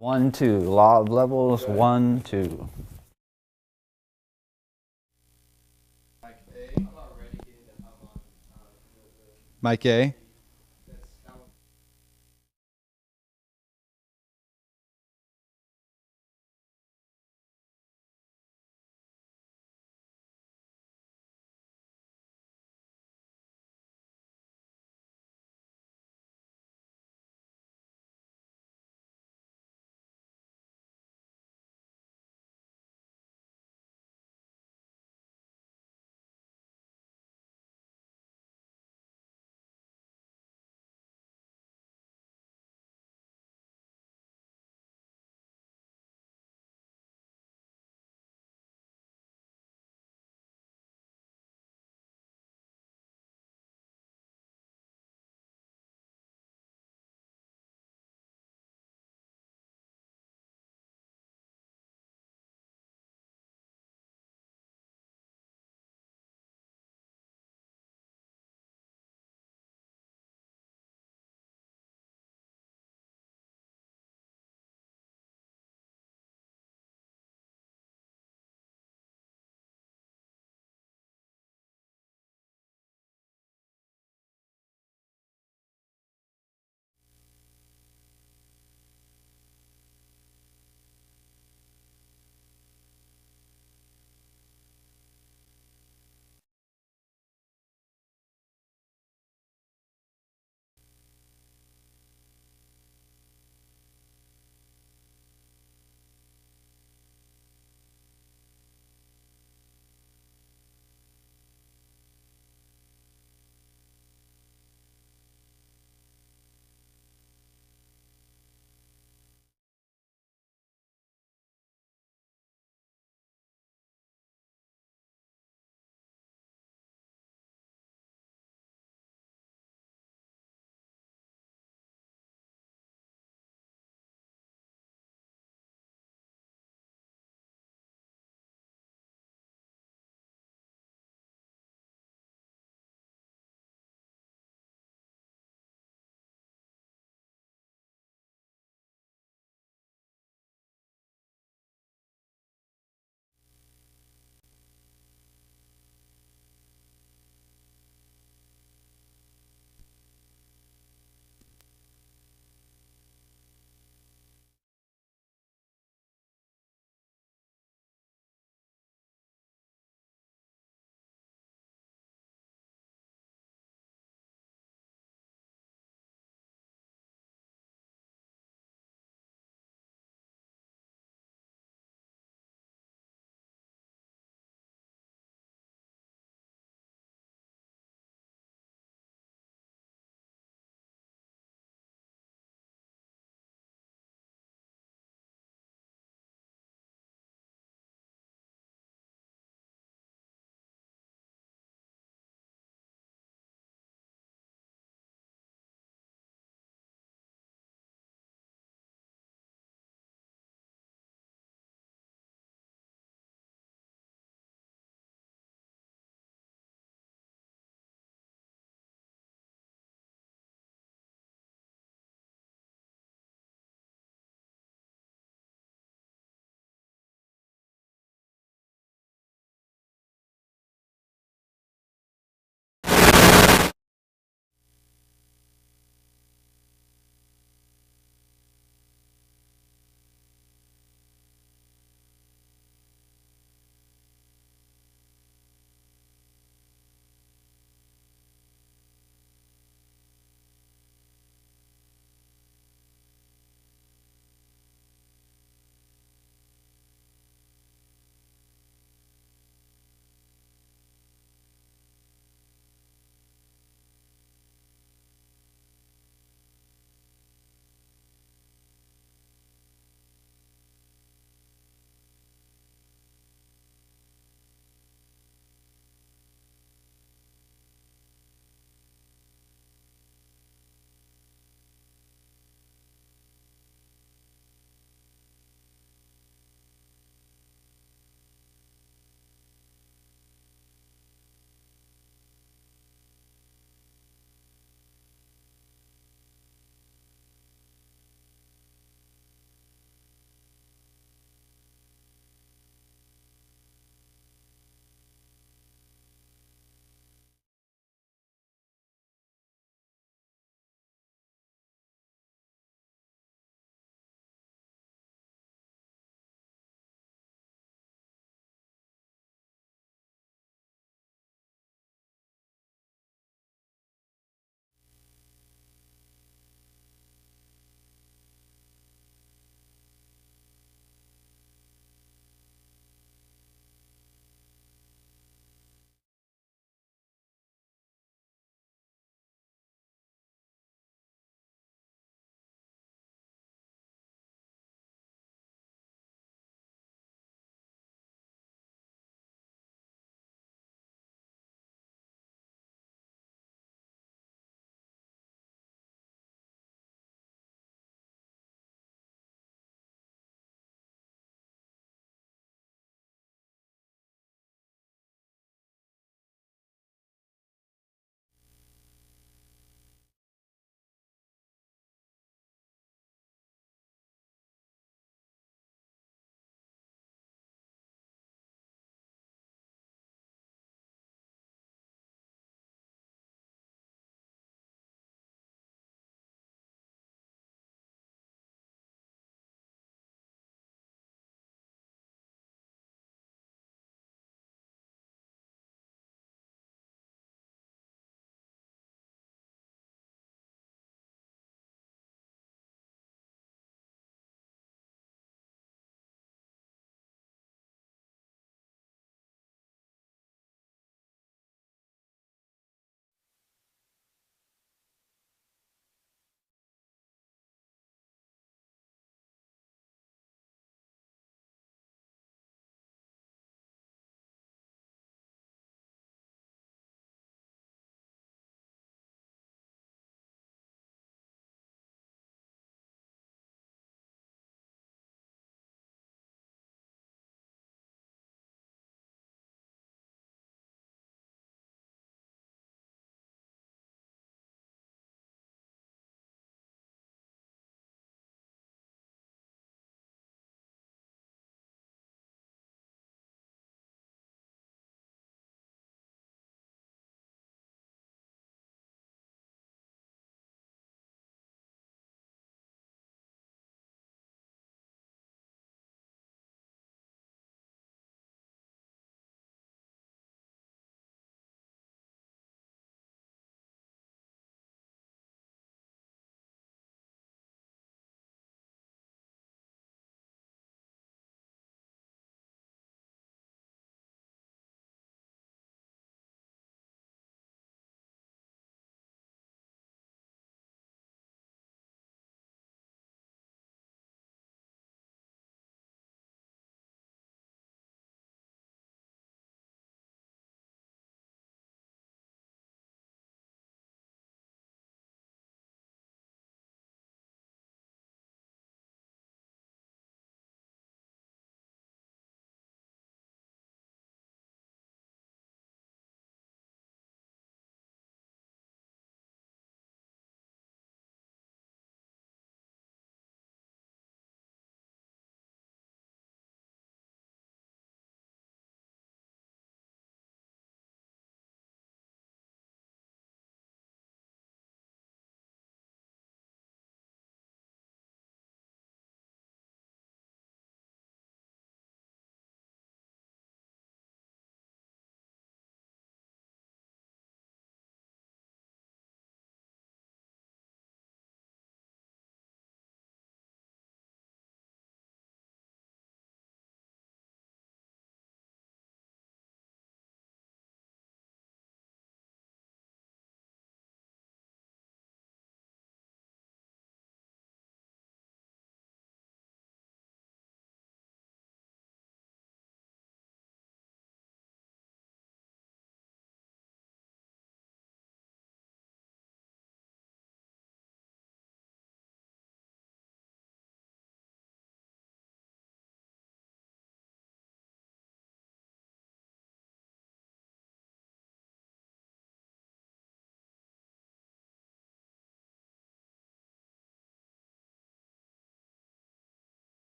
1, 2. Law of levels. 1, 2. Mike A.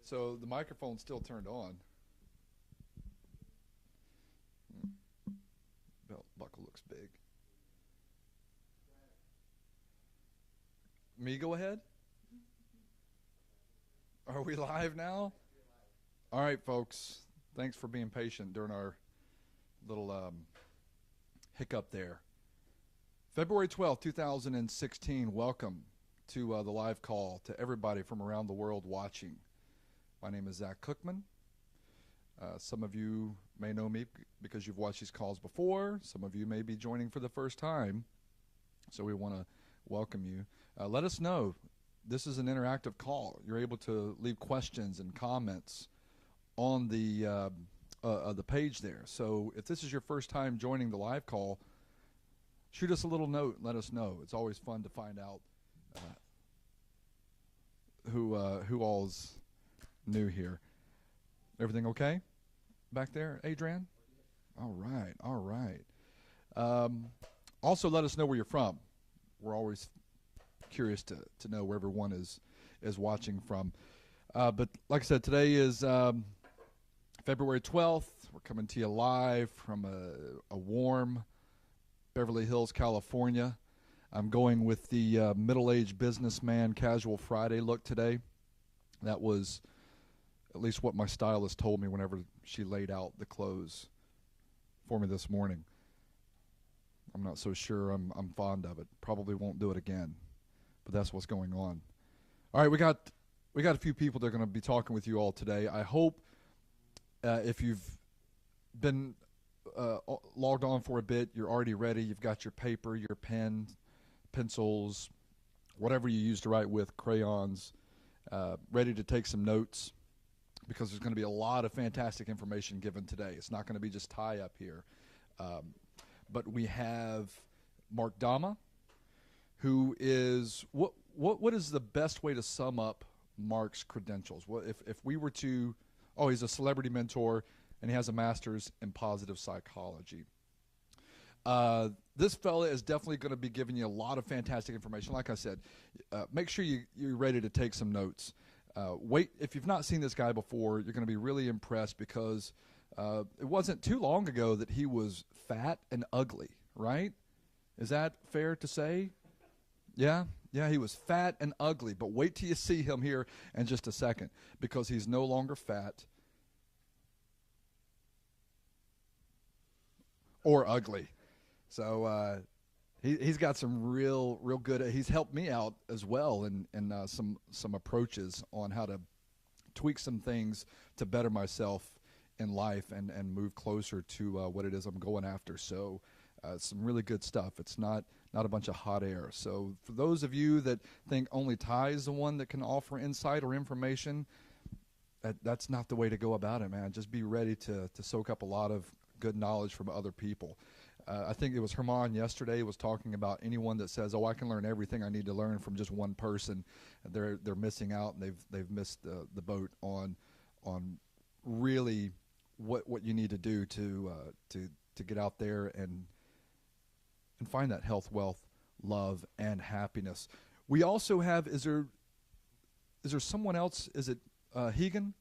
So the microphone's still turned on. Belt buckle looks big. Me go ahead? Are we live now? All right, folks. Thanks for being patient during our little hiccup there. February 12th, 2016. Welcome to the live call to everybody from around the world watching. My name is Zach Cookman. Some of you may know me because you've watched these calls before. Some of you may be joining for the first time. So we want to welcome you. Let us know. This is an interactive call. You're able to leave questions and comments on the page there. So if this is your first time joining the live call, shoot us a little note and let us know. It's always fun to find out who all's new here. Everything okay back there, Adrian? All right. Also, let us know where you're from. We're always curious to know where everyone is watching from. But like I said, today is February 12th. We're coming to you live from a warm Beverly Hills, California. I'm going with the middle-aged businessman casual Friday look today. That was at least what my stylist told me whenever she laid out the clothes for me this morning. I'm not so sure I'm fond of it. Probably won't do it again, but that's what's going on. All right, we got a few people that are going to be talking with you all today. I hope if you've been logged on for a bit, you're already ready. You've got your paper, your pen, pencils, whatever you use to write with, crayons, ready to take some notes, because there's going to be a lot of fantastic information given today. It's not going to be just tie up here. But we have Mark Dama, who is what is the best way to sum up Mark's credentials? What if we were to he's a celebrity mentor and he has a master's in positive psychology. This fella is definitely going to be giving you a lot of fantastic information. Like I said, make sure you're ready to take some notes. Wait, if you've not seen this guy before, you're going to be really impressed, because it wasn't too long ago that he was fat and ugly, right? Is that fair to say? Yeah, he was fat and ugly, but wait till you see him here in just a second, because he's no longer fat or ugly. So he's got some real good. He's helped me out as well in some approaches on how to tweak some things to better myself in life and move closer to what it is I'm going after. So some really good stuff. It's not a bunch of hot air. So for those of you that think only Ty is the one that can offer insight or information, that's not the way to go about it, man. Just be ready to soak up a lot of good knowledge from other people. I think it was Herman yesterday was talking about anyone that says, "Oh, I can learn everything I need to learn from just one person." They're missing out, and they've missed the boat on really what you need to do to get out there and find that health, wealth, love, and happiness. We also have is there someone else? Is it Hegan?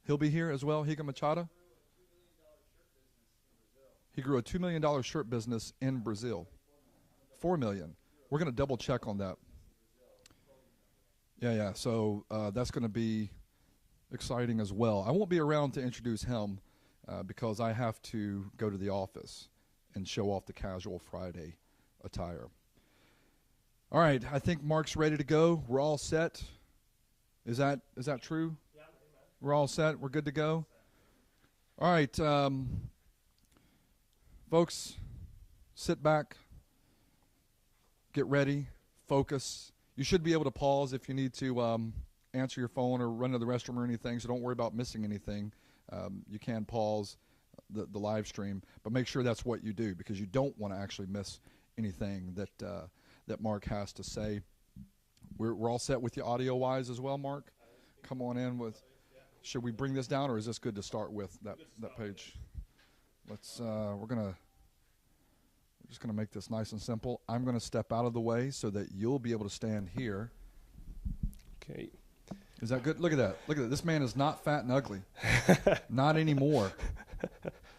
He'll be here as well. Hegan Machado. He grew a $2 million shirt business in Brazil. $4 million. We're going to double check on that. Yeah. So that's going to be exciting as well. I won't be around to introduce him because I have to go to the office and show off the casual Friday attire. All right. I think Mark's ready to go. We're all set. Is that true? Yeah. We're all set. We're good to go. All right. Folks, sit back, get ready, focus. You should be able to pause if you need to answer your phone or run to the restroom or anything, so don't worry about missing anything. You can pause the live stream, but make sure that's what you do, because you don't want to actually miss anything that Mark has to say. We're all set with you audio-wise as well, Mark? Come on in with. Should we bring this down, or is this good to start with, that page? Let's. We're just gonna make this nice and simple. I'm gonna step out of the way so that you'll be able to stand here. Okay. Is that good? Look at that. Look at that. This man is not fat and ugly. Not anymore.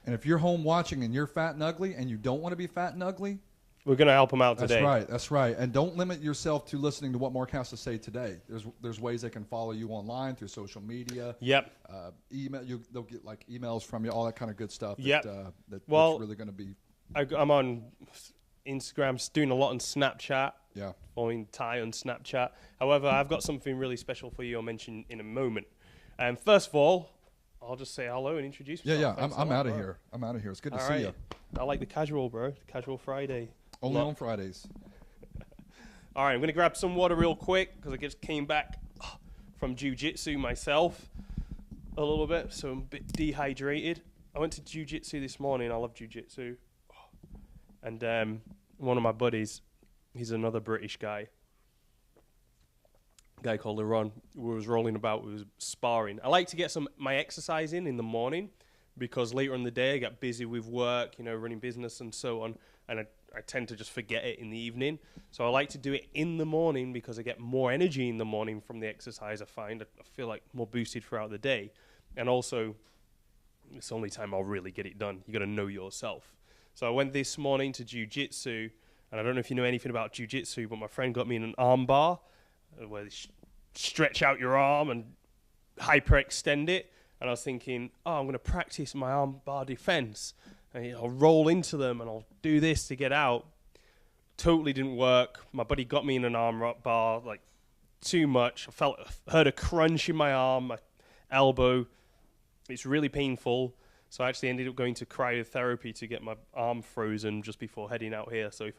And if you're home watching and you're fat and ugly and you don't want to be fat and ugly, We're going to help him out today. that's right. That's right. And don't limit yourself to listening to what Mark has to say today. There's ways they can follow you online through social media. Yep. Email. They'll get like emails from you, all that kind of good stuff. Yep. That's Well, really going to be. I'm on Instagram, doing a lot on Snapchat. Yeah. Following Ty on Snapchat. However, I've got something really special for you I'll mention in a moment. First of all, I'll just say hello and introduce myself. Yeah. Thanks a I'm lot, out of bro. here. I'm out of here. It's good to All see right. you. I like the casual, bro. Casual Friday. Only on Fridays. All right, I'm going to grab some water real quick because I just came back from jiu-jitsu myself a little bit, so I'm a bit dehydrated. I went to jiu-jitsu this morning. I love jiu-jitsu. And one of my buddies, he's another British guy called Leron, who was rolling about, who was sparring. I like to get my exercise in the morning because later in the day I get busy with work, running business and so on, and I tend to just forget it in the evening. So I like to do it in the morning because I get more energy in the morning from the exercise. I find I feel like more boosted throughout the day. And also, it's the only time I'll really get it done. You got to know yourself. So I went this morning to jiu-jitsu, and I don't know if you know anything about jiu-jitsu, but my friend got me in an arm bar where you stretch out your arm and hyperextend it. And I was thinking, I'm going to practice my arm bar defense. And I'll roll into them and I'll do this to get out. Totally didn't work. My buddy got me in an arm bar, like too much. Heard a crunch in my arm, my elbow. It's really painful. So I actually ended up going to cryotherapy to get my arm frozen just before heading out here. So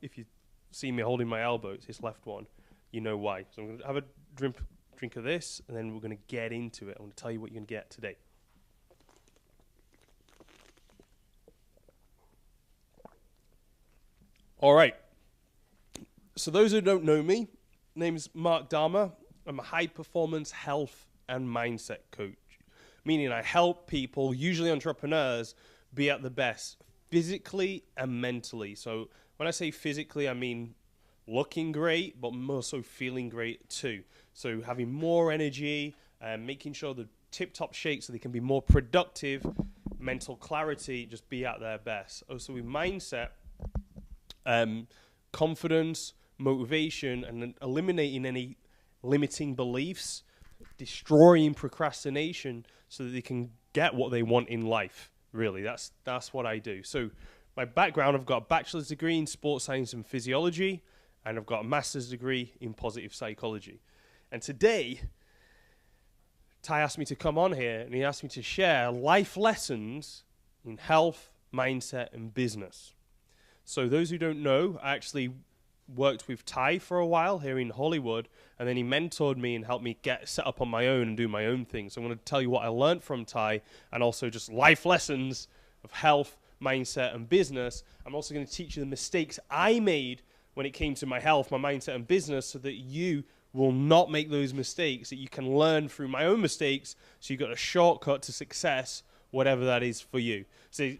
if you see me holding my elbow, it's this left one, you know why. So I'm going to have a drink of this, and then we're going to get into it. I'm going to tell you what you're going to get today. All right. So those who don't know me, name is Mark Dharma. I'm a high-performance health and mindset coach, meaning I help people, usually entrepreneurs, be at the best physically and mentally. So when I say physically, I mean looking great, but more so feeling great too. So having more energy and making sure the tip-top shape so they can be more productive, mental clarity, just be at their best. Also with mindset, confidence, motivation, and then eliminating any limiting beliefs, destroying procrastination so that they can get what they want in life. Really, that's what I do. So my background, I've got a bachelor's degree in sports science and physiology, and I've got a master's degree in positive psychology. And today, Ty asked me to come on here, and he asked me to share life lessons in health, mindset, and business. So those who don't know, I actually worked with Ty for a while here in Hollywood, and then he mentored me and helped me get set up on my own and do my own thing. So I'm going to tell you what I learned from Ty, and also just life lessons of health, mindset, and business. I'm also going to teach you the mistakes I made when it came to my health, my mindset, and business, so that you will not make those mistakes, that you can learn through my own mistakes, so you've got a shortcut to success, whatever that is for you. So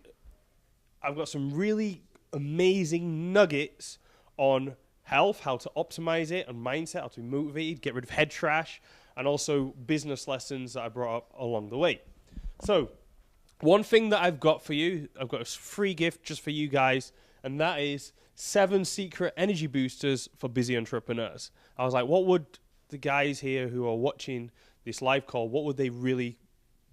I've got some really amazing nuggets on health, how to optimize it, and mindset, how to be motivated, get rid of head trash, and also business lessons that I brought up along the way. So one thing that I've got for you, I've got a free gift just for you guys, and that is 7 secret energy boosters for busy entrepreneurs. I was like, what would the guys here who are watching this live call, what would they really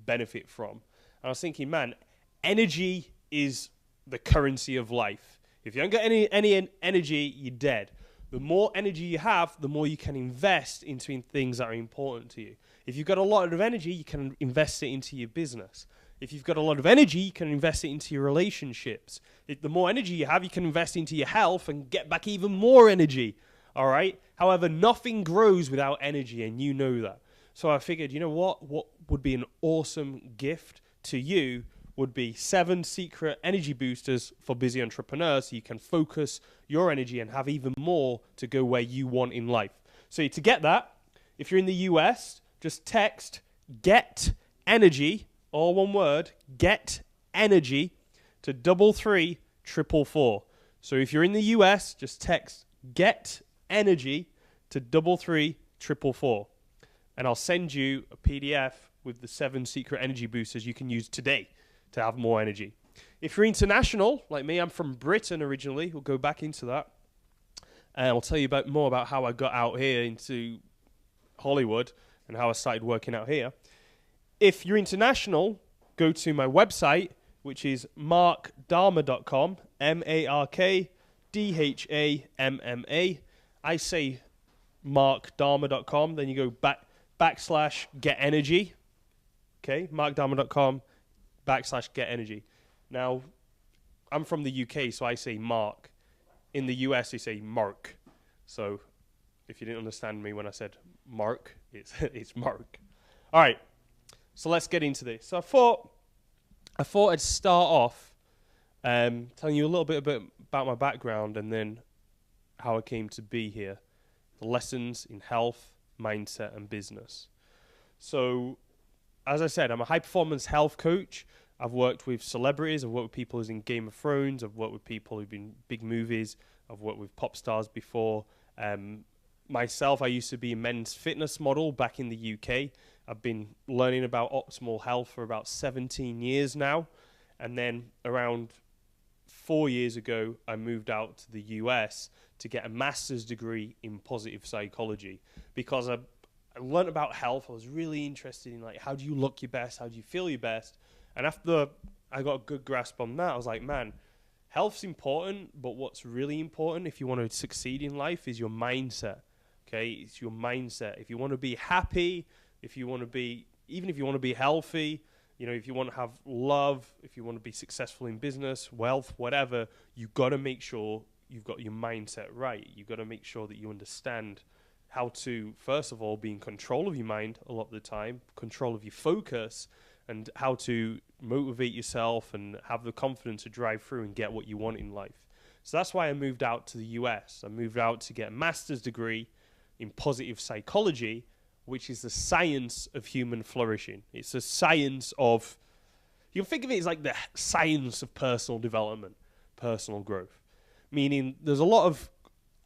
benefit from? And I was thinking, man, energy is the currency of life. If you don't get any energy, you're dead. The more energy you have, the more you can invest into things that are important to you. If you've got a lot of energy, you can invest it into your business. If you've got a lot of energy, you can invest it into your relationships. The more energy you have, you can invest into your health and get back even more energy. All right? However, nothing grows without energy, and you know that. So I figured, you know what? What would be an awesome gift to you would be 7 secret energy boosters for busy entrepreneurs so you can focus your energy and have even more to go where you want in life. So to get that, if you're in the US, just text GET ENERGY, all one word, GET ENERGY to 33444. So if you're in the US, just text GET ENERGY to 33444. and I'll send you a PDF with the 7 secret energy boosters you can use today to have more energy. If you're international, like me, I'm from Britain originally. We'll go back into that. And I'll tell you more about how I got out here into Hollywood and how I started working out here. If you're international, go to my website, which is markdharma.com, MarkDhamma. I say markdharma.com, then you go /get energy. Okay, markdharma.com /get energy. Now, I'm from the UK, so I say Mark. In the US, they say Mark. So, if you didn't understand me when I said Mark, it's Mark. All right, so let's get into this. So I thought I'd start off telling you a little bit about my background and then how I came to be here. The lessons in health, mindset, and business. So, as I said, I'm a high-performance health coach. I've worked with celebrities. I've worked with people who's in Game of Thrones. I've worked with people who've been in big movies. I've worked with pop stars before. Myself, I used to be a men's fitness model back in the UK. I've been learning about optimal health for about 17 years now. And then around 4 years ago, I moved out to the US to get a master's degree in positive psychology because I learned about health. I was really interested in, like, how do you look your best? How do you feel your best? And after I got a good grasp on that, I was like, man, health's important, but what's really important if you want to succeed in life is your mindset. Okay, it's your mindset. If you want to be happy, if you want to be, even if you want to be healthy, you know, if you want to have love, if you want to be successful in business, wealth, whatever, you've got to make sure you've got your mindset right. You've got to make sure that you understand how to, first of all, be in control of your mind a lot of the time, control of your focus, and how to motivate yourself and have the confidence to drive through and get what you want in life. So that's why I moved out to the US. I moved out to get a master's degree in positive psychology, which is the science of human flourishing. It's a science of, you can think of it as like the science of personal development, personal growth. Meaning there's a lot of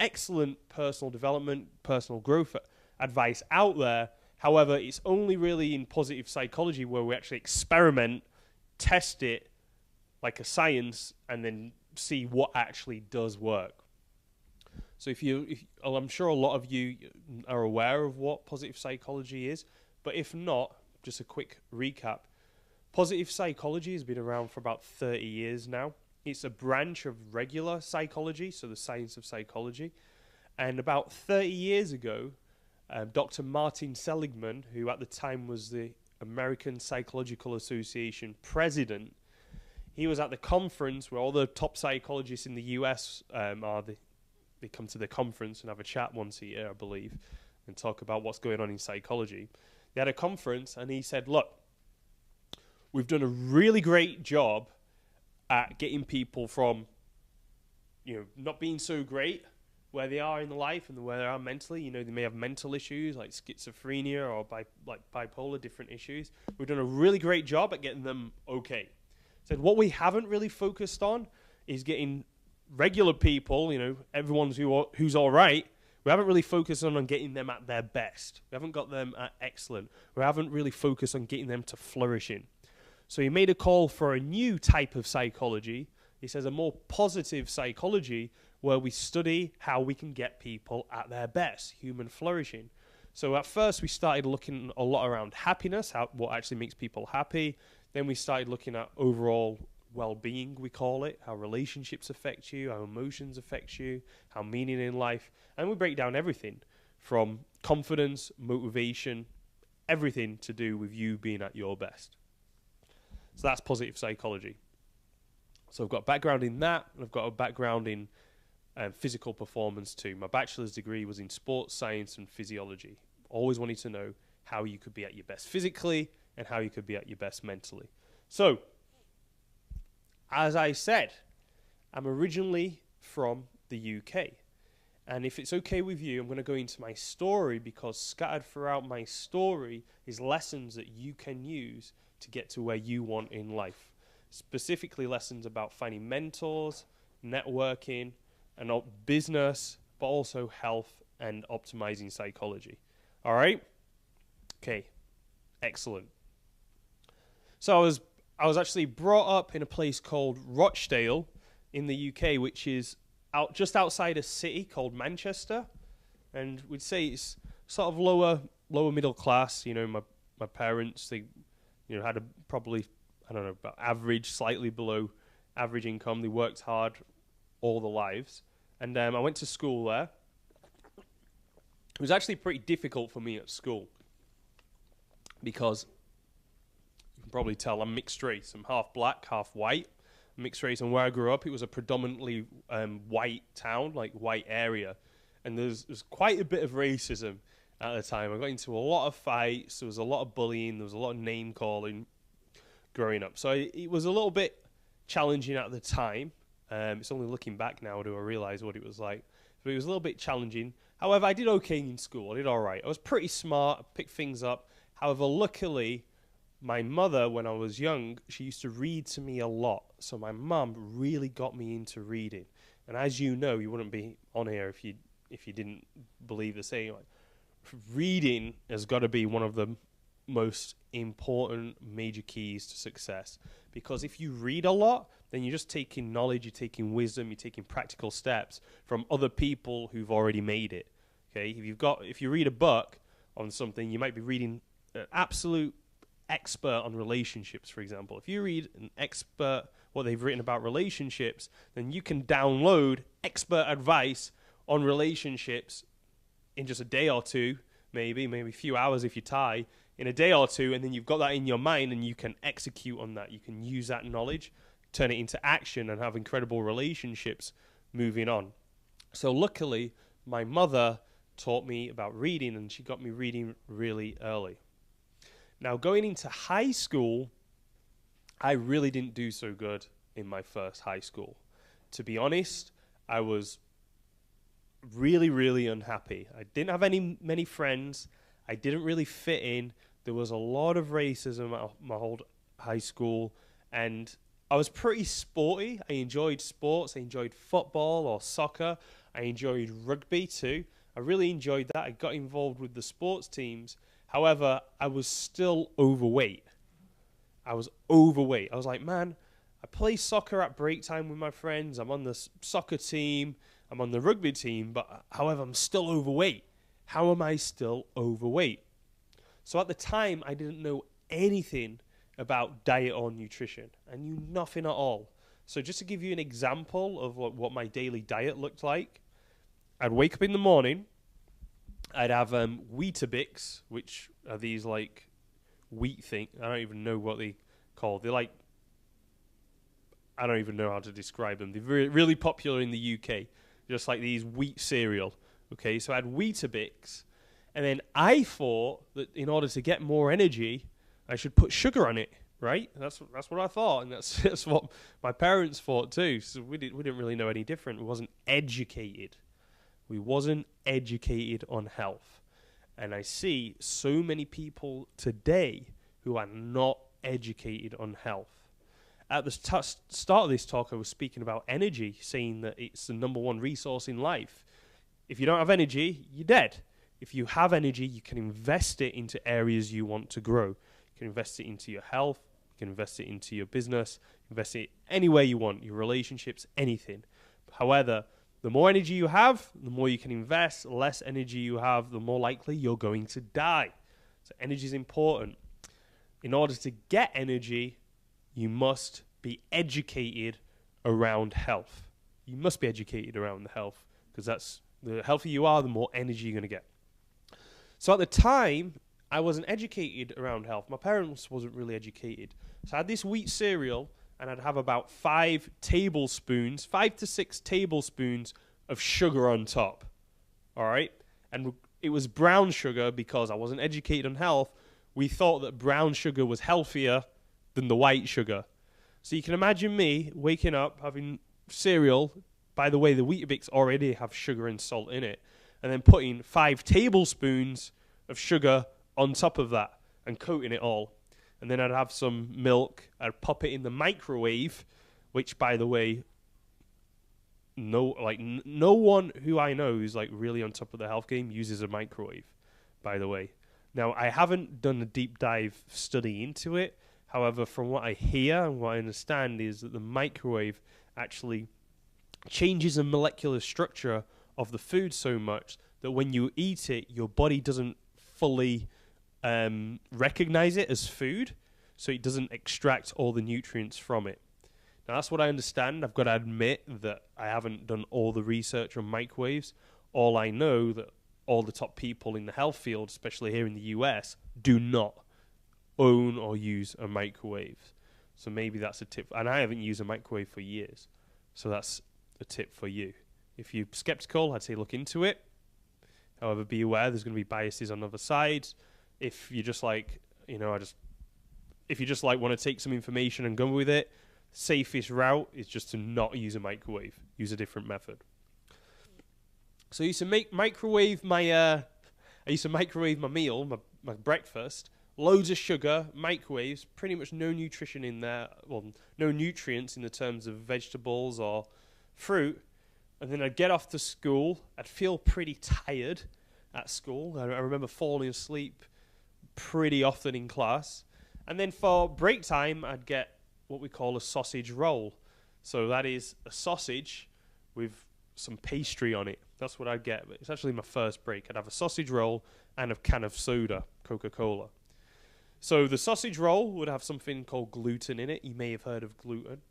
excellent personal development, personal growth advice out there. However, it's only really in positive psychology where we actually experiment, test it like a science, and then see what actually does work. So I'm sure a lot of you are aware of what positive psychology is, but if not, just a quick recap. Positive psychology has been around for about 30 years now. It's a branch of regular psychology, so the science of psychology. And about 30 years ago, Dr. Martin Seligman, who at the time was the American Psychological Association president, he was at the conference where all the top psychologists in the US they come to the conference and have a chat once a year, I believe, and talk about what's going on in psychology. They had a conference and he said, look, we've done a really great job at getting people from, you know, not being so great where they are in life and where they are mentally. You know, they may have mental issues like schizophrenia or bipolar, different issues. We've done a really great job at getting them okay. Said what we haven't really focused on is getting regular people, you know, everyone who's all right. We haven't really focused on getting them at their best. We haven't got them at excellent. We haven't really focused on getting them to flourishing. So he made a call for a new type of psychology. He says a more positive psychology where we study how we can get people at their best, human flourishing. So at first we started looking a lot around happiness, what actually makes people happy. Then we started looking at overall well-being, we call it, how relationships affect you, how emotions affect you, how meaning in life. And we break down everything from confidence, motivation, everything to do with you being at your best. So that's positive psychology. So I've got a background in that, and I've got a background in physical performance too. My bachelor's degree was in sports science and physiology. Always wanted to know how you could be at your best physically and how you could be at your best mentally. So, as I said, I'm originally from the UK. And if it's okay with you, I'm going to go into my story because scattered throughout my story is lessons that you can use to get to where you want in life. Specifically lessons about finding mentors, networking, and business, but also health and optimizing psychology. All right? Okay, excellent. So I was actually brought up in a place called Rochdale in the UK, which is just outside a city called Manchester, and we'd say it's sort of lower middle class. You know, my parents, they had a probably, I don't know, about average, slightly below average income. They worked hard all their lives, and I went to school there. It was actually pretty difficult for me at school because you can probably tell I'm mixed race. I'm half black, half white. Mixed race, and where I grew up, it was a predominantly white town, like white area, and there's quite a bit of racism at the time. I got into a lot of fights. There was a lot of bullying. There was a lot of name calling growing up. So it was a little bit challenging at the time. It's only looking back now do I realize what it was like. But it was a little bit challenging. However, I did okay in school. I did all right. I was pretty smart. I picked things up. However, luckily, my mother, when I was young, she used to read to me a lot. So my mum really got me into reading. And as you know, you wouldn't be on here if you didn't believe the same. Like, reading has got to be one of the most important major keys to success. Because if you read a lot, then you're just taking knowledge, you're taking wisdom, you're taking practical steps from other people who've already made it. Okay, if you read a book on something, you might be reading an absolute expert on relationships, for example. If you read an expert what they've written about relationships, then you can download expert advice on relationships in just a day or two, maybe a few hours if you tie, in a day or two, and then you've got that in your mind and you can execute on that. You can use that knowledge, turn it into action, and have incredible relationships moving on. So luckily, my mother taught me about reading, and she got me reading really early. Now, going into high school, I really didn't do so good in my first high school. To be honest, I was really, really unhappy. I didn't have many friends. I didn't really fit in. There was a lot of racism at my whole high school, and I was pretty sporty. I enjoyed sports. I enjoyed football or soccer. I enjoyed rugby too. I really enjoyed that. I got involved with the sports teams. However, I was still overweight. I was like, man, I play soccer at break time with my friends. I'm on the soccer team. I'm on the rugby team. But however, I'm still overweight. How am I still overweight? So at the time, I didn't know anything about diet or nutrition. I knew nothing at all. So just to give you an example of what my daily diet looked like, I'd wake up in the morning. I'd have Weetabix, which are these like wheat thing. I don't even know what they call. They're like, I don't even know how to describe them. They're really popular in the UK, just like these wheat cereal. Okay, so I had Weetabix, and then I thought that in order to get more energy, I should put sugar on it. Right? That's what I thought, and that's what my parents thought too. So we didn't really know any different. We wasn't educated. We wasn't educated on health. And I see so many people today who are not educated on health. At the start of this talk, I was speaking about energy, saying that it's the number one resource in life. If you don't have energy, you're dead. If you have energy, you can invest it into areas you want to grow. You can invest it into your health. You can invest it into your business. Invest it anywhere you want, your relationships, anything. However, the more energy you have, the more you can invest. Less energy you have, the more likely you're going to die. So energy is important. In order to get energy, you must be educated around health. You must be educated around the health, because that's the healthier you are, the more energy you're going to get. So at the time, I wasn't educated around health. My parents wasn't really educated. So I had this wheat cereal, and I'd have about 5 to 6 tablespoons of sugar on top. All right? And it was brown sugar because I wasn't educated on health. We thought that brown sugar was healthier than the white sugar. So you can imagine me waking up, having cereal. By the way, the Weetabix already have sugar and salt in it. And then putting 5 tablespoons of sugar on top of that and coating it all. And then I'd have some milk. I'd pop it in the microwave, which, by the way, no one who I know who's like really on top of the health game uses a microwave. By the way, Now, I haven't done a deep dive study into it. However, from what I hear and what I understand is that the microwave actually changes the molecular structure of the food so much that when you eat it, your body doesn't fully recognize it as food, so it doesn't extract all the nutrients from it. Now, that's what I understand. I've got to admit that I haven't done all the research on microwaves. All I know that all the top people in the health field, especially here in the US, do not own or use a microwave. So maybe that's a tip. And I haven't used a microwave for years. So that's a tip for you. If you're skeptical, I'd say look into it. However, be aware there's going to be biases on other sides. If you just like, if you just like want to take some information and go with it, safest route is just to not use a microwave. Use a different method. So I used to microwave my meal, my breakfast. Loads of sugar, microwaves, pretty much no nutrition in there. Well, no nutrients in the terms of vegetables or fruit. And then I'd get off to school. I'd feel pretty tired at school. I remember falling asleep pretty often in class. And then for break time, I'd get what we call a sausage roll. So that is a sausage with some pastry on it. That's what I'd get. It's actually my first break. I'd have a sausage roll and a can of soda, Coca-Cola. So the sausage roll would have something called gluten in it. You may have heard of gluten.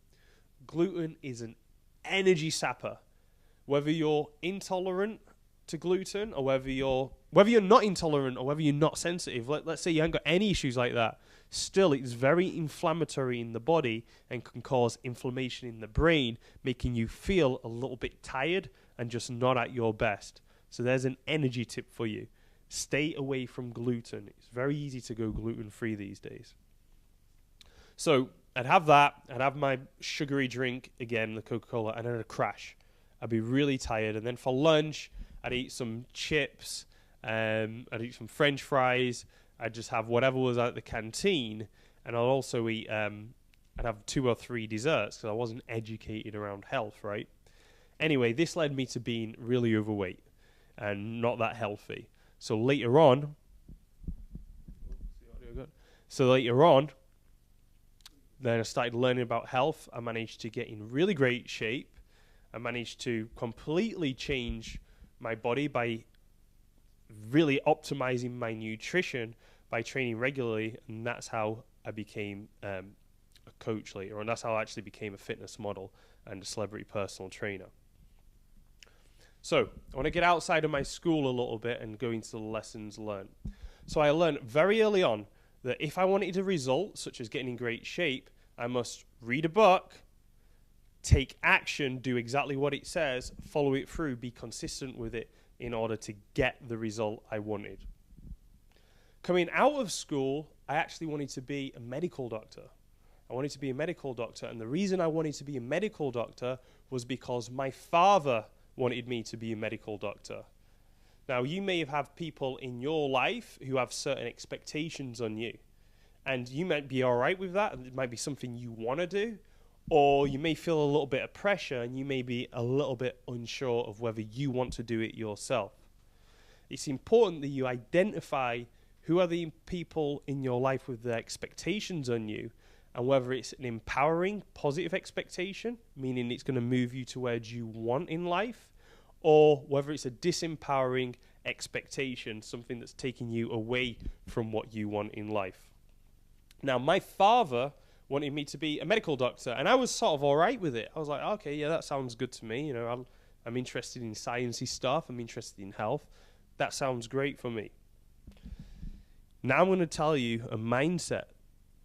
Gluten is an energy sapper. Whether you're intolerant to gluten or whether you're not intolerant or whether you're not sensitive, let's say you haven't got any issues like that, still it's very inflammatory in the body and can cause inflammation in the brain, making you feel a little bit tired and just not at your best. So there's an energy tip for you. Stay away from gluten. It's very easy to go gluten-free these days. So I'd have that. I'd have my sugary drink, again, the Coca-Cola, and then I'd crash. I'd be really tired. And then for lunch, I'd eat some chips. I'd eat some French fries. I'd just have whatever was at the canteen. And I'd also eat, I'd have 2 or 3 desserts because I wasn't educated around health, right? Anyway, this led me to being really overweight and not that healthy. So later on, then I started learning about health. I managed to get in really great shape. I managed to completely change my body by really optimizing my nutrition by training regularly, and that's how I became a coach later on. That's how I actually became a fitness model and a celebrity personal trainer. So I want to get outside of my school a little bit and go into the lessons learned. So I learned very early on that if I wanted a result, such as getting in great shape, I must read a book, take action, do exactly what it says, follow it through, be consistent with it in order to get the result I wanted. Coming out of school, I actually wanted to be a medical doctor. I wanted to be a medical doctor, and the reason I wanted to be a medical doctor was because my father wanted me to be a medical doctor. Now, you may have people in your life who have certain expectations on you, and you might be all right with that, and it might be something you want to do, or you may feel a little bit of pressure, and you may be a little bit unsure of whether you want to do it yourself. It's important that you identify who are the people in your life with their expectations on you, and whether it's an empowering, positive expectation, meaning it's going to move you to where you want in life, or whether it's a disempowering expectation, something that's taking you away from what you want in life. Now, my father wanted me to be a medical doctor, and I was sort of all right with it. I was like, okay, yeah, that sounds good to me. You know, I'm interested in sciencey stuff. I'm interested in health. That sounds great for me. Now I'm going to tell you a mindset,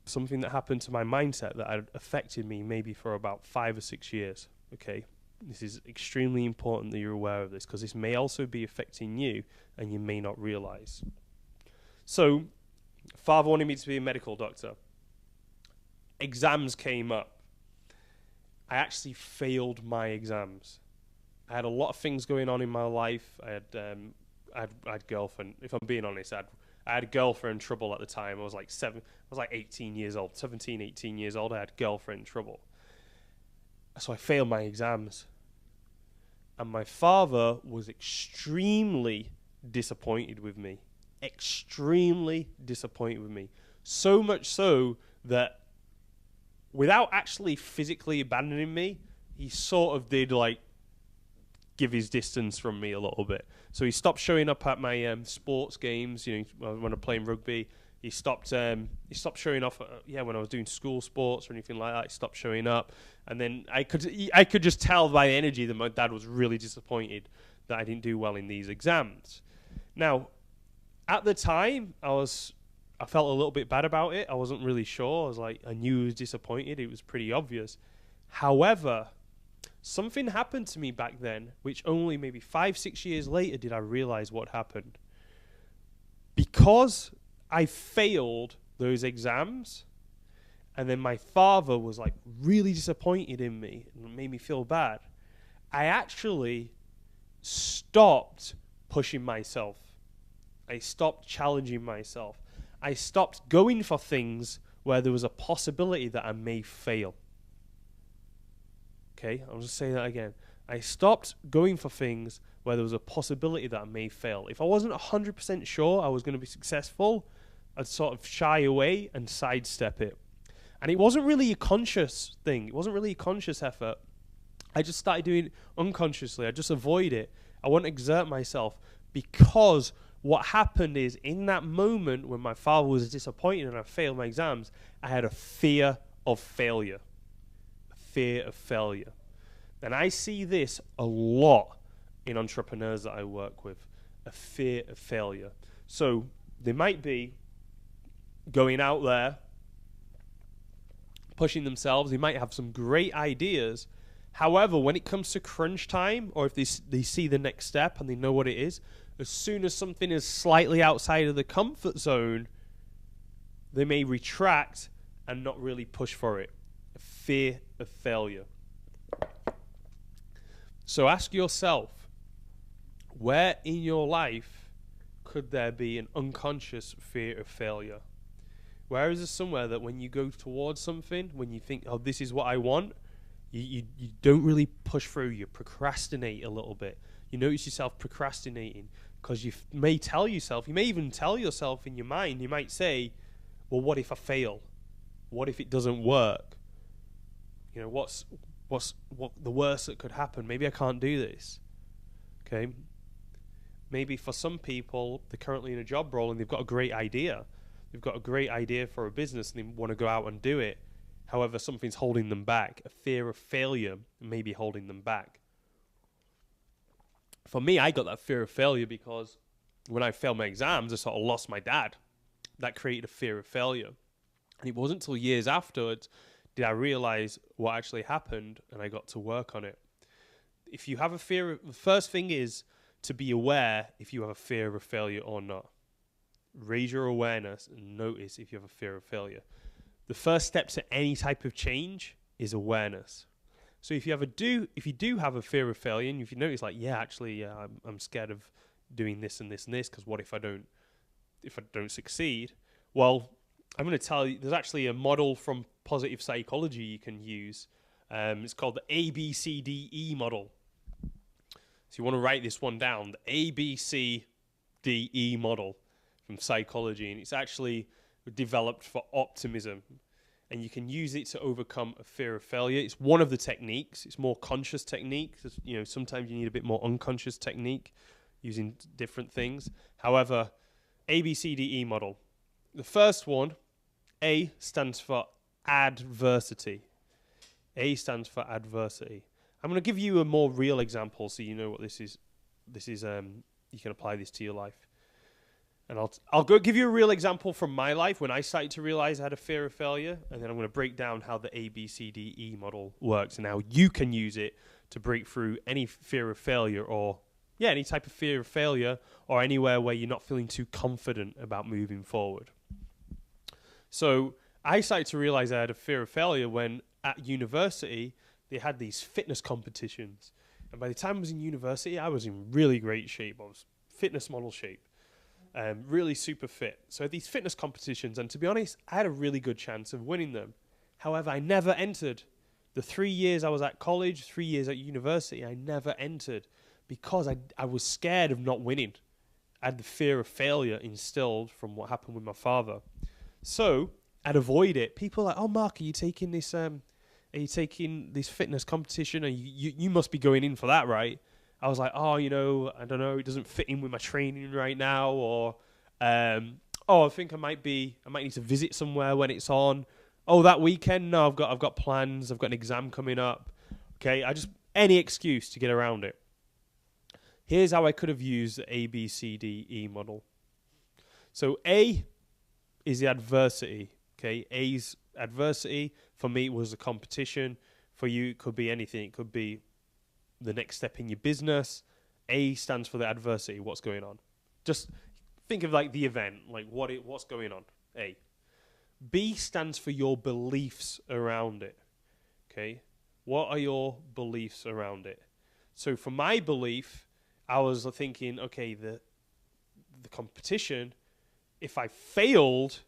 something that happened to my mindset that had affected me maybe for about 5 or 6 years, okay? This is extremely important that you're aware of this because this may also be affecting you and you may not realize. So, father wanted me to be a medical doctor. Exams came up. I actually failed my exams. I had a lot of things going on in my life. I had girlfriend. If I'm being honest, I had girlfriend trouble at the time. I was like 18 years old, 17, 18 years old. I had girlfriend trouble. So I failed my exams. And my father was extremely disappointed with me. extremely disappointed with me. So much so that without actually physically abandoning me, he sort of did like give his distance from me a little bit. So he stopped showing up at my sports games. You know, when I'm playing rugby, he stopped showing off. When I was doing school sports or anything like that, he stopped showing up. And then I could just tell by the energy that my dad was really disappointed that I didn't do well in these exams. Now, at the time, I felt a little bit bad about it. I wasn't really sure. I knew he was disappointed. It was pretty obvious. However, something happened to me back then, which only maybe 5-6 years later did I realize what happened. Because I failed those exams, and then my father was like really disappointed in me and made me feel bad, I actually stopped pushing myself. I stopped challenging myself. I stopped going for things where there was a possibility that I may fail. Okay, I'll just say that again. I stopped going for things where there was a possibility that I may fail. If I wasn't 100% sure I was going to be successful, I'd sort of shy away and sidestep it. And it wasn't really a conscious thing. It wasn't really a conscious effort. I just started doing it unconsciously. I just avoid it. I won't exert myself, because what happened is, in that moment when my father was disappointed and I failed my exams, I had a fear of failure. A fear of failure. And I see this a lot in entrepreneurs that I work with. A fear of failure. So they might be going out there, pushing themselves. They might have some great ideas. However, when it comes to crunch time, or if they see the next step and they know what it is, as soon as something is slightly outside of the comfort zone, they may retract and not really push for it. A fear of failure. So ask yourself, where in your life could there be an unconscious fear of failure? Where is there somewhere that when you go towards something, when you think, oh, this is what I want, you don't really push through, you procrastinate a little bit. You notice yourself procrastinating because you may tell yourself, you may even tell yourself in your mind, you might say, well, what if I fail? What if it doesn't work? You know, what's the worst that could happen? Maybe I can't do this. Okay? Maybe for some people, they're currently in a job role and they've got a great idea. They've got a great idea for a business and they want to go out and do it. However, something's holding them back. A fear of failure may be holding them back. For me, I got that fear of failure because when I failed my exams, I sort of lost my dad. That created a fear of failure. And it wasn't until years afterwards did I realize what actually happened and I got to work on it. If you have a fear, the first thing is to be aware if you have a fear of failure or not. Raise your awareness and notice if you have a fear of failure. The first step to any type of change is awareness. So if you do have a fear of failure, and if you notice, like, I'm scared of doing this and this and this, because what if I don't succeed? Well, I'm going to tell you, there's actually a model from positive psychology you can use. It's called the ABCDE model. So you want to write this one down, the ABCDE model from psychology, and it's actually developed for optimism, and you can use it to overcome a fear of failure. It's one of the techniques. It's more conscious technique. You know, sometimes you need a bit more unconscious technique using different things. However, ABCDE model. The first one, A, stands for adversity. A stands for adversity. I'm going to give you a more real example so you know what this is. You can apply this to your life. And I'll go give you a real example from my life when I started to realize I had a fear of failure, and then I'm going to break down how the ABCDE model works and how you can use it to break through any fear of failure or any type of fear of failure or anywhere where you're not feeling too confident about moving forward. So I started to realize I had a fear of failure when at university they had these fitness competitions. And by the time I was in university, I was in really great shape. I was fitness model shape. Really super fit. So these fitness competitions, and to be honest, I had a really good chance of winning them. However, I never entered. The 3 years I was at college, 3 years at university, I never entered because I was scared of not winning. I had the fear of failure instilled from what happened with my father. So I'd avoid it. People are like, "Oh, Mark, are you taking this? Are you taking this fitness competition? And you must be going in for that, right?" I was like, "Oh, I don't know. It doesn't fit in with my training right now." Or, "Oh, I think I might need to visit somewhere when it's on." "Oh, that weekend? No, I've got plans. I've got an exam coming up." Okay, any excuse to get around it. Here's how I could have used the ABCDE model. So A is the adversity. Okay, A's adversity for me was a competition. For you, it could be anything. It could be the next step in your business. A stands for the adversity. What's going on? Just think of like the event, like what's going on. A. B stands for your beliefs around it. Okay, what are your beliefs around it? So for my belief, I was thinking, okay, the competition, if I failed,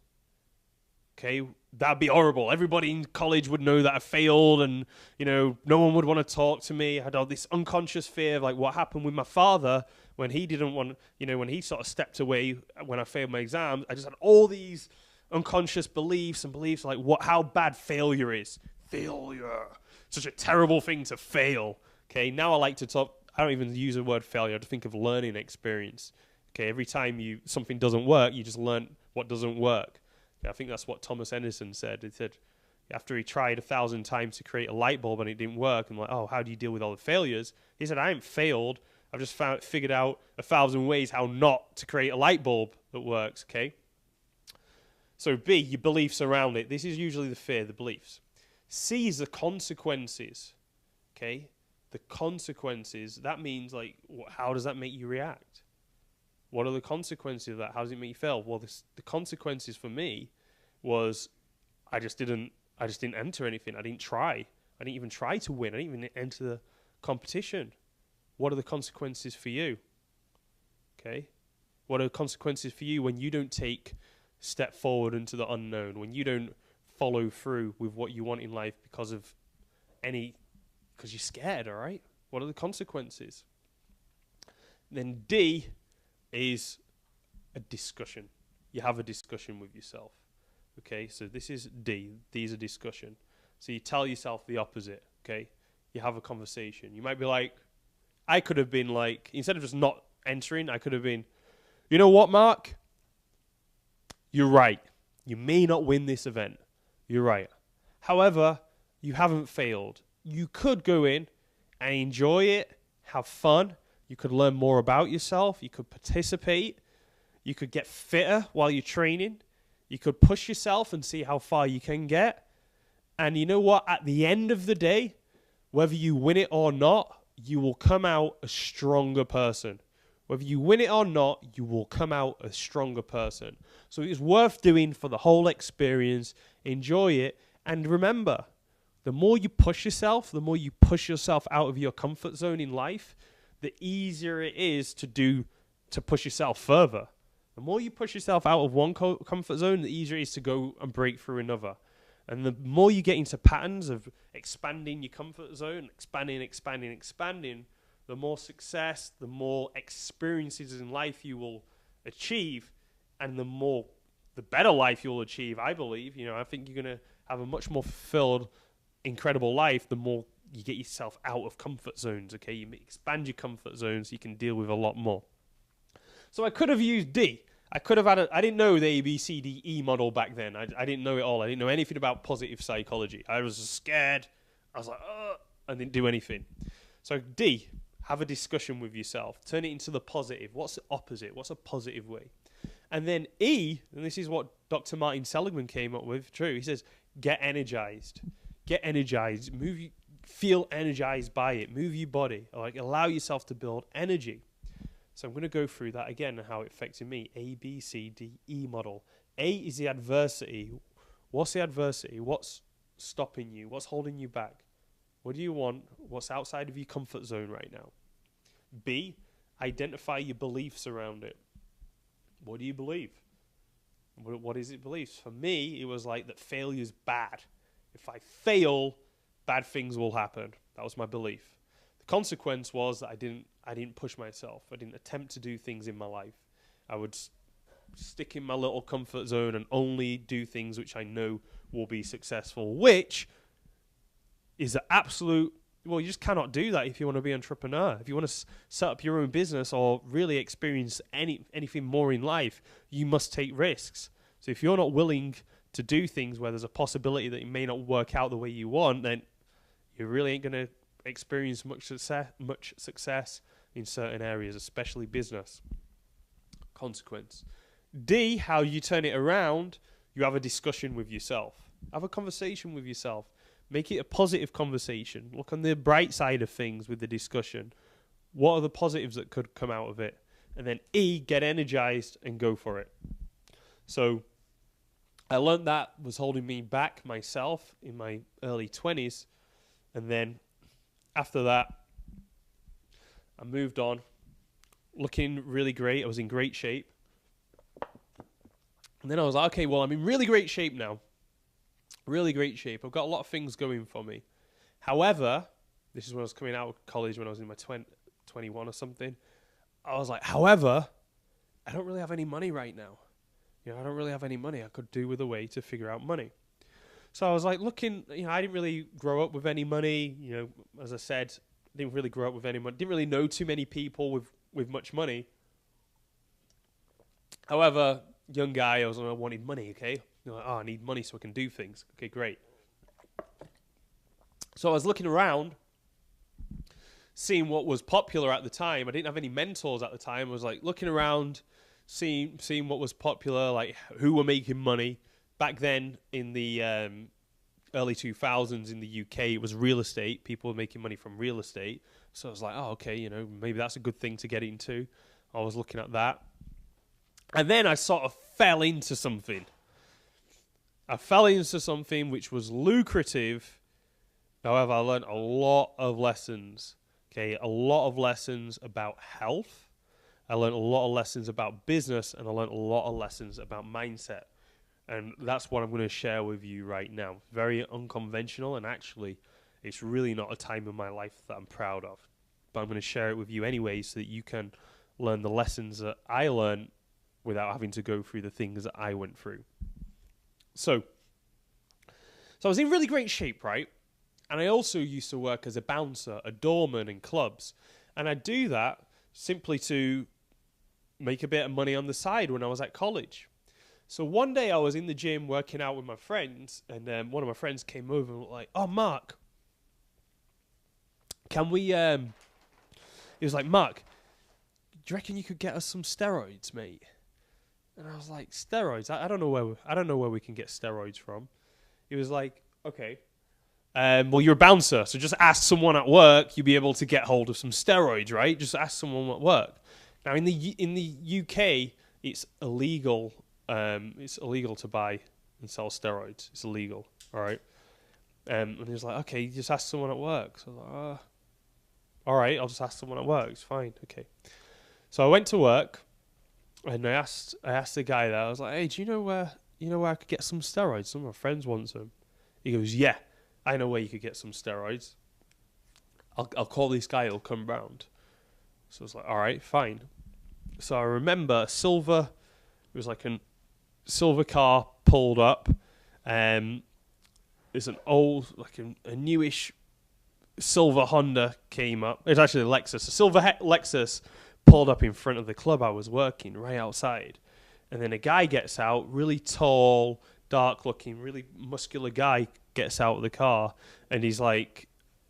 okay, that'd be horrible. Everybody in college would know that I failed, and no one would want to talk to me. I had all this unconscious fear of like what happened with my father when he didn't want, when he sort of stepped away when I failed my exams. I just had all these unconscious beliefs like how bad failure is. Failure, such a terrible thing to fail. Okay, now I like to talk. I don't even use the word failure. I just think of learning experience. Okay, every time something doesn't work, you just learn what doesn't work. Okay, I think that's what Thomas Edison said. He said after he tried 1,000 times to create a light bulb and it didn't work, and like, oh, how do you deal with all the failures? He said, I ain't failed. I've just figured out 1,000 ways how not to create a light bulb that works. Okay. So B, your beliefs around it. This is usually the fear, the beliefs. C is the consequences. Okay. The consequences, that means like, how does that make you react? What are the consequences of that? How does it make you feel? Well, the consequences for me was I just didn't enter anything. I didn't try. I didn't even try to win. I didn't even enter the competition. What are the consequences for you? Okay? What are the consequences for you when you don't take a step forward into the unknown, when you don't follow through with what you want in life because you're scared, all right? What are the consequences? Then D is a discussion. You have a discussion with yourself. Okay, so this is D. D is a discussion. So you tell yourself the opposite, okay? You have a conversation. You might be like, I could have been like, instead of just not entering, I could have been, you know what, Mark? You're right. You may not win this event. You're right. However, you haven't failed. You could go in and enjoy it, have fun. You could learn more about yourself. You could participate. You could get fitter while you're training. You could push yourself and see how far you can get. And you know what? At the end of the day, whether you win it or not, you will come out a stronger person. Whether you win it or not, you will come out a stronger person. So it's worth doing for the whole experience. Enjoy it. And remember, the more you push yourself, the more you push yourself out of your comfort zone in life, the easier it is to push yourself further. The more you push yourself out of one comfort zone, the easier it is to go and break through another. And the more you get into patterns of expanding your comfort zone, expanding, the more success, the more experiences in life you will achieve, and the better life you'll achieve, I believe. I think you're going to have a much more fulfilled, incredible life the more you get yourself out of comfort zones, okay? You expand your comfort zones so you can deal with a lot more. So I could have used D. I could have I didn't know the ABCDE model back then. I didn't know it all. I didn't know anything about positive psychology. I was scared. I was like, I didn't do anything. So D, have a discussion with yourself. Turn it into the positive. What's the opposite? What's a positive way? And then E, and this is what Dr. Martin Seligman came up with, true. He says, get energized. Get energized. Feel energized by it. Move your body. Like, allow yourself to build energy. So I'm going to go through that again and how it affected me. A, B, C, D, E model. A is the adversity. What's the adversity? What's stopping you? What's holding you back? What do you want? What's outside of your comfort zone right now? B, identify your beliefs around it. What do you believe? What is it beliefs? For me, it was like that failure's bad. If I fail, bad things will happen. That was my belief. The consequence was that I didn't push myself. I didn't attempt to do things in my life. I would stick in my little comfort zone and only do things which I know will be successful, which is an absolute... Well, you just cannot do that if you want to be an entrepreneur. If you want to set up your own business or really experience anything more in life, you must take risks. So if you're not willing to do things where there's a possibility that it may not work out the way you want, then you really ain't going to experience much success in certain areas, especially business. Consequence. D, how you turn it around, you have a discussion with yourself. Have a conversation with yourself. Make it a positive conversation. Look on the bright side of things with the discussion. What are the positives that could come out of it? And then E, get energized and go for it. So I learned that was holding me back myself in my early 20s. And then after that, I moved on, looking really great. I was in great shape. And then I was like, okay, well, I'm in really great shape now. Really great shape. I've got a lot of things going for me. However, this is when I was coming out of college, when I was in my 21 or something. I was like, however, I don't really have any money right now. I don't really have any money. I could do with a way to figure out money. So I was like looking, I didn't really grow up with any money. As I said, I didn't really grow up with any money. Didn't really know too many people with much money. However, young guy, I wanted money, okay? I need money so I can do things. Okay, great. So I was looking around, seeing what was popular at the time. I didn't have any mentors at the time. I was like looking around, seeing what was popular, like who were making money. Back then, in the early 2000s in the UK, it was real estate. People were making money from real estate. So I was like, oh, okay, maybe that's a good thing to get into. I was looking at that. And then I sort of fell into something. I fell into something which was lucrative. However, I learned a lot of lessons. Okay, a lot of lessons about health. I learned a lot of lessons about business, and I learned a lot of lessons about mindset. And that's what I'm going to share with you right now. Very unconventional, and actually, it's really not a time in my life that I'm proud of. But I'm going to share it with you anyway so that you can learn the lessons that I learned without having to go through the things that I went through. So I was in really great shape, right? And I also used to work as a bouncer, a doorman in clubs. And I'd do that simply to make a bit of money on the side when I was at college. So one day I was in the gym working out with my friends, and one of my friends came over and was like, oh, Mark, can we... He was like, Mark, do you reckon you could get us some steroids, mate? And I was like, steroids? I don't know where we can get steroids from. He was like, okay. Well, you're a bouncer, so just ask someone at work. You'll be able to get hold of some steroids, right? Just ask someone at work. Now, in the UK, it's illegal. It's illegal to buy and sell steroids. It's illegal, all right? And he was like, okay, just ask someone at work. So I was like, all right, I'll just ask someone at work. It's fine, okay. So I went to work. And I asked the guy there, I was like, hey, do you know where I could get some steroids? Some of my friends want some. He goes, yeah, I know where you could get some steroids. I'll call this guy, he'll come round. So I was like, all right, fine. So I remember it was like a silver car pulled up. There's an old, like a newish silver Honda came up. It's actually a Lexus. A silver Lexus pulled up in front of the club I was working, right outside. And then a guy gets out, really tall, dark-looking, really muscular guy gets out of the car, and he's like,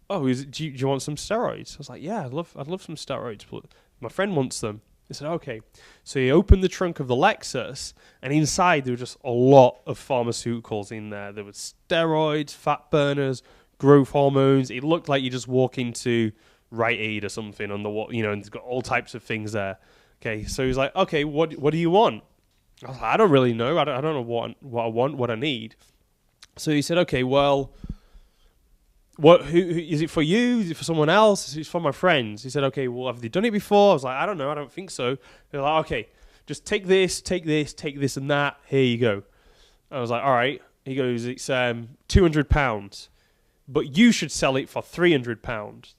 oh, do you want some steroids? I was like, yeah, I'd love some steroids, but my friend wants them. He said, okay. So he opened the trunk of the Lexus, and inside there were just a lot of pharmaceuticals in there. There were steroids, fat burners, growth hormones. It looked like you just walk into Rite Aid or something on the wall, and it's got all types of things there. Okay, so he's like, okay, what do you want? I was like, I don't really know. I don't know what I want, what I need. So he said, okay, well, who is it for you? Is it for someone else? It's for my friends. He said, okay, well, have they done it before? I was like, I don't know. I don't think so. They're like, okay, just take this, and that. Here you go. I was like, all right. He goes, it's £200, but you should sell it for £300.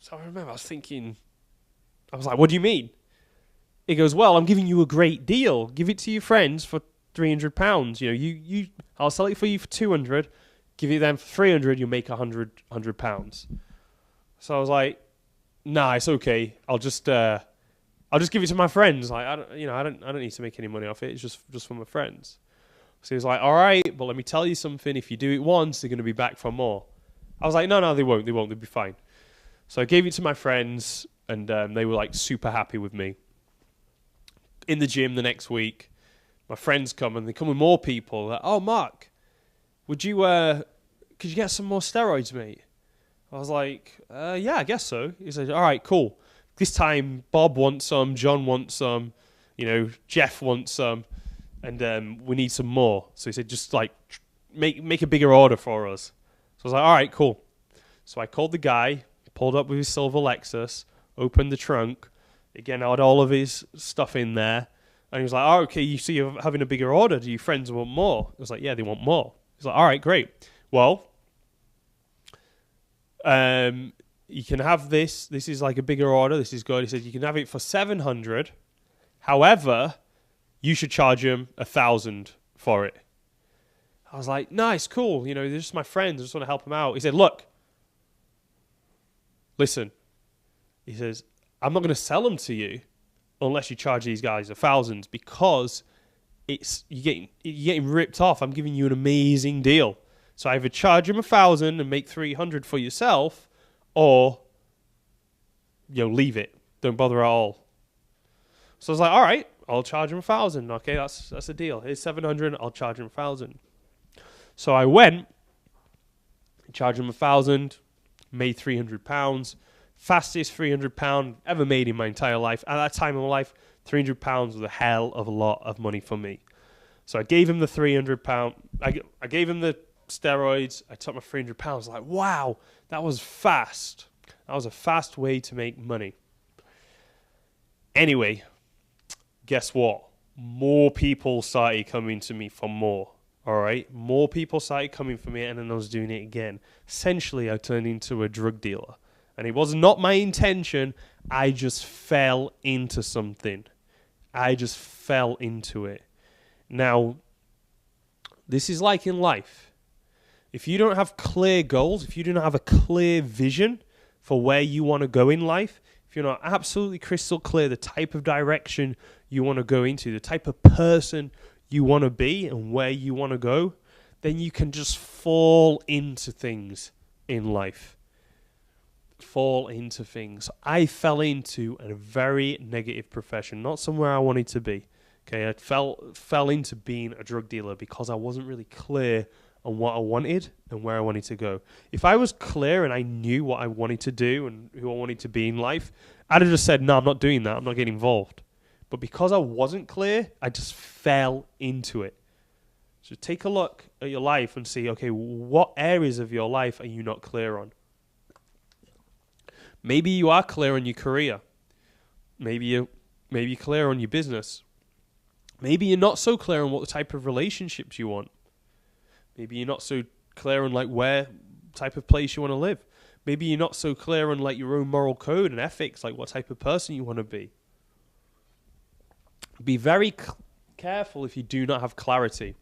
So I remember I was like, what do you mean? He goes, well, I'm giving you a great deal. Give it to your friends for £300. I'll sell it for you for 200. Give it them for 300. You'll make £100. So I was like, nah, it's okay. I'll just give it to my friends. Like, I don't need to make any money off it. It's just for my friends. So he was like, all right, but let me tell you something. If you do it once, they're going to be back for more. I was like, no, they won't. They'll be fine. So I gave it to my friends, and they were like super happy with me. In the gym the next week, my friends come, and they come with more people. Like, oh, Mark, could you get some more steroids, mate? I was like, yeah, I guess so. He said, all right, cool. This time, Bob wants some, John wants some, Jeff wants some, and we need some more. So he said, just like make a bigger order for us. So I was like, all right, cool. So I called the guy, pulled up with his silver Lexus, opened the trunk. Again, I had all of his stuff in there. And he was like, oh, okay, you see you're having a bigger order. Do your friends want more? I was like, yeah, they want more. He's like, all right, great. Well, you can have this. This is like a bigger order. This is good. He said, you can have it for 700. However, you should charge him 1,000 for it. I was like, nice, cool. They're just my friends. I just want to help them out. He said, look, listen. He says, I'm not going to sell them to you unless you charge these guys 1,000 because you're getting ripped off. I'm giving you an amazing deal. So either charge him 1,000 and make 300 for yourself, or leave it. Don't bother at all. So I was like, all right, I'll charge him 1,000. Okay, that's a deal. Here's 700. I'll charge him 1,000. So I went, charged him 1,000, made £300. Fastest £300 ever made in my entire life. At that time in my life, £300 was a hell of a lot of money for me. So I gave him the £300. I gave him the steroids. I took my £300. I was like, wow, that was fast. That was a fast way to make money. Anyway, guess what? More people started coming to me for more. All right? More people started coming for me, and then I was doing it again. Essentially, I turned into a drug dealer. And it was not my intention. I just fell into something. I just fell into it. Now, this is like in life. If you don't have clear goals, if you do not have a clear vision for where you want to go in life, if you're not absolutely crystal clear the type of direction you want to go into, the type of person you want to be and where you want to go, then you can just fall into things in life. Fall into things. I fell into a very negative profession, not somewhere I wanted to be. Okay, I fell into being a drug dealer because I wasn't really clear on what I wanted and where I wanted to go. If I was clear and I knew what I wanted to do and who I wanted to be in life, I'd have just said, no, I'm not doing that. I'm not getting involved. But because I wasn't clear, I just fell into it. So take a look at your life and see, okay, what areas of your life are you not clear on? Maybe you are clear on your career. Maybe you're clear on your business. Maybe you're not so clear on what the type of relationships you want. Maybe you're not so clear on like where type of place you want to live. Maybe you're not so clear on like your own moral code and ethics, like what type of person you want to be. Be very careful if you do not have clarity.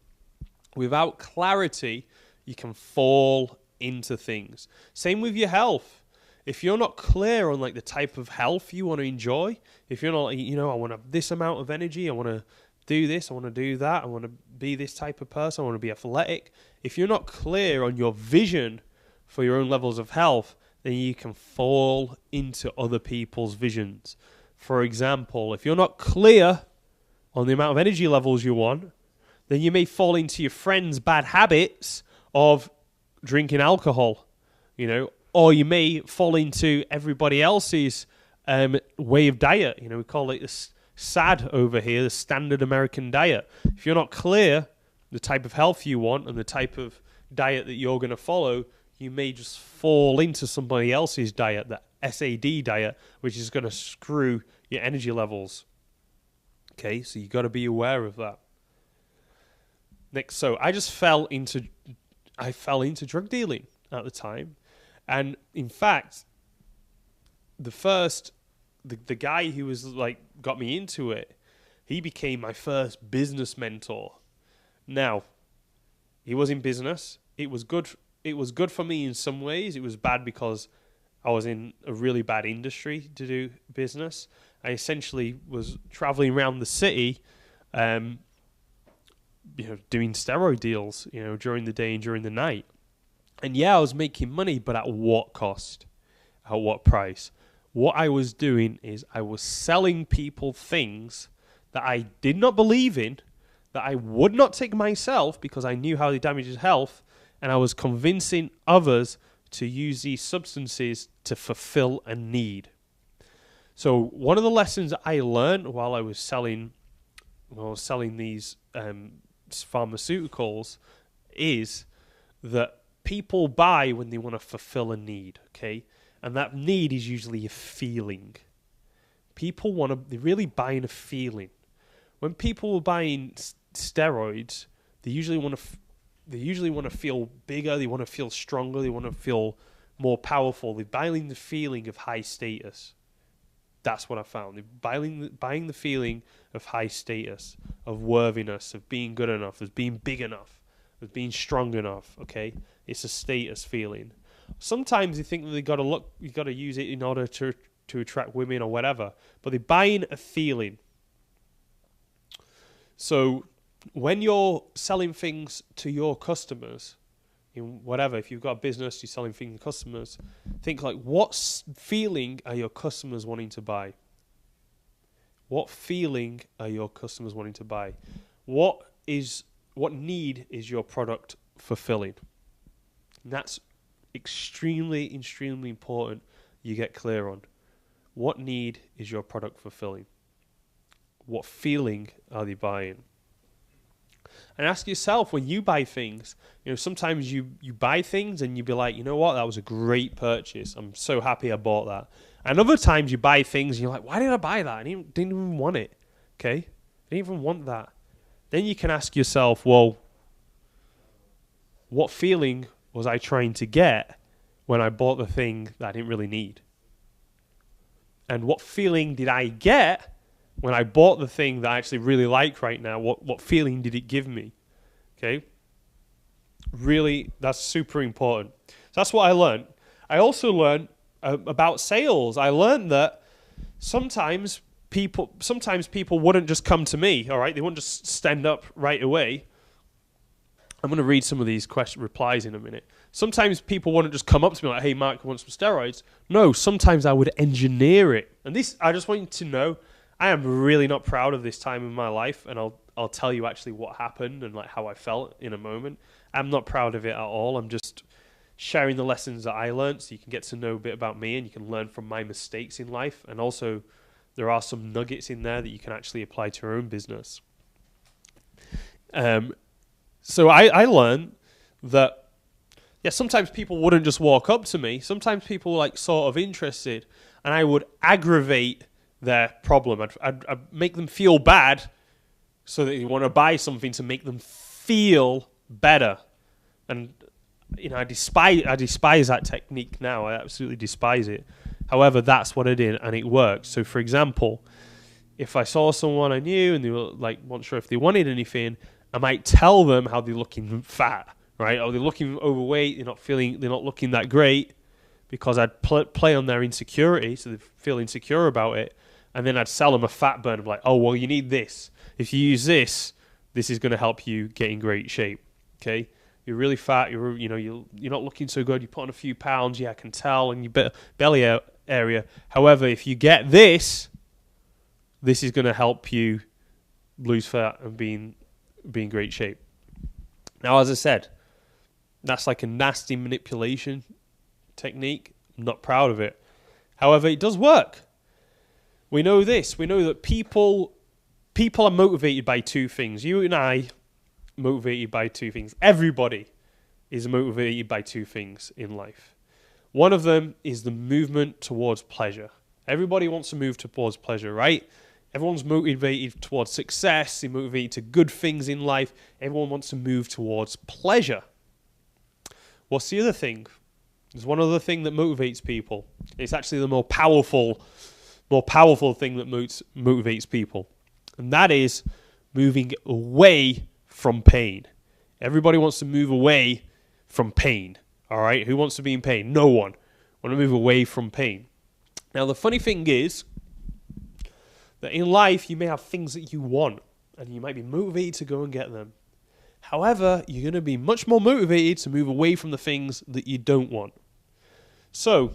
Without clarity, you can fall into things. Same with your health. If you're not clear on like the type of health you want to enjoy, if you're not like, I want to have this amount of energy, I want to do this, I want to do that, I want to be this type of person, I want to be athletic. If you're not clear on your vision for your own levels of health, then you can fall into other people's visions. For example, if you're not clear on the amount of energy levels you want, then you may fall into your friend's bad habits of drinking alcohol, or you may fall into everybody else's way of diet. We call it the SAD over here, the standard American diet. If you're not clear the type of health you want and the type of diet that you're going to follow, you may just fall into somebody else's diet, the SAD diet, which is going to screw your energy levels. Okay, so you got to be aware of that. Next, so I fell into drug dealing at the time. And in fact, the first the guy who was like got me into it, he became my first business mentor. Now, he was in business. It was good. It was good for me in some ways. It was bad because I was in a really bad industry to do business. I essentially was traveling around the city, doing steroid deals, during the day and during the night. And yeah, I was making money, but at what cost? At what price? What I was doing is I was selling people things that I did not believe in, that I would not take myself because I knew how they damaged health, and I was convincing others to use these substances to fulfill a need. So one of the lessons I learned while I was selling these pharmaceuticals is that people buy when they want to fulfill a need, okay? And that need is usually a feeling. They're really buying a feeling. When people are buying steroids, they usually want to feel bigger, they want to feel stronger, they want to feel more powerful. They're buying the feeling of high status. That's what I found. They're buying the feeling of high status, of worthiness, of being good enough, of being big enough, of being strong enough, okay? It's a status feeling. Sometimes they think that you got to use it in order to attract women or whatever, but they're buying a feeling. So when you're selling things to your customers, in whatever, if you've got a business, you're selling things to customers, think like, what feeling are your customers wanting to buy? What feeling are your customers wanting to buy? What need is your product fulfilling? And that's extremely, extremely important you get clear on. What need is your product fulfilling? What feeling are they buying? And ask yourself, when you buy things, sometimes you buy things and you be like, you know what, that was a great purchase. I'm so happy I bought that. And other times you buy things and you're like, why did I buy that? I didn't even want it. Okay? I didn't even want that. Then you can ask yourself, well, what feeling was I trying to get when I bought the thing that I didn't really need? And what feeling did I get when I bought the thing that I actually really like right now? What feeling did it give me? Okay? Really, that's super important. So that's what I learned. I also learned about sales. I learned that sometimes people wouldn't just come to me, all right? They wouldn't just stand up right away. I'm going to read some of these replies in a minute. Sometimes people wouldn't just come up to me like, hey, Mark, I want some steroids. No, sometimes I would engineer it. And this, I just want you to know, I am really not proud of this time in my life, and I'll tell you actually what happened and like how I felt in a moment. I'm not proud of it at all. I'm just sharing the lessons that I learned so you can get to know a bit about me and you can learn from my mistakes in life. And also, there are some nuggets in there that you can actually apply to your own business. So I learned that, sometimes people wouldn't just walk up to me. Sometimes people were like sort of interested, and I would aggravate their problem. I'd make them feel bad so that you want to buy something to make them feel better. And I despise that technique now. I absolutely despise it. However, that's what I did, and it worked. So, for example, if I saw someone I knew and they were like, weren't sure if they wanted anything, I might tell them how they're looking fat, right? Or they're looking overweight. They're not looking that great, because I'd play on their insecurity, so they feel insecure about it. And then I'd sell them a fat burner, like, oh, well, you need this. If you use this, this is going to help you get in great shape. Okay, you're really fat. You're not looking so good. You put on a few pounds. Yeah, I can tell in your belly area. However, if you get this is going to help you lose fat and be in great shape. Now, as I said, that's like a nasty manipulation technique. I'm not proud of it. However, it does work. We know this. We know that people are motivated by two things. You and I motivated by two things. Everybody is motivated by two things in life. One of them is the movement towards pleasure. Everybody wants to move towards pleasure, right? Everyone's motivated towards success. They're motivated to good things in life. Everyone wants to move towards pleasure. What's the other thing? There's one other thing that motivates people. It's actually the more powerful more powerful thing that motivates people. And that is moving away from pain. Everybody wants to move away from pain. All right? Who wants to be in pain? No one. Want to move away from pain. Now, the funny thing is that in life, you may have things that you want, and you might be motivated to go and get them. However, you're going to be much more motivated to move away from the things that you don't want. So,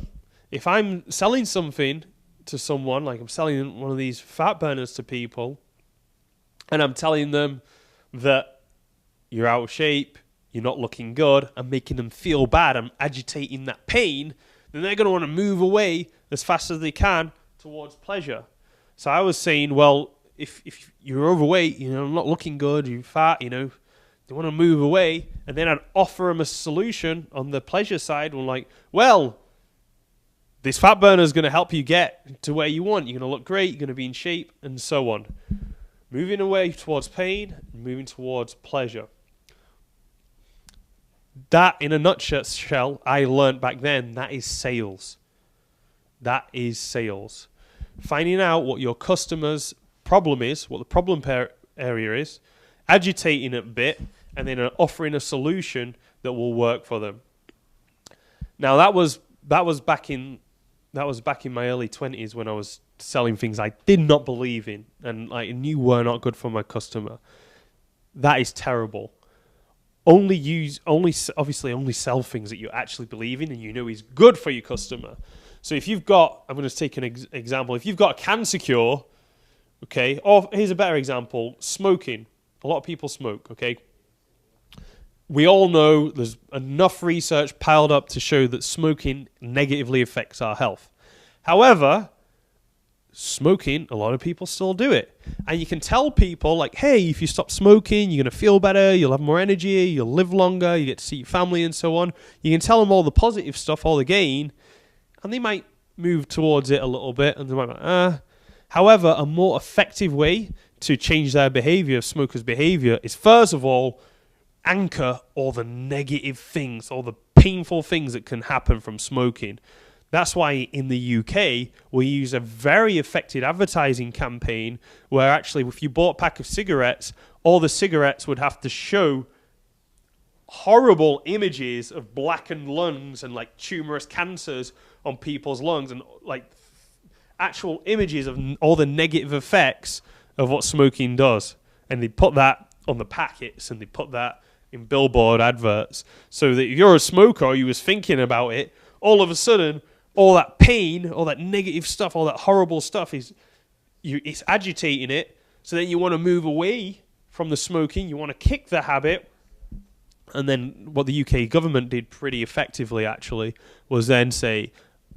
if I'm selling something to someone, like I'm selling one of these fat burners to people, and I'm telling them that you're out of shape, you're not looking good, I'm making them feel bad, I'm agitating that pain, then they're going to want to move away as fast as they can towards pleasure. So I was saying, well, if you're overweight, not looking good, you're fat, they want to move away, and then I'd offer them a solution on the pleasure side. I'm like, well, this fat burner is going to help you get to where you want. You're going to look great, you're going to be in shape, and so on. Moving away towards pain, moving towards pleasure. That, in a nutshell, I learned back then, that is sales. That is sales. Finding out what your customer's problem is, what the problem area is, agitating it a bit, and then offering a solution that will work for them. Now that was back in my early 20s when I was selling things I did not believe in and I knew were not good for my customer. That is terrible. Only sell things that you actually believe in and you know is good for your customer. So if you've got, I'm going to take an example. If you've got a cancer cure, okay, or here's a better example, smoking. A lot of people smoke, okay? We all know there's enough research piled up to show that smoking negatively affects our health. However, smoking, a lot of people still do it. And you can tell people, like, hey, if you stop smoking, you're going to feel better, you'll have more energy, you'll live longer, you get to see your family and so on. You can tell them all the positive stuff, all the gain, and they might move towards it a little bit, and they might be like, However, a more effective way to change their behavior, smokers' behavior, is first of all, anchor all the negative things, all the painful things that can happen from smoking. That's why in the UK, we use a very effective advertising campaign where actually if you bought a pack of cigarettes, all the cigarettes would have to show horrible images of blackened lungs and like tumorous cancers on people's lungs and like actual images of all the negative effects of what smoking does. And they put that on the packets and they put that in billboard adverts so that if you're a smoker or you was thinking about it, all of a sudden all that pain, all that negative stuff, all that horrible stuff it's agitating it. So then you want to move away from the smoking, you want to kick the habit. And then what the UK government did pretty effectively actually was then say,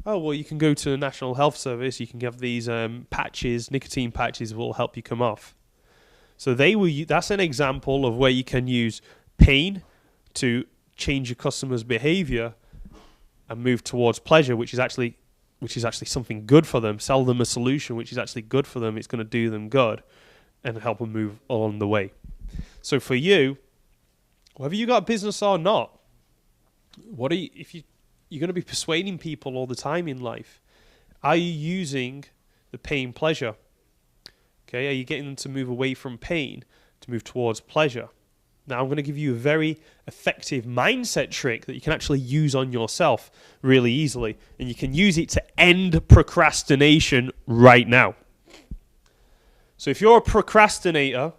oh, well, you can go to the National Health Service, you can have these patches, nicotine patches will help you come off. So that's an example of where you can use pain to change your customer's behavior and move towards pleasure, which is actually something good for them. Sell them a solution which is actually good for them. It's going to do them good and help them move along the way. So for you, whether you got a business or not, you're going to be persuading people all the time in life. Are you using the pain pleasure? Okay, are you getting them to move away from pain to move towards pleasure? Now, I'm going to give you a very effective mindset trick that you can actually use on yourself really easily. And you can use it to end procrastination right now. So if you're a procrastinator,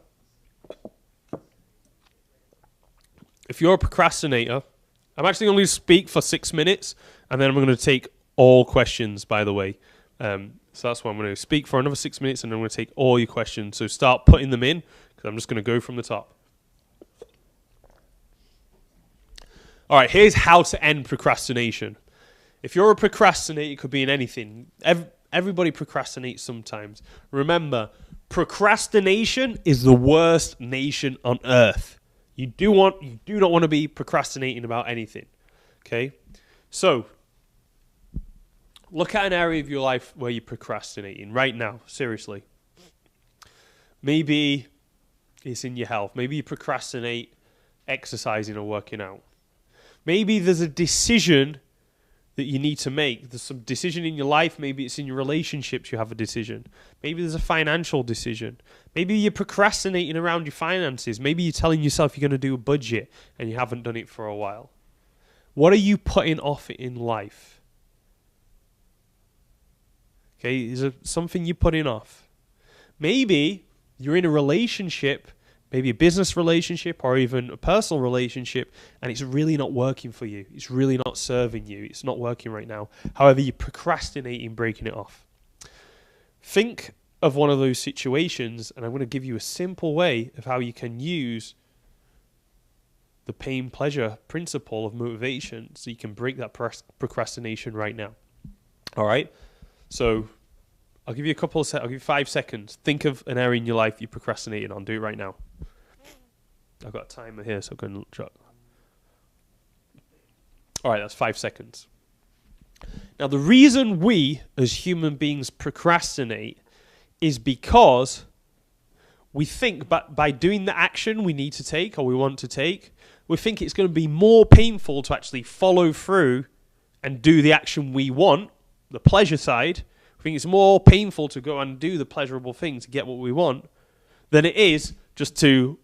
I'm actually going to speak for 6 minutes, and then I'm going to take all questions, by the way. So that's why I'm going to speak for another 6 minutes, and I'm going to take all your questions. So start putting them in, because I'm just going to go from the top. All right, here's how to end procrastination. If you're a procrastinator, it could be in anything. Everybody procrastinates sometimes. Remember, procrastination is the worst nation on earth. You do not want to be procrastinating about anything. Okay? So, look at an area of your life where you're procrastinating right now, seriously. Maybe it's in your health. Maybe you procrastinate exercising or working out. Maybe there's a decision that you need to make. There's some decision in your life. Maybe it's in your relationships you have a decision. Maybe there's a financial decision. Maybe you're procrastinating around your finances. Maybe you're telling yourself you're going to do a budget and you haven't done it for a while. What are you putting off in life? Okay, is there something you're putting off? Maybe you're in a relationship, maybe a business relationship or even a personal relationship, and it's really not working for you. It's really not serving you. It's not working right now. However, you're procrastinating breaking it off. Think of one of those situations, and I'm going to give you a simple way of how you can use the pain-pleasure principle of motivation so you can break that procrastination right now. All right? So I'll give you I'll give you 5 seconds. Think of an area in your life you're procrastinating on. Do it right now. I've got a timer here, so I can shut. All right, that's 5 seconds. Now, the reason we, as human beings, procrastinate is because we think by doing the action we need to take or we want to take, we think it's going to be more painful to actually follow through and do the action we want, the pleasure side. We think it's more painful to go and do the pleasurable thing to get what we want than it is just to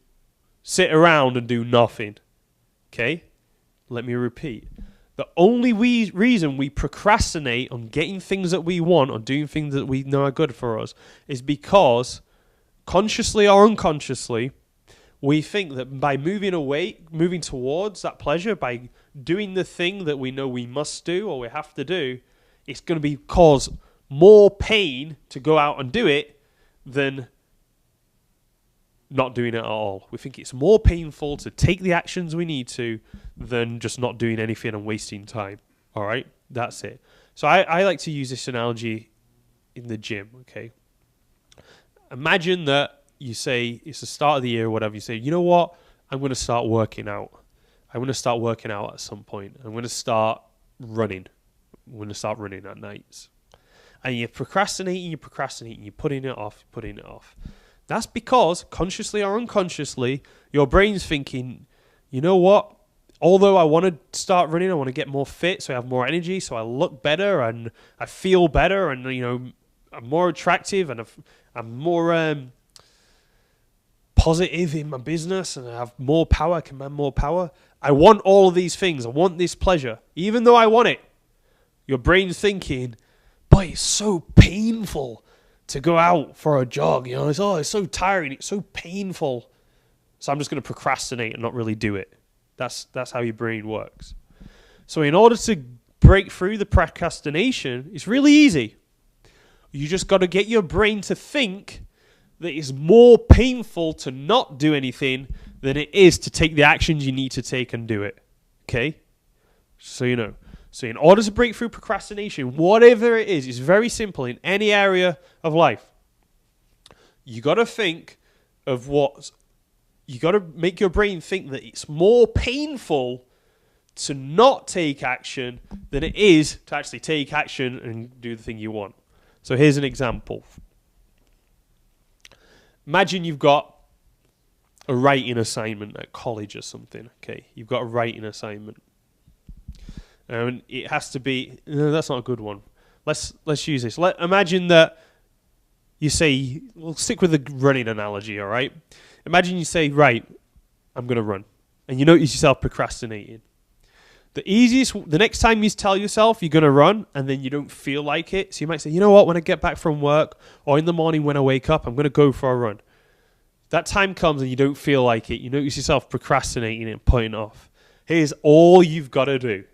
sit around and do nothing. Okay? Let me repeat. The only reason we procrastinate on getting things that we want or doing things that we know are good for us is because, consciously or unconsciously, we think that by moving towards that pleasure, by doing the thing that we know we must do or we have to do, it's going to cause more pain to go out and do it than not doing it at all. We think it's more painful to take the actions we need to than just not doing anything and wasting time. All right? That's it. So I like to use this analogy in the gym, okay? Imagine that you say, it's the start of the year or whatever, you say, you know what? I'm going to start working out. I'm going to start working out at some point. I'm going to start running. I'm going to start running at nights. And you're procrastinating, you're putting it off, That's because, consciously or unconsciously, your brain's thinking, you know what? Although I want to start running, I want to get more fit, so I have more energy, so I look better, and I feel better, and, you know, I'm more attractive, and I'm more positive in my business, and I have more power, I command more power. I want all of these things. I want this pleasure. Even though I want it, your brain's thinking, boy, it's so painful to go out for a jog, you know, it's so tiring, it's so painful. So I'm just going to procrastinate and not really do it. That's how your brain works. So in order to break through the procrastination, it's really easy. You just got to get your brain to think that it's more painful to not do anything than it is to take the actions you need to take and do it. Okay? So you know. So in order to break through procrastination, whatever it is, it's very simple in any area of life. You got to think of you got to make your brain think that it's more painful to not take action than it is to actually take action and do the thing you want. So here's an example. Imagine you've got a writing assignment at college or something. Okay, you've got a writing assignment. And it has to be... No, that's not a good one. Let's use this. Imagine that you say... We'll stick with the running analogy, all right? Imagine you say, right, I'm going to run. And you notice yourself procrastinating. The next time you tell yourself you're going to run and then you don't feel like it, so you might say, you know what, when I get back from work or in the morning when I wake up, I'm going to go for a run. That time comes and you don't feel like it. You notice yourself procrastinating and putting it off. Here's all you've got to do.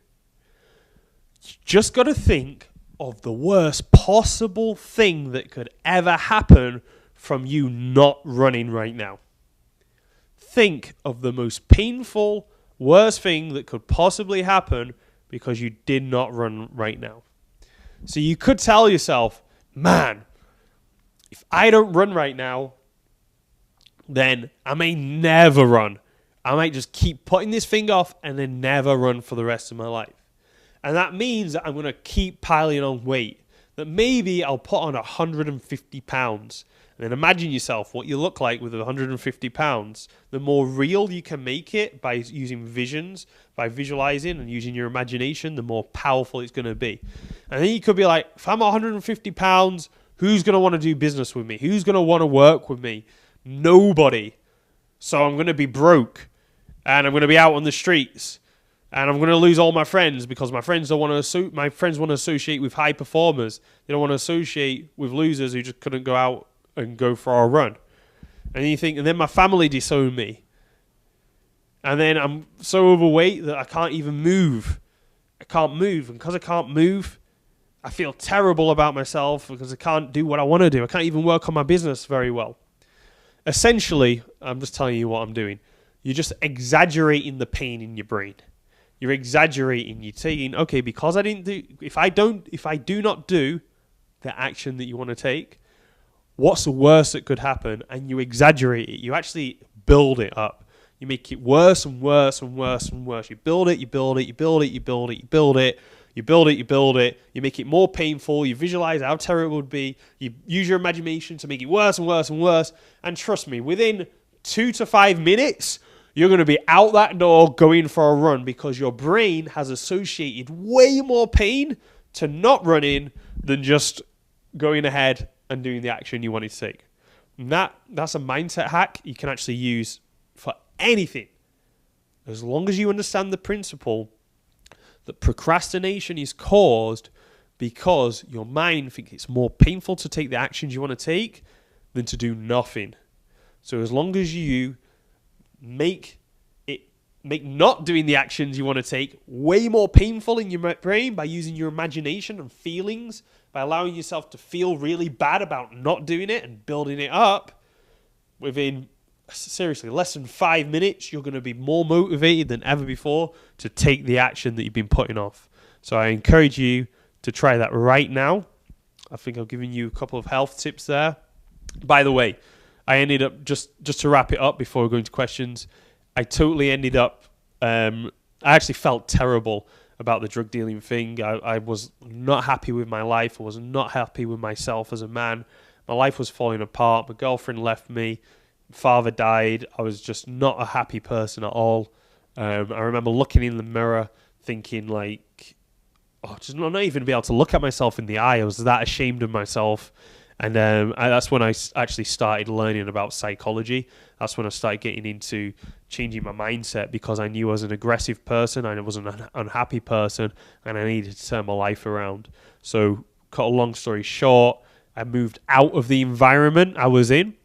You just got to think of the worst possible thing that could ever happen from you not running right now. Think of the most painful, worst thing that could possibly happen because you did not run right now. So you could tell yourself, man, if I don't run right now, then I may never run. I might just keep putting this thing off and then never run for the rest of my life. And that means that I'm going to keep piling on weight. that maybe I'll put on 150 pounds. And then imagine yourself what you look like with 150 pounds. The more real you can make it by using visions, by visualizing and using your imagination, the more powerful it's going to be. And then you could be like, if I'm 150 pounds, who's going to want to do business with me? Who's going to want to work with me? Nobody. So I'm going to be broke, and I'm going to be out on the streets, and I'm going to lose all my friends because my friends don't want to. My friends want to associate with high performers. They don't want to associate with losers who just couldn't go out and go for a run. And then you think, and then my family disown me, and then I'm so overweight that I can't even move. I can't move, and because I can't move, I feel terrible about myself because I can't do what I want to do. I can't even work on my business very well. Essentially, I'm just telling you what I'm doing. You're just exaggerating the pain in your brain. You're exaggerating. You're saying, okay, because I didn't do, if I do not do the action that you want to take, what's the worst that could happen? And you exaggerate it. You actually build it up. You make it worse and worse and worse and worse. You build it, you build it, you build it, you build it, you build it. You build it, you build it, you make it more painful, you visualize how terrible it would be, you use your imagination to make it worse and worse and worse, and trust me, within 2 to 5 minutes, you're going to be out that door going for a run because your brain has associated way more pain to not running than just going ahead and doing the action you wanted to take. And that's a mindset hack you can actually use for anything. As long as you understand the principle that procrastination is caused because your mind thinks it's more painful to take the actions you want to take than to do nothing. So as long as you make not doing the actions you want to take way more painful in your brain by using your imagination and feelings, by allowing yourself to feel really bad about not doing it and building it up, within seriously less than 5 minutes, you're going to be more motivated than ever before to take the action that you've been putting off. So I encourage you to try that right now. I think I've given you a couple of health tips there. By the way, I ended up, just to wrap it up before we go into questions, I totally ended up, I actually felt terrible about the drug dealing thing. I was not happy with my life. I was not happy with myself as a man. My life was falling apart. My girlfriend left me. Father died. I was just not a happy person at all. I remember looking in the mirror thinking like, oh, just not even be able to look at myself in the eye. I was that ashamed of myself. And that's when I actually started learning about psychology. That's when I started getting into changing my mindset because I knew I was an aggressive person, I was an unhappy person, and I needed to turn my life around. So, cut a long story short, I moved out of the environment I was in.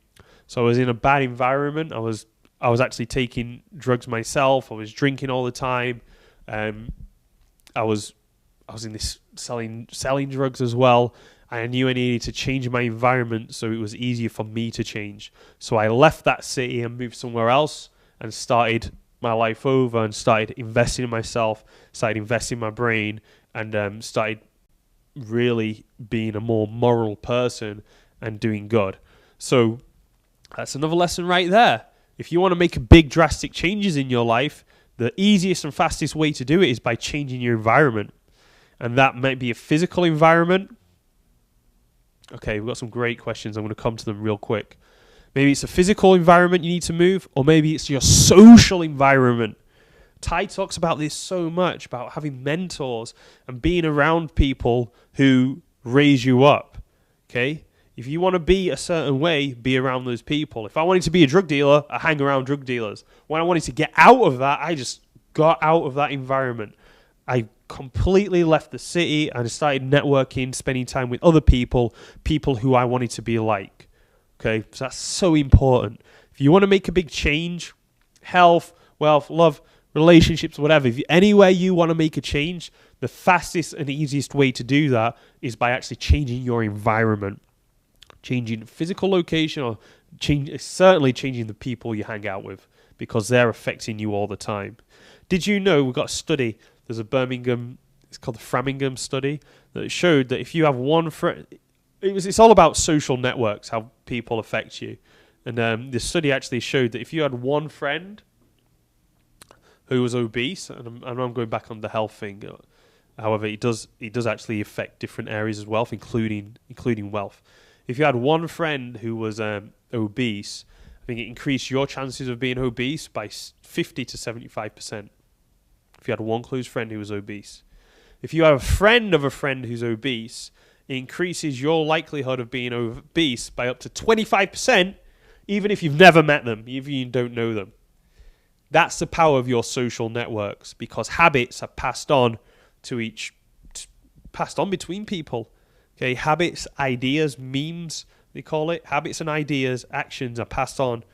So I was in a bad environment. I was actually taking drugs myself. I was drinking all the time. I was in this selling drugs as well. I knew I needed to change my environment so it was easier for me to change. So I left that city and moved somewhere else and started my life over and started investing in myself, started investing in my brain, and started really being a more moral person and doing good. So that's another lesson right there. If you want to make big drastic changes in your life, the easiest and fastest way to do it is by changing your environment. And that might be a physical environment. Okay, we've got some great questions. I'm going to come to them real quick. Maybe it's a physical environment you need to move, or maybe it's your social environment. Ty talks about this so much, about having mentors and being around people who raise you up. Okay? If you want to be a certain way, be around those people. If I wanted to be a drug dealer, I hang around drug dealers. When I wanted to get out of that, I just got out of that environment. I completely left the city and started networking, spending time with other people who I wanted to be like. Okay, so that's so important. If you want to make a big change, health, wealth, love, relationships, whatever, if anywhere you want to make a change, the fastest and easiest way to do that is by actually changing your environment. Changing physical location, or certainly changing the people you hang out with, because they're affecting you all the time. Did you know we've got a study? There's a Birmingham, it's called the Framingham study, that showed that if you have one friend, it's all about social networks, how people affect you. And this study actually showed that if you had one friend who was obese, and I'm going back on the health thing, However, it does actually affect different areas of wealth, including wealth. If you had one friend who was obese, I think it increased your chances of being obese by 50 to 75%. If you had one close friend who was obese. If you have a friend of a friend who's obese, it increases your likelihood of being obese by up to 25%, even if you've never met them, even if you don't know them. That's the power of your social networks, because habits are passed on between people. Okay, habits, ideas, memes, they call it. Habits and ideas, actions are passed on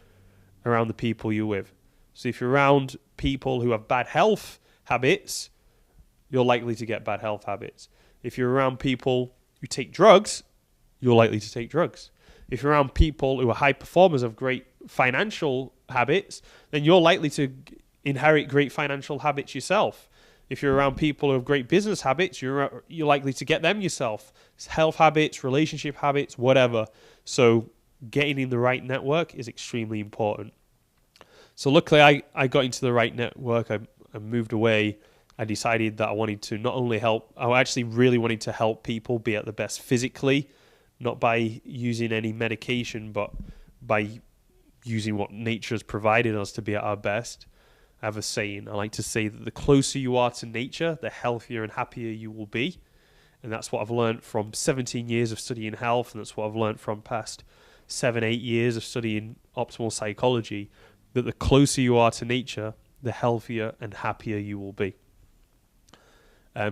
around the people you're with. So if you're around people who have bad health habits, you're likely to get bad health habits. If you're around people who take drugs, you're likely to take drugs. If you're around people who are high performers of great financial habits, then you're likely to inherit great financial habits yourself. If you're around people who have great business habits, you're likely to get them yourself. It's health habits, relationship habits, whatever. So getting in the right network is extremely important. So luckily I got into the right network. I moved away. I decided that I wanted to not only help, I actually really wanted to help people be at the best physically, not by using any medication, but by using what nature has provided us to be at our best. I have a saying. I like to say that the closer you are to nature, the healthier and happier you will be. And that's what I've learned from 17 years of studying health, and that's what I've learned from past 7-8 years of studying optimal psychology, that the closer you are to nature, the healthier and happier you will be.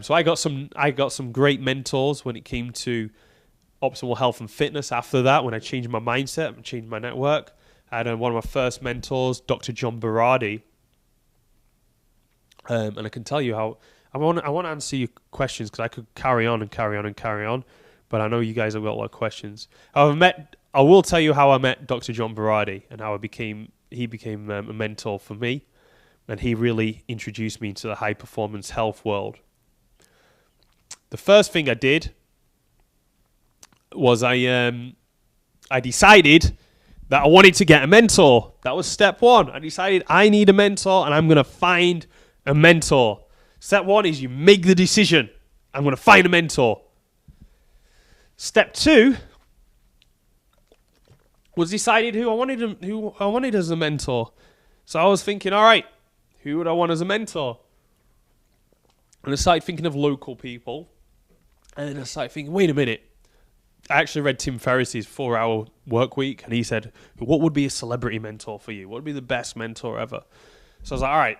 So I got some great mentors when it came to optimal health and fitness. After that, when I changed my mindset and changed my network, I had one of my first mentors, Dr. John Berardi. And I can tell you how I want to answer your questions, because I could carry on, but I know you guys have got a lot of questions. I will tell you how I met Dr. John Berardi and how he became a mentor for me, and he really introduced me into the high performance health world. The first thing I did was I decided that I wanted to get a mentor. That was step one. I decided I need a mentor, and I'm going to find a mentor. Step one is you make the decision. I'm going to find a mentor. Step two was decided who I wanted as a mentor. So I was thinking, all right, who would I want as a mentor? And I started thinking of local people. And then I started thinking, wait a minute. I actually read Tim Ferriss's 4-Hour Work Week, and he said, what would be a celebrity mentor for you? What would be the best mentor ever? So I was like, all right,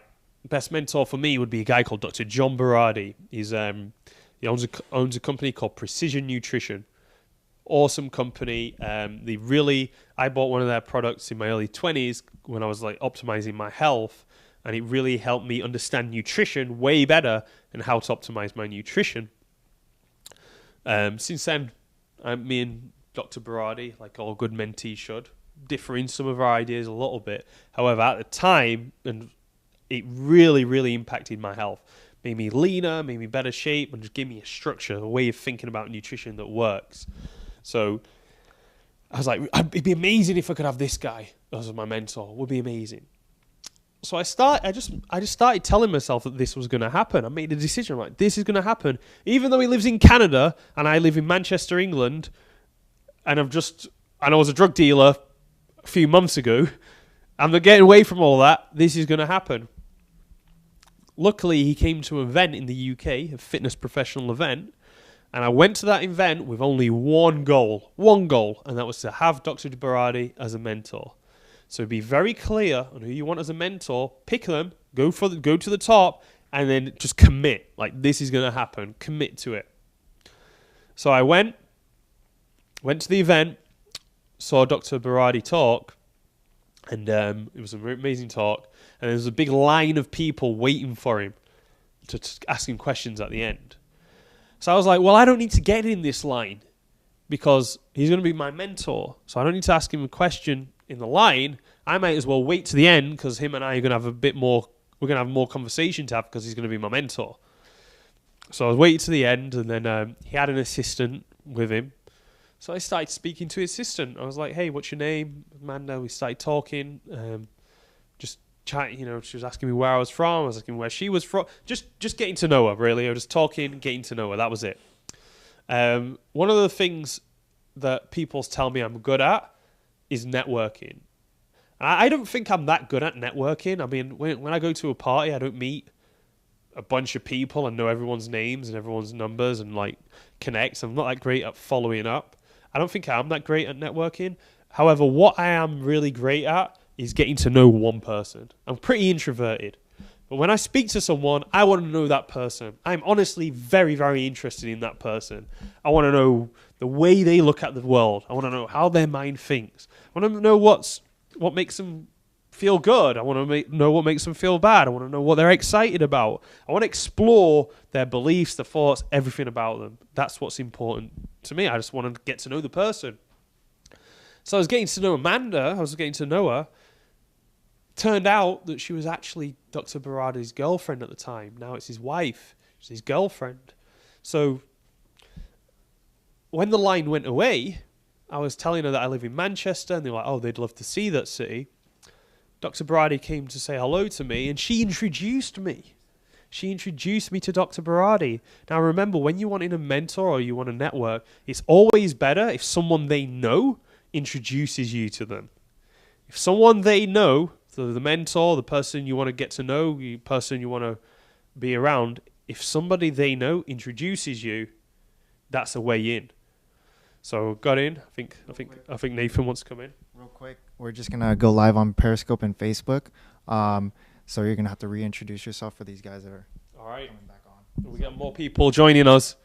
best mentor for me would be a guy called Dr. John Berardi. He owns a company called Precision Nutrition. Awesome company. I bought one of their products in my early 20s when I was like optimizing my health, and it really helped me understand nutrition way better and how to optimize my nutrition. Since then, me and Dr. Berardi, like all good mentees should, differ in some of our ideas a little bit. However, at the time, and it really, really impacted my health. Made me leaner, made me better shape, and just gave me a structure, a way of thinking about nutrition that works. So I was like, it'd be amazing if I could have this guy as my mentor. It would be amazing. So I just started telling myself that this was going to happen. I made a decision, like, this is going to happen. Even though he lives in Canada and I live in Manchester, England, and I was a drug dealer a few months ago, I'm getting away from all that. This is going to happen. Luckily, he came to an event in the UK, a fitness professional event, and I went to that event with only one goal, and that was to have Dr. Berardi as a mentor. So be very clear on who you want as a mentor, pick them, go to the top, and then just commit. Like, this is going to happen. Commit to it. So I went to the event, saw Dr. Berardi talk, and it was an amazing talk. And there was a big line of people waiting for him to ask him questions at the end. So I was like, well, I don't need to get in this line because he's going to be my mentor. So I don't need to ask him a question in the line. I might as well wait to the end because him and I are going to have we're going to have more conversation to have because he's going to be my mentor. So I was waiting to the end, and then he had an assistant with him. So I started speaking to his assistant. I was like, hey, what's your name? Amanda. We started talking, just she was asking me where I was from. I was asking where she was from. Just getting to know her, really. I was just talking, getting to know her. That was it. One of the things that people tell me I'm good at is networking. I don't think I'm that good at networking. I mean, when I go to a party, I don't meet a bunch of people and know everyone's names and everyone's numbers and like connect. I'm not that great at following up. I don't think I'm that great at networking. However, what I am really great at is getting to know one person. I'm pretty introverted. But when I speak to someone, I want to know that person. I'm honestly very, very interested in that person. I want to know the way they look at the world. I want to know how their mind thinks. I want to know what makes them feel good. I want to know what makes them feel bad. I want to know what they're excited about. I want to explore their beliefs, their thoughts, everything about them. That's what's important to me. I just want to get to know the person. So I was getting to know Amanda. I was getting to know her. Turned out that she was actually Dr. Berardi's girlfriend at the time. Now it's his wife. She's his girlfriend. So when the line went away, I was telling her that I live in Manchester, and they were like, oh, they'd love to see that city. Dr. Berardi came to say hello to me, and she introduced me. She introduced me to Dr. Berardi. Now remember, when you want in a mentor or you want a network, it's always better if someone they know introduces you to them. If someone they know, so the mentor, the person you want to get to know, the person you want to be around, if somebody they know introduces you, that's a way in. So got in. I think Nathan wants to come in. Real quick, we're just gonna go live on Periscope and Facebook. So you're gonna have to reintroduce yourself for these guys that are All right. coming back on. We got more people joining us.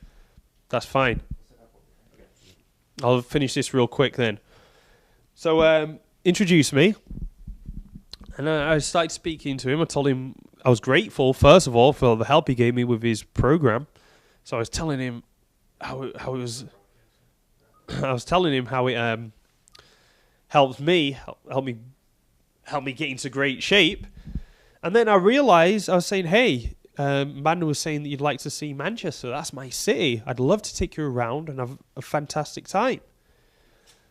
That's fine. I'll finish this real quick then. So introduce me. And I started speaking to him. I told him I was grateful, first of all, for the help he gave me with his program. So I was telling him how it was. I was telling him how it helped me get into great shape. And then I realized, I was saying, hey, Amanda was saying that you'd like to see Manchester. That's my city. I'd love to take you around and have a fantastic time.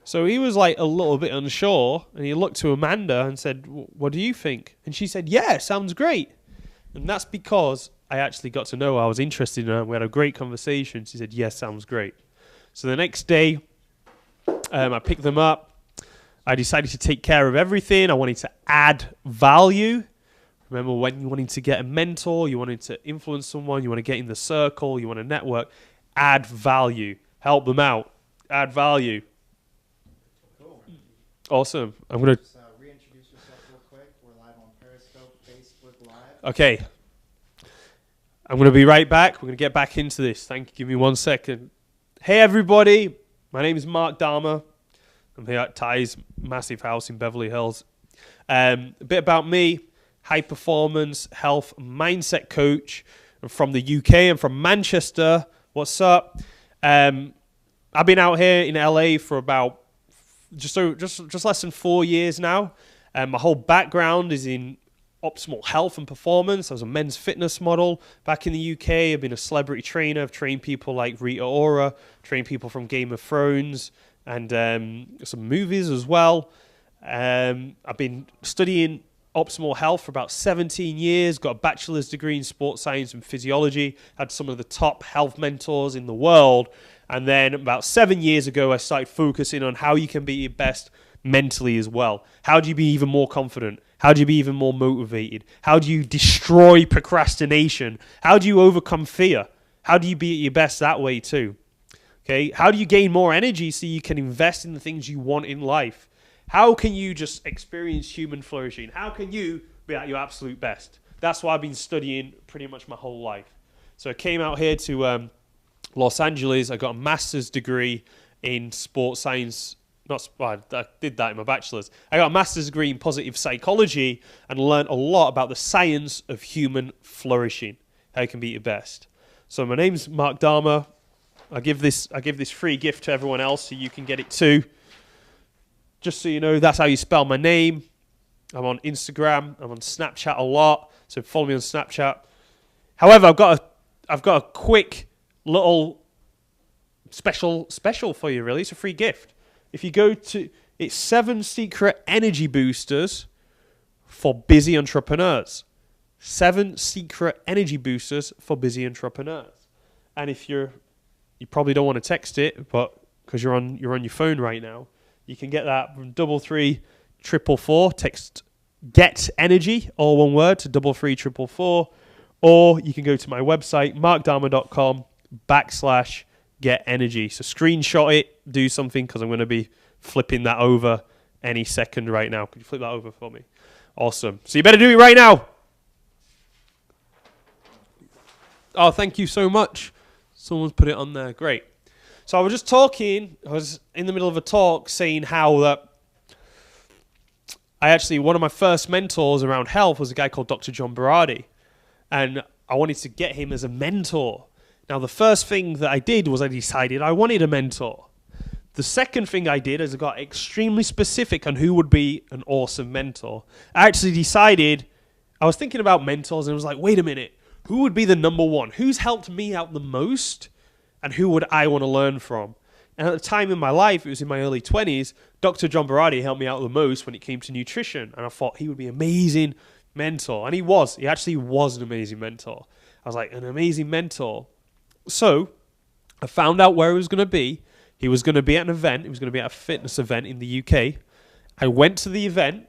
So he was like a little bit unsure, and he looked to Amanda and said, what do you think? And she said, yeah, sounds great. And that's because I actually got to know her. I was interested in her. We had a great conversation. She said, yes, sounds great. So the next day, I picked them up. I decided to take care of everything. I wanted to add value. Remember, when you wanted to get a mentor, you wanted to influence someone, you want to get in the circle, you want to network, add value. Help them out. Add value. Cool. Awesome. I'm going to... Just reintroduce yourself real quick. We're live on Periscope, Facebook Live. Okay. I'm going to be right back. We're going to get back into this. Thank you. Give me 1 second. Hey, everybody. My name is Mark Dharma. I'm here at Ty's massive house in Beverly Hills. A bit about me. High performance health mindset coach. I'm from the UK. I'm from Manchester. What's up? I've been out here in LA for about just less than 4 years now. My whole background is in optimal health and performance. I was a men's fitness model back in the UK. I've been a celebrity trainer. I've trained people like Rita Ora, trained people from Game of Thrones, and some movies as well. I've been studying optimal health for about 17 years, got a bachelor's degree in sports science and physiology, had some of the top health mentors in the world. And then about 7 years ago, I started focusing on how you can be your best mentally as well. How do you be even more confident? How do you be even more motivated? How do you destroy procrastination? How do you overcome fear? How do you be at your best that way too? Okay, how do you gain more energy so you can invest in the things you want in life? How can you just experience human flourishing? How can you be at your absolute best? That's what I've been studying pretty much my whole life. So I came out here to Los Angeles. I got a master's degree in sports science. I did that in my bachelor's. I got a master's degree in positive psychology and learned a lot about the science of human flourishing, how you can be your best. So my name's Mark Dharma. I give this free gift to everyone else so you can get it too. Just so you know, that's how you spell my name. I'm on Instagram. I'm on Snapchat a lot, so follow me on Snapchat. However, I've got a quick little special for you. Really, it's a free gift. If you go to, it's 7 secret energy boosters for busy entrepreneurs. 7 secret energy boosters for busy entrepreneurs. And if you probably don't want to text it, but because you're on your phone right now, you can get that from 33444. Text get energy, all one word, to 33444. Or you can go to my website, markdharma.com/get energy. So screenshot it, do something, because I'm going to be flipping that over any second right now. Could you flip that over for me? Awesome. So you better do it right now. Oh, thank you so much. Someone's put it on there. Great. So I was just talking, I was in the middle of a talk saying how that one of my first mentors around health was a guy called Dr. John Berardi. And I wanted to get him as a mentor. Now, the first thing that I did was I decided I wanted a mentor. The second thing I did is I got extremely specific on who would be an awesome mentor. I actually decided, I was thinking about mentors and I was like, wait a minute, who would be the number one? Who's helped me out the most? And who would I want to learn from? And at the time in my life, it was in my early 20s, Dr. John Berardi helped me out the most when it came to nutrition. And I thought he would be an amazing mentor. And he was. He actually was an amazing mentor. I was like, an amazing mentor. So I found out where he was going to be. He was going to be at an event. He was going to be at a fitness event in the UK. I went to the event,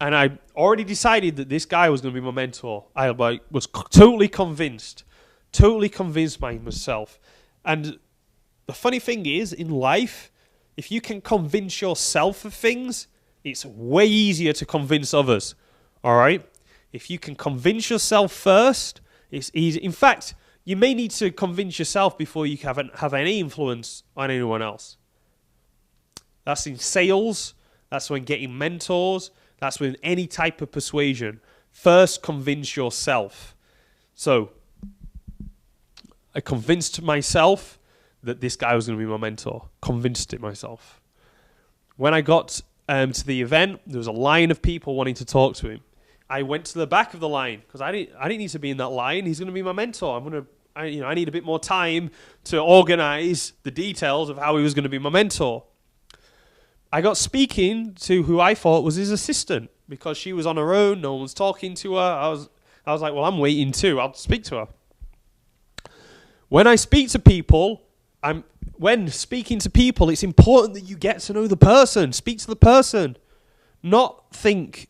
and I already decided that this guy was going to be my mentor. I was totally convinced by myself. And the funny thing is, in life, if you can convince yourself of things, it's way easier to convince others. All right? If you can convince yourself first, it's easy. In fact, you may need to convince yourself before you have any influence on anyone else. That's in sales. That's when getting mentors. That's with any type of persuasion. First, convince yourself. So, I convinced myself that this guy was going to be my mentor. Convinced it myself. When I got to the event, there was a line of people wanting to talk to him. I went to the back of the line because I didn't need to be in that line. He's going to be my mentor. I need a bit more time to organize the details of how he was going to be my mentor. I got speaking to who I thought was his assistant because she was on her own. No one was talking to her. I was like, well, I'm waiting too. I'll speak to her. When I speak to people, it's important that you get to know the person. Speak to the person. Not think.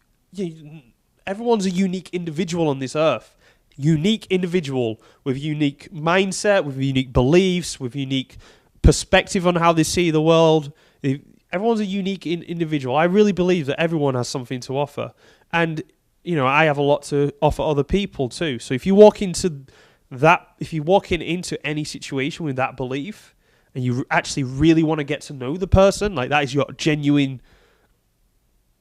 Everyone's a unique individual on this earth. Unique individual with unique mindset, with unique beliefs, with unique perspective on how they see the world. Everyone's a unique individual. I really believe that everyone has something to offer. And, I have a lot to offer other people too. So if you walk into any situation with that belief and you actually really want to get to know the person, like that's your genuine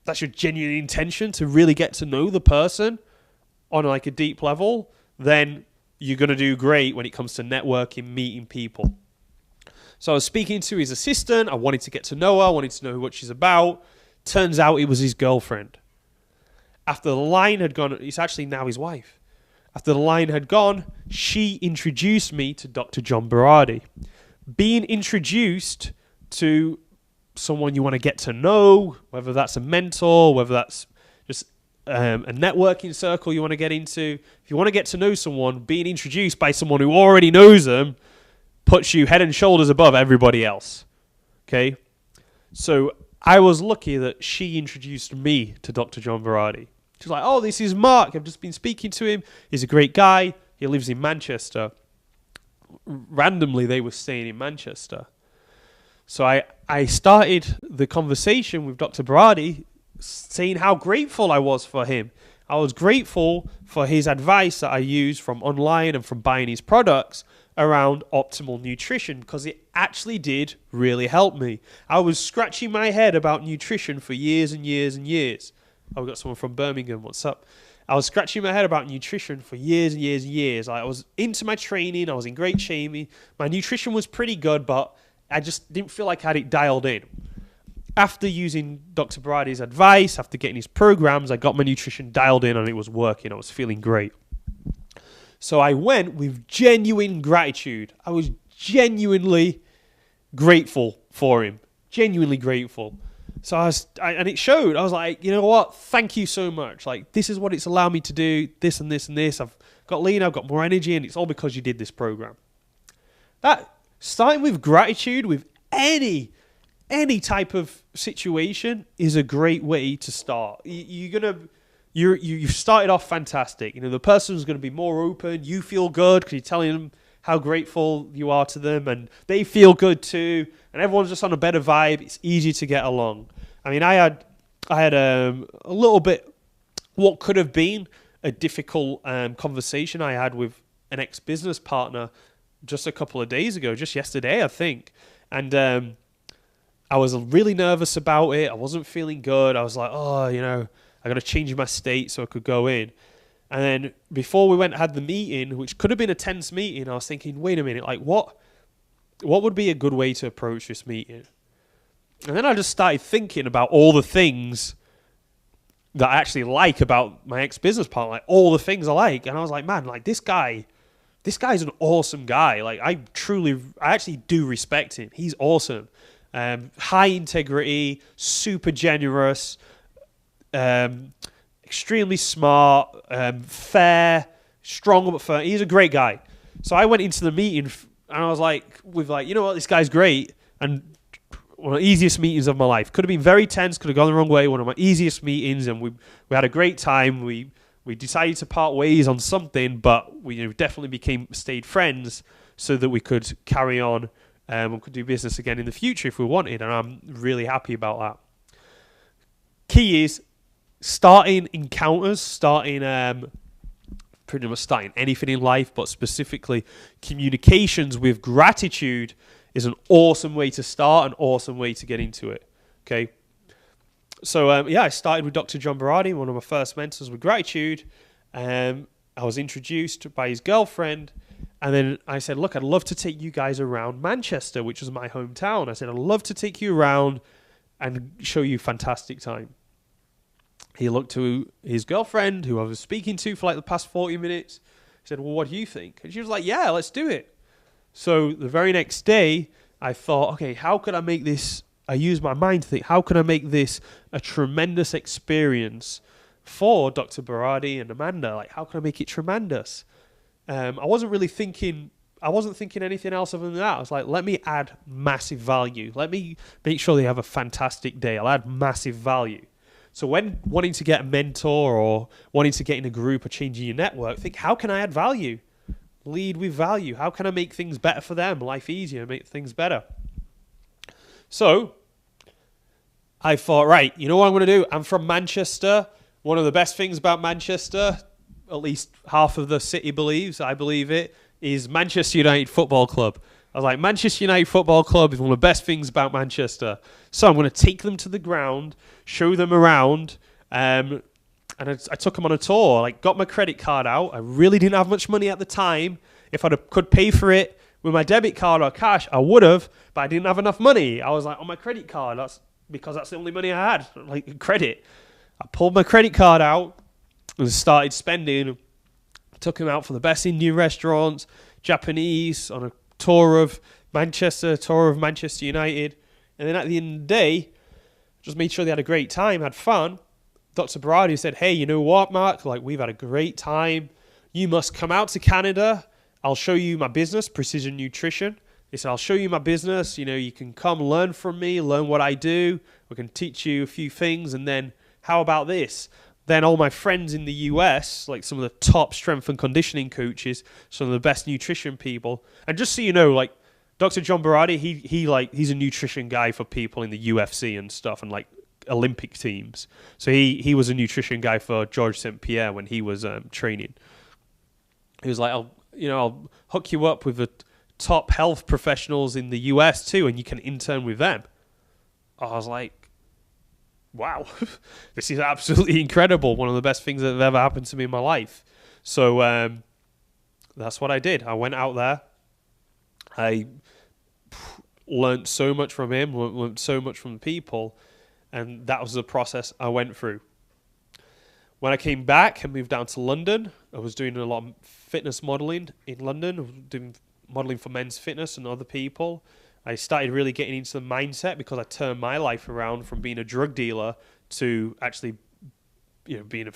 intention to really get to know the person on like a deep level, then you're going to do great when it comes to networking, meeting people. So I was speaking to his assistant. I wanted to get to know her. I wanted to know what she's about. Turns out it was his girlfriend. After the line had gone, it's actually now his wife. After the line had gone, she introduced me to Dr. John Berardi. Being introduced to someone you want to get to know, whether that's a mentor, whether that's just a networking circle you want to get into. If you want to get to know someone, being introduced by someone who already knows them puts you head and shoulders above everybody else. Okay? So I was lucky that she introduced me to Dr. John Berardi. She's like, oh, this is Mark. I've just been speaking to him. He's a great guy. He lives in Manchester. Randomly, they were staying in Manchester. So I started the conversation with Dr. Berardi saying how grateful I was for him. I was grateful for his advice that I used from online and from buying his products around optimal nutrition because it actually did really help me. I was scratching my head about nutrition for years and years and years. Oh, we've got someone from Birmingham. What's up? I was scratching my head about nutrition for years and years and years. I was into my training. I was in great shape. My nutrition was pretty good, but I just didn't feel like I had it dialed in. After using Dr. Berardi's advice, after getting his programs, I got my nutrition dialed in and it was working. I was feeling great. So I went with genuine gratitude. I was genuinely grateful for him. Genuinely grateful. So and it showed. I was like, you know what? Thank you so much. Like, this is what it's allowed me to do. This and this and this. I've got lean. I've got more energy, and it's all because you did this program. That starting with gratitude with any type of situation is a great way to start. You've started off fantastic. You know, the person's going to be more open. You feel good because you're telling them how grateful you are to them, and they feel good too. And everyone's just on a better vibe. It's easy to get along. I mean, I had a little bit what could have been a difficult conversation I had with an ex-business partner just a couple of days ago, just yesterday, I think. And I was really nervous about it. I wasn't feeling good. I was like, oh, you know, I got to change my state so I could go in. And then before we went and had the meeting, which could have been a tense meeting, I was thinking, wait a minute, like what would be a good way to approach this meeting? And then I just started thinking about all the things that I actually like about my ex-business partner, like all the things I like. And I was like, man, like this guy's an awesome guy. Like I actually do respect him. He's awesome. High integrity, super generous, extremely smart, fair, strong but firm. He's a great guy. So I went into the meeting and I was like, you know what, this guy's great. And one of the easiest meetings of my life. Could have been very tense, could have gone the wrong way. One of my easiest meetings, and we had a great time. We decided to part ways on something, but we definitely stayed friends so that we could carry on and could do business again in the future if we wanted. And I'm really happy about that. Key is starting encounters, pretty much starting anything in life, but specifically communications with gratitude is an awesome way to start, an awesome way to get into it. Okay. So, I started with Dr. John Berardi, one of my first mentors, with gratitude. I was introduced by his girlfriend. And then I said, look, I'd love to take you guys around Manchester, which was my hometown. I said, I'd love to take you around and show you a fantastic time. He looked to his girlfriend, who I was speaking to for like the past 40 minutes. He said, well, what do you think? And she was like, yeah, let's do it. So the very next day, I thought, okay, how could I make this? I used my mind to think, how can I make this a tremendous experience for Dr. Berardi and Amanda? Like, how can I make it tremendous? I wasn't thinking anything else other than that. I was like, let me add massive value. Let me make sure they have a fantastic day. I'll add massive value. So when wanting to get a mentor or wanting to get in a group or changing your network, think, how can I add value? Lead with value. How can I make things better for them? Life easier, make things better. So I thought, right, you know what I'm going to do? I'm from Manchester. One of the best things about Manchester, at least half of the city believes, I believe it, is Manchester United Football Club. I was like, Manchester United Football Club is one of the best things about Manchester. So I'm going to take them to the ground, show them around, and I took them on a tour. Like, got my credit card out. I really didn't have much money at the time. If I could pay for it with my debit card or cash, I would have, but I didn't have enough money. I was like, on my credit card, that's the only money I had, like credit. I pulled my credit card out and started spending. Took him out for the best Indian restaurants, Japanese, on a tour of Manchester United. And then at the end of the day, just made sure they had a great time, had fun. Dr. Berardi said, hey, you know what, Mark? Like, we've had a great time. You must come out to Canada. I'll show you my business, Precision Nutrition. He said, I'll show you my business. You know, you can come learn from me, learn what I do. We can teach you a few things. And then how about this? Then all my friends in the US, like some of the top strength and conditioning coaches, some of the best nutrition people. And just so you know, like Dr. John Berardi, he's a nutrition guy for people in the UFC and stuff and like Olympic teams. So he was a nutrition guy for George St. Pierre when he was training. He was like, I'll hook you up with the top health professionals in the US too, and you can intern with them. I was like, wow, this is absolutely incredible. One of the best things that have ever happened to me in my life. So that's what I did. I went out there. I learned so much from him, learned so much from the people, and that was the process I went through. When I came back and moved down to London, I was doing a lot of fitness modeling in London. I was doing modeling for Men's Fitness and other people. I started really getting into the mindset because I turned my life around from being a drug dealer to actually, being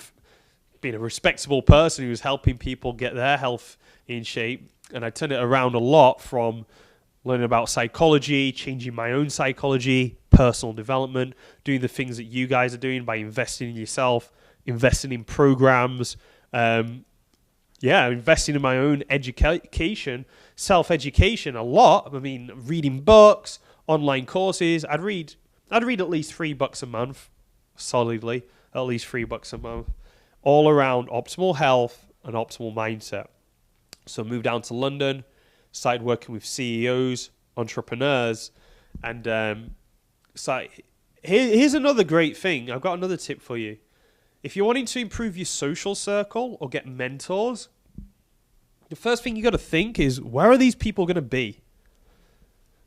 a respectable person who was helping people get their health in shape. And I turned it around a lot from learning about psychology, changing my own psychology, personal development, doing the things that you guys are doing by investing in yourself, investing in programs, investing in my own education, self-education a lot. I mean, reading books, online courses. I'd read at least $3 a month, solidly, at least $3 a month, all around optimal health and optimal mindset. So I moved down to London, started working with CEOs, entrepreneurs, and here's another great thing. I've got another tip for you. If you're wanting to improve your social circle or get mentors, the first thing you got to think is, where are these people going to be?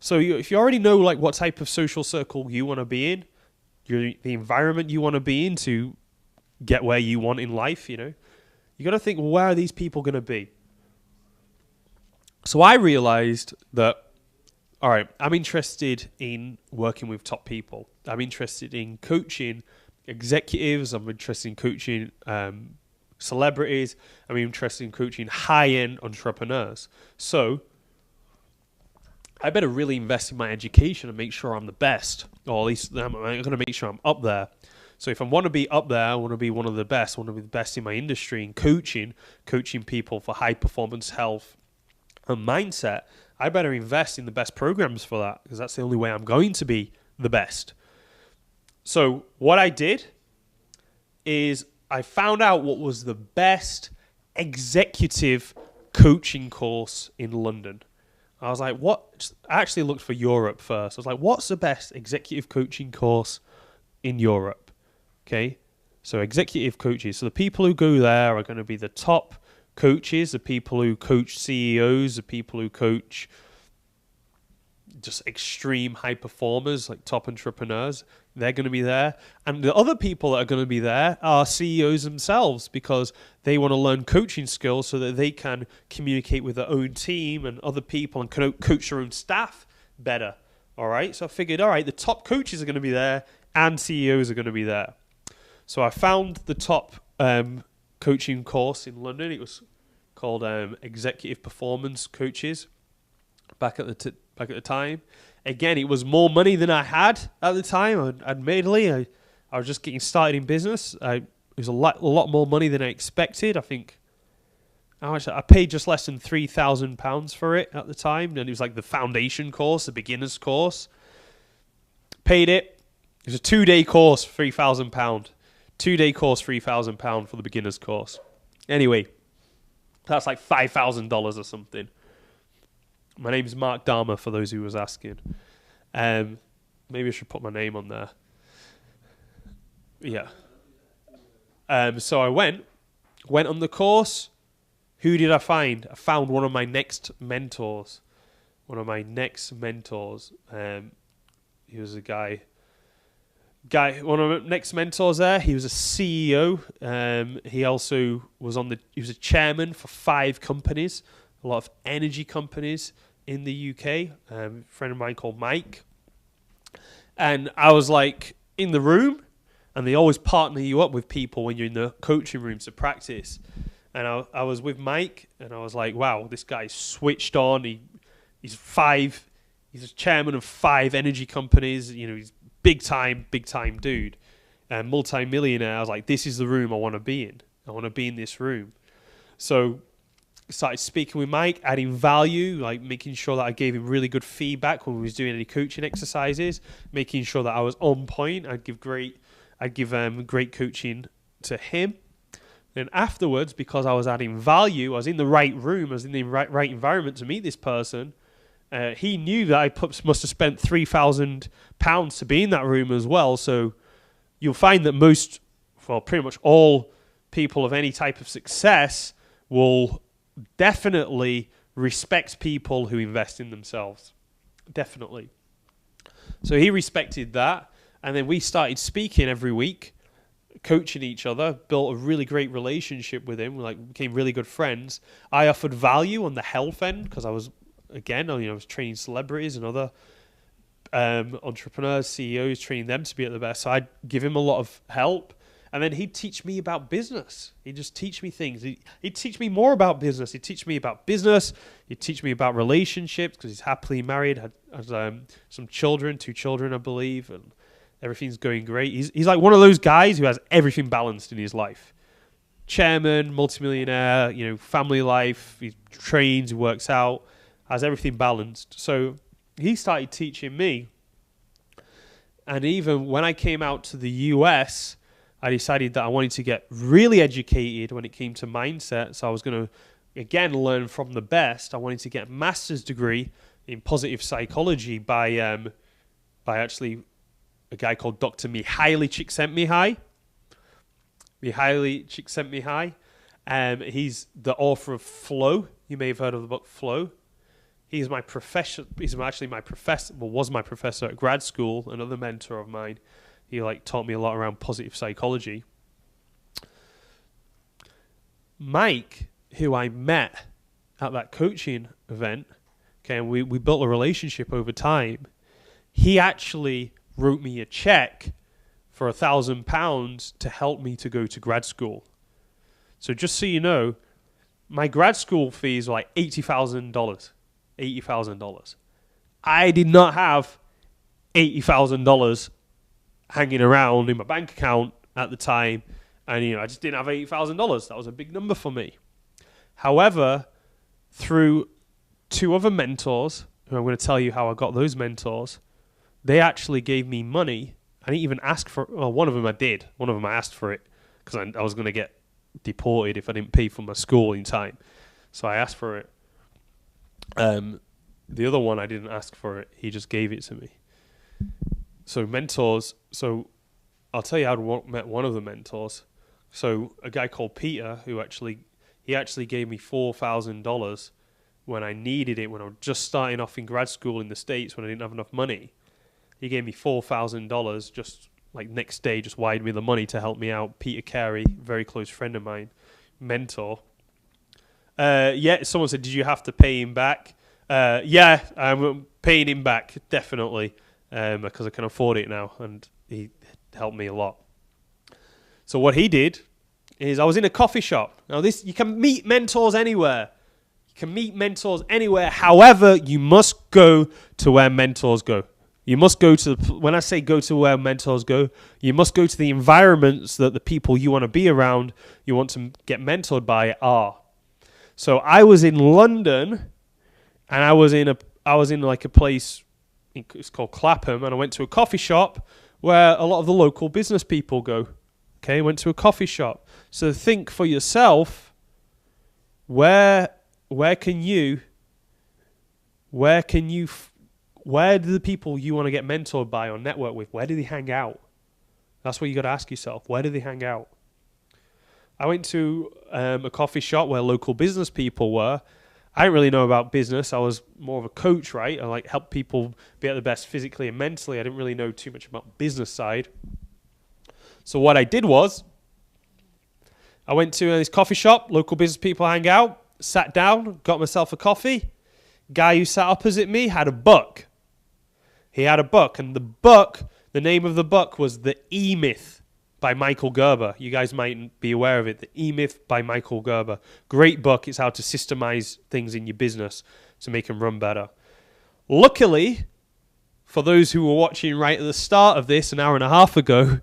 So if you already know like what type of social circle you want to be in, the environment you want to be in to get where you want in life, you got to think, where are these people going to be? So I realized that, all right, I'm interested in working with top people. I'm interested in coaching executives. I'm interested in coaching celebrities. I'm interested in coaching high-end entrepreneurs. So I better really invest in my education and make sure I'm the best, or at least I'm going to make sure I'm up there. So if I want to be up there, I want to be one of the best. I want to be the best in my industry in coaching people for high performance health and mindset. I better invest in the best programs for that, because that's the only way I'm going to be the best. So what I did is I found out what was the best executive coaching course in London. I was like, what? I actually looked for Europe first. I was like, what's the best executive coaching course in Europe? Okay, so executive coaches. So the people who go there are going to be the top coaches, the people who coach CEOs, the people who coach just extreme high performers, like top entrepreneurs. They're going to be there. And the other people that are going to be there are CEOs themselves, because they want to learn coaching skills so that they can communicate with their own team and other people and coach their own staff better. All right. So I figured, all right, the top coaches are going to be there and CEOs are going to be there. So I found the top coaching course in London. It was called Executive Performance Coaches back at the time. Again, it was more money than I had at the time. Admittedly, I was just getting started in business. It was a lot more money than I expected. I think I paid just less than £3,000 for it at the time, and it was like the foundation course, the beginner's course. Paid it. It was a 2-day course, £3,000. 2-day course, £3,000 for the beginner's course. Anyway, that's like $5,000 or something. My name's Mark Dharma, for those who was asking. Maybe I should put my name on there. Yeah. So I went on the course. Who did I find? I found one of my next mentors. He was a guy. One of my next mentors there. He was a CEO. He also was he was a chairman for 5 companies. A lot of energy companies in the UK. A friend of mine called Mike. And I was like in the room, and they always partner you up with people when you're in the coaching rooms to practice. And I was with Mike, and I was like, wow, this guy's switched on. He's a chairman of 5 energy companies. He's big time dude, and multi-millionaire. I was like, this is the room I want to be in. I want to be in this room. So started speaking with Mike, adding value, like making sure that I gave him really good feedback when we was doing any coaching exercises, making sure that I was on point. I'd give great coaching to him. Then afterwards, because I was adding value, I was in the right room, I was in the right environment to meet this person. He knew that I must have spent £3,000 to be in that room as well. So you'll find that pretty much all people of any type of success will definitely respect people who invest in themselves. Definitely. So he respected that. And then we started speaking every week, coaching each other, built a really great relationship with him. We became really good friends. I offered value on the health end because I was training celebrities and other entrepreneurs, CEOs, training them to be at the best. So I'd give him a lot of help. And then he'd teach me about business. He'd just teach me things. He'd teach me more about business. He'd teach me about business. He'd teach me about relationships because he's happily married, has some children, 2 children, I believe, and everything's going great. He's like one of those guys who has everything balanced in his life. Chairman, multimillionaire, family life. He trains, he works out, has everything balanced. So he started teaching me. And even when I came out to the US, I decided that I wanted to get really educated when it came to mindset. So I was going to, again, learn from the best. I wanted to get a master's degree in positive psychology by actually a guy called Dr. Mihaly Csikszentmihalyi. He's the author of Flow. You may have heard of the book Flow. He's my professor. He's actually my professor. Well, was my professor at grad school. Another mentor of mine. He taught me a lot around positive psychology. Mike, who I met at that coaching event, okay, and we built a relationship over time. He actually wrote me a check for £1,000 to help me to go to grad school. So just so you know, my grad school fees were like $80,000. I did not have $80,000 hanging around in my bank account at the time, and I just didn't have $80,000. That was a big number for me. However, through 2 other mentors, who I'm going to tell you how I got those mentors, they actually gave me money. I didn't even ask for. Well, one of them I did. One of them I asked for it because I was going to get deported if I didn't pay for my school in time. So I asked for it. The other one I didn't ask for it. He just gave it to me. So mentors. So I'll tell you how I met one of the mentors. So a guy called Peter, he actually gave me $4,000 when I needed it, when I was just starting off in grad school in the States, when I didn't have enough money. He gave me $4,000 just next day, just wired me the money to help me out. Peter Carey, very close friend of mine, mentor. Someone said, did you have to pay him back? Yeah, I'm paying him back, definitely, because I can afford it now, and he helped me a lot. So what he did is I was in a coffee shop. Now you can meet mentors anywhere. However, you must go to where mentors go. You must go to, when I say go to where mentors go, you must go to the environments that the people you want to be around, you want to get mentored by are. So I was in London, and I was in a place, it's called Clapham, and I went to a coffee shop where a lot of the local business people go. Okay, went to a coffee shop. So think for yourself, where do the people you want to get mentored by or network with, where do they hang out? That's what you got to ask yourself. Where do they hang out? I went to a coffee shop where local business people were. I didn't really know about business. I was more of a coach, right? I help people be at the best physically and mentally. I didn't really know too much about business side. So what I did was, I went to this coffee shop, local business people hang out, sat down, got myself a coffee. Guy who sat opposite me had a book. He had a book, and the name of the book was The E-Myth by Michael Gerber. You guys might be aware of it. The E-Myth by Michael Gerber. Great book. It's how to systemize things in your business to make them run better. Luckily, for those who were watching right at the start of this, an hour and a half ago,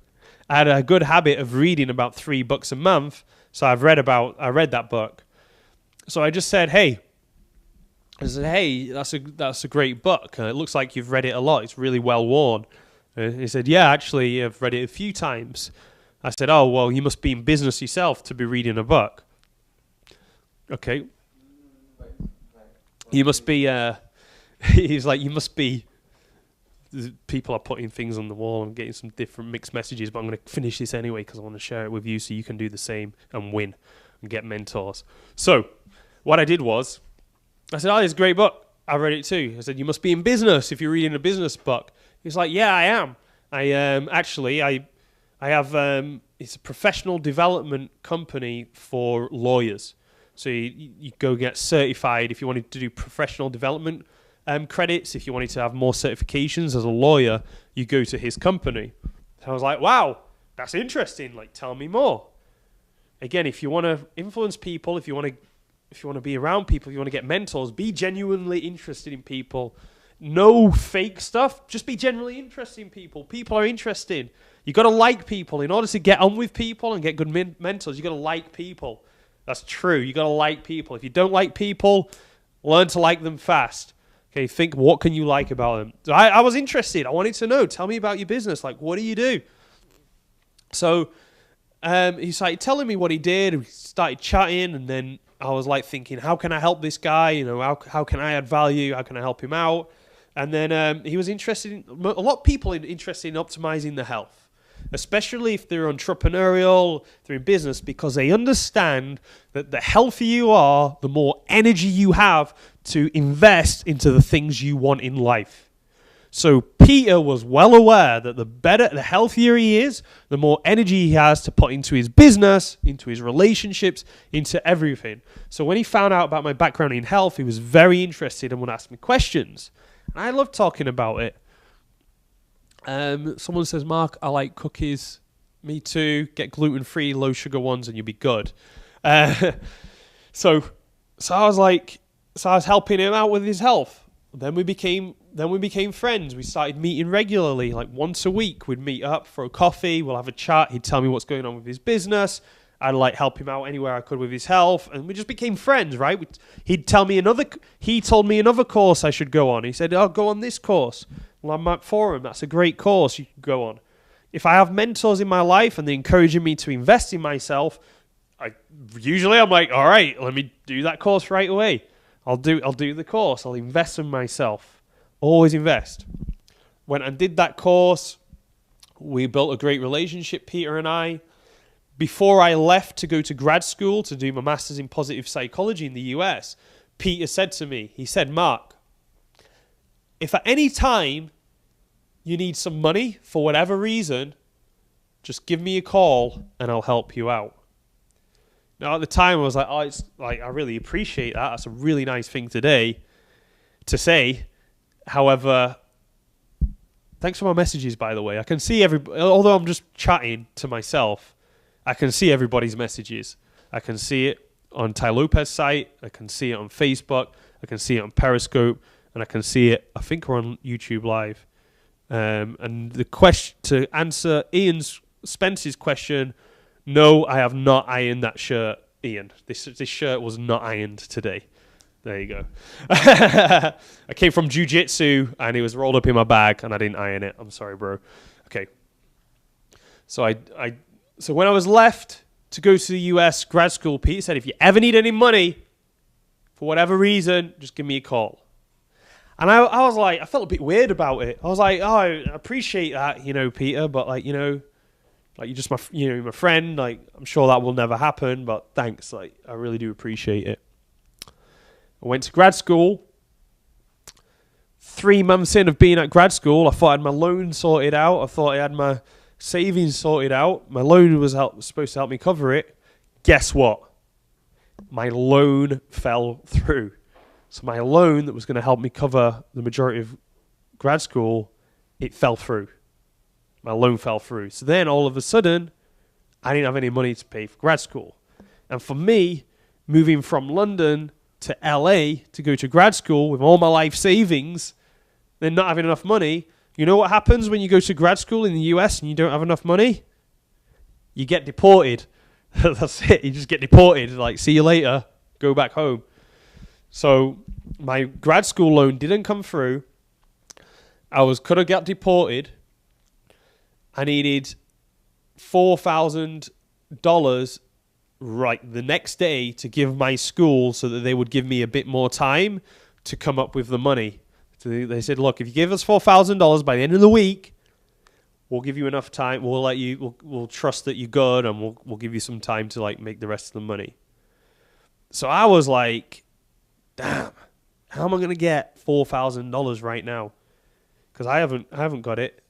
I had a good habit of reading about 3 books a month. So I read that book. So I just said, hey, that's a great book. It looks like you've read it a lot. It's really well worn. He said, yeah, actually, I've read it a few times. I said, oh, well, you must be in business yourself to be reading a book. Okay. You must be, he's like, you must be, people are putting things on the wall and getting some different mixed messages, but I'm going to finish this anyway because I want to share it with you so you can do the same and win and get mentors. So what I did was, I said, oh, it's a great book. I read it too. I said, you must be in business if you're reading a business book. He's like, yeah, I am. I have, it's a professional development company for lawyers. So you go get certified if you wanted to do professional development credits. If you wanted to have more certifications as a lawyer, you go to his company. So I was like, wow, that's interesting. Like, tell me more. Again, if you want to influence people, if you want to be around people, if you want to get mentors, be genuinely interested in people. No fake stuff. Just be genuinely interested in people. People are interesting. You got to like people. In order to get on with people and get good mentors, you got to like people. That's true. You got to like people. If you don't like people, learn to like them fast. Okay, think, what can you like about them? So I was interested. I wanted to know. Tell me about your business. Like, what do you do? So he started telling me what he did. We started chatting, and then I was like thinking, how can I help this guy? You know, how can I add value? How can I help him out? And then he was interested in, a lot of people are interested in optimizing their health, especially if they're entrepreneurial, they're in business, because they understand that the healthier you are, the more energy you have to invest into the things you want in life. So Peter was well aware that the healthier he is, the more energy he has to put into his business, into his relationships, into everything. So when he found out about my background in health, he was very interested and would ask me questions. And I love talking about it. Someone says, Mark, I like cookies. Me too. Get gluten-free, low-sugar ones, and you'll be good. So I was helping him out with his health. Then we became friends. We started meeting regularly, like once a week. We'd meet up for a coffee. We'll have a chat. He'd tell me what's going on with his business. I'd like help him out anywhere I could with his health, and we just became friends, right? He told me another course I should go on. He said, "Oh, go on this course." Well, I'm at Forum. That's a great course you can go on. If I have mentors in my life and they're encouraging me to invest in myself, I'm like, all right, let me do that course right away. I'll do the course. I'll invest in myself. Always invest. Went and did that course. We built a great relationship, Peter and I. Before I left to go to grad school to do my master's in positive psychology in the US, Peter said to me, he said, Mark, if at any time you need some money for whatever reason, just give me a call and I'll help you out. Now, at the time, I was like, oh, it's like, I really appreciate that. That's a really nice thing to say. However, thanks for my messages, by the way. I can see although I'm just chatting to myself, I can see everybody's messages. I can see it on Ty Lopez's site. I can see it on Facebook. I can see it on Periscope. And I can see it, I think we're on YouTube Live. And the question, to answer Spence's question, no, I have not ironed that shirt, Ian. This shirt was not ironed today. There you go. I came from jiu-jitsu and it was rolled up in my bag and I didn't iron it. I'm sorry, bro. Okay. So so when I was left to go to the US grad school, Pete said, if you ever need any money, for whatever reason, just give me a call. And I was like, I felt a bit weird about it. I was like, oh, I appreciate that, Peter, but like, you're just my friend. Like, I'm sure that will never happen, but thanks. Like, I really do appreciate it. I went to grad school. 3 months in of being at grad school, I thought I had my loan sorted out. I thought I had my savings sorted out. My loan was supposed to help me cover it. Guess what? My loan fell through. So my loan that was going to help me cover the majority of grad school, it fell through. My loan fell through. So then all of a sudden, I didn't have any money to pay for grad school. And for me, moving from London to LA to go to grad school with all my life savings, then not having enough money, you know what happens when you go to grad school in the US and you don't have enough money? You get deported. That's it. You just get deported. Like, see you later. Go back home. So my grad school loan didn't come through. Could have got deported. I needed $4,000 right the next day to give my school so that they would give me a bit more time to come up with the money. So they said, look, if you give us $4,000 by the end of the week, we'll give you enough time. We'll trust that you're good, and we'll give you some time to like make the rest of the money. So I was like, damn, how am I going to get $4,000 right now? Because I haven't got it.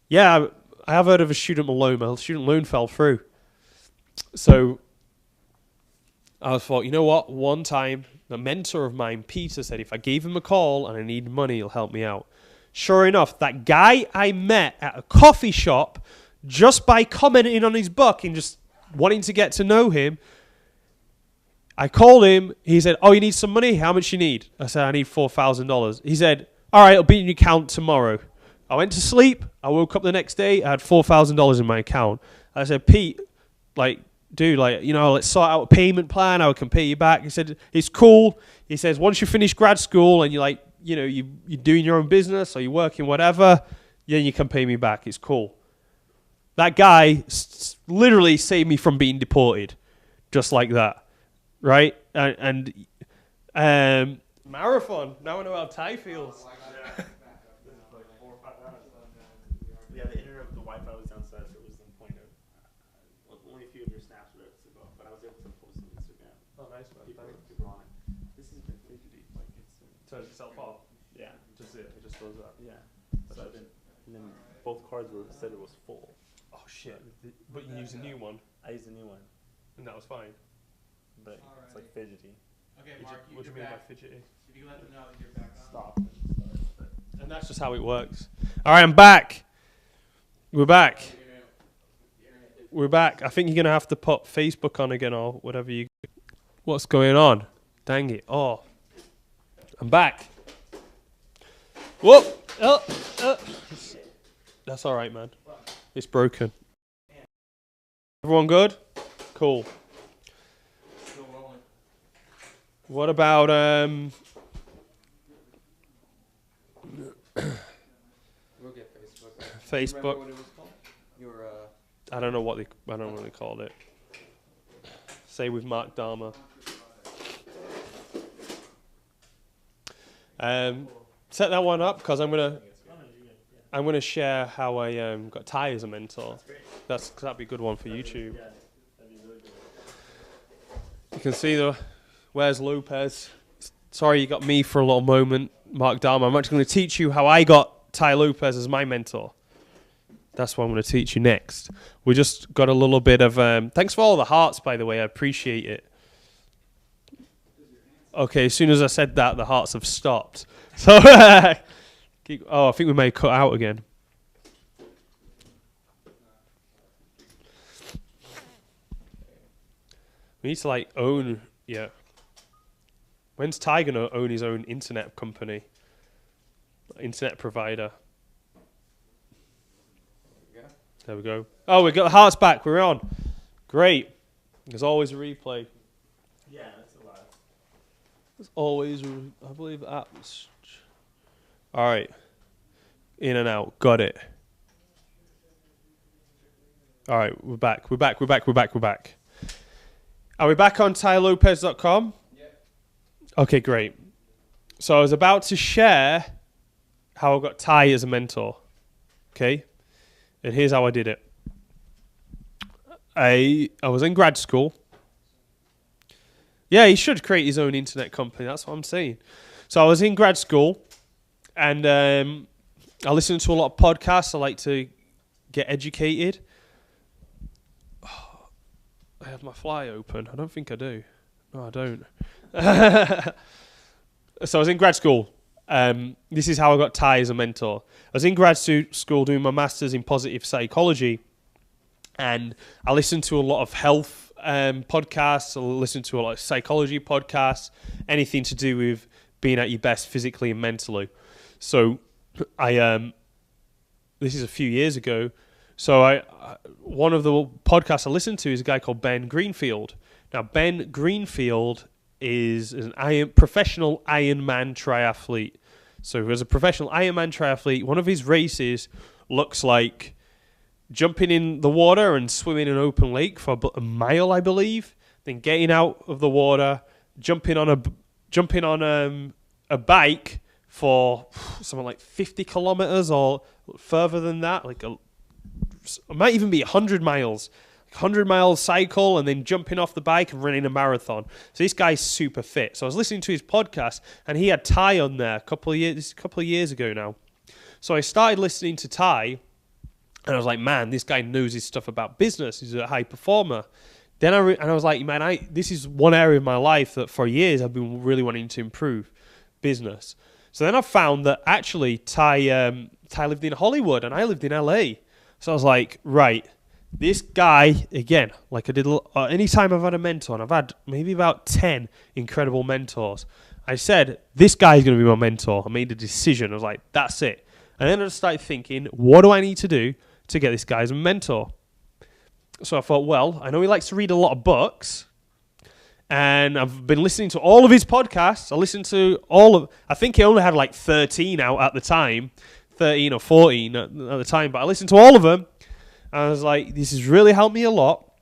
Yeah, I have heard of a student loan. My student loan fell through. So I thought, you know what? One time, the mentor of mine, Peter, said if I gave him a call and I need money, he'll help me out. Sure enough, that guy I met at a coffee shop, just by commenting on his book and just wanting to get to know him, I called him. He said, oh, you need some money? How much you need? I said, I need $4,000. He said, all right, it'll be in your account tomorrow. I went to sleep. I woke up the next day. I had $4,000 in my account. I said, Pete, like, dude, like, you know, let's sort out a payment plan. I can pay you back. He said, it's cool. He says, once you finish grad school and you're like, you know, you're doing your own business or you're working whatever, then you can pay me back. It's cool. That guy literally saved me from being deported, just like that, right? And marathon. Now I know how Thai feels. Yeah, the internet, the Wi-Fi was downstairs. It was on point of only a few of your snaps were able to go, but I was able to post on Instagram. Oh, nice, man. People on it. This is a bit fidgety. Like Turns itself off. yeah, Just it just does that. yeah. So and then both cards were said it was full. Oh shit! But you use a new one, I used a new one, and that was fine. but it's like fidgety. Okay, What Mark, do you mean by back. fidgety? If you can let them know that you're back on. Stop and start. And that's just how it works. All right, I'm back. We're back. We're back. I think you're gonna have to put Facebook on again or whatever you. What's going on? Dang it! Oh, I'm back. Whoop! That's all right, man. It's broken. Everyone good? Cool. What about We'll get Facebook. Facebook? Remember what it was called? Your I don't know what they called it. Say with Mark Dharma. Set that one up because I'm gonna share how I got Ty as a mentor. That'd be a good one for YouTube. You can see where's Lopez. Sorry, you got me for a little moment, Mark Dharma. I'm actually going to teach you how I got Ty Lopez as my mentor. That's what I'm going to teach you next. We just got a little bit of... thanks for all the hearts, by the way. I appreciate it. Okay, as soon as I said that, the hearts have stopped. So, I think we may cut out again. We need to, own... Yeah. When's Ty going to own his own internet company? Internet provider. There we go. Oh, we got the hearts back. We're on. Great. There's always a replay. Yeah, that's a lot. There's always I believe that was... All right. In and out. Got it. All right. We're back. We're back. Are we back on tylopez.com? Yep. Okay, great. So I was about to share how I got Ty as a mentor. Okay? And here's how I did it. I was in grad school. Yeah, he should create his own internet company. That's what I'm saying. So I was in grad school, and I listened to a lot of podcasts. I like to get educated. I have my fly open. I don't think I do. No, I don't. So I was in grad school. This is how I got Ty as a mentor. I was in grad school doing my master's in positive psychology, and I listened to a lot of health podcasts. I listened to a lot of psychology podcasts, anything to do with being at your best physically and mentally. So this is a few years ago. So one of the podcasts I listened to is a guy called Ben Greenfield. Now, Ben Greenfield is an professional Ironman triathlete. So as a professional Ironman triathlete, one of his races looks like jumping in the water and swimming in an open lake for a mile, I believe, then getting out of the water, jumping on a bike for something like 50 kilometers or further than that, it might even be 100 miles. 100-mile cycle and then jumping off the bike and running a marathon. So this guy's super fit. So I was listening to his podcast and he had Ty on there a couple of years ago now. So I started listening to Ty and I was like, man, this guy knows his stuff about business. He's a high performer. Then I was like, man, this is one area of my life that for years I've been really wanting to improve business. So then I found that actually Ty lived in Hollywood and I lived in LA. So I was like, right, this guy, again, like I did anytime I've had a mentor, and I've had maybe about 10 incredible mentors, I said, this guy's going to be my mentor. I made a decision. I was like, that's it. And then I started thinking, what do I need to do to get this guy as a mentor? So I thought, well, I know he likes to read a lot of books, and I've been listening to all of his podcasts. I listened to I think he only had like 13 out at the time, 13 or 14 at the time, but I listened to all of them. And I was like, this has really helped me a lot.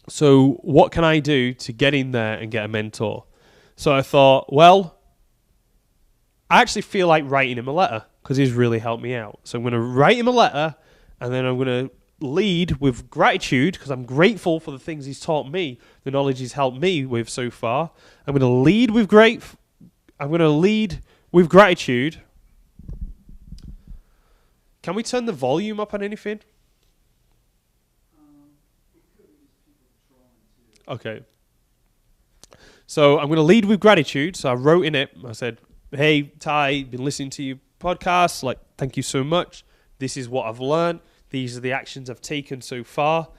So what can I do to get in there and get a mentor? So I thought, well, I actually feel like writing him a letter because he's really helped me out. So I'm going to write him a letter, and then I'm going to lead with gratitude because I'm grateful for the things he's taught me, the knowledge he's helped me with so far. I'm going to lead with gratitude. Can we turn the volume up on anything? Okay. So I'm going to lead with gratitude. So I wrote in it, I said, hey, Ty, been listening to your podcast. Like, thank you so much. This is what I've learned. These are the actions I've taken so far.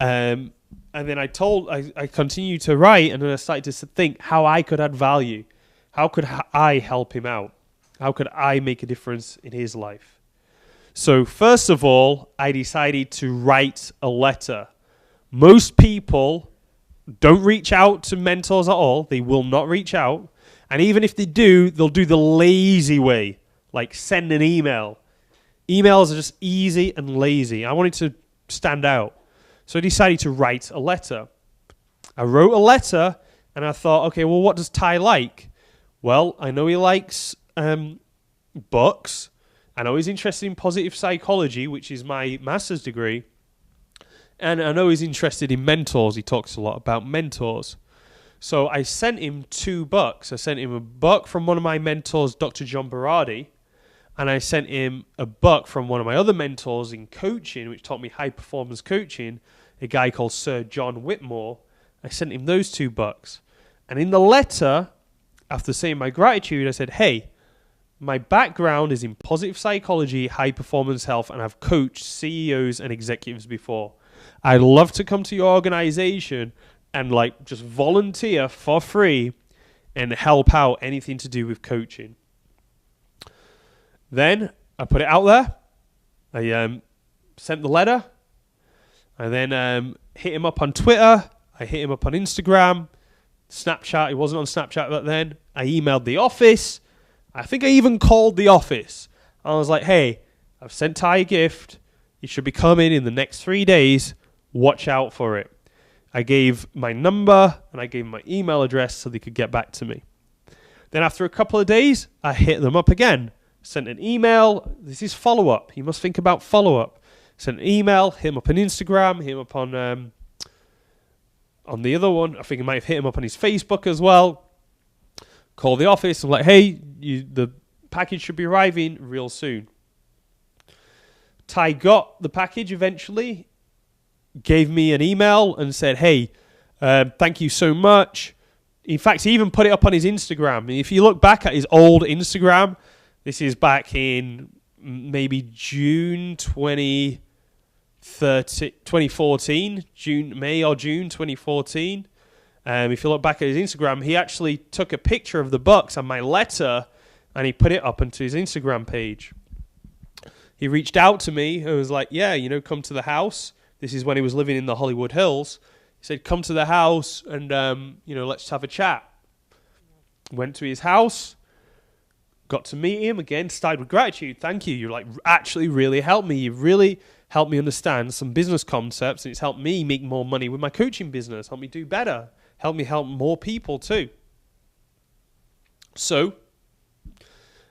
And then I continued to write, and then I started to think how I could add value. How could I help him out? How could I make a difference in his life? So first of all, I decided to write a letter. Most people don't reach out to mentors at all. They will not reach out. And even if they do, they'll do the lazy way, like send an email. Emails are just easy and lazy. I wanted to stand out. So I decided to write a letter. I wrote a letter, and I thought, okay, well, what does Ty like? Well, I know he likes books. I know he's interested in positive psychology, which is my master's degree. And I know he's interested in mentors. He talks a lot about mentors. So I sent him 2 books. I sent him a book from one of my mentors, Dr. John Berardi, and I sent him a book from one of my other mentors in coaching, which taught me high-performance coaching, a guy called Sir John Whitmore. I sent him those 2 books. And in the letter, after saying my gratitude, I said, hey, my background is in positive psychology, high-performance health, and I've coached CEOs and executives before. I'd love to come to your organization and like just volunteer for free and help out anything to do with coaching. Then I put it out there. I sent the letter. I then hit him up on Twitter. I hit him up on Instagram, Snapchat. He wasn't on Snapchat back then. I emailed the office. I think I even called the office. I was like, hey, I've sent Ty a gift. It should be coming in the next 3 days. Watch out for it. I gave my number and I gave my email address so they could get back to me. Then after a couple of days, I hit them up again. Sent an email. This is follow-up. You must think about follow-up. Sent an email, hit him up on Instagram, hit him up on the other one. I think I might have hit him up on his Facebook as well. Call the office. I'm like, hey, the package should be arriving real soon. Ty got the package eventually, gave me an email and said, hey, thank you so much. In fact, he even put it up on his Instagram. If you look back at his old Instagram, this is back in maybe June 2014, May or June 2014. If you look back at his Instagram, he actually took a picture of the books and my letter and he put it up onto his Instagram page. He reached out to me and was like, yeah, come to the house. This is when he was living in the Hollywood Hills. He said, come to the house and, let's have a chat. Went to his house, got to meet him again, started with gratitude. Thank you. You actually really helped me. You really helped me understand some business concepts, and it's helped me make more money with my coaching business, helped me do better, helped me help more people too. So,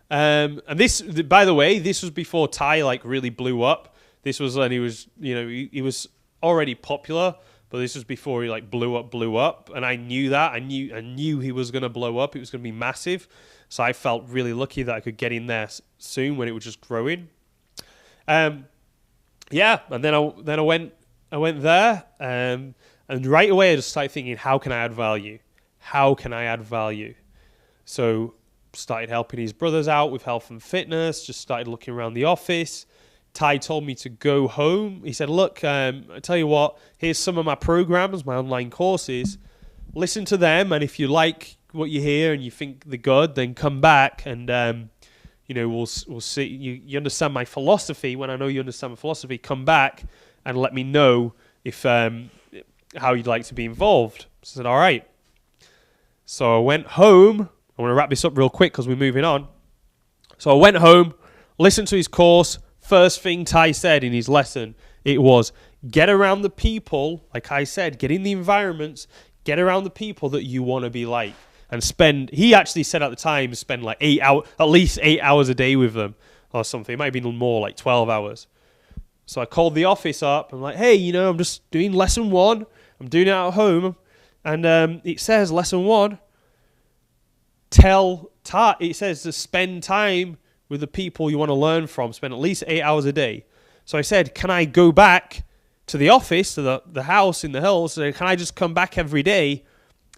and this, by the way, this was before Ty really blew up. This was when he was, he was already popular, but this was before he blew up. And I knew that. I knew he was going to blow up. It was going to be massive. So I felt really lucky that I could get in there soon when it was just growing. Yeah, and then I went there. And right away, I just started thinking, how can I add value? How can I add value? So started helping his brothers out with health and fitness, just started looking around the office. Ty told me to go home. He said, look, I tell you what, here's some of my programs, my online courses. Listen to them, and if you like what you hear and you think they're good, then come back and, we'll see. You understand my philosophy. When I know you understand my philosophy, come back and let me know if how you'd like to be involved. So I said, all right. So I went home. I want to wrap this up real quick because we're moving on. So I went home, listened to his course. First thing Ty said in his lesson, it was, get around the people, like I said, get in the environments, get around the people that you want to be like. And he actually said at the time, spend like at least 8 hours a day with them or something. It might have been more, like 12 hours. So I called the office up. I'm like, hey, I'm just doing lesson 1. I'm doing it at home. And it says, lesson 1, it says to spend time with the people you want to learn from, spend at least 8 hours a day. So I said, can I go back to the office, to the house in the hills? So can I just come back every day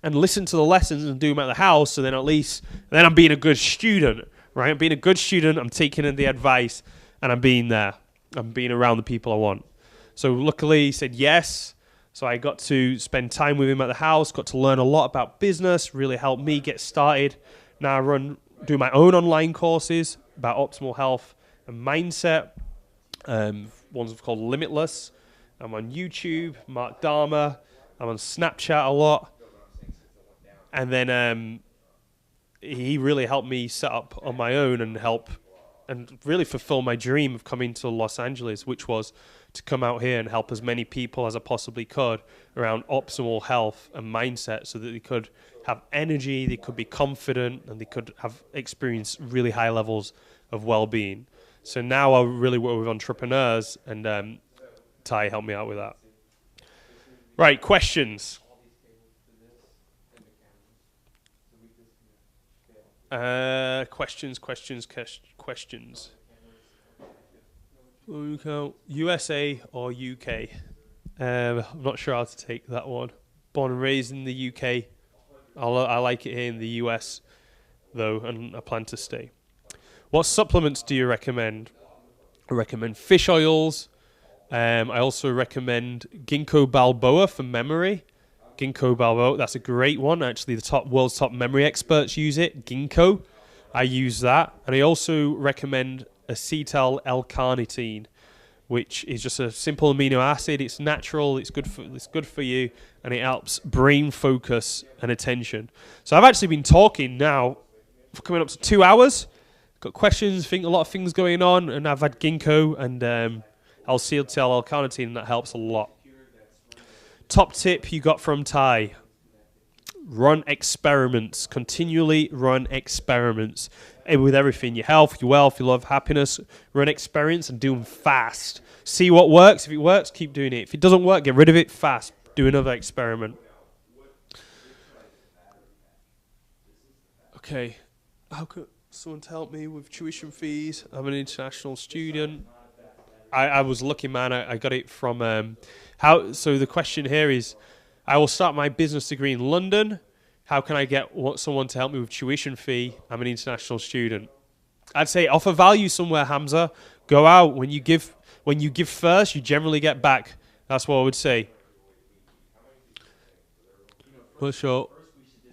and listen to the lessons and do them at the house? So then then I'm being a good student, right? I'm being a good student. I'm taking in the advice and I'm being there. I'm being around the people I want. So luckily he said yes. So I got to spend time with him at the house, got to learn a lot about business, really helped me get started. Now I do my own online courses about optimal health and mindset. One's called Limitless. I'm on YouTube, Mark Dharma. I'm on Snapchat a lot. And then he really helped me set up on my own and really fulfill my dream of coming to Los Angeles, which was to come out here and help as many people as I possibly could around optimal health and mindset so that they could have energy, they could be confident, and they could have experience really high levels of well-being. So now I really work with entrepreneurs, and Ty helped me out with that. Right, questions? Questions. USA or UK? I'm not sure how to take that one. Born and raised in the UK. I like it here in the US, though, and I plan to stay. What supplements do you recommend? I recommend fish oils. I also recommend ginkgo biloba for memory. Ginkgo biloba, that's a great one. Actually, the world's top memory experts use it. Ginkgo, I use that. And I also recommend acetyl L-carnitine, which is just a simple amino acid. It's natural. It's good for you, and it helps brain focus and attention. So I've actually been talking now for coming up to 2 hours. Got questions, think a lot of things going on, and I've had ginkgo and acetyl L-carnitine, and that helps a lot. Top tip you got from Ty: run experiments. Continually run experiments. With everything, your health, your wealth, your love, happiness, run experiments and do them fast. See what works. If it works, keep doing it. If it doesn't work, get rid of it fast. Do another experiment. Okay. How could someone help me with tuition fees? I'm an international student. I was lucky, man. I got it from... So the question here is, I will start my business degree in London. How can I get someone to help me with tuition fee? I'm an international student. I'd say offer value somewhere, Hamza. Go out. When you give first, you generally get back. That's what I would say. Well, sure.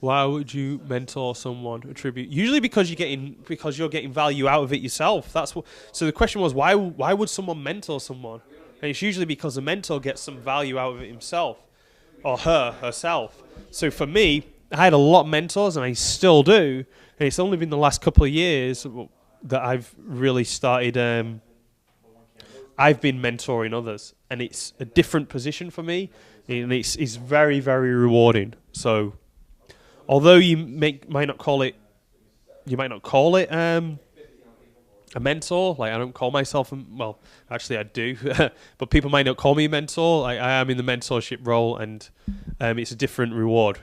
Why would you mentor someone? Attribute usually because you're getting value out of it yourself. That's what. So the question was, why would someone mentor someone? And it's usually because the mentor gets some value out of it himself or herself. So for me, I had a lot of mentors, and I still do. And it's only been the last couple of years that I've really started. I've been mentoring others, and it's a different position for me, and it's very, very rewarding. So, although you might not call it a mentor. Like, I don't call myself well, actually I do, but people might not call me a mentor. I am in the mentorship role, and it's a different reward.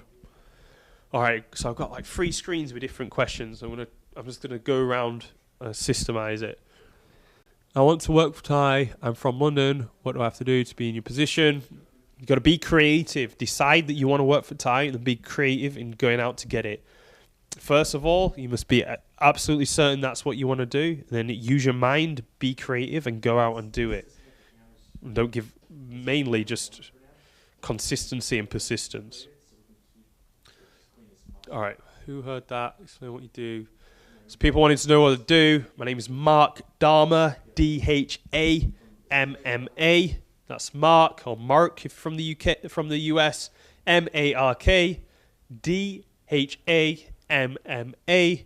All right, so I've got like 3 screens with different questions. I'm just gonna go around and systemize it. I want to work for Ty. I'm from London. What do I have to do to be in your position? You got to be creative. Decide that you want to work for Thai and be creative in going out to get it. First of all, you must be absolutely certain that's what you want to do. Then use your mind, be creative, and go out and do it. And don't give mainly just consistency and persistence. All right, who heard that? Explain what you do. So people wanting to know what to do. My name is Mark Dharma, Dhamma. That's Mark or Mark if from the UK, from the US. MARK, DHAMMA. I'm a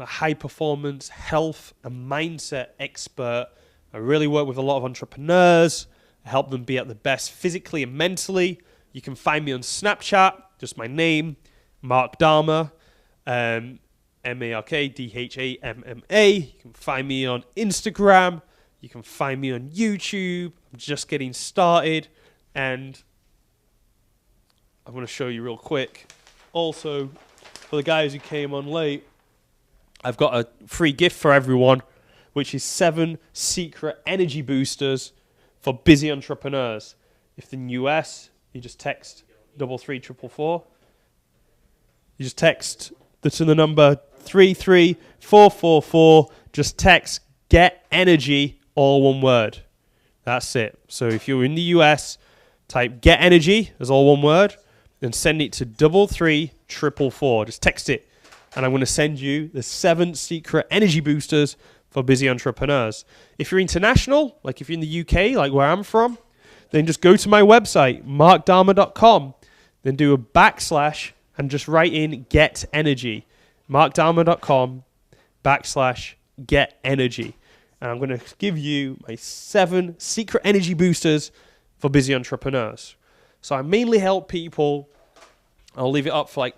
high performance health and mindset expert. I really work with a lot of entrepreneurs. I help them be at the best physically and mentally. You can find me on Snapchat, just my name, Mark Dharma, MARKDHAMMA. You can find me on Instagram. You can find me on YouTube. I'm just getting started. And I'm going to show you real quick. Also, for the guys who came on late, I've got a free gift for everyone, which is 7 secret energy boosters for busy entrepreneurs. If in the US, you just text 33444. You just text to the number 33444. Just text "get energy," all one word. That's it. So if you're in the US, type "get energy" as all one word, then send it to 33444. Just text it, and I'm going to send you the 7 secret energy boosters for busy entrepreneurs. If you're international, like if you're in the UK, like where I'm from, then just go to my website, markdharma.com, then do a / and just write in "get energy." markdharma.com / get energy. And I'm going to give you my 7 secret energy boosters for busy entrepreneurs. So I mainly help people. I'll leave it up for like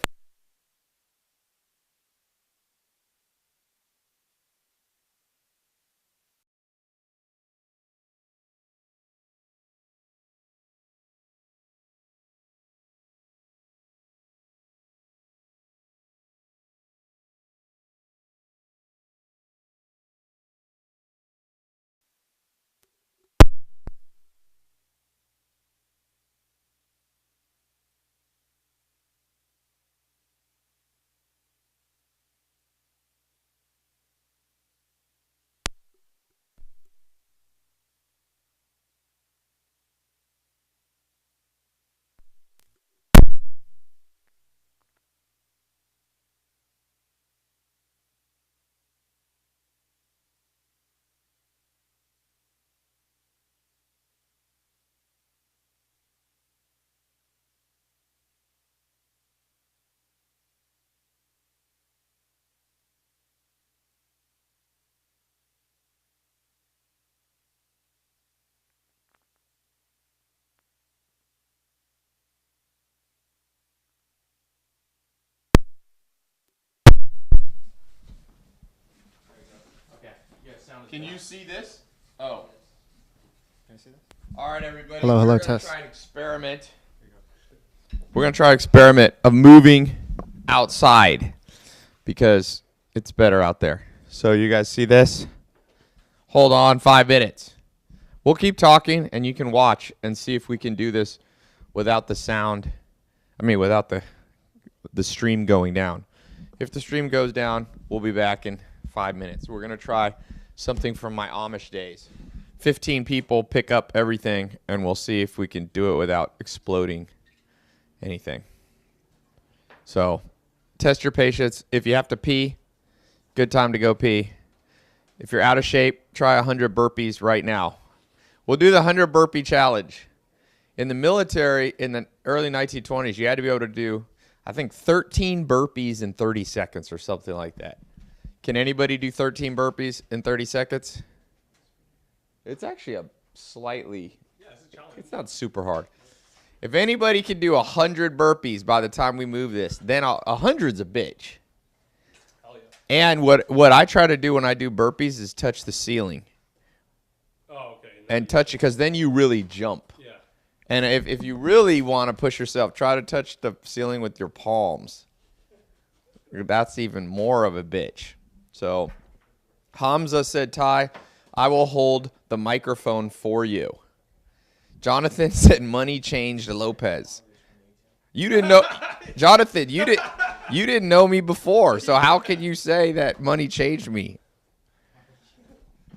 Can you see this? Oh. Can I see this? All right, everybody. Hello, We're hello, gonna test. try an experiment. We're going to try an experiment of moving outside because it's better out there. So you guys see this? Hold on 5 minutes. We'll keep talking, and you can watch and see if we can do this without the sound. I mean, without the stream going down. If the stream goes down, we'll be back in 5 minutes. We're going to try something from my Amish days. 15 people pick up everything, and we'll see if we can do it without exploding anything. So test your patience. If you have to pee, good time to go pee. If you're out of shape, try 100 burpees right now. We'll do the 100 burpee challenge. In the military, in the early 1920s, you had to be able to do, I think, 13 burpees in 30 seconds or something like that. Can anybody do 13 burpees in 30 seconds? It's actually a slightly, it's not super hard. If anybody can do 100 burpees by the time we move this, then 100's a bitch. hell yeah. And what I try to do when I do burpees is touch the ceiling. Oh, okay. And touch it, because then you really jump. Yeah. And if you really want to push yourself, try to touch the ceiling with your palms. That's even more of a bitch. So Hamza said, Ty, I will hold the microphone for you. Jonathan said money changed Lopez. You didn't know, Jonathan. You didn't know me before, so how can you say that money changed me?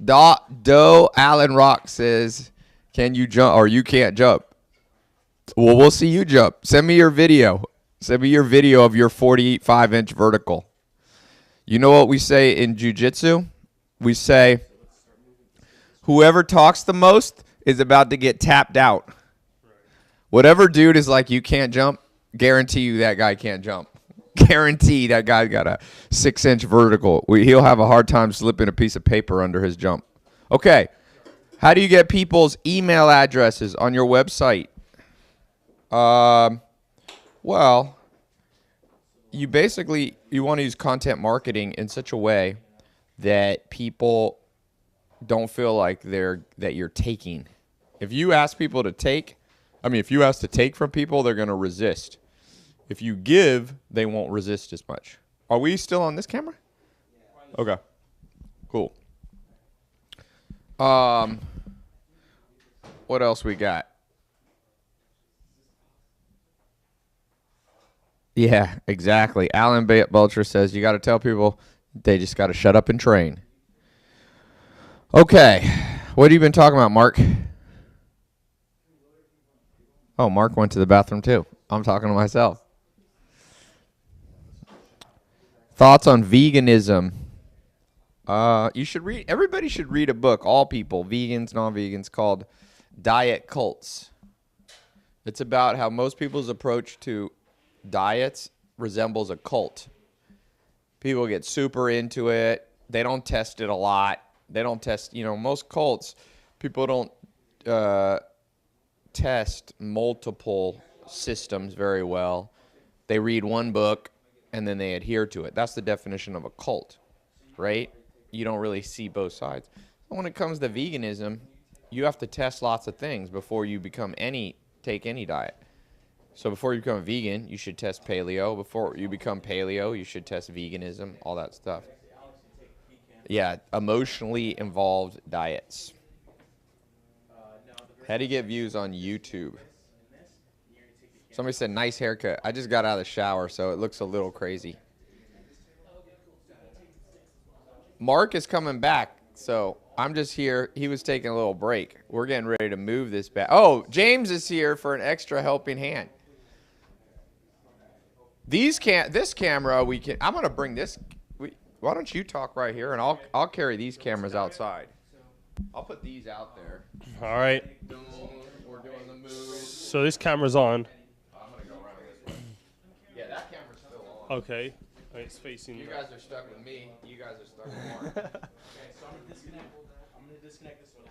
Doe Allen Rock says, "Can you jump or you can't jump?" Well, we'll see you jump. Send me your video. Send me your video of your 45-inch vertical. You know what we say in jiu-jitsu? We say, whoever talks the most is about to get tapped out. Whatever dude is like, you can't jump, guarantee you that guy can't jump. Guarantee that guy got a 6-inch vertical. He'll have a hard time slipping a piece of paper under his jump. Okay. How do you get people's email addresses on your website? Well, you want to use content marketing in such a way that people don't feel like that you're taking. If you ask people to take, if you ask to take from people, they're going to resist. If you give, they won't resist as much. Are we still on this camera? Okay. Cool. What else we got? Yeah, exactly. Alan Belcher says you got to tell people they just got to shut up and train. Okay. What have you been talking about, Mark? Oh, Mark went to the bathroom too. I'm talking to myself. Thoughts on veganism? You should read. Everybody should read a book. All people, vegans, non-vegans, called Diet Cults. It's about how most people's approach to diets resembles a cult. People get super into it. They don't test it a lot. They don't test. Most cults, people don't test multiple systems very well. They read one book and then they adhere to it. That's the definition of a cult, right? You don't really see both sides. When it comes to veganism, you have to test lots of things before you take any diet. So before you become a vegan, you should test paleo. Before you become paleo, you should test veganism, all that stuff. Yeah, emotionally involved diets. How do you get views on YouTube? Somebody said, nice haircut. I just got out of the shower, so it looks a little crazy. Mark is coming back, so I'm just here. He was taking a little break. We're getting ready to move this back. Oh, James is here for an extra helping hand. This camera, I'm going to bring this. Why don't you talk right here, and I'll carry these cameras outside. I'll put these out there. All right. We're doing the move. So this camera's on. I'm going to go around this way. Yeah, that camera's still on. Okay. It's facing. You guys are stuck with me. You guys are stuck with Mark. Okay, so I'm gonna disconnect this one.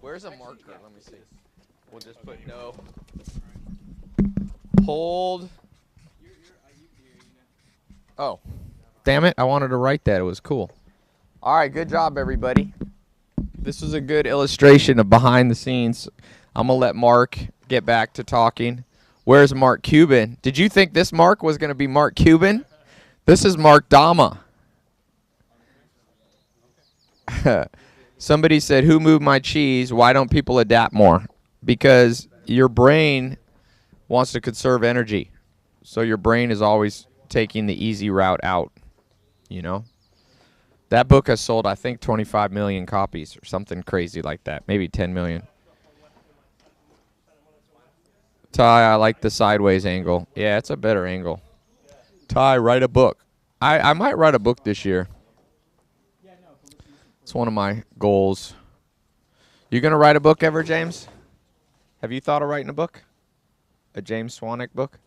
Where's a marker? Let me see. We'll just put no. Hold. Oh. Damn it. I wanted to write that. It was cool. All right. Good job, everybody. This was a good illustration of behind the scenes. I'm going to let Mark get back to talking. Where's Mark Cuban? Did you think this Mark was going to be Mark Cuban? This is Mark Dama. Somebody said, who moved my cheese? Why don't people adapt more? Because your brain wants to conserve energy. So your brain is always taking the easy route out, you know? That book has sold, I think, 25 million copies or something crazy like that. Maybe 10 million. Ty, I like the sideways angle. Yeah, it's a better angle. Ty, write a book. I might write a book this year. It's one of my goals. You going to write a book ever, James? Have you thought of writing a book? A James Swanwick book?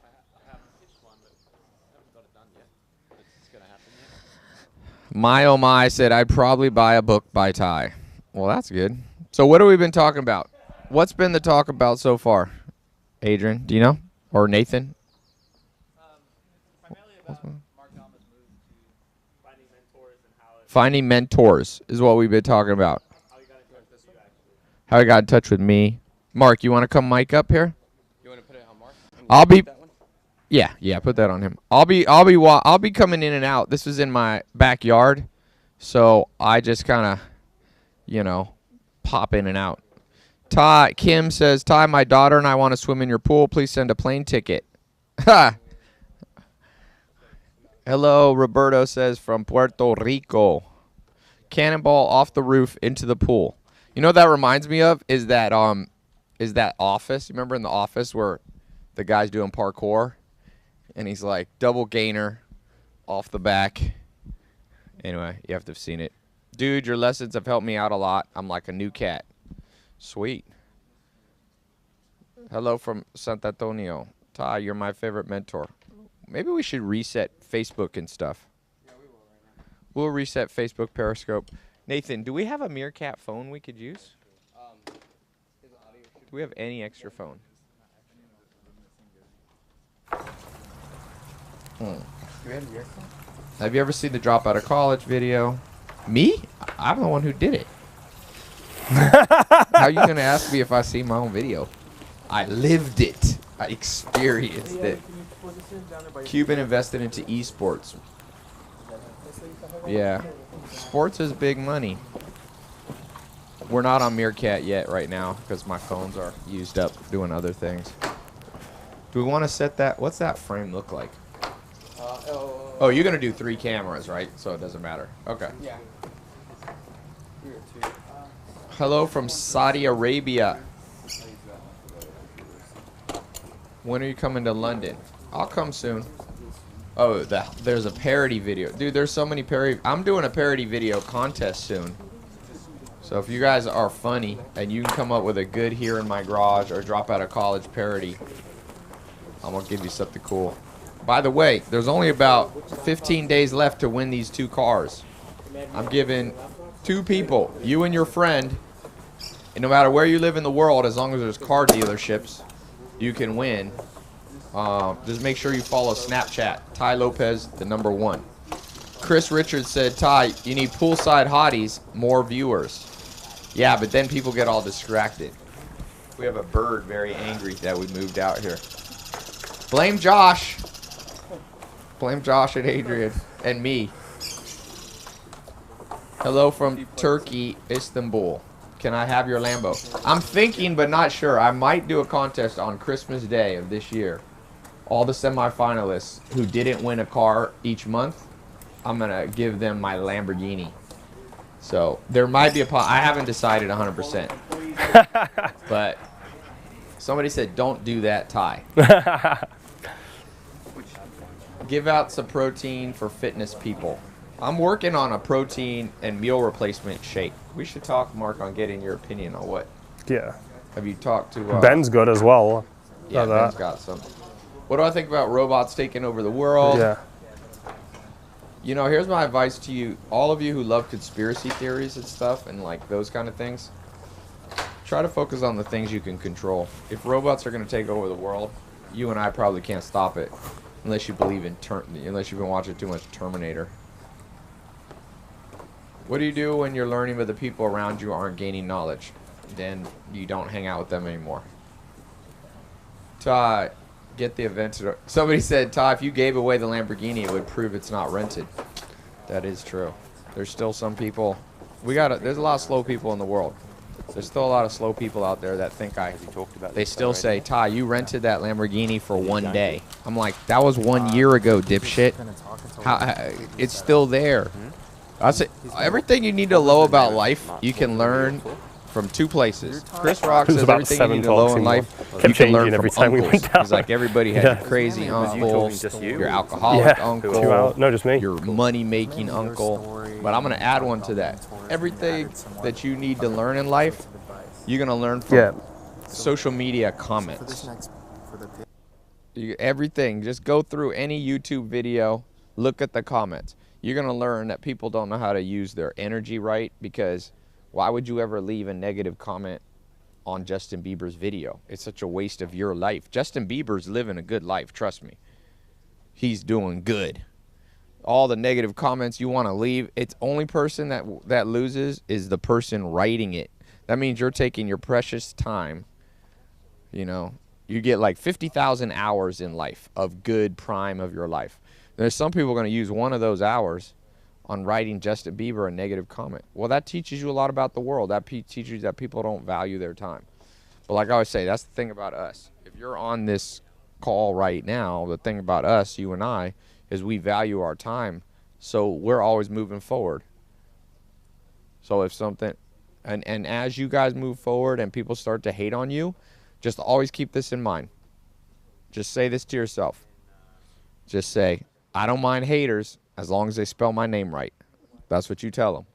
I haven't pitched one, but I haven't got it done yet. But it's going to happen yet. My oh my said I'd probably buy a book by Ty. Well, that's good. So what have we been talking about? What's been the talk about so far? Adrian, do you know? Or Nathan? Primarily about Mark Dama's move to Finding mentors and how it, Finding mentors is what we've been talking about. how you got in touch with you actually. How he got in touch with me. Mark, you want to come mic up here? You want to put it on Mark? I'll be- That one? Yeah, put that on him. I'll be coming in and out. This is in my backyard, so I just kind of, pop in and out. Ty Kim says, Ty, my daughter and I want to swim in your pool. Please send a plane ticket. Ha. Hello, Roberto says from Puerto Rico. Cannonball off the roof into the pool. You know what that reminds me of is that Office. You remember in the Office where the guy's doing parkour? And he's like, double gainer off the back. Anyway, you have to have seen it. Dude, your lessons have helped me out a lot. I'm like a new cat. Sweet. Hello from San Antonio. Ty, you're my favorite mentor. Maybe we should reset Facebook and stuff. Yeah, we will right now. We'll reset Facebook, Periscope. Nathan, do we have a Meerkat phone we could use? His audio should Do we have any extra phone? Have you ever seen the drop out of college video? Me? I'm the one who did it. How are you going to ask me if I see my own video? I lived it. I experienced it. Cuban invested into esports. Yeah. Sports is big money. We're not on Meerkat yet right now because my phones are used up doing other things. Do we want to set that? What's that frame look like? Oh, you're going to do 3 cameras, right? So it doesn't matter. Okay. Yeah. We were two. Hello from Saudi Arabia. When are you coming to London? I'll come soon. Oh, there's a parody video. Dude, there's so many parody. I'm doing a parody video contest soon. So if you guys are funny and you can come up with a good Here in My Garage or Drop Out of College parody, I'm going to give you something cool. By the way, there's only about 15 days left to win these 2 cars. I'm giving 2 people, you and your friend, and no matter where you live in the world, as long as there's car dealerships, you can win. Just make sure you follow Snapchat, Ty Lopez, the #1. Chris Richards said, Ty, you need poolside hotties, more viewers. Yeah, but then people get all distracted. We have a bird very angry that we moved out here. Blame Josh. Blame Josh and Adrian and me. Hello from Turkey, Istanbul. Can I have your Lambo? I'm thinking but not sure. I might do a contest on Christmas Day of this year. All the semifinalists who didn't win a car each month, I'm going to give them my Lamborghini. So there might be I haven't decided 100%. But somebody said, don't do that, Ty. Give out some protein for fitness people. I'm working on a protein and meal replacement shake. We should talk, Mark, on getting your opinion on what. Yeah. Have you talked to... Ben's good as well. Yeah, Ben's got some. What do I think about robots taking over the world? Yeah. You know, here's my advice to you, all of you who love conspiracy theories and stuff and like those kind of things. Try to focus on the things you can control. If robots are going to take over the world, you and I probably can't stop it unless you believe in unless you've been watching too much Terminator. What do you do when you're learning but the people around you aren't gaining knowledge? Then you don't hang out with them anymore. Ty, get the event. Somebody said, Ty, if you gave away the Lamborghini, it would prove it's not rented. That is true. There's still some people. There's a lot of slow people in the world. There's still a lot of slow people out there that think they still say, Ty, you rented that Lamborghini for 1 day. I'm like, that was 1 year ago, dipshit. It's still there. I say everything you need to know about life, you can learn from two places. Chris Rock says everything you need to know in life, you can learn from uncles. He's like, everybody has your crazy uncle, your alcoholic uncle, no, just me. your money-making uncle. But I'm going to add one to that. Everything that you need to learn in life, you're going to learn from social media comments. Everything. Just go through any YouTube video, look at the comments. You're going to learn that people don't know how to use their energy right, because why would you ever leave a negative comment on Justin Bieber's video? It's such a waste of your life. Justin Bieber's living a good life, trust me. He's doing good. All the negative comments you want to leave, it's only person that loses is the person writing it. That means you're taking your precious time. You know, you get like 50,000 hours in life of good prime of your life. There's some people going to use one of those hours on writing Justin Bieber a negative comment. Well, that teaches you a lot about the world. That teaches you that people don't value their time. But like I always say, that's the thing about us. If you're on this call right now, the thing about us, you and I, is we value our time. So we're always moving forward. So if something, and as you guys move forward and people start to hate on you, just always keep this in mind. Just say this to yourself. Just say, I don't mind haters as long as they spell my name right. That's what you tell them.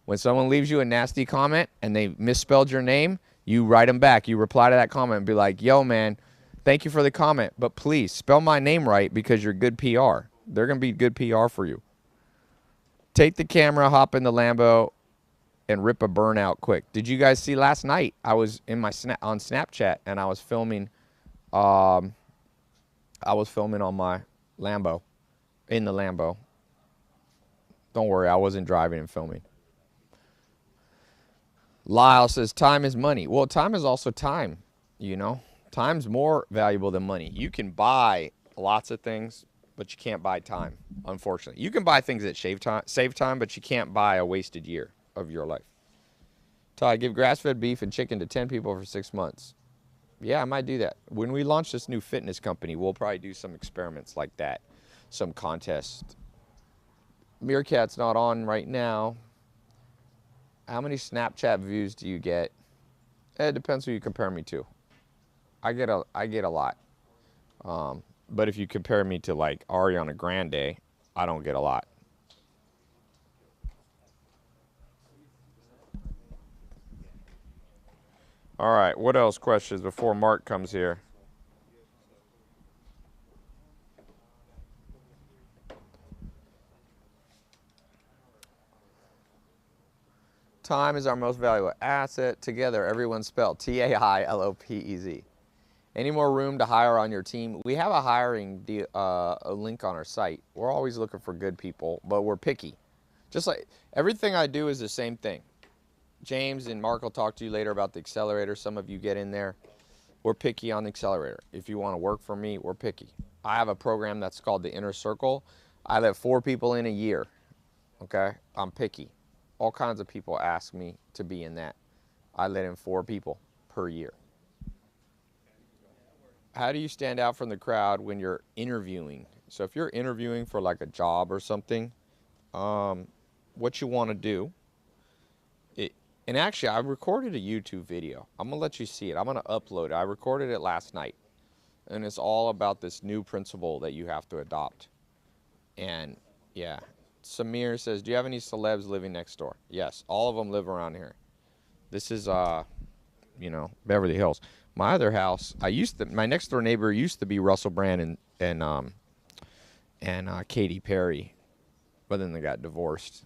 When someone leaves you a nasty comment and they misspelled your name, you write them back. You reply to that comment and be like, yo, man, thank you for the comment, but please spell my name right because you're good PR. They're going to be good PR for you. Take the camera, hop in the Lambo, and rip a burnout quick. Did you guys see last night? I was in my on Snapchat and I was filming. I was filming on my Lambo, in the Lambo. Don't worry, I wasn't driving and filming. Lyle says time is money. Well, time is also time, you know. Time's more valuable than money. You can buy lots of things, but you can't buy time, unfortunately. You can buy things that save time, but you can't buy a wasted year of your life. Ty, give grass-fed beef and chicken to 10 people for 6 months. Yeah, I might do that. When we launch this new fitness company, we'll probably do some experiments like that, some contests. Meerkat's not on right now. How many Snapchat views do you get? It depends who you compare me to. I get a lot. But if you compare me to like Ariana Grande, I don't get a lot. All right, what else questions before Mark comes here? Time is our most valuable asset. Together, everyone spelled T-A-I-L-O-P-E-Z. Any more room to hire on your team? We have a hiring a link on our site. We're always looking for good people, but we're picky. Just like everything I do is the same thing. James and Mark will talk to you later about the accelerator. Some of you get in there. We're picky on the accelerator. If you want to work for me, we're picky. I have a program that's called the Inner Circle. I let 4 people in a year. Okay? I'm picky. All kinds of people ask me to be in that. I let in 4 people per year. How do you stand out from the crowd when you're interviewing? So if you're interviewing for like a job or something, what you want to do, and actually I recorded a YouTube video. I'm going to let you see it. I'm going to upload it. I recorded it last night. And it's all about this new principle that you have to adopt. And yeah, Samir says, do you have any celebs living next door? Yes, all of them live around here. This is, you know, Beverly Hills. My other house, my next door neighbor used to be Russell Brand and Katy Perry. but then they got divorced.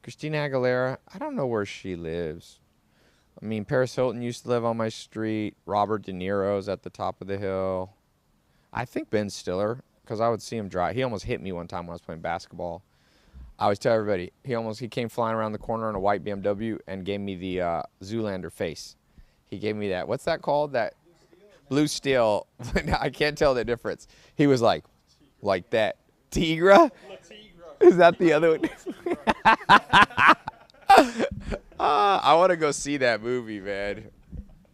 Christina Aguilera, I don't know where she lives. I mean, Paris Hilton used to live on my street. Robert De Niro's at the top of the hill. I think Ben Stiller, because I would see him drive. He almost hit me one time when I was playing basketball. I always tell everybody, he came flying around the corner in a white BMW and gave me the Zoolander face. He gave me that, what's that called? That blue steel. I can't tell the difference. He was like that. Tigra? Is that the other one? I want to go see that movie, man.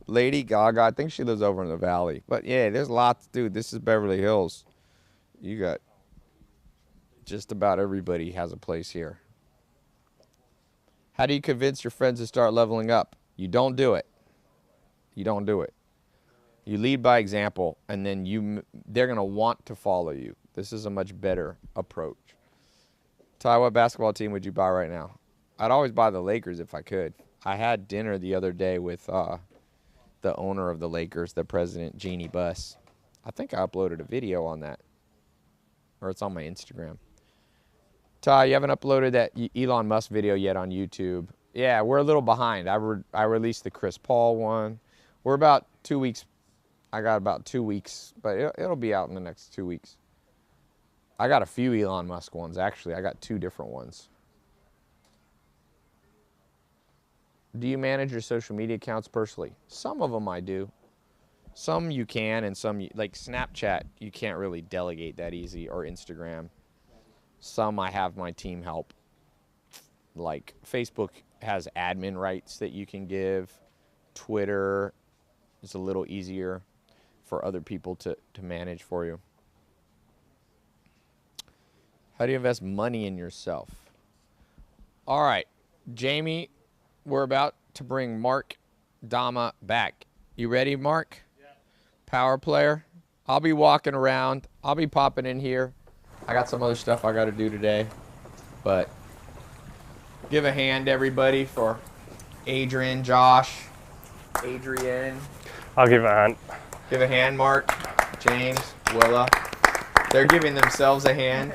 Lady Gaga, I think she lives over in the valley. But yeah, there's lots. Dude, this is Beverly Hills. You got just about everybody has a place here. How do you convince your friends to start leveling up? You don't do it. You don't do it. You lead by example, and then they're going to want to follow you. This is a much better approach. Ty, what basketball team would you buy right now? I'd always buy the Lakers if I could. I had dinner the other day with the owner of the Lakers, the president, Jeannie Buss. I think I uploaded a video on that, or it's on my Instagram. Ty, you haven't uploaded that Elon Musk video yet on YouTube. Yeah, we're a little behind. I released the Chris Paul one. We're about 2 weeks. I got about 2 weeks, but it'll be out in the next 2 weeks. I got a few Elon Musk ones, actually. I got 2 different ones. Do you manage your social media accounts personally? Some of them I do. Some you can, and some, like Snapchat, you can't really delegate that easy, or Instagram. Some I have my team help. Like Facebook has admin rights that you can give. Twitter is a little easier for other people to manage for you. How do you invest money in yourself? All right, Jamie, we're about to bring Mark Dama back. You ready, Mark? Yeah. Power player. I'll be walking around. I'll be popping in here. I got some other stuff I got to do today. But give a hand, everybody, for Adrian, Josh, Adrian. I'll give it a hand. Give a hand, Mark, James, Willa. They're giving themselves a hand.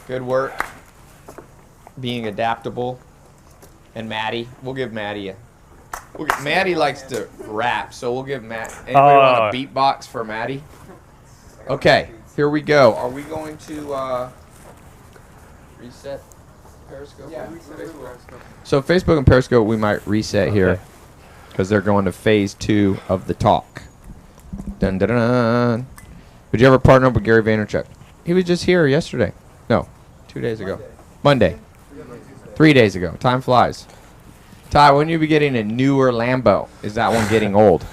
Good work. Being adaptable. And Maddie. We'll give Maddie a... Maddie likes to rap, so we'll give Matt... Anybody want a beatbox for Maddie? Okay, here we go. Are we going to reset Periscope? Yeah, reset Periscope. So Facebook and Periscope, we might reset here. Because they're going to phase 2 of the talk. Dun, dun, dun, dun. Would you ever partner up with Gary Vaynerchuk? He was just here yesterday. No, 2 days ago. Monday. 3 days ago. Time flies. Ty, when you be getting a newer Lambo? Is that one getting old?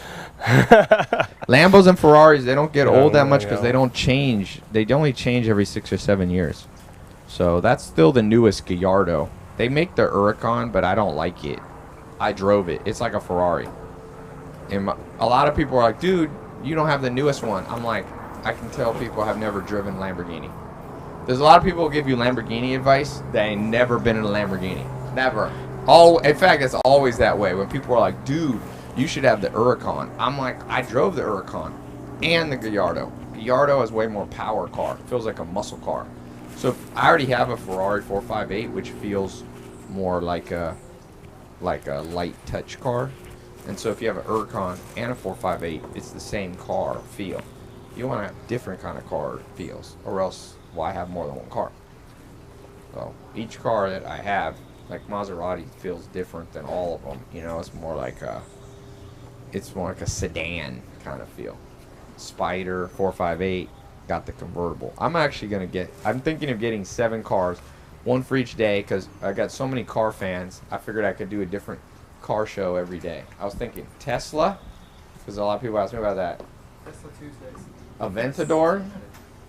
Lambos and Ferraris, they don't get old that much because they don't change. They only change every 6 or 7 years. So that's still the newest Gallardo. They make the Huracan, but I don't like it. I drove it. It's like a Ferrari. And a lot of people are like, dude, you don't have the newest one. I'm like, I can tell people have never driven Lamborghini. There's a lot of people who give you Lamborghini advice that ain't never been in a Lamborghini. Never. In fact, it's always that way. When people are like, dude, you should have the Huracan. I'm like, I drove the Huracan and the Gallardo. Gallardo is way more power car. It feels like a muscle car. So I already have a Ferrari 458, which feels more like a light touch car. And so if you have an Huracan and a 458, it's the same car feel. You want to have different kind of car feels, or else why have more than one car? So each car that I have, like Maserati, feels different than all of them. You know, it's more like a sedan kind of feel. Spider 458 got the convertible. I'm thinking of getting 7 cars, one for each day, because I got so many car fans. I figured I could do a different car show every day. I was thinking Tesla, because a lot of people ask me about that. Tesla Tuesdays. Aventador.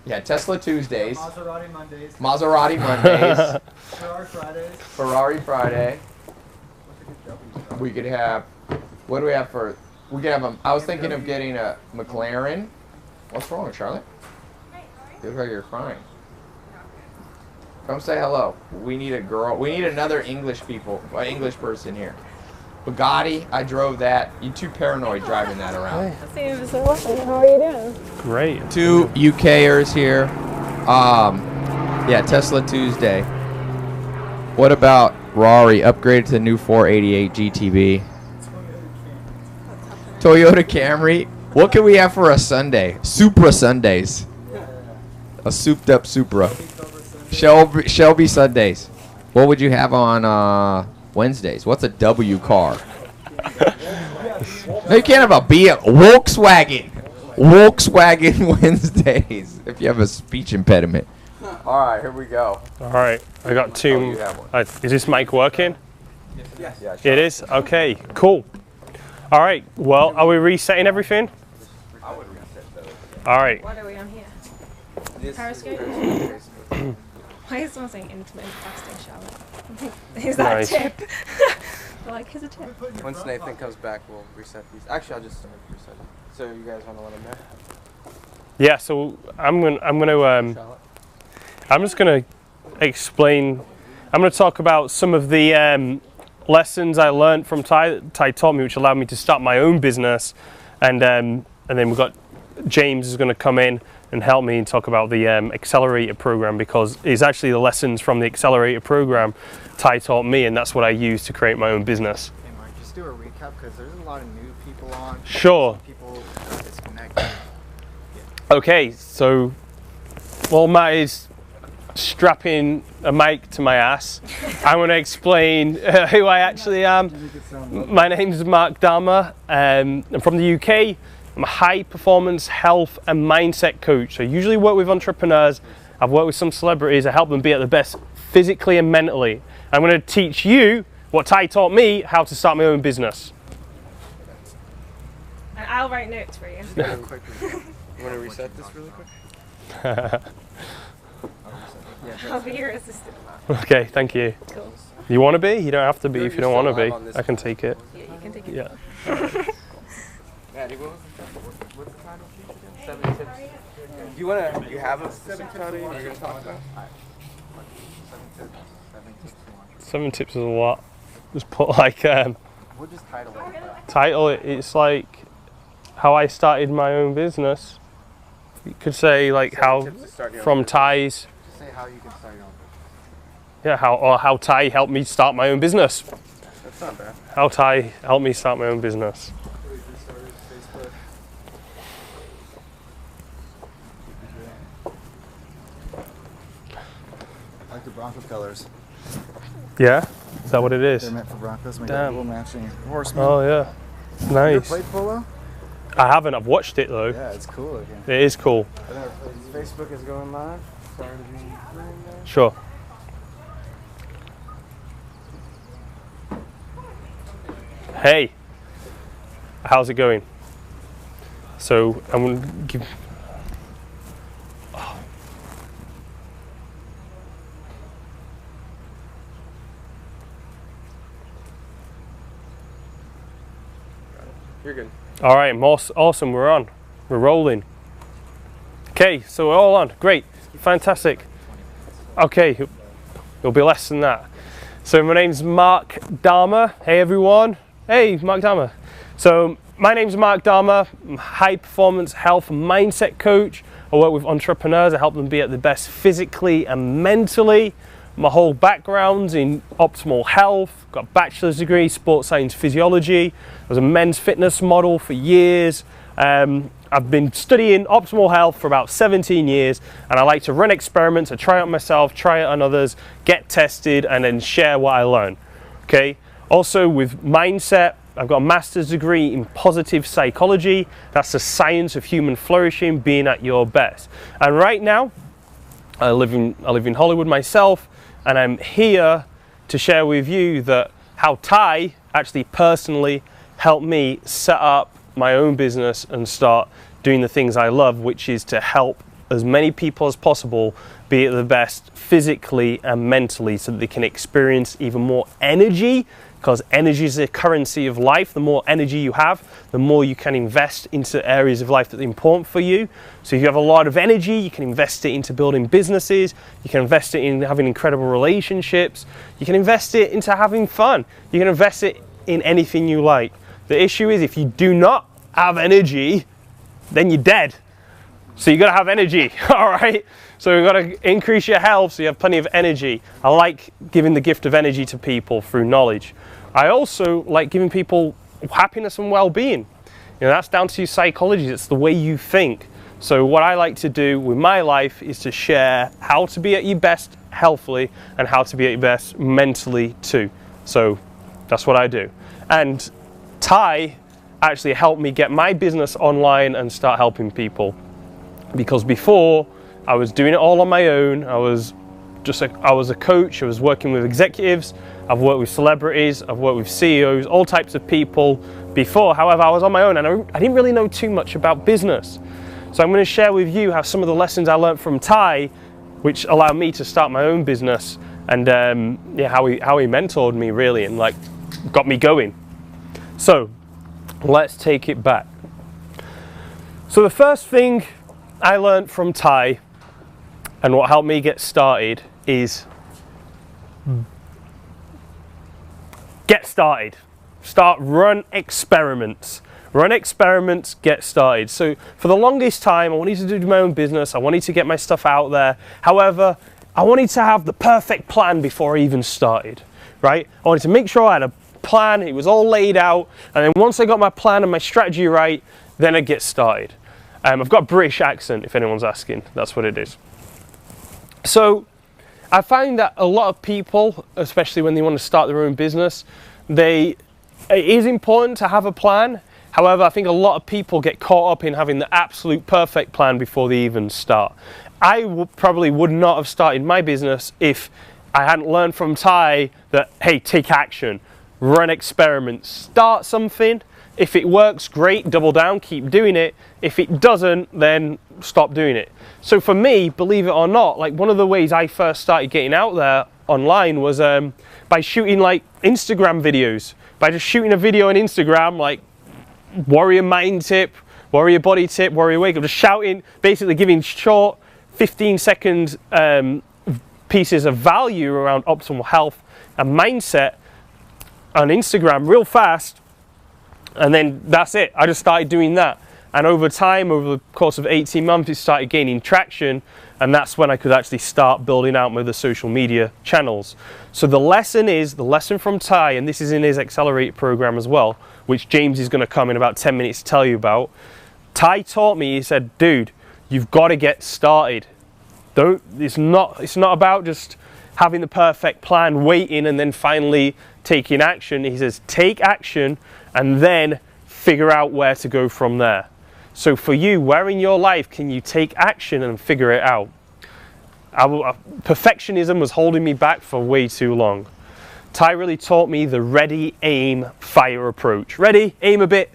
Yeah, Tesla Tuesdays. Maserati Mondays. Maserati Mondays. Ferrari Fridays. Ferrari Friday. We could have, what do we have for, we could have I was thinking of getting a McLaren. What's wrong, Charlotte? You look like you're crying. Come say hello. We need a girl. We need another English person here. Bugatti, I drove that. You're too paranoid driving that around. How are you doing? Great. 2 UKers here. Yeah, Tesla Tuesday. What about Rari upgraded to the new 488 GTB? Toyota Camry. What can we have for a Sunday? Supra Sundays. A souped up Supra. Shelby Sundays. What would you have on Wednesdays? What's a W car? No, you can't have a Volkswagen. Volkswagen Wednesdays if you have a speech impediment. All right, here we go. All right, I got two. Oh, you have one. Is this mic working? Yeah, sure. It is? Okay, cool. All right, well, are we resetting everything? I would reset those. All right. What are we on here? Periscope? Why is someone saying intimate fasting, Charlotte? Is that Nice. a tip? Like, here's a tip. Once Nathan comes back, we'll reset these. Actually, I'll just start resetting. So you guys want to let him know? Yeah, so I'm just gonna explain. I'm gonna talk about some of the lessons I learned from Ty taught me, which allowed me to start my own business, and then we've got James is gonna come in and help me and talk about the accelerator program, because it's actually the lessons from the accelerator program Ty taught me, and that's what I use to create my own business. Hey, Mark, just do a recap because there's a lot of new people on. Sure. People disconnected. Okay, so while Matt is strapping a mic to my ass, I'm going to explain who I actually am. My name is Mark Dharma. I'm from the UK. I'm a high performance health and mindset coach. So I usually work with entrepreneurs. I've worked with some celebrities. I help them be at their best physically and mentally. I'm going to teach you what Ty taught me, how to start my own business. And I'll write notes for you. You want to reset this really quick? I'll be your assistant. Okay, thank you. Cool. You want to be? You don't have to be if you don't want to You're still live on be. this I can take it. Yeah, you can take it. Yeah. Maddie, what's the title sheet again? 7 tips. You have a 7 title you're going to talk about? 7 tips is a lot. Just put like We'll just title it. title it. It's like how I started my own business. You could say like how Tips to start your own from business. Ty's. Just say how you can start your own business. Yeah, how Ty helped me start my own business. That's not bad. How Ty helped me start my own business. I like the Bronco colors. Yeah, is that what it is? They're meant for Broncos. We Damn. got cool matching horsemen. Oh yeah, You ever nice. played polo? I haven't. I've watched it though. Yeah, it's cool looking. It is cool. Facebook is going live. Sorry to be rude there. Sure. Hey, how's it going? So I'm gonna give. You're good. All right, awesome. We're on. We're rolling. Okay, so we're all on. Great, fantastic. Okay, it'll be less than that. So my name's Mark Dharma. Hey everyone. Hey, Mark Dharma. So my name's Mark Dharma. I'm a high performance health and mindset coach. I work with entrepreneurs. I help them be at their best physically and mentally. My whole background's in optimal health. Got a bachelor's degree, sports science physiology. I was a men's fitness model for years. I've been studying optimal health for about 17 years, and I like to run experiments. I try it on myself, try it on others, get tested, and then share what I learn. Okay. Also with mindset, I've got a master's degree in positive psychology. That's the science of human flourishing, being at your best. And right now, I live in Hollywood myself, and I'm here to share with you that how Ty actually personally helped me set up my own business and start doing the things I love, which is to help as many people as possible be at the best physically and mentally so that they can experience even more energy, because energy is the currency of life. The more energy you have, the more you can invest into areas of life that are important for you. So if you have a lot of energy, you can invest it into building businesses, you can invest it in having incredible relationships, you can invest it into having fun, you can invest it in anything you like. The issue is if you do not have energy, then you're dead. So you got to have energy, all right? So you've got to increase your health so you have plenty of energy. I like giving the gift of energy to people through knowledge. I also like giving people happiness and well-being. You know, that's down to psychology. It's the way you think. So what I like to do with my life is to share how to be at your best healthily and how to be at your best mentally too. So that's what I do. And Ty actually helped me get my business online and start helping people. Because before, I was doing it all on my own. I was a coach. I was working with executives. I've worked with celebrities. I've worked with CEOs, all types of people before. However, I was on my own and I didn't really know too much about business. So I'm going to share with you how some of the lessons I learned from Ty, which allowed me to start my own business, and yeah, how he mentored me really and like got me going. So let's take it back. So the first thing I learned from Ty and what helped me get started is get started. Run experiments. Run experiments, get started. So for the longest time, I wanted to do my own business. I wanted to get my stuff out there. However, I wanted to have the perfect plan before I even started, right? I wanted to make sure I had a plan, it was all laid out, and then once I got my plan and my strategy right, then I'd get started. I've got a British accent, if anyone's asking. That's what it is. So I find that a lot of people, especially when they want to start their own business, it is important to have a plan. However, I think a lot of people get caught up in having the absolute perfect plan before they even start. I probably would not have started my business if I hadn't learned from Ty that, hey, take action, run experiments, start something. If it works, great, double down, keep doing it. If it doesn't, then stop doing it. So for me, believe it or not, like one of the ways I first started getting out there online was by shooting like Instagram videos. By just shooting a video on Instagram, like warrior mind tip, warrior body tip, warrior wake up, just shouting, basically giving short 15-second pieces of value around optimal health and mindset on Instagram real fast. And then that's it. I just started doing that. And over time, over the course of 18 months, it started gaining traction. And that's when I could actually start building out my other social media channels. So the lesson from Ty, and this is in his Accelerate program as well, which James is going to come in about 10 minutes to tell you about. Ty taught me, he said, dude, you've got to get started. It's not about just having the perfect plan, waiting, and then finally taking action. He says, take action and then figure out where to go from there. So for you, where in your life can you take action and figure it out? Perfectionism was holding me back for way too long. Ty really taught me the ready, aim, fire approach. Ready, aim a bit,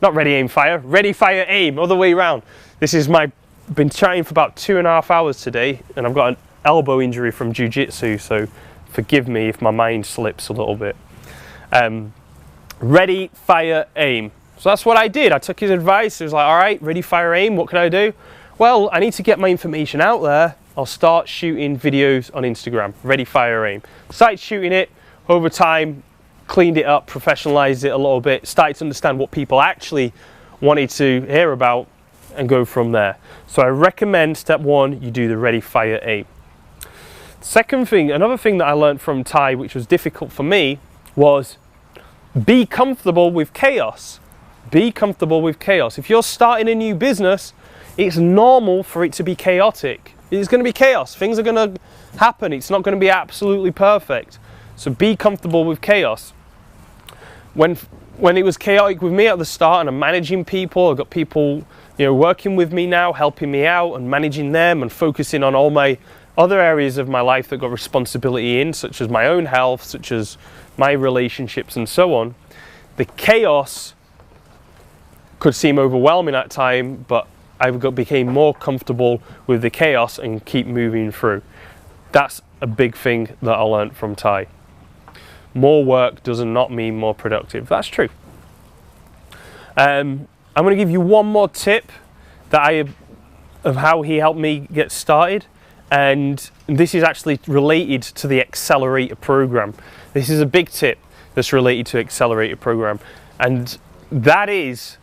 not ready, aim, fire. Ready, fire, aim, other way around. Been chatting for about 2.5 hours today, and I've got an elbow injury from jiu-jitsu, so forgive me if my mind slips a little bit. Ready, fire, aim. So that's what I did. I took his advice. It was like, all right, ready, fire, aim. What can I do? Well, I need to get my information out there. I'll start shooting videos on Instagram. Ready, fire, aim. Started shooting it over time, cleaned it up, professionalized it a little bit, started to understand what people actually wanted to hear about and go from there. So I recommend step 1, you do the ready, fire, aim. Second thing, another thing that I learned from Ty, which was difficult for me, was be comfortable with chaos. Be comfortable with chaos. If you're starting a new business, it's normal for it to be chaotic. It's going to be chaos. Things are going to happen. It's not going to be absolutely perfect. So be comfortable with chaos. When it was chaotic with me at the start and I'm managing people, I've got people working with me now, helping me out and managing them and focusing on all my other areas of my life that I've got responsibility in, such as my own health, such as my relationships and so on. The chaos could seem overwhelming at time, but I became more comfortable with the chaos and keep moving through. That's a big thing that I learned from Ty. More work does not mean more productive. That's true. I'm going to give you one more tip of how he helped me get started, and this is actually related to the Accelerator program. This is a big tip that's related to Accelerator program, and that is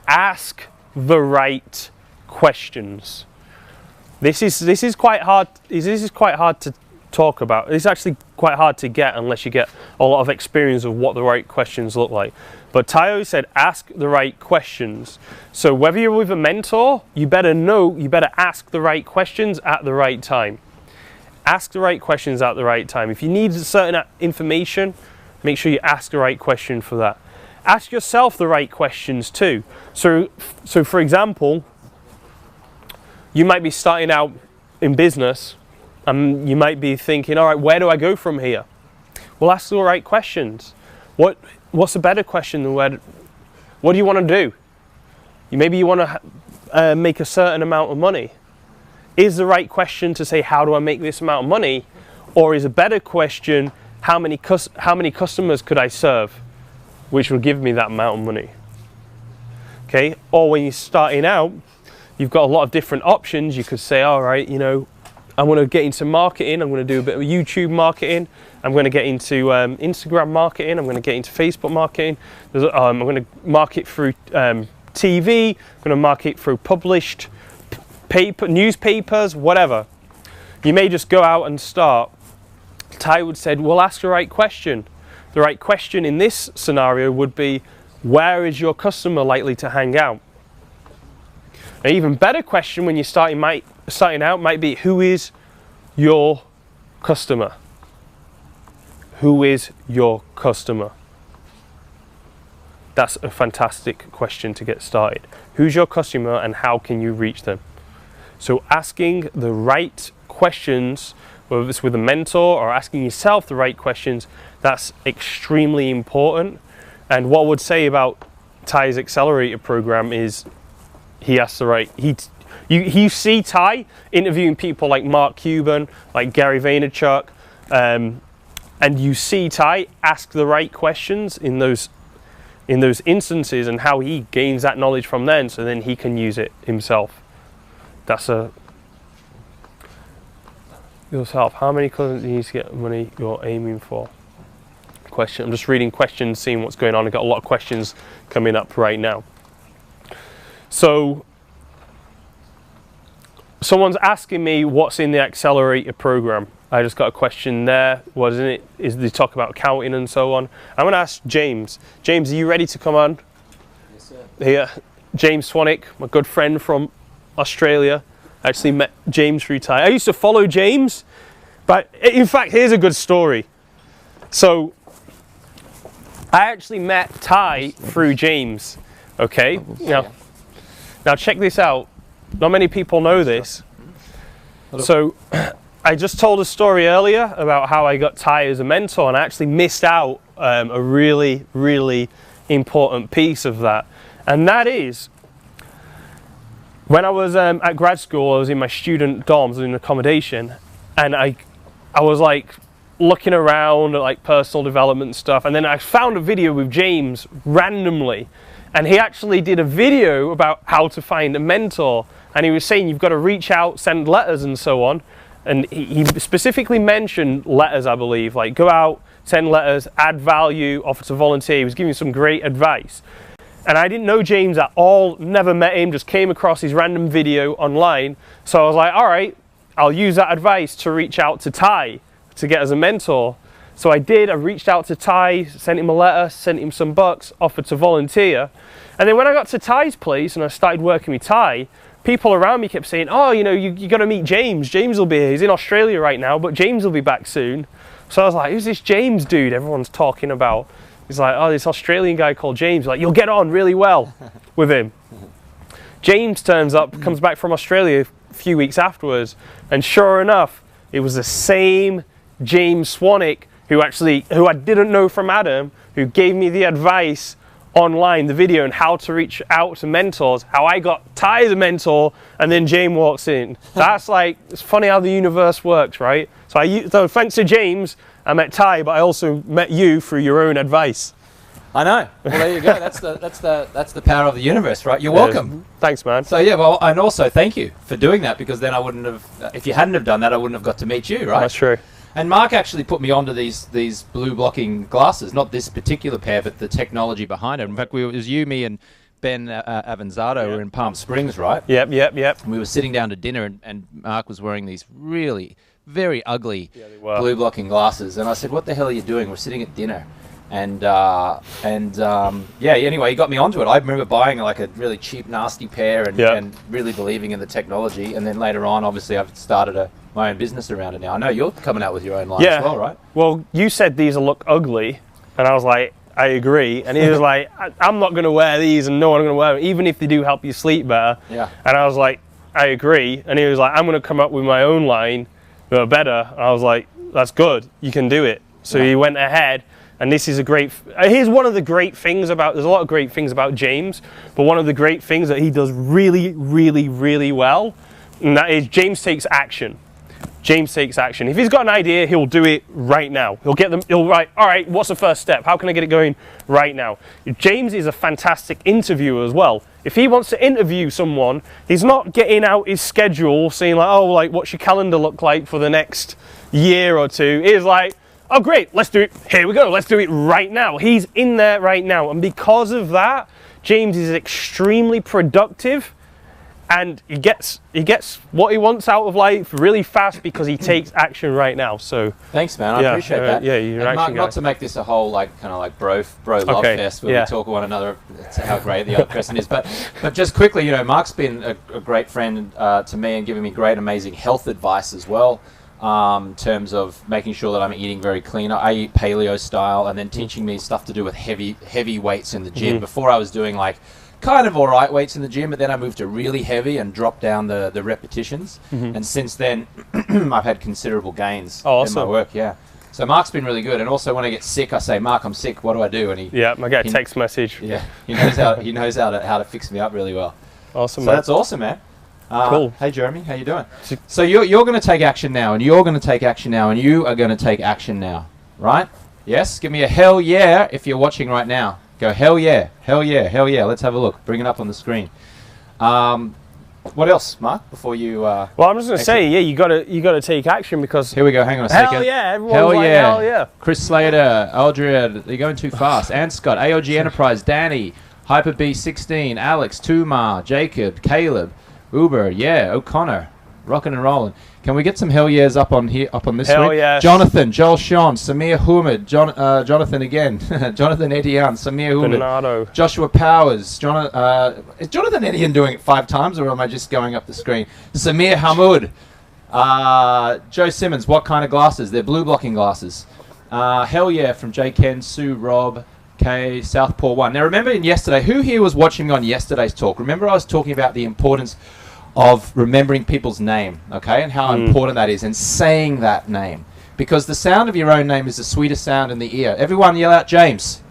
ask the right questions. This is quite hard. This is quite hard to talk about. It's actually quite hard to get unless you get a lot of experience of what the right questions look like. But Tayo said, ask the right questions. So whether you're with a mentor, you better ask the right questions at the right time. Ask the right questions at the right time. If you need certain information, make sure you ask the right question for that. Ask yourself the right questions too. So for example, you might be starting out in business and you might be thinking, all right, where do I go from here? Well, ask the right questions. What's a better question than what do you want to do? Maybe you want to make a certain amount of money. Is the right question to say, how do I make this amount of money? Or is a better question, how many customers could I serve, which will give me that amount of money? Okay. Or when you're starting out, you've got a lot of different options. You could say, all right, you know, I want to get into marketing. I'm going to do a bit of YouTube marketing. I'm going to get into Instagram marketing. I'm going to get into Facebook marketing. I'm going to market through TV. I'm going to market through published newspapers, whatever. You may just go out and start. Ty would said, well, ask the right question. The right question in this scenario would be, where is your customer likely to hang out? An even better question when you're starting out might be, who is your customer? Who is your customer? That's a fantastic question to get started. Who's your customer and how can you reach them? So asking the right questions, whether it's with a mentor or asking yourself the right questions, that's extremely important. And what I would say about Ty's accelerator program is he asks the right, you see Ty interviewing people like Mark Cuban, like Gary Vaynerchuk, and you see Ty ask the right questions in those instances and how he gains that knowledge from them, so then he can use it himself. That's yourself. How many customers do you need to get money you're aiming for? Question. I'm just reading questions, seeing what's going on. I've got a lot of questions coming up right now. So someone's asking me what's in the accelerator program. I just got a question there. What is it? Is they talk about accounting and so on. I'm going to ask James. James, are you ready to come on? Yes, sir. Here, James Swanwick, my good friend from Australia. I actually met James through Ty. I used to follow James, but in fact, here's a good story. So I actually met Ty through James. Okay, now check this out. Not many people know this. So I just told a story earlier about how I got Ty as a mentor, and I actually missed out a really, really important piece of that. And that is, when I was at grad school, I was in my student dorms, in accommodation, and I was like looking around at like personal development stuff, and then I found a video with James randomly, and he actually did a video about how to find a mentor, and he was saying you've got to reach out, send letters and so on. And he specifically mentioned letters, I believe, like go out, send letters, add value, offer to volunteer. He was giving some great advice. And I didn't know James at all, never met him, just came across his random video online. So I was like, all right, I'll use that advice to reach out to Ty to get as a mentor. So I did. I reached out to Ty, sent him a letter, sent him some bucks, offered to volunteer. And then when I got to Ty's place and I started working with Ty, people around me kept saying, oh, you know, you got to meet James. James will be here. He's in Australia right now, but James will be back soon. So I was like, who's this James dude everyone's talking about? He's like, oh, this Australian guy called James. Like, you'll get on really well with him. James turns up, comes back from Australia a few weeks afterwards, and sure enough, it was the same James Swanwick who I didn't know from Adam, who gave me the advice online, the video, and how to reach out to mentors, how I got Ty as a mentor, and then James walks in. That's like, it's funny how the universe works, right? So thanks to James, I met Ty, but I also met you through your own advice. I know. Well, there you go. That's the power of the universe, right? You're welcome. Thanks, man. So yeah, well, and also thank you for doing that, because then I wouldn't have, if you hadn't have done that, I wouldn't have got to meet you, right? That's true. And Mark actually put me onto these blue blocking glasses, not this particular pair, but the technology behind it. In fact, it was you, me, and Ben Avanzado were in Palm Springs, right? Yep. And we were sitting down to dinner, and Mark was wearing these really very ugly they were. blue blocking glasses. And I said, "What the hell are you doing? We're sitting at dinner." And anyway, he got me onto it. I remember buying like a really cheap, nasty pair and really believing in the technology. And then later on, obviously, I've started my own business around it now. I know you're coming out with your own line as well, right? Well, you said these look ugly, and I was like, I agree. And he was like, I'm not going to wear these, and no one going to wear them, even if they do help you sleep better. Yeah. And I was like, I agree. And he was like, I'm going to come up with my own line that are better. And I was like, that's good. You can do it. So he went ahead. And this is a great, here's one of the great things about, there's a lot of great things about James, but one of the great things that he does really, really, really well, and that is James takes action. James takes action. If he's got an idea, he'll do it right now. He'll write, all right, what's the first step? How can I get it going right now? James is a fantastic interviewer as well. If he wants to interview someone, he's not getting out his schedule, saying like, oh, like, what's your calendar look like for the next year or two? He's like, oh, great, let's do it. Here we go. Let's do it right now. He's in there right now. And because of that, James is extremely productive, and he gets what he wants out of life really fast because he takes action right now. So thanks, man. I appreciate that. Yeah, you're and actually not to make this a whole like kind of like bro love fest where we talk to one another. That's how great the other person is. But just quickly, Mark's been a great friend to me and giving me great, amazing health advice as well. In terms of making sure that I'm eating very clean. I eat paleo style, and then teaching me stuff to do with heavy weights in the gym. Before I was doing like kind of all right weights in the gym, but then I moved to really heavy and dropped down the repetitions. And since then, I've had considerable gains in my work. Yeah. So Mark's been really good. And also when I get sick, I say, Mark, I'm sick. What do I do? And I get a text message. Yeah. He knows how to fix me up really well. Awesome. So that's awesome, man. Cool. Hey, Jeremy, how you doing? So you're going to take action now, and you're going to take action now, and you are going to take action now, right? Yes? Give me a hell yeah if you're watching right now. Go hell yeah, hell yeah, hell yeah. Let's have a look. Bring it up on the screen. What else, Mark? Before you. Well, I'm just going to say, you got to take action because. Here we go. Hang on a second. Hell yeah! Everyone's like, hell yeah! Chris Slater, Aldred, you're going too fast. And Scott, AOG Enterprise, Danny, Hyper B16, Alex, Tumar, Jacob, Caleb. Uber, O'Connor, rocking and rolling. Can we get some hell yeahs up on this hell screen? Yes. Jonathan, Joel Sean, Samir Humid, Jonathan again, Jonathan Etienne, Samir Humid, Bernardo. Joshua Powers, is Jonathan Etienne doing it 5 times, or am I just going up the screen? Samir Hamoud, Joe Simmons, what kind of glasses? They're blue blocking glasses. Hell yeah from J. Ken, Sue, Rob, K, Southpaw 1. Now remember yesterday, who here was watching me on yesterday's talk? Remember I was talking about the importance of remembering people's name, okay, and how important that is, and saying that name. Because the sound of your own name is the sweetest sound in the ear. Everyone yell out James.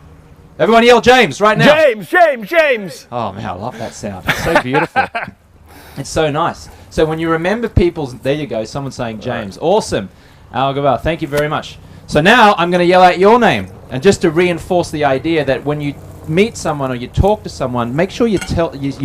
Everyone yell James right now. James! Oh, man, I love that sound. It's so beautiful. It's so nice. So when you remember people's... There you go, someone saying James. Awesome. Al Gabar, thank you very much. So now I'm going to yell out your name. And just to reinforce the idea that when you meet someone or you talk to someone, make sure you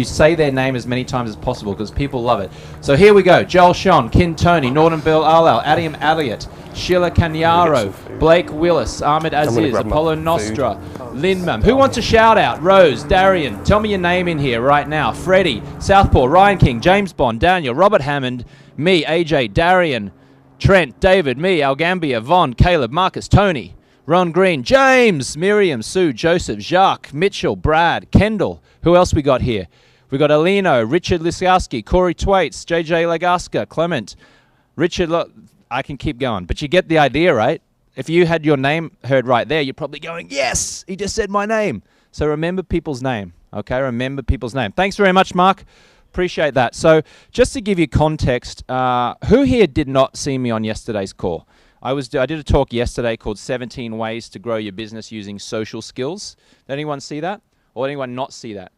say their name as many times as possible because people love it. So here we go. Joel Sean, Kin Tony, Norton Bill Alal, Adam Elliott, Sheila Kanyaro, Blake Willis, Ahmed Aziz, Apollo Nostra, Linmam. Who wants a shout out? Rose, Darian, tell me your name in here right now. Freddie, Southpaw, Ryan King, James Bond, Daniel, Robert Hammond, me, AJ, Darian, Trent, David, me, Algambia, Von, Caleb, Marcus, Tony, Ron Green, James, Miriam, Sue, Joseph, Jacques, Mitchell, Brad, Kendall. Who else we got here? We got Alino, Richard Liskowski, Corey Twaits, JJ Lagaska, Clement, Richard. I can keep going, but you get the idea, right? If you had your name heard right there, you're probably going, yes, he just said my name. So remember people's name, okay? Remember people's name. Thanks very much, Mark. Appreciate that. So just to give you context, who here did not see me on yesterday's call? I did a talk yesterday called 17 Ways to Grow Your Business Using Social Skills. Did anyone see that? Or anyone not see that?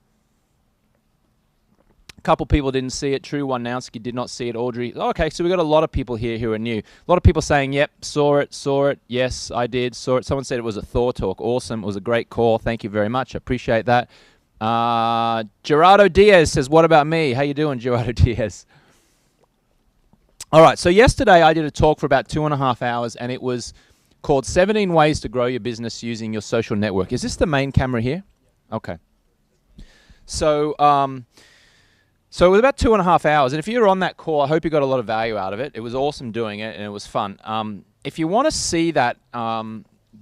A couple people didn't see it. True Wanowski did not see it. Audrey. Okay, so we got a lot of people here who are new. A lot of people saying, yep, saw it. Yes, I did, saw it. Someone said it was a Thor talk. Awesome. It was a great call. Thank you very much. I appreciate that. Gerardo Diaz says, what about me? How you doing, Gerardo Diaz? All right, so yesterday I did a talk for about 2.5 hours, and it was called 17 Ways to Grow Your Business Using Your Social Network. Is this the main camera here? Okay. So, so it was about 2.5 hours. And if you were on that call, I hope you got a lot of value out of it. It was awesome doing it, and it was fun. If you want to see that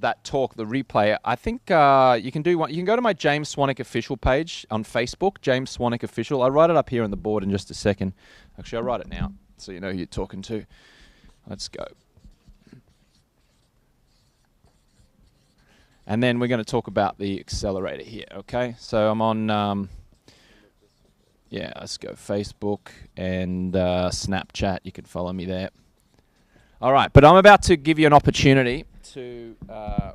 that talk, the replay, I think you can do one. You can go to my James Swanwick official page on Facebook, James Swanwick official. I'll write it up here on the board in just a second. Actually, I'll write it now so you know who you're talking to. Let's go. And then we're going to talk about the accelerator here, okay? So I'm on, yeah, let's go Facebook and Snapchat. You can follow me there. All right, but I'm about to give you an opportunity to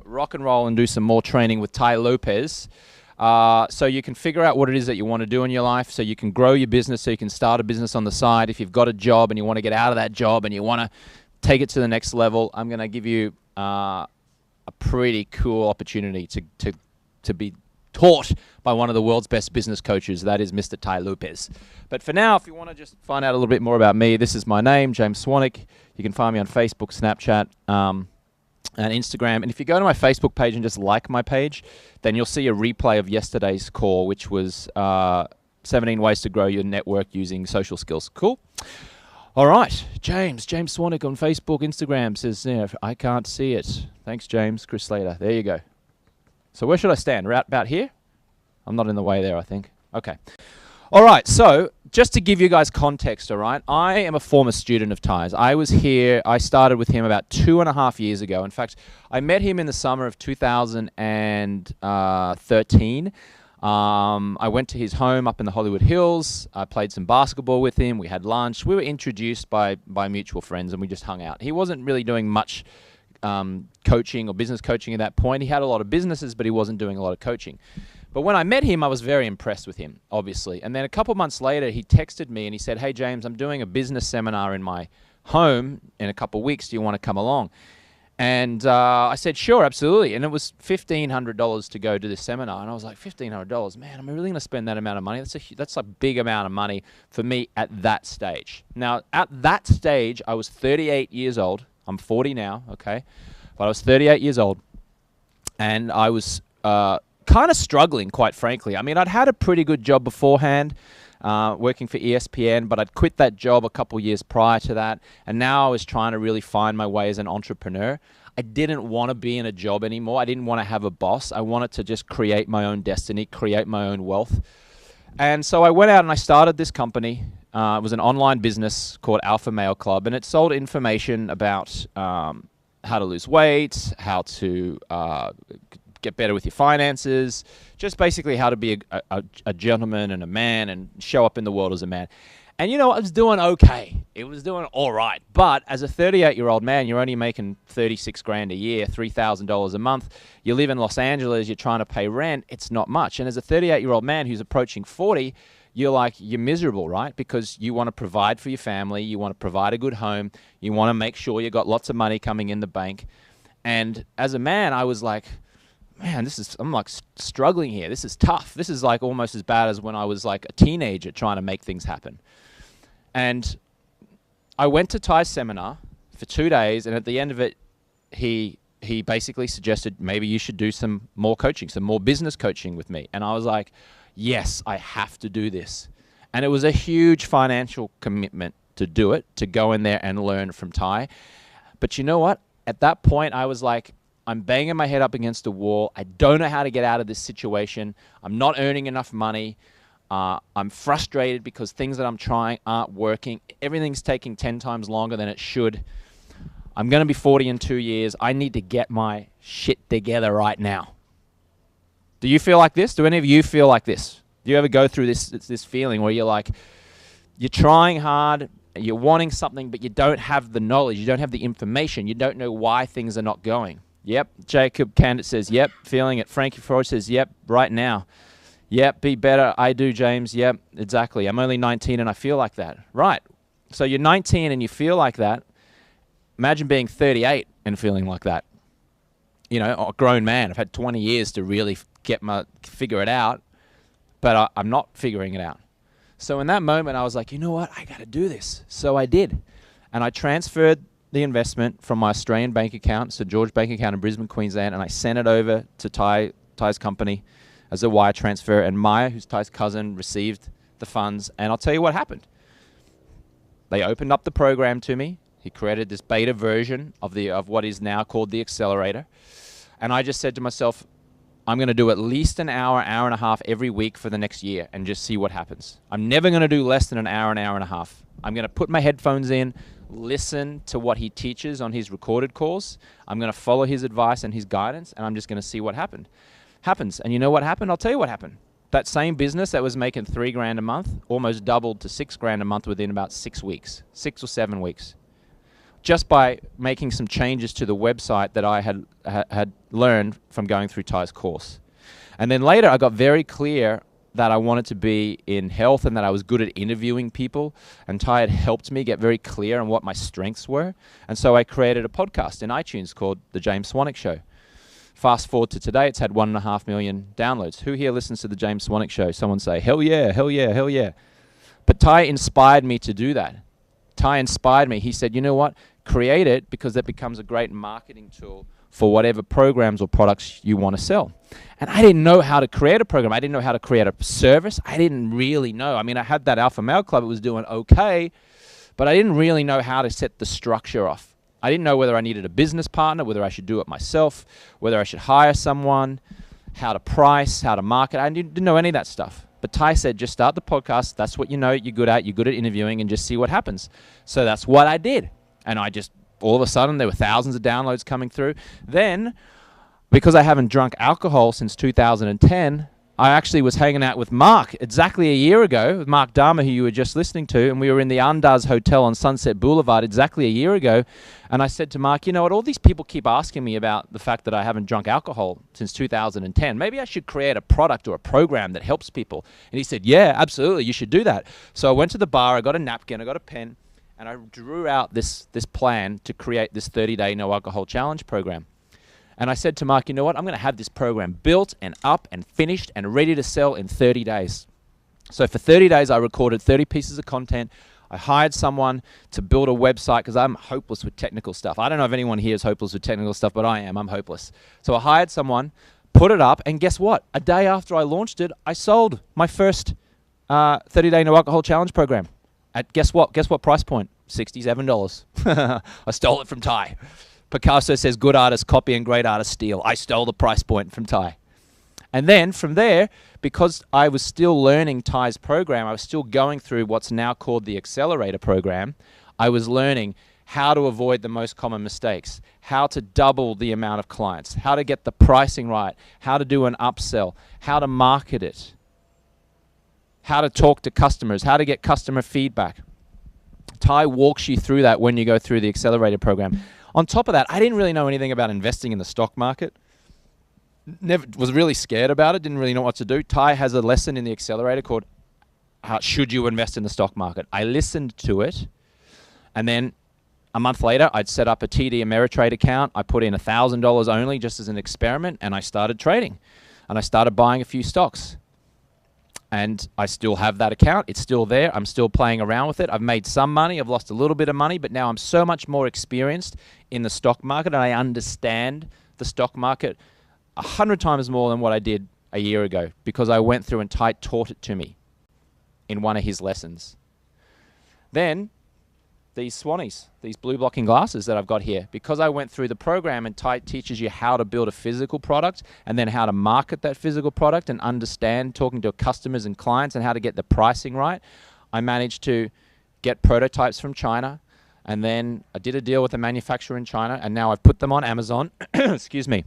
rock and roll and do some more training with Tai Lopez. So you can figure out what it is that you want to do in your life, so you can grow your business, so you can start a business on the side. If you've got a job and you want to get out of that job and you want to take it to the next level, I'm going to give you a pretty cool opportunity to be taught by one of the world's best business coaches. That is Mr. Tai Lopez. But for now, if you want to just find out a little bit more about me, this is my name, James Swanwick. You can find me on Facebook, Snapchat, and Instagram. And if you go to my Facebook page and just like my page, then you'll see a replay of yesterday's call, which was 17 ways to grow your network using social skills. Cool? All right. James Swanwick on Facebook, Instagram says, yeah, I can't see it. Thanks, James. Chris Slater. There you go. So where should I stand? Right about here? I'm not in the way there, I think. Okay. All right. So just to give you guys context, all right, I am a former student of Ty's. I was here. I started with him about 2.5 years ago. In fact, I met him in the summer of 2013. I went to his home up in the Hollywood Hills. I played some basketball with him. We had lunch. We were introduced by mutual friends, and we just hung out. He wasn't really doing much coaching or business coaching at that point. He had a lot of businesses, but he wasn't doing a lot of coaching. But when I met him, I was very impressed with him, obviously. And then a couple months later, he texted me and he said, hey, James, I'm doing a business seminar in my home in a couple of weeks. Do you want to come along? And I said, sure, absolutely. And it was $1,500 to go to this seminar. And I was like, $1,500? Man, am I really going to spend that amount of money? That's a big amount of money for me at that stage. Now, at that stage, I was 38 years old. I'm 40 now, okay? But I was 38 years old. And I was kind of struggling, quite frankly. I mean, I'd had a pretty good job beforehand, working for ESPN, but I'd quit that job a couple years prior to that, and now I was trying to really find my way as an entrepreneur. I didn't want to be in a job anymore. I didn't want to have a boss. I wanted to just create my own destiny, create my own wealth. And so I went out and I started this company. It was an online business called Alpha Male Club, and it sold information about how to lose weight, how to get better with your finances, just basically how to be a gentleman and a man and show up in the world as a man. And you know, I was doing okay. It was doing all right. But as a 38-year-old man, you're only making 36 grand a year, $3,000 a month. You live in Los Angeles, you're trying to pay rent. It's not much. And as a 38-year-old man who's approaching 40, you're miserable, right? Because you want to provide for your family. You want to provide a good home. You want to make sure you got lots of money coming in the bank. And as a man, I was like, man, I'm like struggling here. This is tough. This is like almost as bad as when I was like a teenager trying to make things happen. And I went to Ty's seminar for 2 days, and at the end of it, he basically suggested maybe you should do some more coaching, some more business coaching with me. And I was like, yes, I have to do this. And it was a huge financial commitment to do it, to go in there and learn from Ty. But you know what? At that point, I was like, I'm banging my head up against a wall. I don't know how to get out of this situation. I'm not earning enough money. I'm frustrated because things that I'm trying aren't working. Everything's taking 10 times longer than it should. I'm going to be 40 in 2 years. I need to get my shit together right now. Do you feel like this? Do any of you feel like this? Do you ever go through this feeling where you're like, you're trying hard, you're wanting something, but you don't have the knowledge, you don't have the information, you don't know why things are not going? Yep. Jacob Candid says, yep, feeling it. Frankie Freud says, yep, right now. Yep, be better. I do, James. Yep, exactly. I'm only 19 and I feel like that. Right. So you're 19 and you feel like that. Imagine being 38 and feeling like that. You know, a grown man. I've had 20 years to really figure it out, but I'm not figuring it out. So in that moment, I was like, you know what? I got to do this. So I did. And I transferred the investment from my Australian bank account, St. George bank account in Brisbane, Queensland, and I sent it over to Ty's company, as a wire transfer, and Maya, who's Ty's cousin, received the funds. And I'll tell you what happened. They opened up the program to me. He created this beta version of what is now called the accelerator. And I just said to myself, I'm going to do at least an hour, hour and a half every week for the next year and just see what happens. I'm never going to do less than an hour and a half. I'm going to put my headphones in, listen to what he teaches on his recorded calls. I'm going to follow his advice and his guidance, and I'm just going to see what happens. And you know what happened? I'll tell you what happened. That same business that was making $3,000 a month almost doubled to $6,000 a month within about 6 weeks, 6 or 7 weeks, just by making some changes to the website that I had learned from going through Ty's course. And then later I got very clear that I wanted to be in health and that I was good at interviewing people, and Ty had helped me get very clear on what my strengths were. And so I created a podcast in iTunes called The James Swanwick Show. Fast forward to today, it's had 1.5 million downloads. Who here listens to The James Swanwick Show? Someone say, hell yeah, hell yeah, hell yeah. But Ty inspired me to do that. Ty inspired me. He said, you know what? Create it, because that becomes a great marketing tool for whatever programs or products you want to sell. And I didn't know how to create a program. I didn't know how to create a service. I didn't really know. I mean, I had that Alpha Male Club. It was doing okay, but I didn't really know how to set the structure off. I didn't know whether I needed a business partner, whether I should do it myself, whether I should hire someone, how to price, how to market. I didn't know any of that stuff. But Ty said, just start the podcast. That's what you know you're good at. You're good at interviewing, and just see what happens. So that's what I did. And I just, all of a sudden, there were thousands of downloads coming through. Then, because I haven't drunk alcohol since 2010, I actually was hanging out with Mark exactly a year ago, with Mark Dharma, who you were just listening to, and we were in the Andaz Hotel on Sunset Boulevard exactly a year ago. And I said to Mark, you know what, all these people keep asking me about the fact that I haven't drunk alcohol since 2010. Maybe I should create a product or a program that helps people. And he said, yeah, absolutely, you should do that. So I went to the bar, I got a napkin, I got a pen, and I drew out this plan to create this 30-day no alcohol challenge program. And I said to Mark, you know what, I'm going to have this program built and up and finished and ready to sell in 30 days. So for 30 days, I recorded 30 pieces of content. I hired someone to build a website, because I'm hopeless with technical stuff. I don't know if anyone here is hopeless with technical stuff, but I am. I'm hopeless. So I hired someone, put it up, and guess what? A day after I launched it, I sold my first 30-day no alcohol challenge program. At guess what price point? $67. I stole it from Ty. Picasso says good artists copy and great artists steal. I stole the price point from Ty. And then from there, because I was still learning Ty's program, I was still going through what's now called the accelerator program. I was learning how to avoid the most common mistakes, how to double the amount of clients, how to get the pricing right, how to do an upsell, how to market it, how to talk to customers, how to get customer feedback. Ty walks you through that when you go through the accelerator program. On top of that, I didn't really know anything about investing in the stock market. Never was really scared about it, didn't really know what to do. Ty has a lesson in the accelerator called Should You Invest in the Stock Market? I listened to it, and then a month later, I'd set up a TD Ameritrade account. I put in $1,000 only just as an experiment, and I started trading. And I started buying a few stocks. And I still have that account. It's still there. I'm still playing around with it. I've made some money. I've lost a little bit of money, but now I'm so much more experienced in the stock market, and I understand the stock market 100 times more than what I did a year ago, because I went through and Ty taught it to me in one of his lessons. Then these Swannies, these blue blocking glasses that I've got here, because I went through the program and Ty teaches you how to build a physical product and then how to market that physical product and understand talking to customers and clients and how to get the pricing right. I managed to get prototypes from China, and then I did a deal with a manufacturer in China, and now I've put them on Amazon. Excuse me.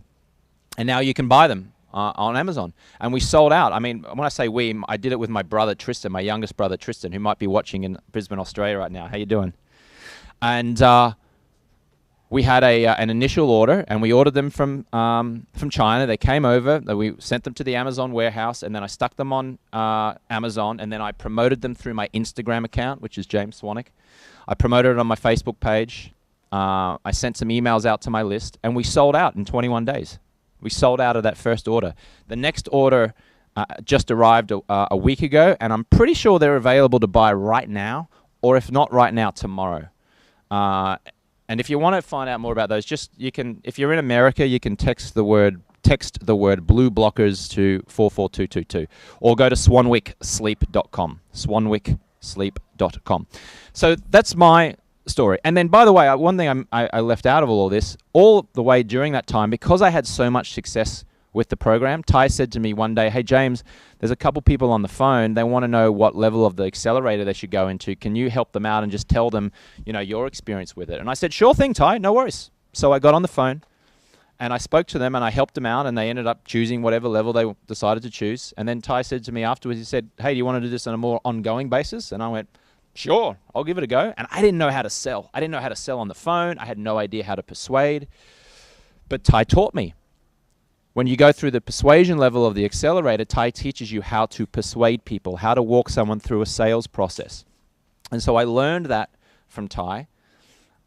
And now you can buy them on Amazon. And we sold out. I mean, when I say we, I did it with my brother Tristan, my youngest brother Tristan, who might be watching in Brisbane, Australia right now. How you doing? And we had an initial order, and we ordered them from China. They came over. We sent them to the Amazon warehouse, and then I stuck them on Amazon, and then I promoted them through my Instagram account, which is James Swanwick. I promoted it on my Facebook page. I sent some emails out to my list, and we sold out in 21 days. We sold out of that first order. The next order just arrived a week ago, and I'm pretty sure they're available to buy right now, or if not right now, tomorrow. And if you want to find out more about those, if you're in America, you can text the word text the word blue blockers to 44222 or go to swanwicksleep.com. Swanwicksleep.com. So that's my story. And then, by the way, one thing I left out of all of this, all the way during that time, because I had so much success with the program, Ty said to me one day, hey, James, there's a couple people on the phone. They want to know what level of the accelerator they should go into. Can you help them out and just tell them, your experience with it? And I said, sure thing, Ty, no worries. So I got on the phone and I spoke to them and I helped them out, and they ended up choosing whatever level they decided to choose. And then Ty said to me afterwards, he said, hey, do you want to do this on a more ongoing basis? And I went, sure, I'll give it a go. And I didn't know how to sell. I didn't know how to sell on the phone. I had no idea how to persuade. But Ty taught me. When you go through the persuasion level of the accelerator, Ty teaches you how to persuade people, how to walk someone through a sales process. And so I learned that from Ty,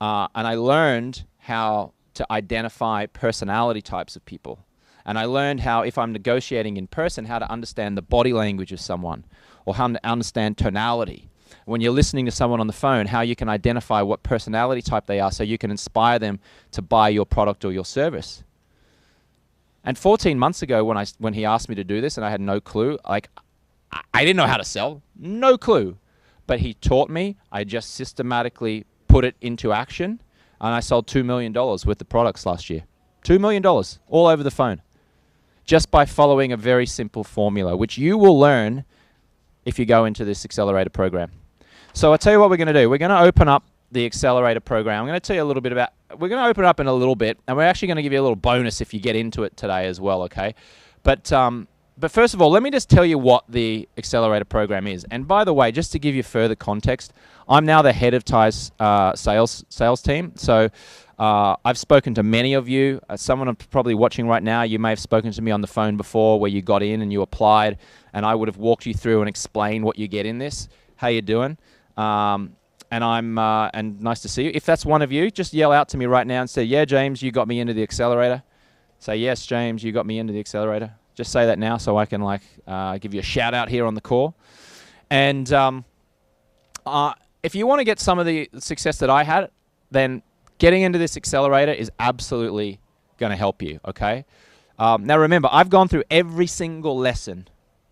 and I learned how to identify personality types of people. And I learned how, if I'm negotiating in person, how to understand the body language of someone, or how to understand tonality. When you're listening to someone on the phone, how you can identify what personality type they are so you can inspire them to buy your product or your service. And 14 months ago, when he asked me to do this and I had no clue, I didn't know how to sell, no clue. But he taught me. I just systematically put it into action, and I sold $2 million worth of products last year. $2 million, all over the phone, just by following a very simple formula, which you will learn if you go into this accelerator program. So I'll tell you what we're going to do. We're going to open up the accelerator program. I'm going to tell you a little bit about, we're going to open it up in a little bit, and we're actually going to give you a little bonus if you get into it today as well, okay? But first of all, let me just tell you what the accelerator program is. And by the way, just to give you further context, I'm now the head of Ty's sales team. So I've spoken to many of you. Someone probably watching right now, you may have spoken to me on the phone before where you got in and you applied, and I would have walked you through and explained what you get in this. How you doing? And nice to see you. If that's one of you, just yell out to me right now and say, yeah, James, you got me into the accelerator. Say, yes, James, you got me into the accelerator. Just say that now so I can give you a shout out here on the call. And if you want to get some of the success that I had, then getting into this accelerator is absolutely going to help you, okay? Now remember, I've gone through every single lesson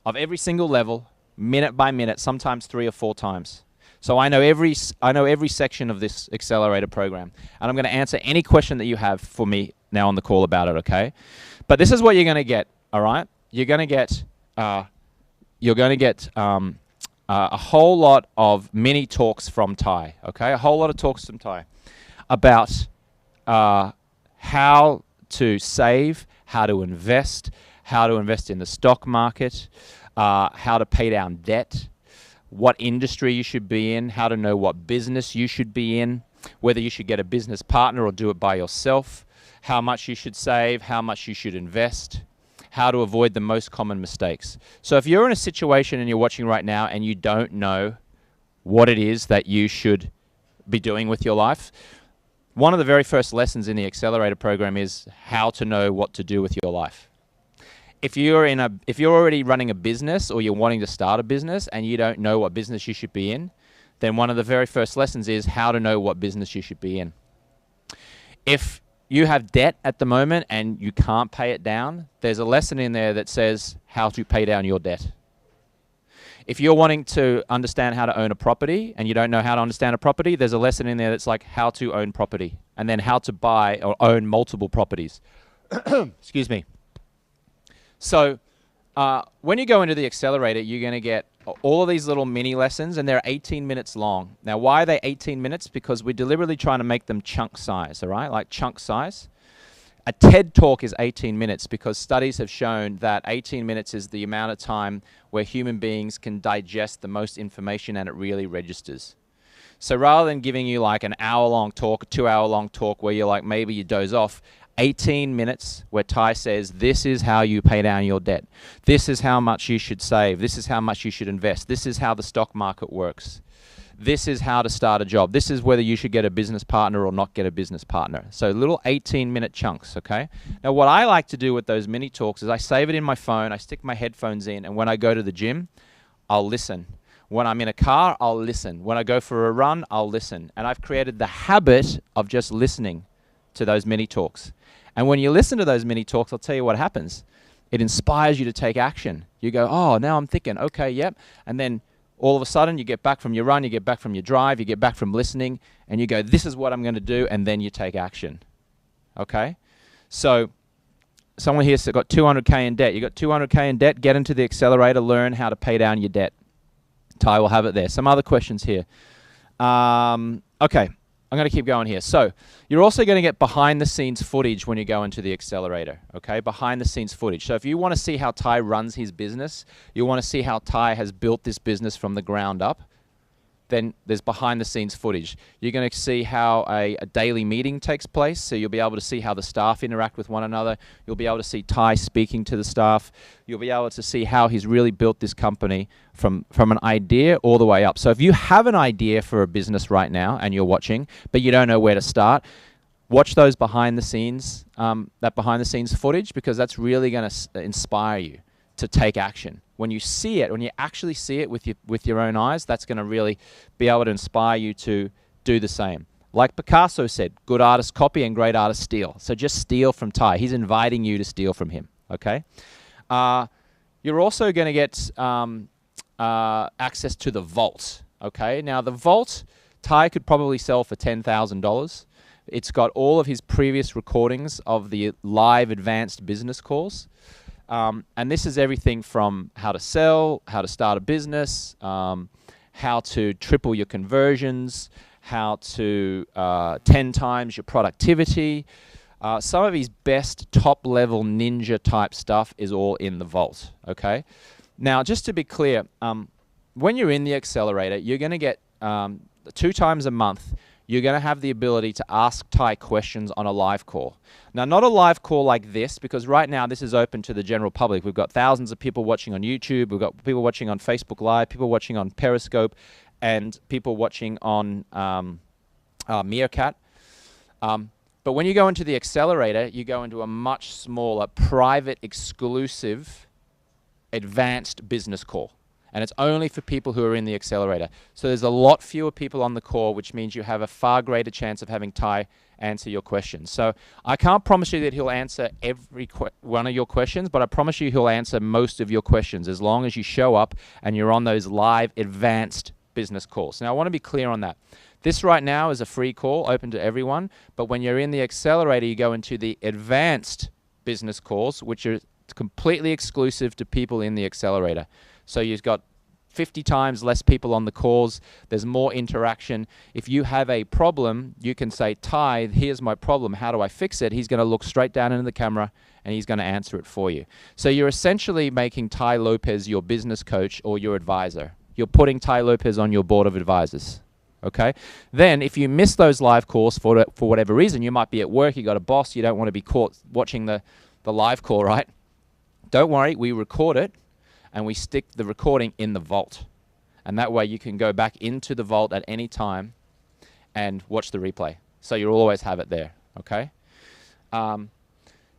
of every single level, minute by minute, sometimes 3 or 4 times. So I know every section of this accelerator program, and I'm going to answer any question that you have for me now on the call about it, okay? But this is what you're going to get, all right? You're going to get a whole lot of mini talks from Ty, okay? A whole lot of talks from Ty about how to save, how to invest in the stock market, how to pay down debt, what industry you should be in, how to know what business you should be in, whether you should get a business partner or do it by yourself, how much you should save, how much you should invest, how to avoid the most common mistakes. So if you're in a situation and you're watching right now and you don't know what it is that you should be doing with your life, one of the very first lessons in the accelerator program is how to know what to do with your life. If you're already running a business or you're wanting to start a business and you don't know what business you should be in, then one of the very first lessons is how to know what business you should be in. If you have debt at the moment and you can't pay it down, there's a lesson in there that says how to pay down your debt. If you're wanting to understand how to own a property and you don't know how to understand a property, there's a lesson in there that's like how to own property and then how to buy or own multiple properties. Excuse me. So when you go into the accelerator, you're going to get all of these little mini lessons, and they're 18 minutes long. Now, why are they 18 minutes? Because we're deliberately trying to make them chunk size, all right? Like chunk size. A TED Talk is 18 minutes because studies have shown that 18 minutes is the amount of time where human beings can digest the most information and it really registers. So rather than giving you like an hour-long talk, a 2-hour-long talk where you're like, maybe you doze off, 18 minutes where Ty says, this is how you pay down your debt. This is how much you should save. This is how much you should invest. This is how the stock market works. This is how to start a job. This is whether you should get a business partner or not get a business partner. So little 18-minute chunks, okay? Now what I like to do with those mini talks is I save it in my phone, I stick my headphones in, and when I go to the gym, I'll listen. When I'm in a car, I'll listen. When I go for a run, I'll listen. And I've created the habit of just listening to those mini talks. And when you listen to those mini talks, I'll tell you what happens. It inspires you to take action. You go, oh, now I'm thinking, okay, yep. And then all of a sudden you get back from your run, you get back from your drive, you get back from listening, and you go, this is what I'm going to do, and then you take action. Okay? So someone here's got 200K in debt. You got 200K in debt, get into the accelerator, learn how to pay down your debt. Ty will have it there. Some other questions here. Okay, I'm going to keep going here. So you're also going to get behind-the-scenes footage when you go into the accelerator, okay? Behind-the-scenes footage. So if you want to see how Ty runs his business, you want to see how Ty has built this business from the ground up, then there's behind-the-scenes footage. You're going to see how a daily meeting takes place, so you'll be able to see how the staff interact with one another. You'll be able to see Ty speaking to the staff. You'll be able to see how he's really built this company from an idea all the way up. So if you have an idea for a business right now and you're watching, but you don't know where to start, watch those behind-the-scenes, that behind-the-scenes footage, because that's really going to inspire you to take action. When you see it, when you actually see it with your own eyes, that's going to really be able to inspire you to do the same. Like Picasso said, good artists copy and great artists steal. So just steal from Ty. He's inviting you to steal from him, okay? You're also going to get access to the vault, okay? Now, the vault, Ty could probably sell for $10,000. It's got all of his previous recordings of the live advanced business calls. And this is everything from how to sell, how to start a business, how to triple your conversions, how to 10 times your productivity. Some of his best top-level ninja type stuff is all in the vault, okay? Now, just to be clear, when you're in the accelerator, you're going to get 2 times a month, you're going to have the ability to ask Ty questions on a live call. Now, not a live call like this, because right now this is open to the general public. We've got thousands of people watching on YouTube. We've got people watching on Facebook Live, people watching on Periscope, and people watching on Meerkat. But when you go into the accelerator, you go into a much smaller, private, exclusive, advanced business call. And it's only for people who are in the accelerator. So there's a lot fewer people on the call, which means you have a far greater chance of having Ty answer your questions. So I can't promise you that he'll answer every one of your questions, but I promise you he'll answer most of your questions as long as you show up and you're on those live advanced business calls. Now, I want to be clear on that. This right now is a free call, open to everyone, but when you're in the accelerator, you go into the advanced business calls, which are completely exclusive to people in the accelerator. So you've got 50 times less people on the calls. There's more interaction. If you have a problem, you can say, Ty, here's my problem. How do I fix it? He's going to look straight down into the camera and he's going to answer it for you. So you're essentially making Ty Lopez your business coach or your advisor. You're putting Ty Lopez on your board of advisors. Okay? Then if you miss those live calls for whatever reason, you might be at work, you got a boss, you don't want to be caught watching the live call, right? Don't worry, we record it. And we stick the recording in the vault. And that way you can go back into the vault at any time and watch the replay. So you'll always have it there, okay?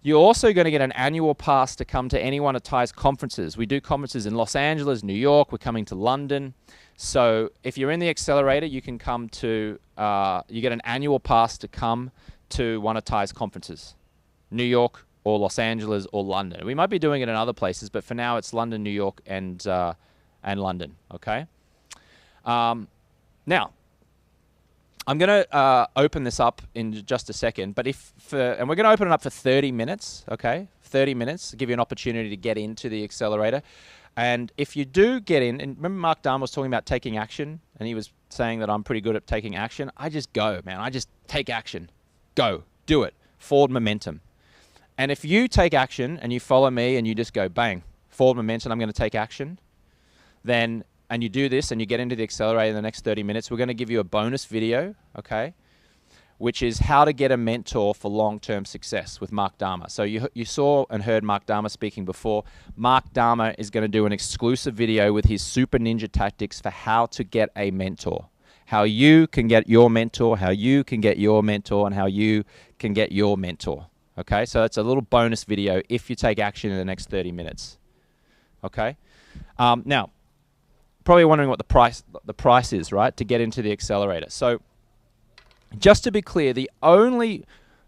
You're also going to get an annual pass to come to any one of Ty's conferences. We do conferences in Los Angeles, New York. We're coming to London. So if you're in the accelerator, you can come to, you get an annual pass to come to one of Ty's conferences. New York, or Los Angeles, or London. We might be doing it in other places, but for now it's London, New York, and London, okay? Now, I'm going to open this up in just a second, but and we're going to open it up for 30 minutes, okay? 30 minutes, give you an opportunity to get into the accelerator. And if you do get in, and remember Mark Dahmer was talking about taking action, and he was saying that I'm pretty good at taking action. I just go, man. I just take action. Go. Do it. Forward momentum. And if you take action and you follow me and you just go, bang, forward momentum, I'm going to take action, then, and you do this and you get into the accelerator in the next 30 minutes, we're going to give you a bonus video, okay, which is how to get a mentor for long-term success with Mark Dahmer. So you saw and heard Mark Dahmer speaking before. Mark Dahmer is going to do an exclusive video with his super ninja tactics for how to get a mentor. How you can get your mentor, how you can get your mentor, and how you can get your mentor. Okay, so it's a little bonus video if you take action in the next 30 minutes. Okay, now, probably wondering what the price is, right, to get into the accelerator. So, just to be clear, the only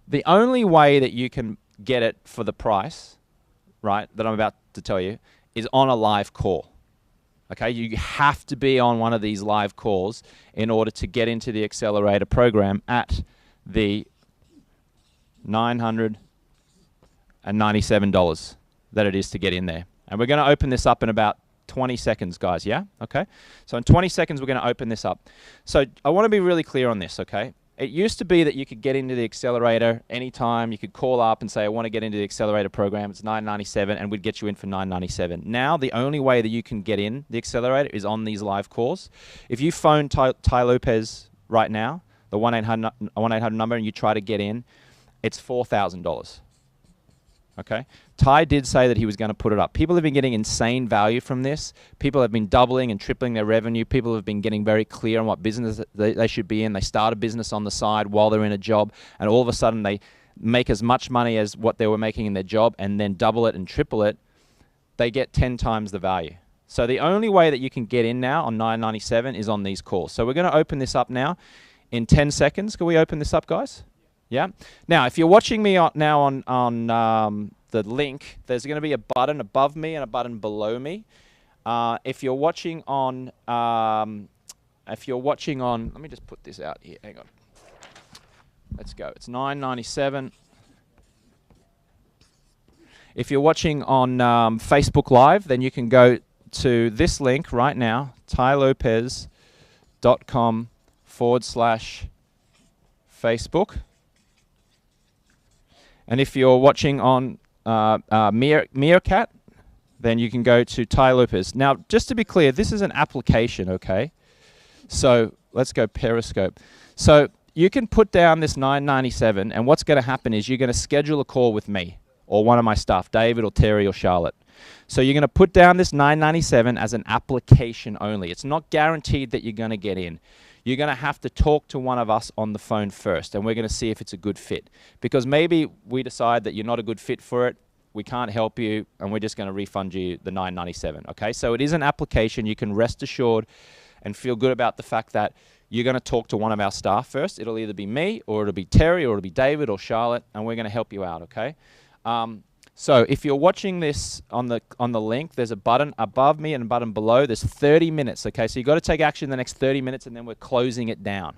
The only way that you can get it for the price, right, that I'm about to tell you, is on a live call. Okay, you have to be on one of these live calls in order to get into the accelerator program at the $997 that it is to get in there. And we're going to open this up in about 20 seconds, guys, yeah? Okay, so in 20 seconds, we're going to open this up. So I want to be really clear on this, okay? It used to be that you could get into the accelerator anytime. You could call up and say, I want to get into the accelerator program. It's $997, and we'd get you in for $997. Now, the only way that you can get in the accelerator is on these live calls. If you phone Ty Lopez right now, the 1-800 number, and you try to get in, it's $4,000. Okay, Ty did say that he was going to put it up. People have been getting insane value from this. People have been doubling and tripling their revenue. People have been getting very clear on what business they should be in. They start a business on the side while they're in a job, and all of a sudden they make as much money as what they were making in their job and then double it and triple it. They get 10 times the value. So the only way that you can get in now on $997 is on these calls. So we're going to open this up now in 10 seconds. Can we open this up, guys? Yeah. Now, if you're watching me now on the link, there's going to be a button above me and a button below me. If you're watching on, let me just put this out here. Hang on. Let's go. It's $997. If you're watching on Facebook Live, then you can go to this link right now, tylopez.com/Facebook. And if you're watching on Meerkat, then you can go to Ty Lopez. Now, just to be clear, this is an application, okay? So let's go Periscope. So you can put down this $997, and what's going to happen is you're going to schedule a call with me or one of my staff, David or Terry or Charlotte. So you're going to put down this $997 as an application only. It's not guaranteed that you're going to get in. You're going to have to talk to one of us on the phone first, and we're going to see if it's a good fit. Because maybe we decide that you're not a good fit for it, we can't help you, and we're just going to refund you the $997, okay? So it is an application. You can rest assured and feel good about the fact that you're going to talk to one of our staff first. It'll either be me, or it'll be Terry, or it'll be David or Charlotte, and we're going to help you out, okay? So if you're watching this on the link, there's a button above me and a button below. There's 30 minutes, okay? So you've got to take action in the next 30 minutes, and then we're closing it down.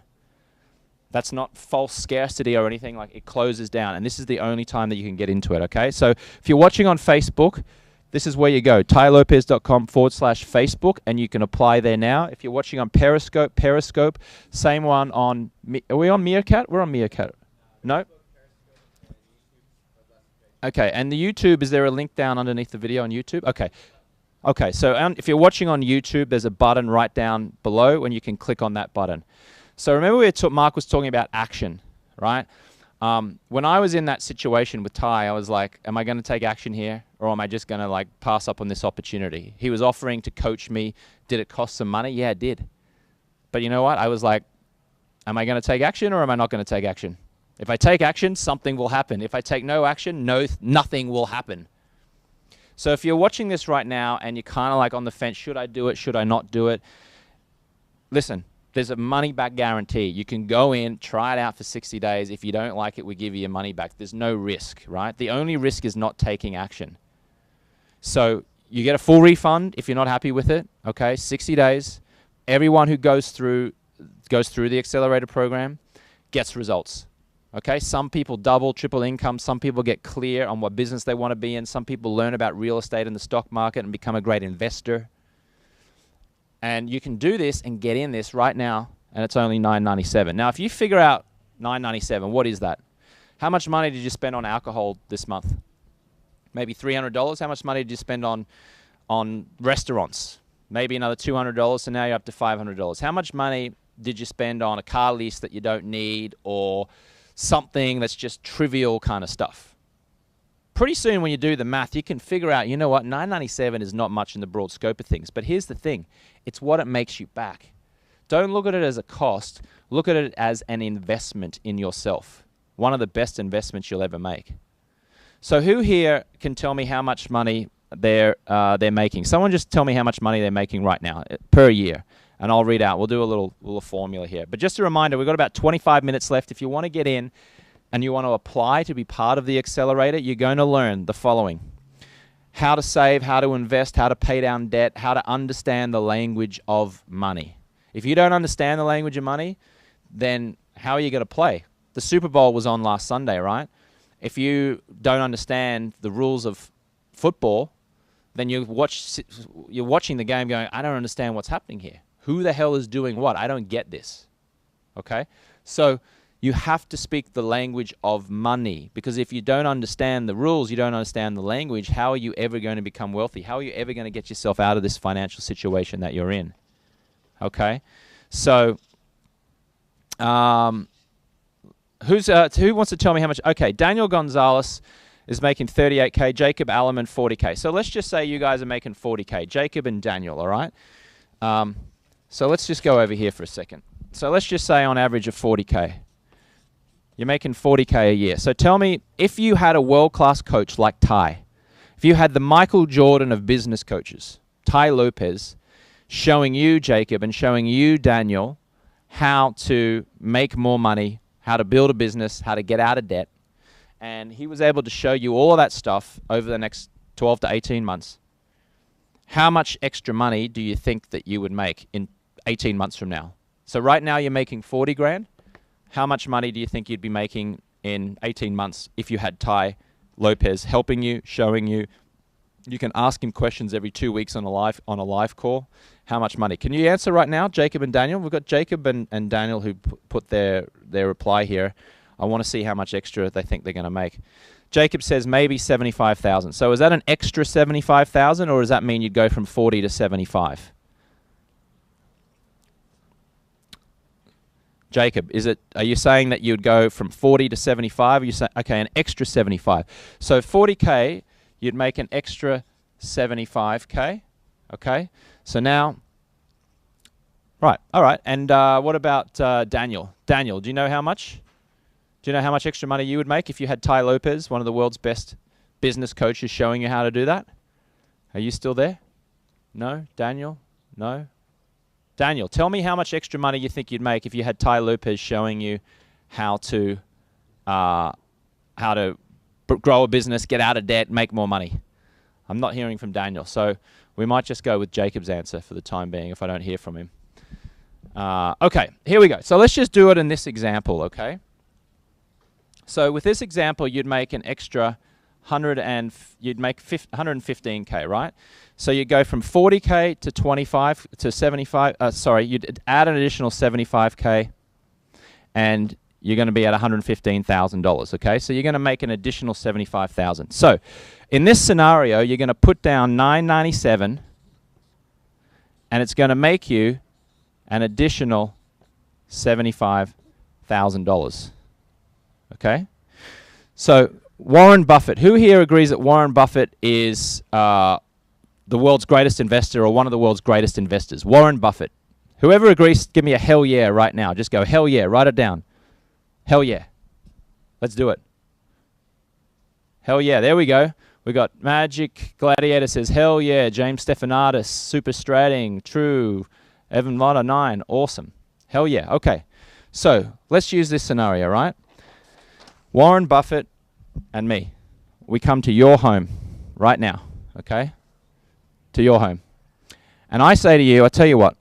That's not false scarcity or anything. Like, it closes down, and this is the only time that you can get into it, okay? So if you're watching on Facebook, this is where you go, tylopez.com/Facebook, and you can apply there now. If you're watching on Periscope, same one on, are we on Meerkat? We're on Meerkat. No? Okay, and the YouTube, is there a link down underneath the video on YouTube? Okay. Okay, so if you're watching on YouTube, there's a button right down below, and you can click on that button. So remember Mark was talking about action, right? When I was in that situation with Ty, I was like, am I going to take action here, or am I just going to like pass up on this opportunity? He was offering to coach me. Did it cost some money? Yeah, it did. But you know what? I was like, am I going to take action, or am I not going to take action? If I take action, something will happen. If I take no action, nothing will happen. So if you're watching this right now and you're kind of like on the fence, should I do it, should I not do it? Listen, there's a money-back guarantee. You can go in, try it out for 60 days. If you don't like it, we give you your money back. There's no risk, right? The only risk is not taking action. So you get a full refund if you're not happy with it, okay? 60 days. Everyone who goes through the accelerator program gets results. Okay, some people double, triple income. Some people get clear on what business they want to be in. Some people learn about real estate and the stock market and become a great investor. And you can do this and get in this right now, and it's only $997. Now, if you figure out $997, what is that? How much money did you spend on alcohol this month? Maybe $300. How much money did you spend on restaurants? Maybe another $200. So now you're up to $500. How much money did you spend on a car lease that you don't need, or something that's just trivial kind of stuff? Pretty soon when you do the math, you can figure out, you know what, $997 is not much in the broad scope of things. But here's the thing. It's what it makes you back. Don't look at it as a cost. Look at it as an investment in yourself. One of the best investments you'll ever make. So who here can tell me how much money they're making? Someone just tell me how much money they're making right now per year. And I'll read out. We'll do a little formula here. But just a reminder, we've got about 25 minutes left. If you want to get in, and you want to apply to be part of the accelerator, you're going to learn the following: how to save, how to invest, how to pay down debt, how to understand the language of money. If you don't understand the language of money, then how are you going to play? The Super Bowl was on last Sunday, right? If you don't understand the rules of football, then you're watching the game going, I don't understand what's happening here. Who the hell is doing what? I don't get this. Okay? So you have to speak the language of money, because if you don't understand the rules, you don't understand the language, how are you ever going to become wealthy? How are you ever going to get yourself out of this financial situation that you're in? Okay? So who wants to tell me how much? Okay, Daniel Gonzalez is making 38K, Jacob Alleman 40K. So let's just say you guys are making 40K, Jacob and Daniel, all right? So let's just go over here for a second. So let's just say on average of 40K. You're making 40K a year. So tell me, if you had a world-class coach like Ty, if you had the Michael Jordan of business coaches, Ty Lopez, showing you, Jacob, and showing you, Daniel, how to make more money, how to build a business, how to get out of debt, and he was able to show you all of that stuff over the next 12 to 18 months, how much extra money do you think that you would make in 18 months from now? So right now you're making 40 grand. How much money do you think you'd be making in 18 months if you had Ty Lopez helping you, showing you? You can ask him questions every 2 weeks on a live call. How much money? Can you answer right now, Jacob and Daniel? We've got Jacob and Daniel who put their reply here. I want to see how much extra they think they're going to make. Jacob says maybe 75,000. So is that an extra 75,000, or does that mean you'd go from 40 to 75? Jacob, are you saying that you'd go from 40 to 75? You say, okay, an extra 75. So 40K, you'd make an extra 75K. Okay, so now, right, all right. And what about Daniel? Daniel, do you know how much? Do you know how much extra money you would make if you had Ty Lopez, one of the world's best business coaches, showing you how to do that? Are you still there? No? Daniel? No? Daniel, tell me how much extra money you think you'd make if you had Ty Lopez showing you how to grow a business, get out of debt, make more money. I'm not hearing from Daniel, so we might just go with Jacob's answer for the time being if I don't hear from him. Okay, here we go. So let's just do it in this example, okay? So with this example, you'd make an extra 115K, right? So you'd go from 40K to 25 to 75. You'd add an additional 75K, and you're going to be at $115,000. Okay, so you're going to make an additional 75,000. So in this scenario, you're going to put down $997, and it's going to make you an additional $75,000. Okay, so Warren Buffett. Who here agrees that Warren Buffett is the world's greatest investor, or one of the world's greatest investors? Warren Buffett. Whoever agrees, give me a hell yeah right now. Just go hell yeah. Write it down. Hell yeah. Let's do it. Hell yeah. There we go. We got Magic Gladiator says hell yeah. James Stephanatis, Super Stratting, true. Evan Lotter 9, awesome. Hell yeah. Okay. So let's use this scenario, right? Warren Buffett and me. We come to your home right now, okay? To your home. And I say to you, I tell you what,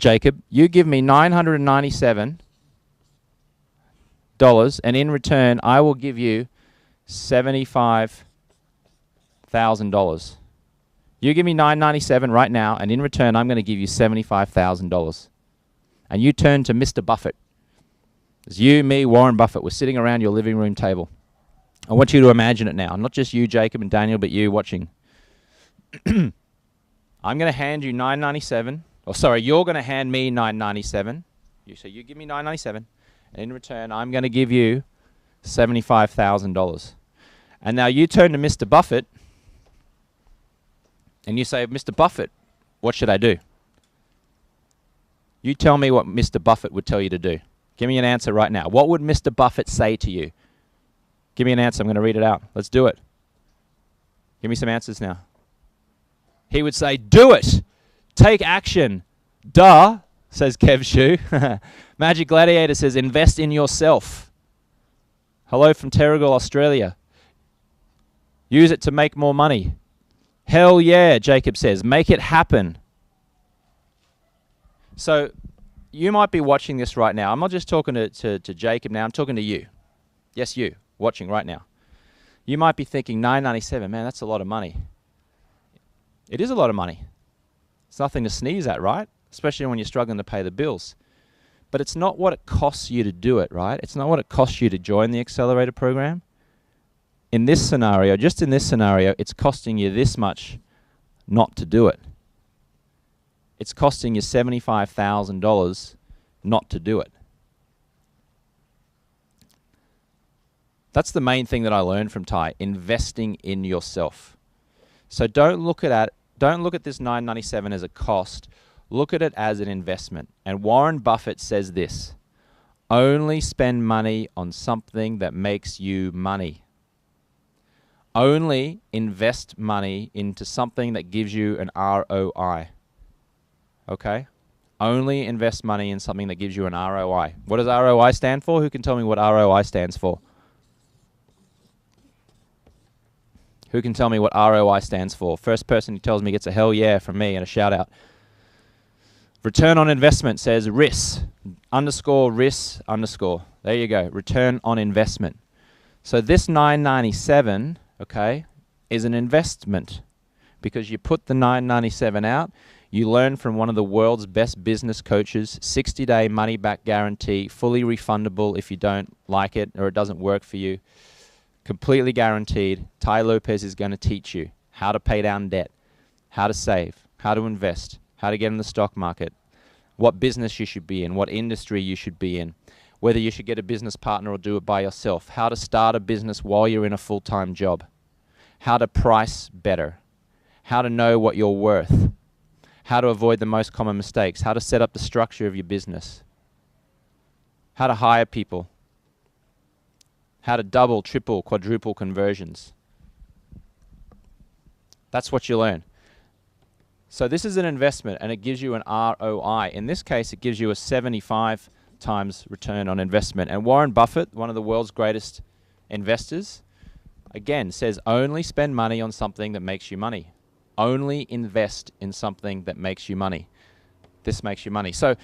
Jacob, you give me $997, and in return, I will give you $75,000. You give me $997 right now, and in return, I'm going to give you $75,000. And you turn to Mr. Buffett. It's you, me, Warren Buffett. We're sitting around your living room table. I want you to imagine it now. Not just you, Jacob and Daniel, but you watching. I'm going to hand you $997. Or sorry, you're going to hand me $997. So you give me $997. And in return, I'm going to give you $75,000. And now you turn to Mr. Buffett. And you say, Mr. Buffett, what should I do? You tell me what Mr. Buffett would tell you to do. Give me an answer right now. What would Mr. Buffett say to you? Give me an answer. I'm going to read it out. Let's do it. Give me some answers now. He would say, do it. Take action. Duh, says Kev Shu. Magic Gladiator says, invest in yourself. Hello from Terrigal, Australia. Use it to make more money. Hell yeah, Jacob says. Make it happen. So you might be watching this right now. I'm not just talking to Jacob now. I'm talking to you. Yes, you, watching right now. You might be thinking, $9.97, man, that's a lot of money. It is a lot of money. It's nothing to sneeze at, right? Especially when you're struggling to pay the bills. But it's not what it costs you to do it, right? It's not what it costs you to join the accelerator program. In this scenario, just in this scenario, it's costing you this much not to do it. It's costing you $75,000 not to do it. That's the main thing that I learned from Ty, investing in yourself. So don't look at this $9.97 as a cost. Look at it as an investment. And Warren Buffett says this: only spend money on something that makes you money. Only invest money into something that gives you an ROI. Okay? Only invest money in something that gives you an ROI. What does ROI stand for? Who can tell me what ROI stands for? Who can tell me what ROI stands for? First person who tells me gets a hell yeah from me and a shout out. Return on investment says RIS, _RIS _. There you go, return on investment. So this $9.97, okay, is an investment because you put the $9.97 out, you learn from one of the world's best business coaches, 60-day money-back guarantee, fully refundable if you don't like it or it doesn't work for you. Completely guaranteed. Ty Lopez is going to teach you how to pay down debt, how to save, how to invest, how to get in the stock market, what business you should be in, what industry you should be in, whether you should get a business partner or do it by yourself, how to start a business while you're in a full-time job, how to price better, how to know what you're worth, how to avoid the most common mistakes, how to set up the structure of your business, how to hire people, how to double, triple, quadruple conversions. That's what you learn. So this is an investment and it gives you an ROI. In this case, it gives you a 75 times return on investment. And Warren Buffett, one of the world's greatest investors, again says only spend money on something that makes you money. Only invest in something that makes you money. This makes you money. So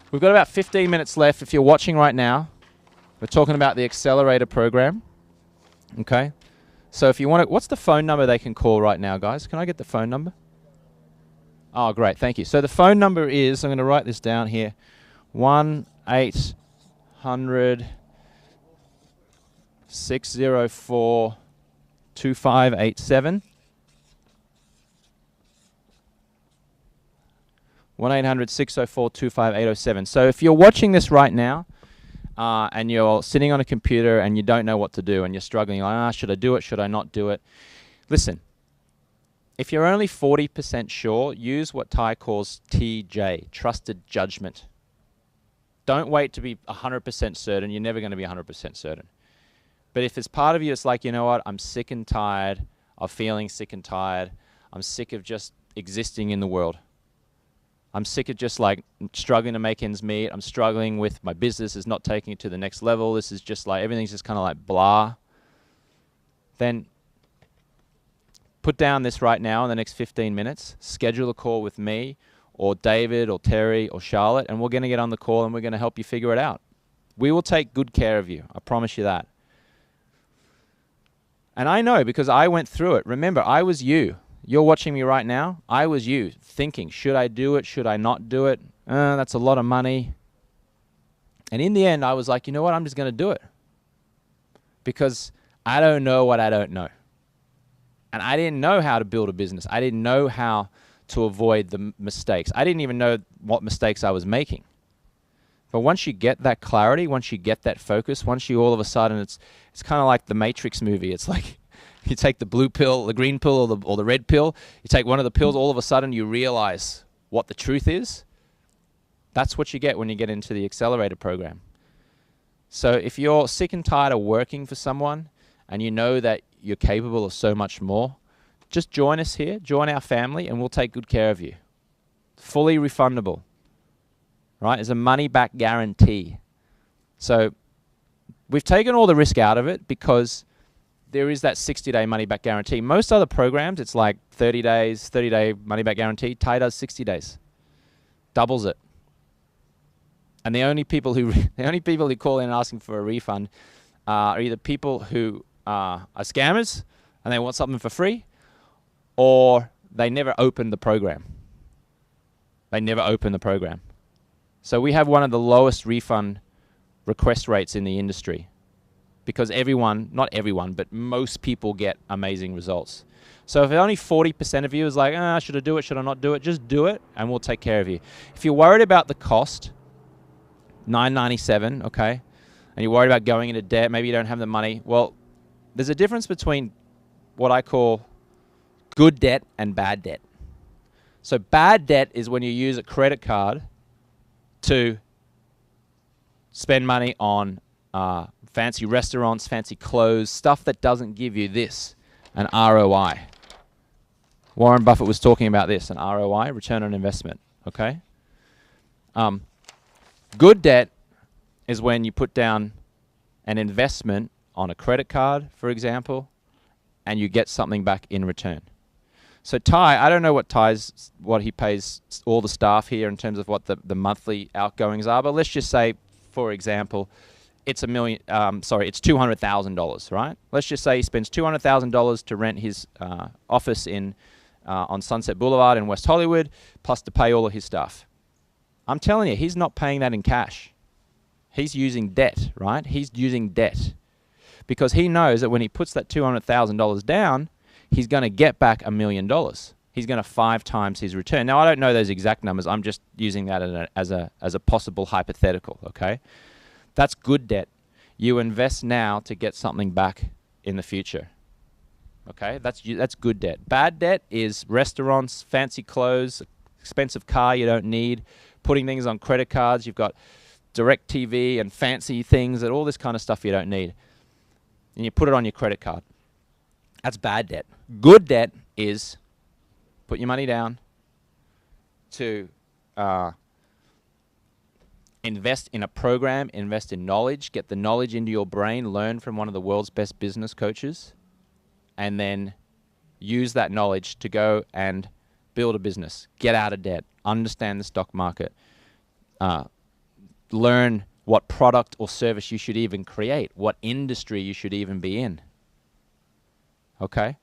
we've got about 15 minutes left. If you're watching right now, we're talking about the accelerator program. Okay? So if you want to, what's the phone number they can call right now, guys? Can I get the phone number? Oh, great. Thank you. So the phone number is, I'm going to write this down here, 1-800-604-2587. 1-800-604-25807. So if you're watching this right now and you're sitting on a computer and you don't know what to do and you're struggling, like, should I do it? Should I not do it? Listen, if you're only 40% sure, use what Ty calls TJ, trusted judgment. Don't wait to be 100% certain. You're never going to be 100% certain. But if it's part of you, it's like, you know what? I'm sick and tired of feeling sick and tired. I'm sick of just existing in the world. I'm sick of just like struggling to make ends meet. I'm struggling with my business is not taking it to the next level. This is just like, everything's just kind of like blah. Then put down this right now in the next 15 minutes. Schedule a call with me or David or Terry or Charlotte, and we're going to get on the call and we're going to help you figure it out. We will take good care of you. I promise you that. And I know because I went through it. Remember, I was you. You're watching me right now. I was you thinking, should I do it? Should I not do it? That's a lot of money. And in the end, I was like, you know what? I'm just going to do it. Because I don't know what I don't know. And I didn't know how to build a business. I didn't know how to avoid the mistakes. I didn't even know what mistakes I was making. But once you get that clarity, once you get that focus, once you all of a sudden, it's kind of like the Matrix movie. It's like you take the blue pill, the green pill, or the red pill. You take one of the pills, all of a sudden you realize what the truth is. That's what you get when you get into the accelerator program. So if you're sick and tired of working for someone and you know that you're capable of so much more, just join us here, join our family, and we'll take good care of you. Fully refundable, right? It's a money-back guarantee. So we've taken all the risk out of it because there is that 60-day money-back guarantee. Most other programs, it's like 30 days, 30-day money-back guarantee. Ty does 60 days, doubles it. And the only people who call in asking for a refund are either people who are scammers and they want something for free, or they never opened the program. They never opened the program. So we have one of the lowest refund request rates in the industry because everyone, not everyone, but most people get amazing results. So if only 40% of you is like, should I do it, should I not do it? Just do it and we'll take care of you. If you're worried about the cost, $9.97, okay, and you're worried about going into debt, maybe you don't have the money, well, there's a difference between what I call good debt and bad debt. So bad debt is when you use a credit card to spend money on fancy restaurants, fancy clothes, stuff that doesn't give you this, an ROI. Warren Buffett was talking about this, an ROI, return on investment, okay? Good debt is when you put down an investment on a credit card, for example, and you get something back in return. So Ty, I don't know what he pays all the staff here in terms of what the monthly outgoings are, but let's just say, for example, it's $200,000, right? Let's just say he spends $200,000 to rent his office on Sunset Boulevard in West Hollywood, plus to pay all of his staff. I'm telling you, he's not paying that in cash. He's using debt, right? He's using debt because he knows that when he puts that $200,000 down, he's going to get back $1 million. He's going to 5 times his return. Now, I don't know those exact numbers. I'm just using that as a possible hypothetical, okay? That's good debt. You invest now to get something back in the future. Okay? That's good debt. Bad debt is restaurants, fancy clothes, expensive car you don't need, putting things on credit cards. You've got direct TV and fancy things and all this kind of stuff you don't need. And you put it on your credit card. That's bad debt. Good debt is put your money down to invest in a program, invest in knowledge, get the knowledge into your brain, learn from one of the world's best business coaches, and then use that knowledge to go and build a business, get out of debt, understand the stock market, learn what product or service you should even create, what industry you should even be in. Okay?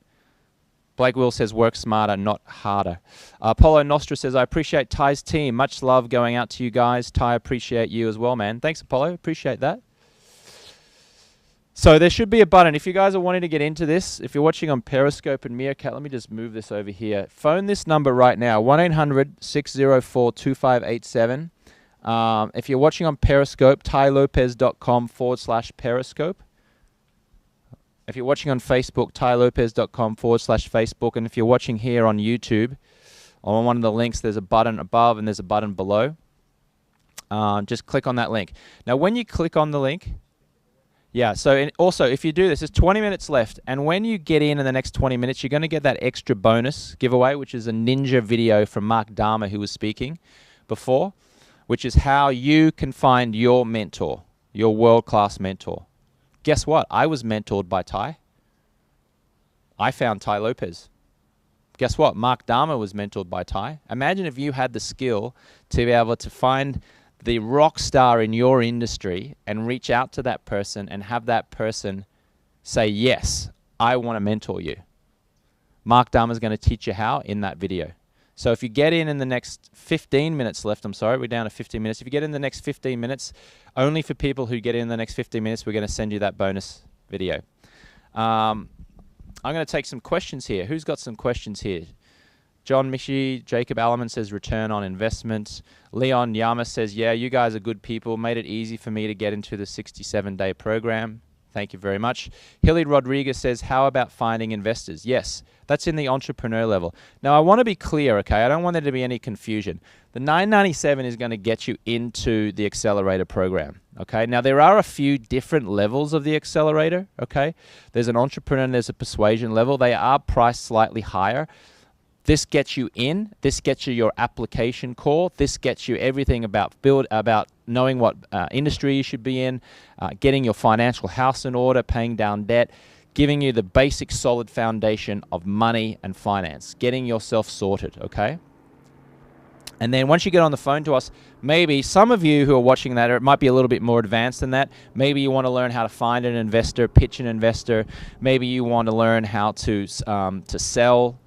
Blake Will says, work smarter, not harder. Apollo Nostra says, I appreciate Ty's team. Much love going out to you guys. Ty, appreciate you as well, man. Thanks, Apollo. Appreciate that. So there should be a button. If you guys are wanting to get into this, if you're watching on Periscope and Meerkat, let me just move this over here. Phone this number right now, 1-800-604-2587. If you're watching on Periscope, tylopez.com/Periscope. If you're watching on Facebook, tylopez.com/Facebook. And if you're watching here on YouTube, on one of the links, there's a button above and there's a button below. Just click on that link. Now, when you click on the link, also, if you do this, there's 20 minutes left. And when you get in the next 20 minutes, you're going to get that extra bonus giveaway, which is a ninja video from Mark Dharma, who was speaking before, which is how you can find your mentor, your world-class mentor. Guess what? I was mentored by Ty. I found Ty Lopez. Guess what? Mark Dharma was mentored by Ty. Imagine if you had the skill to be able to find the rock star in your industry and reach out to that person and have that person say, yes, I want to mentor you. Mark Dharma is going to teach you how in that video. So if you get in the next 15 minutes left, I'm sorry, we're down to 15 minutes. If you get in the next 15 minutes, only for people who get in the next 15 minutes, we're going to send you that bonus video. I'm going to take some questions here. Who's got some questions here? John Mishi, Jacob Alleman says return on investment. Leon Yama says, yeah, you guys are good people. Made it easy for me to get into the 67-day program. Thank you very much. Hilly Rodriguez says, how about finding investors? Yes, that's in the entrepreneur level. Now, I want to be clear, okay? I don't want there to be any confusion. The $997 is going to get you into the accelerator program, okay? Now, there are a few different levels of the accelerator, okay? There's an entrepreneur and there's a persuasion level. They are priced slightly higher. This gets you in. This gets you your application call. This gets you everything about knowing what industry you should be in, getting your financial house in order, paying down debt, giving you the basic solid foundation of money and finance, getting yourself sorted, okay? And then once you get on the phone to us, maybe some of you who are watching that, or it might be a little bit more advanced than that. Maybe you want to learn how to find an investor, pitch an investor. Maybe you want to learn how to sell.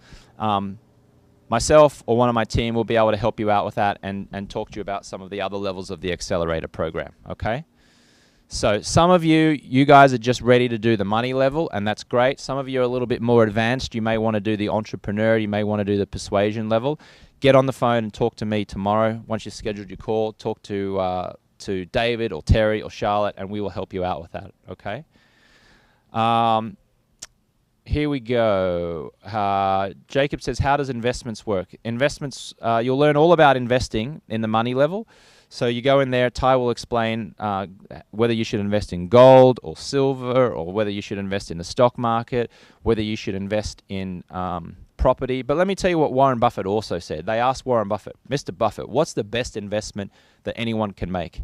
Myself or one of my team will be able to help you out with that and talk to you about some of the other levels of the accelerator program, okay? So some of you guys are just ready to do the money level, and that's great. Some of you are a little bit more advanced. You may want to do the entrepreneur. You may want to do the persuasion level. Get on the phone and talk to me tomorrow. Once you've scheduled your call, talk to David or Terry or Charlotte, and we will help you out with that, okay? Here we go. Jacob says, how does investments work? Investments, you'll learn all about investing in the money level. So you go in there, Ty will explain whether you should invest in gold or silver, or whether you should invest in the stock market, whether you should invest in property. But let me tell you what Warren Buffett also said. They asked Warren Buffett, Mr. Buffett, what's the best investment that anyone can make?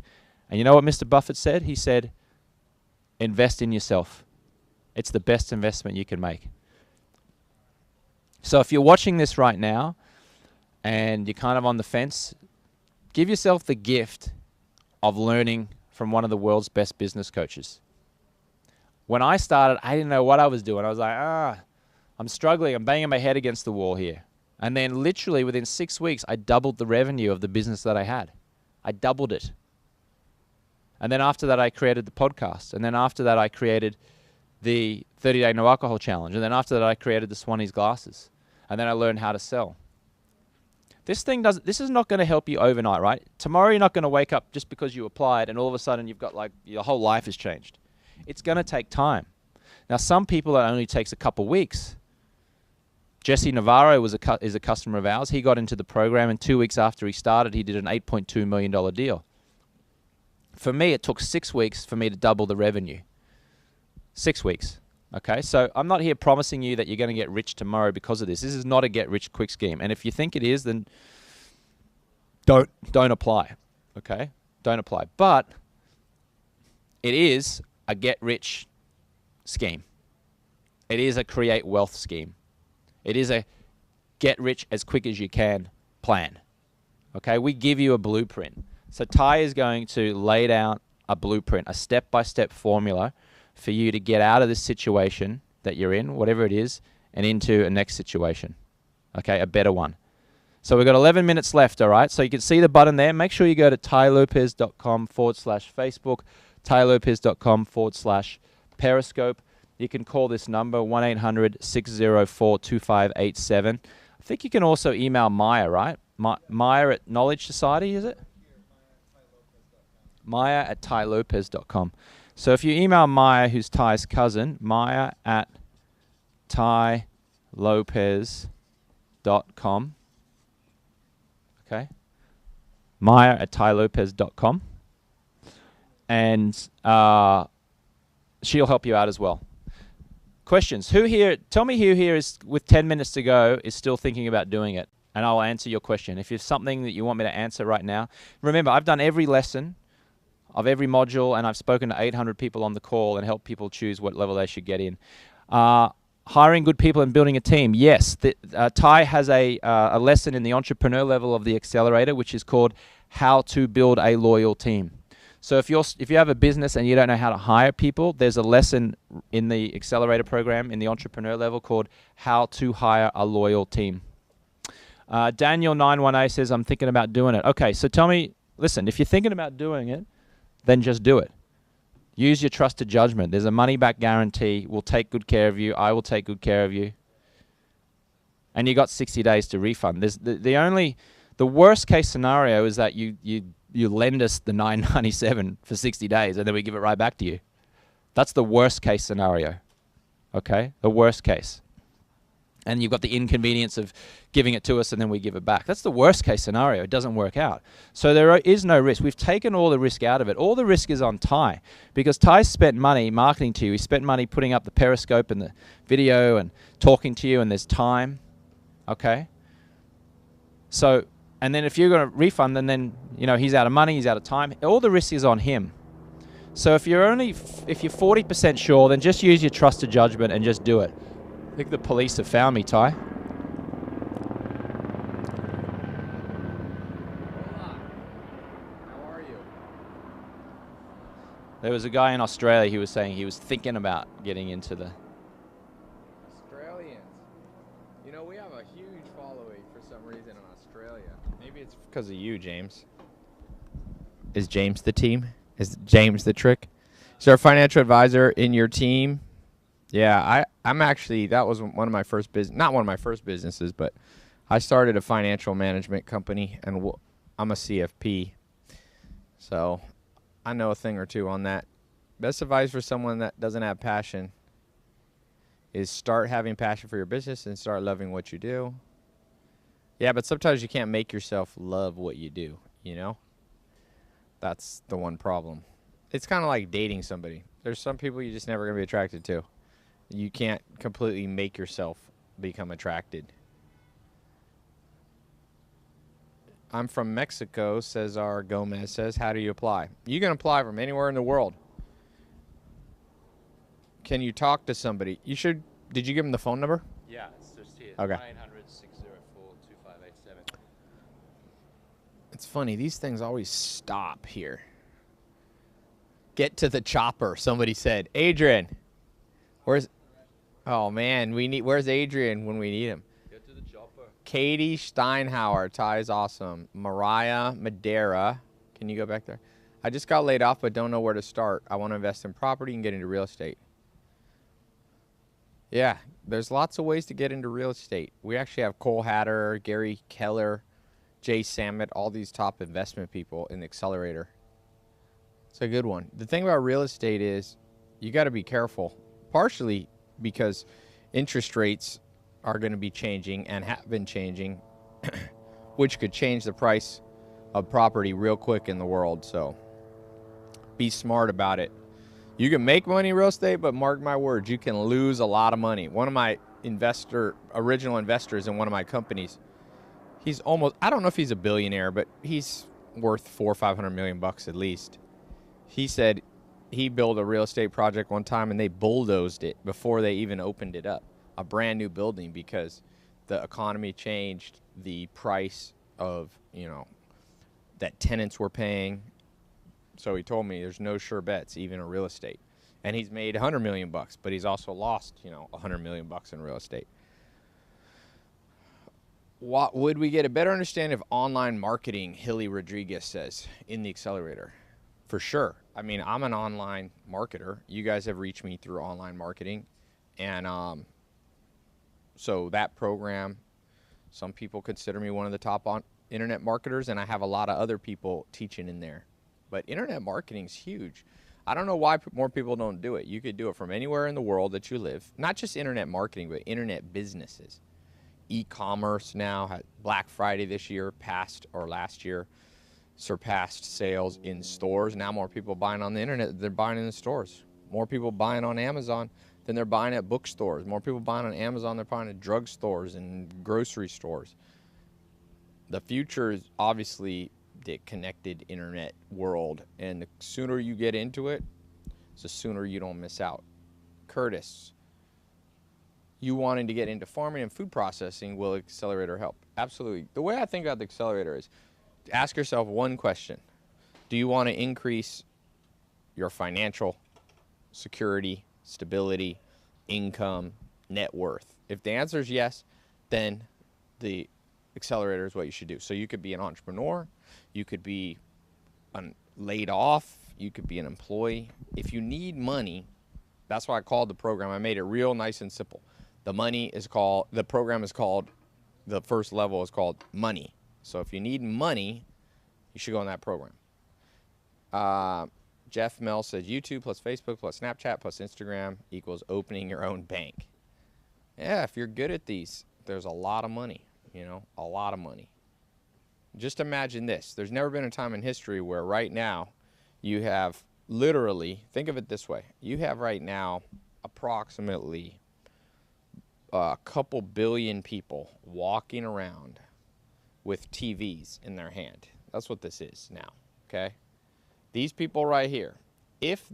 And you know what Mr. Buffett said? He said, invest in yourself. It's the best investment you can make. So if you're watching this right now and you're kind of on the fence, give yourself the gift of learning from one of the world's best business coaches. When I started, I didn't know what I was doing. I was like, I'm struggling. I'm banging my head against the wall here. And then literally within 6 weeks, I doubled the revenue of the business that I had. I doubled it. And then after that, I created the podcast. And then after that, I created the 30-day no alcohol challenge. And then after that, I created the Swannies glasses. And then I learned how to sell. This is not going to help you overnight, right? Tomorrow you're not going to wake up just because you applied and all of a sudden you've got like your whole life has changed. It's going to take time. Now some people it only takes a couple weeks. Jesse Navarro is a customer of ours. He got into the program and 2 weeks after he started, he did an $8.2 million deal. For me, it took 6 weeks for me to double the revenue. 6 weeks. Okay, so I'm not here promising you that you're going to get rich tomorrow because of this. This is not a get-rich-quick scheme. And if you think it is, then don't apply. Okay, don't apply. But it is a get-rich scheme. It is a create wealth scheme. It is a get-rich-as-quick-as-you-can plan. Okay, we give you a blueprint. So Ty is going to lay down a blueprint, a step-by-step formula for you to get out of this situation that you're in, whatever it is, and into a next situation. Okay, a better one. So we've got 11 minutes left, all right? So you can see the button there. Make sure you go to tylopez.com/Facebook, tylopez.com/Periscope. You can call this number, 1-800-604-2587. I think you can also email Maya, right? Maya at Knowledge Society, is it? Maya at tylopez.com. So if you email Maya, who's Ty's cousin, Maya at tylopez.com. Okay? Maya at tylopez.com. And she'll help you out as well. Questions? Who here, tell me who here is, with 10 minutes to go, is still thinking about doing it. And I'll answer your question. If there's something that you want me to answer right now. Remember, I've done every lesson of every module, and I've spoken to 800 people on the call and helped people choose what level they should get in. Hiring good people and building a team. Yes, Ty has a lesson in the entrepreneur level of the accelerator, which is called How to Build a Loyal Team. So if you have a business and you don't know how to hire people, there's a lesson in the accelerator program in the entrepreneur level called How to Hire a Loyal Team. Daniel 918 says, I'm thinking about doing it. Okay, so tell me, listen, if you're thinking about doing it, then just do it. Use your trusted judgment. There's a money-back guarantee. We'll take good care of you. I will take good care of you. And you got 60 days to refund. There's the worst case scenario is that you lend us the $9.97 for 60 days and then we give it right back to you. That's the worst case scenario. Okay? The worst case. And you've got the inconvenience of giving it to us and then we give it back. That's the worst case scenario. It doesn't work out. So there is no risk. We've taken all the risk out of it. All the risk is on Ty, because Ty spent money marketing to you. He spent money putting up the Periscope and the video and talking to you, and there's time. Okay? So And then if you're going to refund, then he's out of money, he's out of time. All the risk is on him. So if you're 40% sure, then just use your trusted judgment and just do it. I think the police have found me, Ty. How are you? There was a guy in Australia, he was saying he was thinking about getting into the... Australians. We have a huge following for some reason in Australia. Maybe it's because of you, James. Is James the team? Is James the trick? Is there a financial advisor in your team? Yeah, I'm actually, that was one of my first business, not one of my first businesses, but I started a financial management company, and I'm a CFP. So I know a thing or two on that. Best advice for someone that doesn't have passion is start having passion for your business and start loving what you do. Yeah, but sometimes you can't make yourself love what you do, That's the one problem. It's kind of like dating somebody. There's some people you're just never going to be attracted to. You can't completely make yourself become attracted. I'm from Mexico, Cesar Gomez says. How do you apply? You can apply from anywhere in the world. Can you talk to somebody? You should. Did you give them the phone number? Yeah, it's just here. Okay. 900-604-2587. It's funny. These things always stop here. Get to the chopper, somebody said. Adrian, where's... Oh, man, where's Adrian when we need him? Get to the chopper. Katie Steinhauer, Ty is awesome. Mariah Madera, can you go back there? I just got laid off but don't know where to start. I want to invest in property and get into real estate. Yeah, there's lots of ways to get into real estate. We actually have Cole Hatter, Gary Keller, Jay Sammet, all these top investment people in the accelerator. It's a good one. The thing about real estate is you got to be careful, partially because interest rates are going to be changing and have been changing, which could change the price of property real quick in the world. So be smart about it. You can make money in real estate, but mark my words, you can lose a lot of money. One of my original investors in one of my companies, he's almost, I don't know if he's a billionaire, but he's worth $400 or $500 million at least. He said he built a real estate project one time and they bulldozed it before they even opened it up, a brand new building, because the economy changed, the price of, that tenants were paying. So he told me there's no sure bets even in real estate. And he's made $100 million, but he's also lost, $100 million in real estate. What would we get a better understanding of online marketing? Hilly Rodriguez says in the accelerator. For sure. I mean, I'm an online marketer. You guys have reached me through online marketing. And so that program, some people consider me one of the top internet marketers, and I have a lot of other people teaching in there. But internet marketing is huge. I don't know why more people don't do it. You could do it from anywhere in the world that you live. Not just internet marketing, but internet businesses. E-commerce now, Black Friday this year, last year, surpassed sales in stores. Now more people buying on the internet than they're buying in the stores. More people buying on Amazon than they're buying at bookstores. More people buying on Amazon than they're buying at drugstores and grocery stores. The future is obviously the connected internet world, and the sooner you get into it, the sooner you don't miss out. Curtis, you wanting to get into farming and food processing, will accelerator help? Absolutely. The way I think about the accelerator is ask yourself one question. Do you want to increase your financial security, stability, income, net worth? If the answer is yes, then the accelerator is what you should do. So you could be an entrepreneur, you could be laid off, you could be an employee. If you need money, that's why I called the program. I made it real nice and simple. The program is called, the first level is called money. So if you need money, you should go on that program. Jeff Mel says YouTube plus Facebook plus Snapchat plus Instagram equals opening your own bank. Yeah, if you're good at these, there's a lot of money, a lot of money. Just imagine this. There's never been a time in history where right now you have literally, think of it this way, you have right now approximately a couple billion people walking around with TVs in their hand. That's what this is now, okay? These people right here, if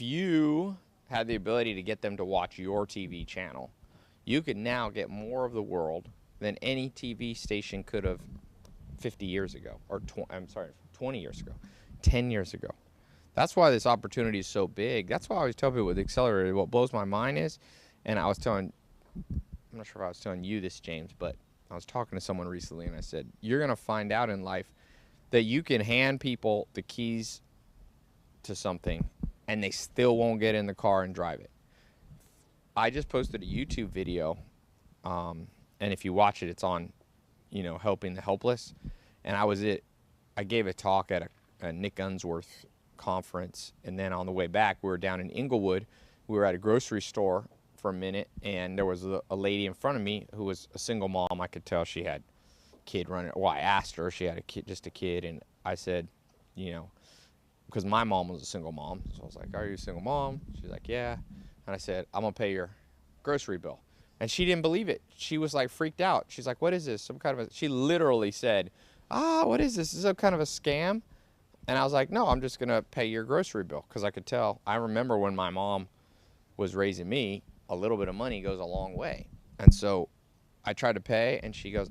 you had the ability to get them to watch your TV channel, you could now get more of the world than any TV station could have 50 years ago, or 20 years ago, 10 years ago. That's why this opportunity is so big. That's why I always tell people with Accelerator, what blows my mind is, and I'm not sure if I was telling you this, James, but I was talking to someone recently, and I said, you're going to find out in life that you can hand people the keys to something, and they still won't get in the car and drive it. I just posted a YouTube video, and if you watch it, it's on, helping the helpless. And I gave a talk at a Nick Unsworth conference, and then on the way back, we were down in Inglewood. We were at a grocery store for a minute, and there was a lady in front of me who was a single mom. I could tell she had a kid running. Well, I asked her, she had a kid, just a kid, and I said, because my mom was a single mom, so I was like, are you a single mom? She's like, yeah. And I said, I'm going to pay your grocery bill. And she didn't believe it. She was like freaked out. She's like, what is this? She literally said, what is this? Is this some kind of a scam? And I was like, no, I'm just going to pay your grocery bill. Because I could tell. I remember when my mom was raising me, a little bit of money goes a long way. And so I tried to pay, and she goes,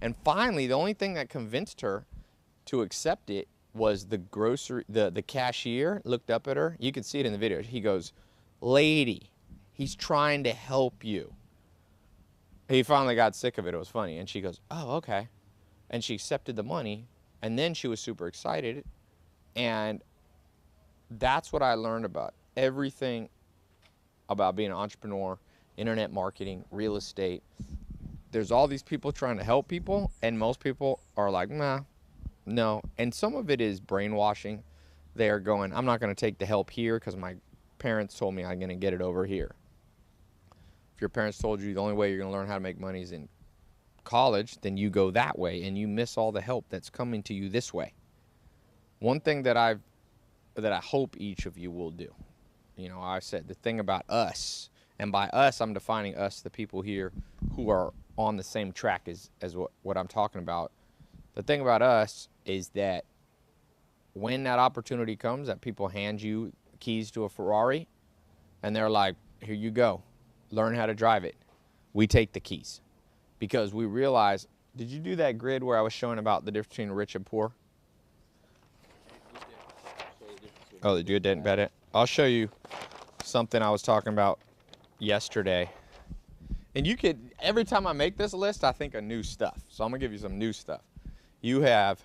And finally, the only thing that convinced her to accept it was the cashier looked up at her. You can see it in the video. He goes, lady, he's trying to help you. He finally got sick of it. It was funny. And she goes, oh, okay. And she accepted the money. And then she was super excited. And that's what I learned about everything about being an entrepreneur, internet marketing, real estate. There's all these people trying to help people. And most people are like, nah, no. And some of it is brainwashing. They're going, I'm not going to take the help here because my parents told me I'm going to get it over here. If your parents told you the only way you're going to learn how to make money is in college, then you go that way and you miss all the help that's coming to you this way. One thing that I hope each of you will do, I said the thing about us, and by us I'm defining us, the people here who are on the same track as what I'm talking about. The thing about us is that when that opportunity comes that people hand you keys to a Ferrari and they're like, here you go, learn how to drive it, we take the keys. Because we realize, did you do that grid where I was showing about the difference between rich and poor? Oh, you didn't bet it? I'll show you something I was talking about yesterday. And you could, every time I make this list, I think of new stuff. So I'm going to give you some new stuff. You have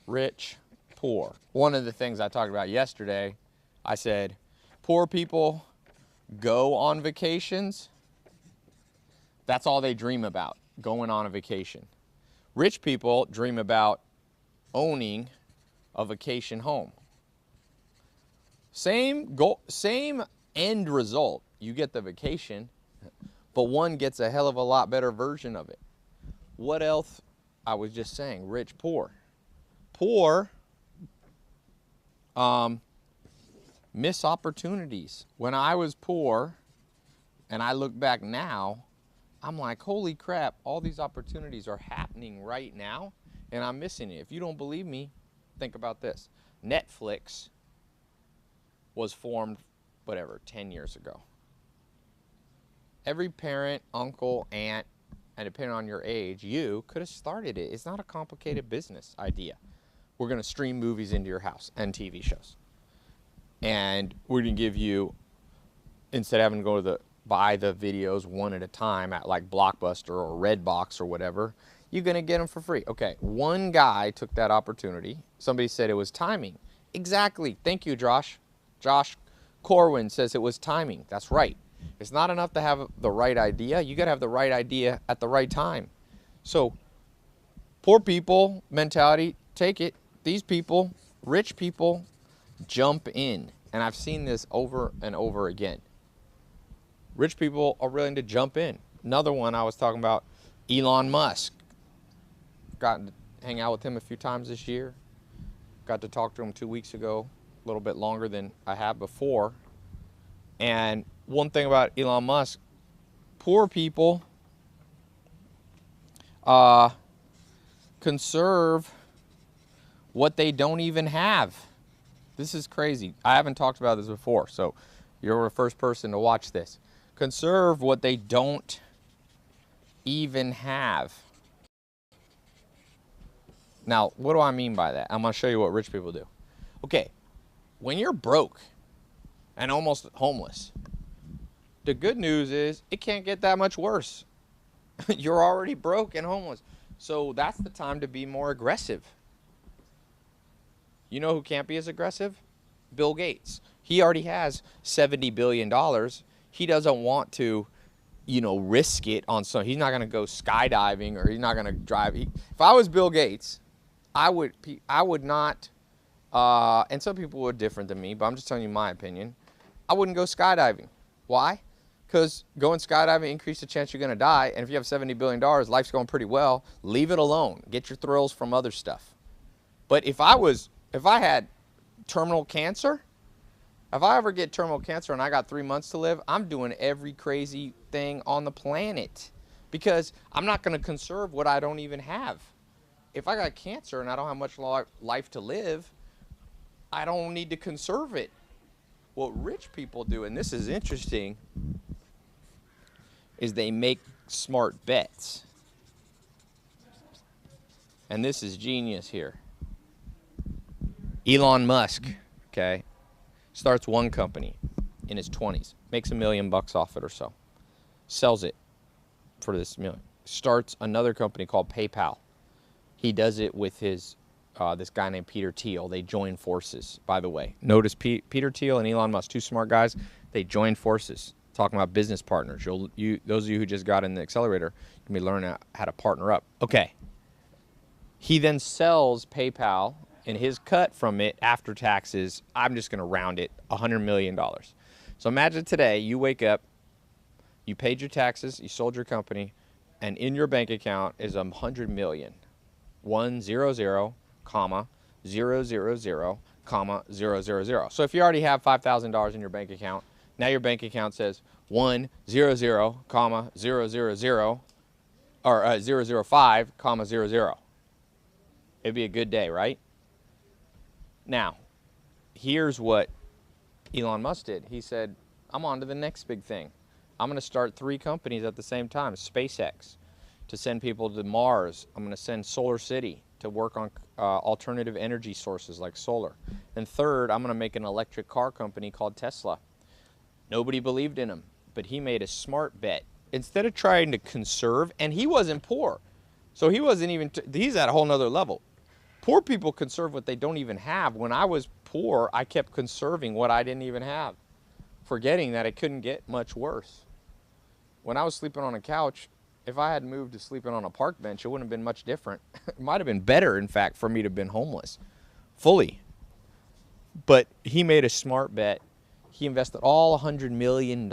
rich, poor. One of the things I talked about yesterday, I said, poor people go on vacations. That's all they dream about, going on a vacation. Rich people dream about owning a vacation home. Same goal, same end result. You get the vacation, but one gets a hell of a lot better version of it. What else? I was just saying, rich, poor. Poor, miss opportunities. When I was poor, and I look back now, I'm like, holy crap, all these opportunities are happening right now, and I'm missing it. If you don't believe me, think about this. Netflix was formed, 10 years ago. Every parent, uncle, aunt, and depending on your age, you could have started it. It's not a complicated business idea. We're going to stream movies into your house and TV shows. And we're going to give you, instead of having to go to buy the videos one at a time at like Blockbuster or Redbox or whatever, you're going to get them for free. Okay, one guy took that opportunity. Somebody said it was timing. Exactly. Thank you, Josh. Josh Corwin says it was timing. That's right. It's not enough to have the right idea. You got to have the right idea at the right time. So, poor people mentality, take it. These people, rich people, jump in. And I've seen this over and over again. Rich people are willing to jump in. Another one I was talking about, Elon Musk. Got to hang out with him a few times this year. Got to talk to him 2 weeks ago, a little bit longer than I have before. And one thing about Elon Musk, poor people conserve what they don't even have. This is crazy. I haven't talked about this before, so you're the first person to watch this. Conserve what they don't even have. Now, what do I mean by that? I'm going to show you what rich people do. Okay, when you're broke and almost homeless, the good news is it can't get that much worse. You're already broke and homeless. So that's the time to be more aggressive. You know who can't be as aggressive? Bill Gates. He already has $70 billion. He doesn't want to, you know, risk it on some. He's not going to go skydiving, or he's not going to drive. If I was Bill Gates, I would not, and some people are different than me, but I'm just telling you my opinion. I wouldn't go skydiving. Why? Because going skydiving increases the chance you're going to die, and if you have $70 billion, life's going pretty well, leave it alone. Get your thrills from other stuff. But if I had terminal cancer, if I ever get terminal cancer and I got 3 months to live, I'm doing every crazy thing on the planet, because I'm not going to conserve what I don't even have. If I got cancer and I don't have much life to live, I don't need to conserve it. What rich people do, and this is interesting, is they make smart bets. And this is genius here. Elon Musk, okay, starts one company in his 20s, makes $1 million off it or so, sells it for this million, starts another company called PayPal. He does it with his this guy named Peter Thiel. They join forces, by the way. Notice Peter Thiel and Elon Musk, two smart guys, they join forces. Talking about business partners. Those of you who just got in the accelerator, you can be learning how to partner up. Okay. He then sells PayPal, and his cut from it after taxes, I'm just going to round it, $100 million. So imagine today, you wake up, you paid your taxes, you sold your company, and in your bank account is $100 million. 100, comma, 000, comma, 000. So if you already have $5,000 in your bank account, now your bank account says 100, comma, 000, or 005, comma, 00. It'd be a good day, right? Now, here's what Elon Musk did. He said, I'm on to the next big thing. I'm going to start 3 companies at the same time. SpaceX, to send people to Mars. I'm going to send Solar City to work on alternative energy sources like solar. And third, I'm going to make an electric car company called Tesla. Nobody believed in him, but he made a smart bet. Instead of trying to conserve, and he wasn't poor, so he wasn't even, he's at a whole nother level. Poor people conserve what they don't even have. When I was poor, I kept conserving what I didn't even have, forgetting that it couldn't get much worse. When I was sleeping on a couch, if I had moved to sleeping on a park bench, it wouldn't have been much different. It might have been better, in fact, for me to have been homeless, fully. But he made a smart bet. He invested all $100 million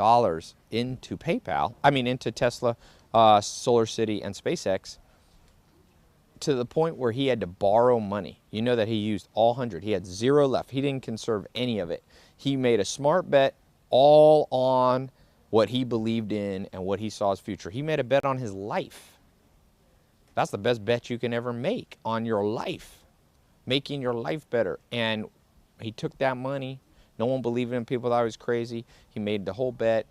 into PayPal, into Tesla, Solar City, and SpaceX, to the point where he had to borrow money. You know that he used all 100. He had 0 left. He didn't conserve any of it. He made a smart bet all on what he believed in and what he saw as future. He made a bet on his life. That's the best bet you can ever make, on your life, making your life better. And he took that money. No one believed in him. People thought he was crazy. He made the whole bet.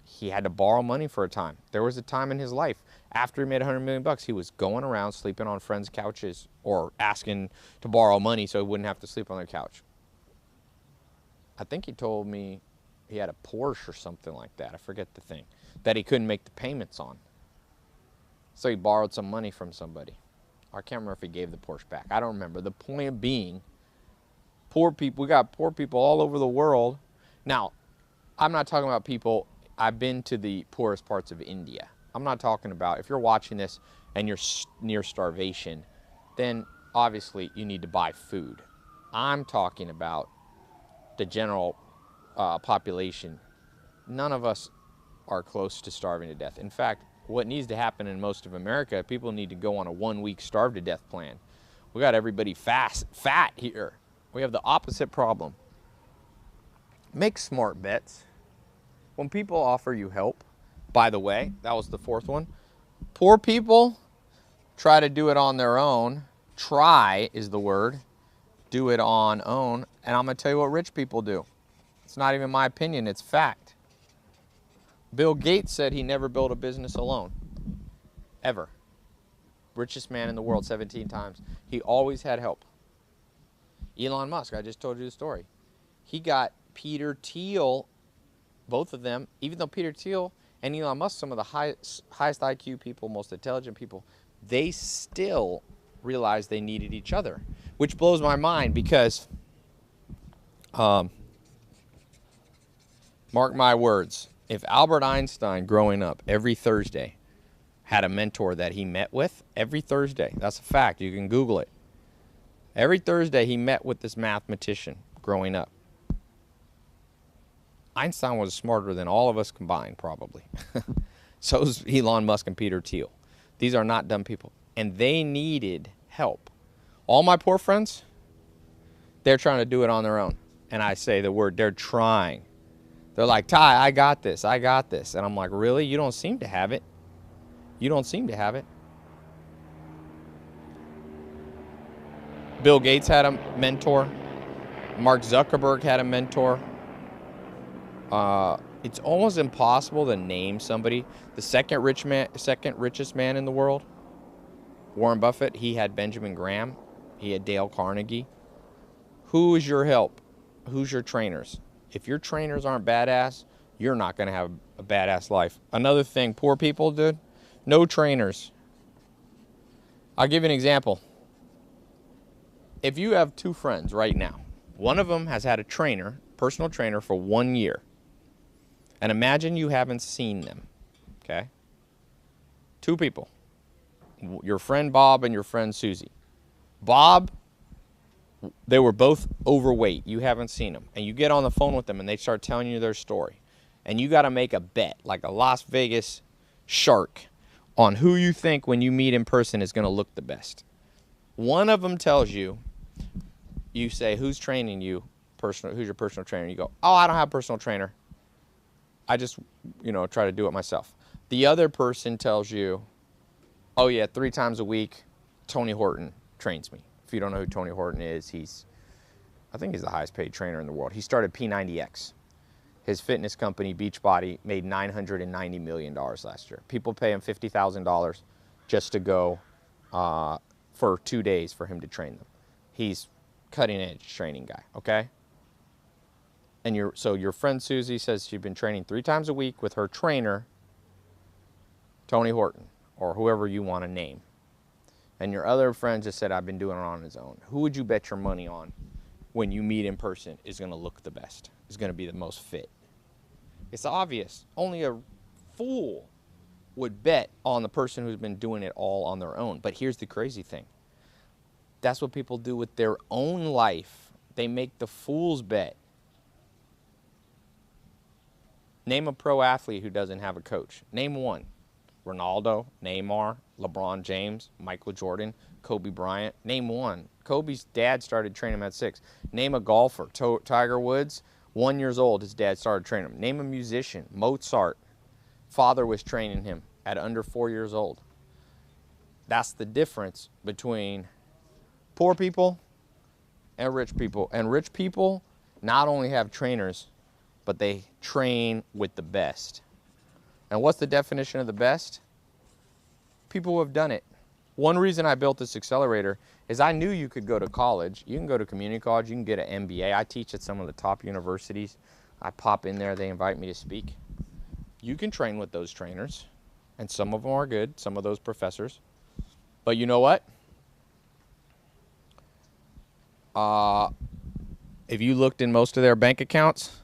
He had to borrow money for a time. There was a time in his life after he made $100 million, he was going around sleeping on friends' couches or asking to borrow money so he wouldn't have to sleep on their couch. I think he told me he had a Porsche or something like that. I forget the thing that he couldn't make the payments on. So he borrowed some money from somebody. I can't remember if he gave the Porsche back. I don't remember. The point being, poor people, we got poor people all over the world. Now, I'm not talking about people, I've been to the poorest parts of India. I'm not talking about, if you're watching this and you're near starvation, then obviously you need to buy food. I'm talking about the general population. None of us are close to starving to death. In fact, what needs to happen in most of America, people need to go on a 1-week starve to death plan. We got everybody fat here. We have the opposite problem. Make smart bets. When people offer you help, by the way. That was the fourth one. Poor people try to do it on their own. Try is the word. Do it on own. And I'm going to tell you what rich people do. It's not even my opinion, it's fact. Bill Gates said he never built a business alone. Ever. Richest man in the world 17 times. He always had help. Elon Musk, I just told you the story. He got Peter Thiel, both of them, even though Peter Thiel and Elon Musk, some of the highest IQ people, most intelligent people, they still realized they needed each other, which blows my mind because, mark my words, if Albert Einstein growing up every Thursday had a mentor that he met with every Thursday, that's a fact, you can Google it. Every Thursday he met with this mathematician growing up. Einstein was smarter than all of us combined, probably. So is Elon Musk and Peter Thiel. These are not dumb people. And they needed help. All my poor friends, they're trying to do it on their own. And I say the word, they're trying. They're like, Ty, I got this, I got this. And I'm like, really? You don't seem to have it. You don't seem to have it. Bill Gates had a mentor. Mark Zuckerberg had a mentor. It's almost impossible to name somebody. The second richest man in the world, Warren Buffett, he had Benjamin Graham. He had Dale Carnegie. Who is your help? Who's your trainers? If your trainers aren't badass, you're not going to have a badass life. Another thing poor people did, no trainers. I'll give you an example. If you have two friends right now, one of them has had a trainer, personal trainer, for 1 year. And imagine you haven't seen them, okay? Two people, your friend Bob and your friend Susie. Bob, they were both overweight. You haven't seen them. And you get on the phone with them and they start telling you their story. And you got to make a bet, like a Las Vegas shark, on who you think when you meet in person is going to look the best. One of them tells you, you say, who's training you? Who's your personal trainer? You go, oh, I don't have a personal trainer. I just, try to do it myself. The other person tells you, oh yeah, 3 times a week, Tony Horton trains me. If you don't know who Tony Horton is, I think he's the highest paid trainer in the world. He started P90X. His fitness company, Beachbody, made $990 million last year. People pay him $50,000 just to go for 2 days for him to train them. He's cutting edge training guy, okay? And your friend Susie says she's been training 3 times a week with her trainer, Tony Horton, or whoever you want to name. And your other friend just said, I've been doing it on his own. Who would you bet your money on when you meet in person is going to look the best, is going to be the most fit? It's obvious. Only a fool would bet on the person who's been doing it all on their own. But here's the crazy thing. That's what people do with their own life. They make the fool's bet. Name a pro athlete who doesn't have a coach. Name one. Ronaldo, Neymar, LeBron James, Michael Jordan, Kobe Bryant. Name one. Kobe's dad started training him at 6. Name a golfer. Tiger Woods, 1 year old, his dad started training him. Name a musician. Mozart, father was training him at under 4 years old. That's the difference between poor people and rich people. And rich people not only have trainers, but they train with the best. And what's the definition of the best? People who have done it. One reason I built this accelerator is I knew you could go to college. You can go to community college. You can get an MBA. I teach at some of the top universities. I pop in there. They invite me to speak. You can train with those trainers. And some of them are good, some of those professors. But you know what? If you looked in most of their bank accounts,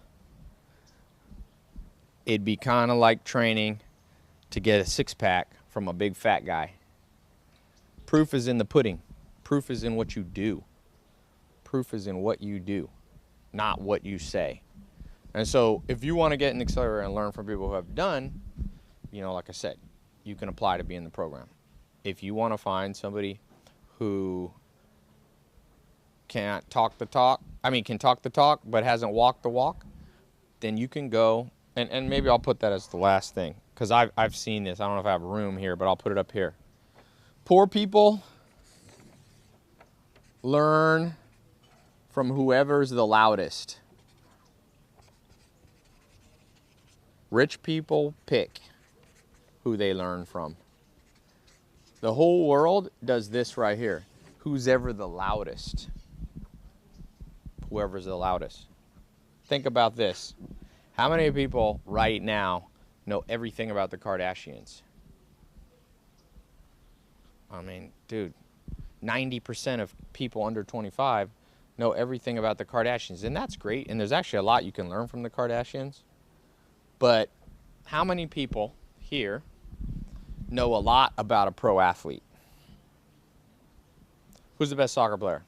it'd be kind of like training to get a 6-pack from a big fat guy. Proof is in the pudding. Proof is in what you do. Proof is in what you do, not what you say. And so if you want to get an accelerator and learn from people who have done, like I said, you can apply to be in the program. If you want to find somebody who can talk the talk but hasn't walked the walk, then you can go. And maybe I'll put that as the last thing. because I've seen this. I don't know if I have room here, but I'll put it up here. Poor people learn from whoever's the loudest. Rich people pick who they learn from. The whole world does this right here. Who's ever the loudest. Whoever's the loudest. Think about this. How many people right now know everything about the Kardashians? I mean, dude, 90% of people under 25 know everything about the Kardashians, and that's great, and there's actually a lot you can learn from the Kardashians. But how many people here know a lot about a pro athlete? Who's the best soccer player?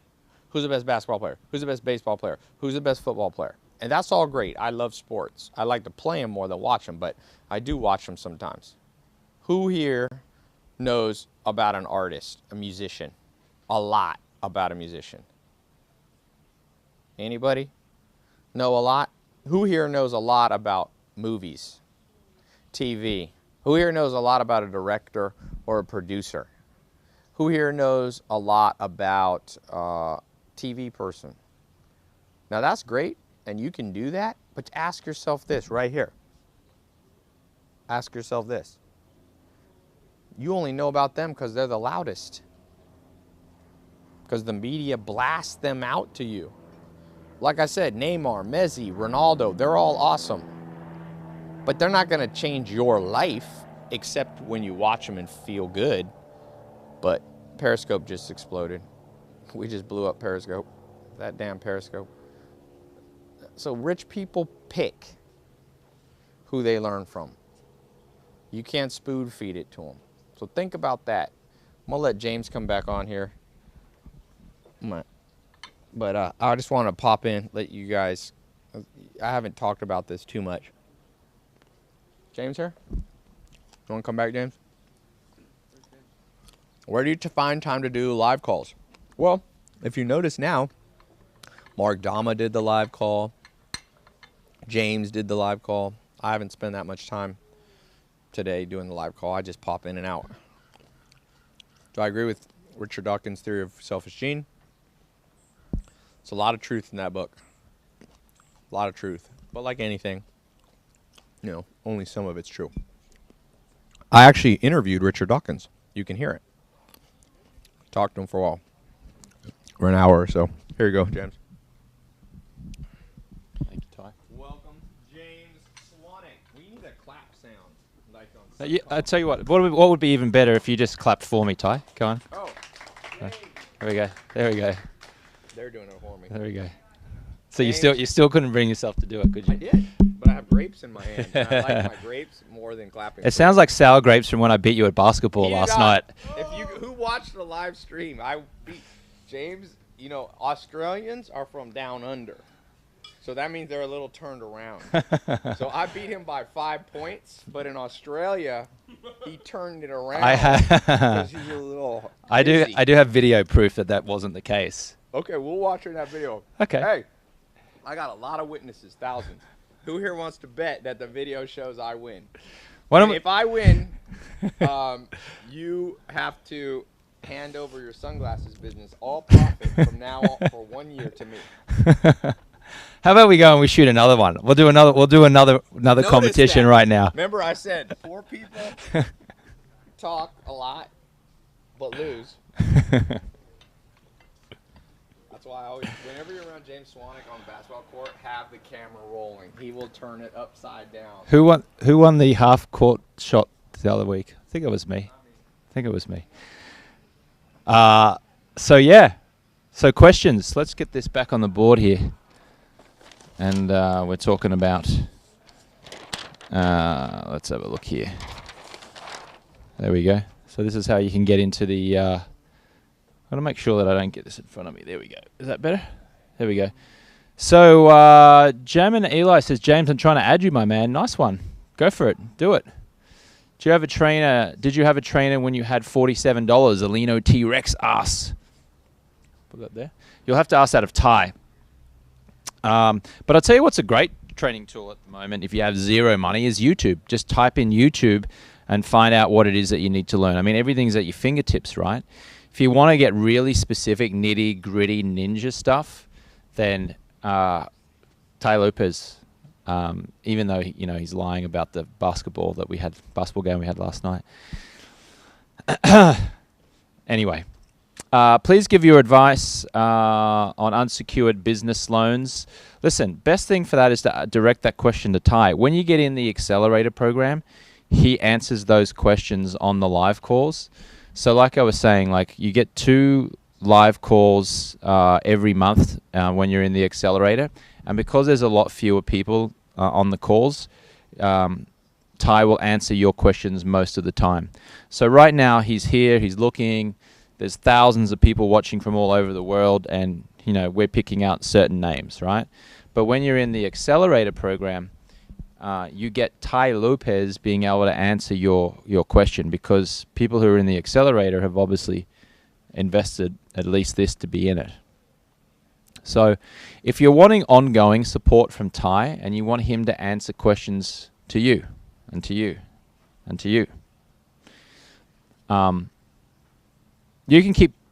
Who's the best basketball player? Who's the best baseball player? Who's the best football player? And that's all great. I love sports. I like to play them more than watch them, but I do watch them sometimes. Who here knows about an artist, a musician? A lot about a musician. Anybody know a lot? Who here knows a lot about movies, TV? Who here knows a lot about a director or a producer? Who here knows a lot about TV person? Now that's great, and you can do that, but ask yourself this right here. Ask yourself this. You only know about them because they're the loudest. Because the media blasts them out to you. Like I said, Neymar, Messi, Ronaldo, they're all awesome. But they're not going to change your life, except when you watch them and feel good. But Periscope just exploded. We just blew up Periscope. That damn Periscope. So rich people pick who they learn from. You can't spoon feed it to them. So think about that. I'm going to let James come back on here. But I just want to pop in, let you guys, I haven't talked about this too much. James here? You want to come back, James? Where do you find time to do live calls? Well, if you notice now, Mark Dama did the live call. James did the live call. I haven't spent that much time today doing the live call. I just pop in and out. Do I agree with Richard Dawkins' theory of selfish gene? It's a lot of truth in that book. A lot of truth. But like anything, you know, only some of it's true. I actually interviewed Richard Dawkins. You can hear it. Talked to him for a while. For an hour or so. Here you go, James. Thank you, Ty. Welcome, James Swanwick. We need a clap sound. Like on Yeah, I tell you what would be even better if you just clapped for me, Ty. Go on. Oh, There we go. There we go. they're doing it for me. There we go. So you still couldn't bring yourself to do it, could you? I did, but I have grapes in my hand. And I like my grapes more than clapping. It sounds like sour grapes from when I beat you at basketball He did last not. night. Who watched the live stream? I beat James. You know, Australians are from down under, so that means they're a little turned around. So I beat him by 5 points, but in Australia, he turned it around. Because he's a little. I do have video proof that wasn't the case. Okay, we'll watch it in that video. Okay. Hey, I got a lot of witnesses, thousands. Who here wants to bet that the video shows I win? If I win, you have to hand over your sunglasses business, all profit from now on for 1 year to me. How about we go and we shoot another one? We'll do another Notice competition that. right now. Remember I said 4 people talk a lot but lose. That's why I always, whenever you're around James Swanwick on the basketball court, have the camera rolling. He will turn it upside down. Who won the half court shot the other week? I think it was me. So questions. Let's get this back on the board here. And we're talking about, let's have a look here. There we go. So this is how you can get into the, I want to make sure that I don't get this in front of me. There we go. Is that better? There we go. So Jam and Eli says, James, I'm trying to add you, my man. Nice one. Go for it. Do it. Did you have a trainer when you had $47? Alino T-Rex asks. Put that there. You'll have to ask that of Ty. But I'll tell you what's a great training tool at the moment, if you have zero money, is YouTube. Just type in YouTube and find out what it is that you need to learn. I mean, everything's at your fingertips, right? If you want to get really specific, nitty-gritty ninja stuff, then Ty Lopez, even though he's lying about the basketball game we had last night. Anyway, please give your advice on unsecured business loans. Listen, best thing for that is to direct that question to Ty. When you get in the accelerator program, he answers those questions on the live calls. So like I was saying, like you get 2 live calls every month when you're in the accelerator. And because there's a lot fewer people on the calls, Ty will answer your questions most of the time. So right now he's here, he's looking. There's thousands of people watching from all over the world, and we're picking out certain names, right? But when you're in the accelerator program, you get Ty Lopez being able to answer your question, because people who are in the accelerator have obviously invested at least this to be in it. So if you're wanting ongoing support from Ty and you want him to answer questions to you and to you and to you,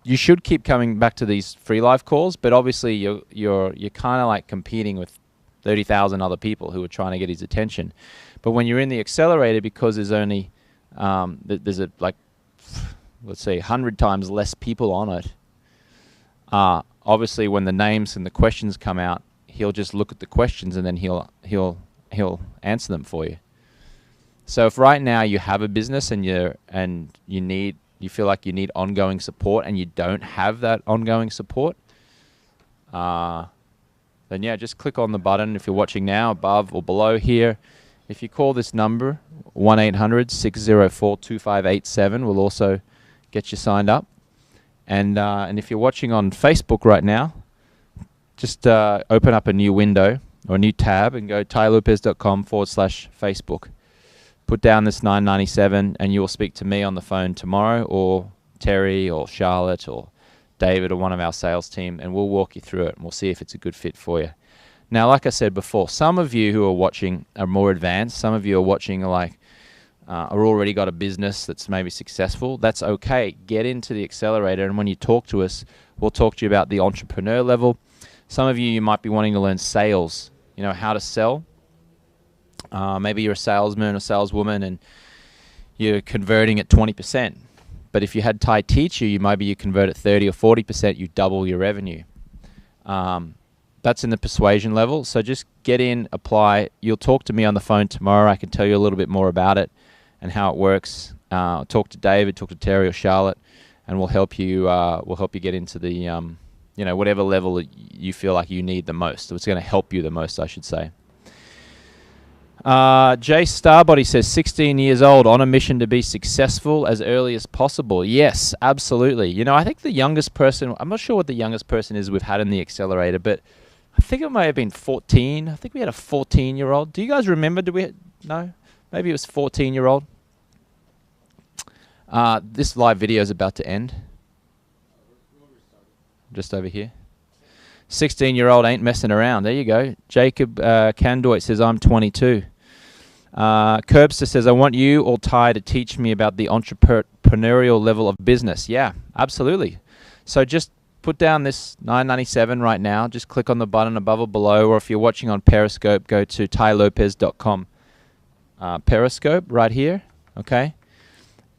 you should keep coming back to these free live calls, but obviously you're kind of like competing with 30,000 other people who are trying to get his attention. But when you're in the accelerator, because there's only let's say 100 times less people on it, obviously when the names and the questions come out, he'll just look at the questions and then he'll answer them for you. So if right now you have a business and you feel like you need ongoing support and you don't have that ongoing support, then yeah, just click on the button if you're watching now, above or below here. If you call this number, 1-800-604-2587, will also get you signed up. And if you're watching on Facebook right now, just open up a new window or a new tab and go tylopez.com/Facebook. Put down this $9.97 and you will speak to me on the phone tomorrow, or Terry or Charlotte or David or one of our sales team, and we'll walk you through it and we'll see if it's a good fit for you. Now, like I said before, some of you who are watching are more advanced. Some of you are watching are already got a business that's maybe successful. That's okay. Get into the accelerator, and when you talk to us, we'll talk to you about the entrepreneur level. Some of you might be wanting to learn sales, how to sell. Maybe you're a salesman or saleswoman and you're converting at 20%. But if you had Ty teach you, maybe you convert at 30 or 40%, you double your revenue. That's in the persuasion level. So just get in, apply. You'll talk to me on the phone tomorrow. I can tell you a little bit more about it and how it works. Talk to David, talk to Terry or Charlotte, and we'll help you get into the whatever level you feel like you need the most. So it's going to help you the most, I should say. Jay Starbody says 16 years old, on a mission to be successful as early as possible. Yes, absolutely. I think the youngest person, I'm not sure what the youngest person is we've had in the accelerator, but I think it may have been 14. I think we had a 14-year-old. Do you guys remember? No? Maybe it was 14-year-old. This live video is about to end. Just over here. 16-year-old ain't messing around. There you go. Jacob Candoit says, I'm 22. Curbster says, I want you or Ty to teach me about the entrepreneurial level of business. Yeah, absolutely. So just put down this $9.97 right now. Just click on the button above or below, or if you're watching on Periscope, go to tylopez.com. Periscope right here, okay?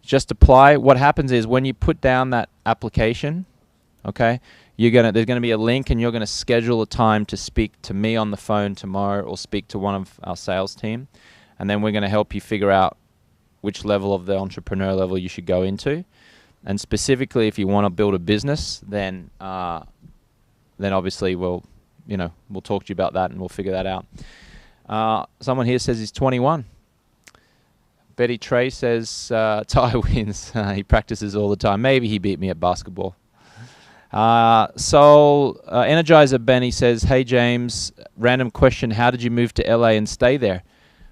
Just apply. What happens is when you put down that application, okay, there's gonna be a link, and you're gonna schedule a time to speak to me on the phone tomorrow, or speak to one of our sales team, and then we're gonna help you figure out which level of the entrepreneur level you should go into. And specifically, if you want to build a business, then obviously we'll talk to you about that and we'll figure that out. Someone here says he's 21. Betty Trey says Ty wins. He practices all the time. Maybe he beat me at basketball. Energizer Benny says, hey James, random question, how did you move to LA and stay there?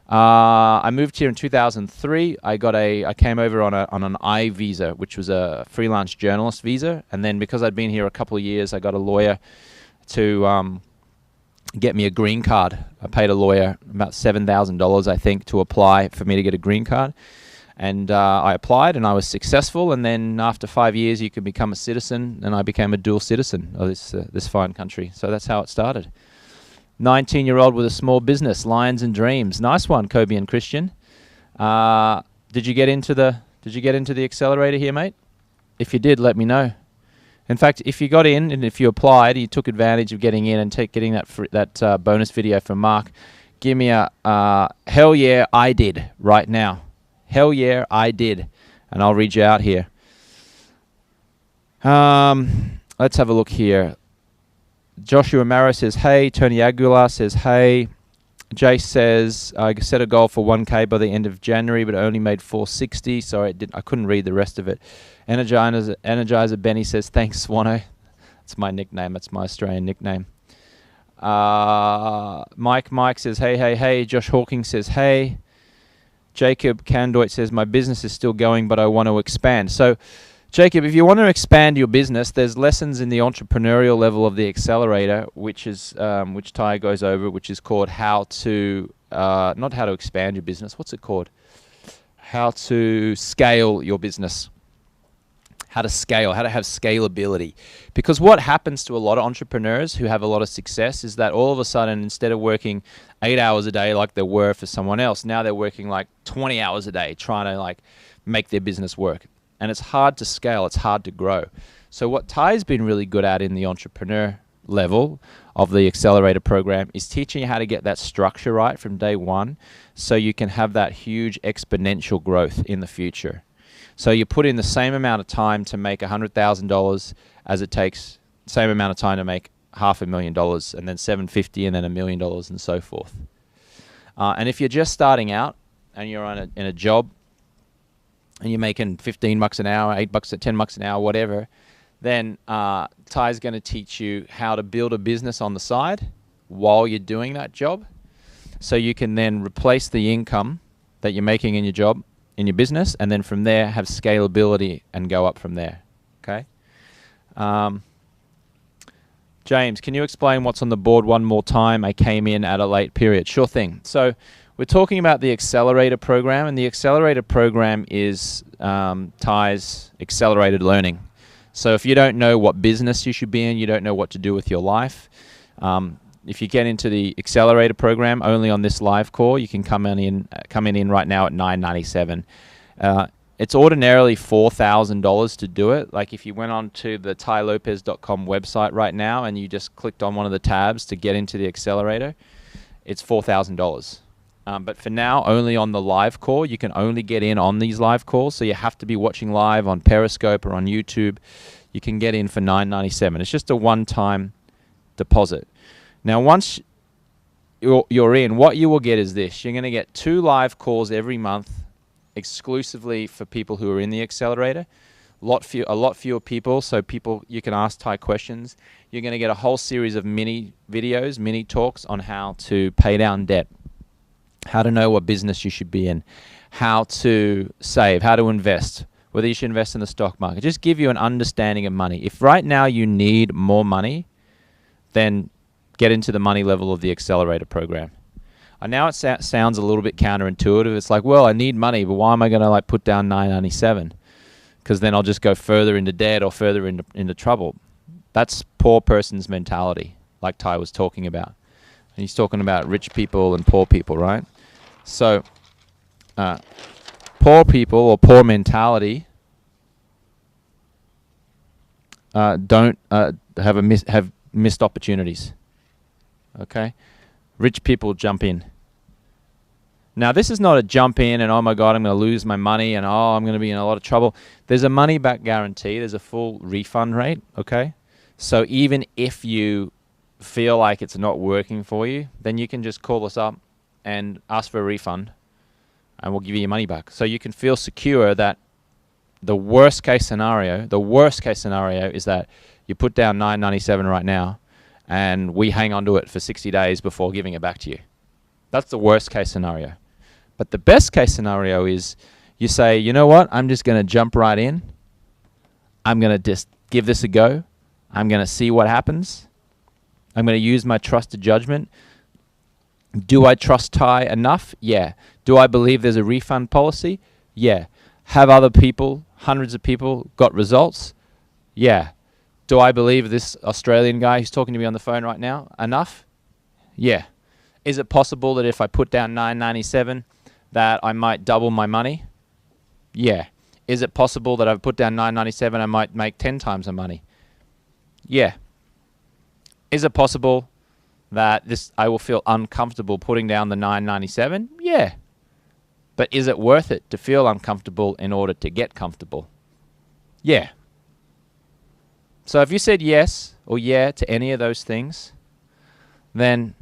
I moved here in 2003. I came over on an I visa, which was a freelance journalist visa, and then because I'd been here a couple of years, I got a lawyer to get me a green card. I paid a lawyer about $7,000, I think, to apply for me to get a green card. And I applied, and I was successful. And then after 5 years, you can become a citizen, and I became a dual citizen of this fine country. So that's how it started. 19-year-old with a small business, Lions and Dreams. Nice one, Kobe and Christian. Did you get into the accelerator here, mate? If you did, let me know. In fact, if you got in and if you applied, you took advantage of getting in and getting that bonus video from Mark, give me a hell yeah, I did right now. Hell yeah, I did. And I'll read you out here. Let's have a look here. Joshua Mara says, hey. Tony Aguilar says, hey. Jace says, I set a goal for 1K by the end of January, but I only made 460. Sorry, I couldn't read the rest of it. Energizer Benny says, thanks, Swano. That's my nickname. That's my Australian nickname. Mike says, hey. Josh Hawking says, hey. Jacob Candoit says, my business is still going, but I want to expand. So, Jacob, if you want to expand your business, there's lessons in the entrepreneurial level of the accelerator, which Ty goes over, which is called how to, not how to expand your business. What's it called? How to scale your business. How to scale, how to have scalability. Because what happens to a lot of entrepreneurs who have a lot of success is that all of a sudden, instead of working 8 hours a day like they were for someone else, now they're working like 20 hours a day trying to like make their business work. And it's hard to scale, it's hard to grow. So what Ty's been really good at in the entrepreneur level of the accelerator program is teaching you how to get that structure right from day one so you can have that huge exponential growth in the future. So you put in the same amount of time to make $100,000 as it takes same amount of time to make $500,000, and then $750,000 and then $1 million and so forth. And if you're just starting out and you're in a job and you're making $15 an hour, $8, $10 an hour, whatever, then Ty's going to teach you how to build a business on the side while you're doing that job, so you can then replace the income that you're making in your job in your business, and then from there have scalability and go up from there. Okay. James, can you explain what's on the board one more time? I came in at a late period. Sure thing. So we're talking about the accelerator program, and the accelerator program is Ty's accelerated learning. So if you don't know what business you should be in, you don't know what to do with your life, if you get into the accelerator program only on this live call, you can come in right now at $997. It's ordinarily $4,000 to do it. Like if you went on to the tylopez.com website right now and you just clicked on one of the tabs to get into the accelerator, it's $4,000. But for now, only on the live call. You can only get in on these live calls, so you have to be watching live on Periscope or on YouTube. You can get in for $997. It's just a one-time deposit. Now, once you're in, what you will get is this. You're going to get 2 live calls every month exclusively for people who are in the accelerator. A lot fewer people, so you can ask Ty questions. You're going to get a whole series of mini videos, mini talks on how to pay down debt, how to know what business you should be in, how to save, how to invest, whether you should invest in the stock market. Just give you an understanding of money. If right now you need more money, then get into the money level of the accelerator program. Now it sounds a little bit counterintuitive. It's like, well, I need money, but why am I going to like put down $997? Because then I'll just go further into debt or further into trouble. That's poor person's mentality, like Ty was talking about. And he's talking about rich people and poor people, right? So poor people or poor mentality don't have missed opportunities. Okay, rich people jump in. Now, this is not a jump in and, oh my God, I'm going to lose my money and, oh, I'm going to be in a lot of trouble. There's a money back guarantee. There's a full refund rate. Okay, so even if you feel like it's not working for you, then you can just call us up and ask for a refund, and we'll give you your money back. So you can feel secure that the worst case scenario is that you put down $997 right now, and we hang on to it for 60 days before giving it back to you. That's the worst case scenario. But the best case scenario is you say, you know what, I'm just going to jump right in. I'm going to just give this a go. I'm going to see what happens. I'm going to use my trusted judgment. Do I trust Ty enough? Yeah. Do I believe there's a refund policy? Yeah. Have other people, hundreds of people, got results? Yeah. Do I believe this Australian guy who's talking to me on the phone right now enough? Yeah. Is it possible that if I put down $9.97 that I might double my money? Yeah. Is it possible that if I put down $9.97 I might make 10 times the money? Yeah. Is it possible that I will feel uncomfortable putting down the $9.97? Yeah. But is it worth it to feel uncomfortable in order to get comfortable? Yeah. So if you said yes or yeah to any of those things, then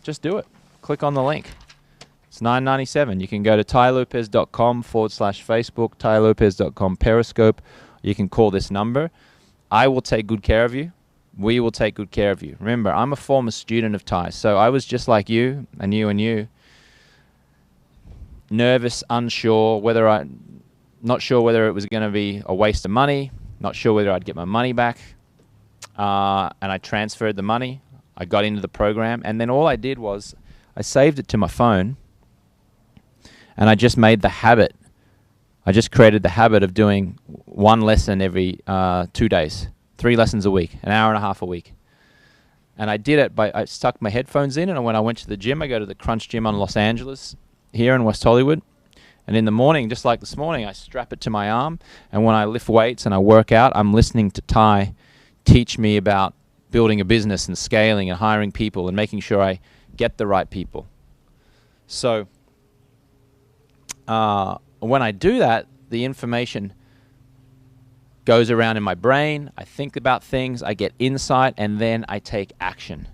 just do it. Click on the link. It's $9.97. You can go to tylopez.com/Facebook, tylopez.com Periscope. You can call this number. I will take good care of you. We will take good care of you. Remember, I'm a former student of Ty, so I was just like you and you and you. Nervous, unsure, not sure whether it was going to be a waste of money, not sure whether I'd get my money back. And I transferred the money. I got into the program, and then all I did was I saved it to my phone, and I just made the habit. I just created the habit of doing one lesson every 2 days, 3 lessons a week, an hour and a half a week. And I did it I stuck my headphones in, and when I went to the gym, I go to the Crunch Gym on Los Angeles, here in West Hollywood. And in the morning, just like this morning, I strap it to my arm, and when I lift weights and I work out, I'm listening to Ty teach me about building a business and scaling and hiring people and making sure I get the right people. So when I do that, the information goes around in my brain, I think about things, I get insight, and then I take action.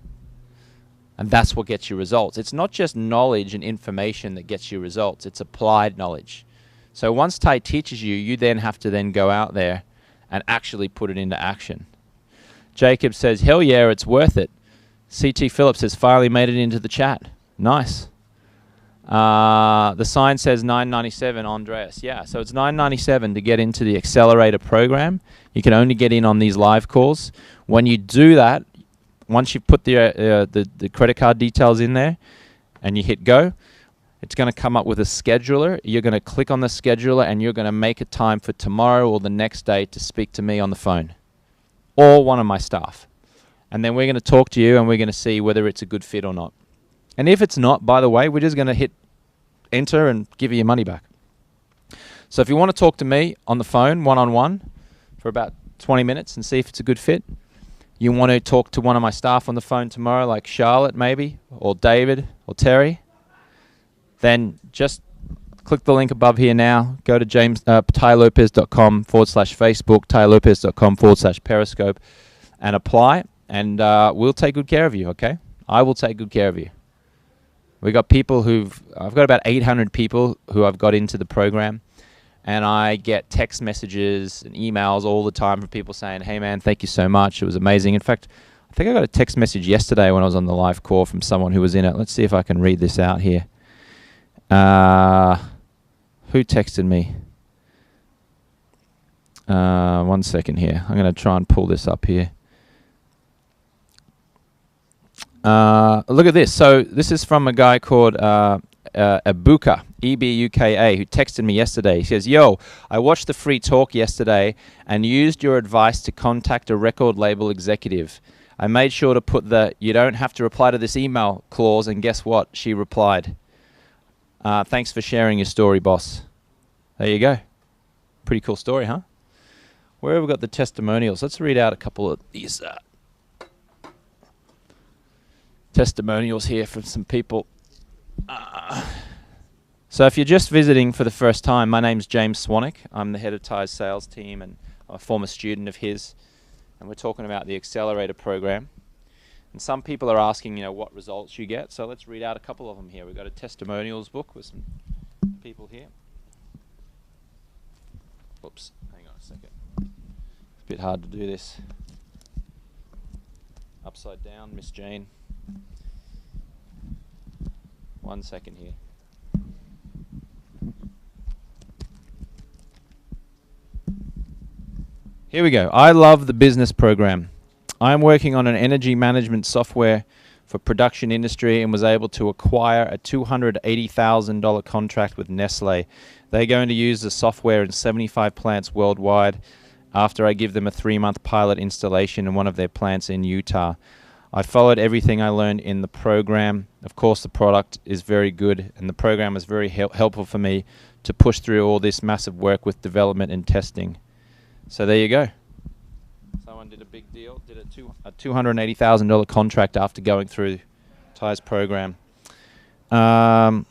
And that's what gets you results. It's not just knowledge and information that gets you results. It's applied knowledge. So once Ty teaches you, you then have to then go out there and actually put it into action. Jacob says, hell yeah, it's worth it. CT Phillips has finally made it into the chat. Nice. The sign says $9.97, Andreas. Yeah, so it's $9.97 to get into the accelerator program. You can only get in on these live calls. When you do that, once you put the credit card details in there and you hit go, it's going to come up with a scheduler. You're going to click on the scheduler and you're going to make a time for tomorrow or the next day to speak to me on the phone or one of my staff. And then we're going to talk to you and we're going to see whether it's a good fit or not. And if it's not, by the way, we're just going to hit enter and give you your money back. So if you want to talk to me on the phone, one-on-one, for about 20 minutes and see if it's a good fit, you want to talk to one of my staff on the phone tomorrow, like Charlotte maybe, or David, or Terry, then just click the link above here now. Go to tylopez.com/Facebook, tylopez.com/Periscope, and apply, and we'll take good care of you, okay? I will take good care of you. We got people I've got about 800 people who I've got into the program. And I get text messages and emails all the time from people saying, hey, man, thank you so much. It was amazing. In fact, I think I got a text message yesterday when I was on the live call from someone who was in it. Let's see if I can read this out here. Who texted me? 1 second here. I'm going to try and pull this up here. Look at this. So this is from a guy called Ebuka, E-B-U-K-A, who texted me yesterday. He says, yo, I watched the free talk yesterday and used your advice to contact a record label executive. I made sure to put the you don't have to reply to this email clause, and guess what? She replied. Thanks for sharing your story, boss. There you go. Pretty cool story, huh? Where have we got the testimonials? Let's read out a couple of these testimonials here from some people. So if you're just visiting for the first time, my name's James Swanwick. I'm the head of Ty's sales team and a former student of his. And we're talking about the accelerator program. And some people are asking, what results you get. So let's read out a couple of them here. We've got a testimonials book with some people here. Whoops, hang on a second. It's a bit hard to do this. Upside down, Miss Jane. 1 second here. Here we go. I love the business program. I'm working on an energy management software for production industry and was able to acquire a $280,000 contract with Nestle. They're going to use the software in 75 plants worldwide after I give them a 3-month pilot installation in one of their plants in Utah. I followed everything I learned in the program. Of course, the product is very good, and the program was very helpful for me to push through all this massive work with development and testing. So there you go. Someone did a big deal, did a $280,000 contract after going through Ty's program. Following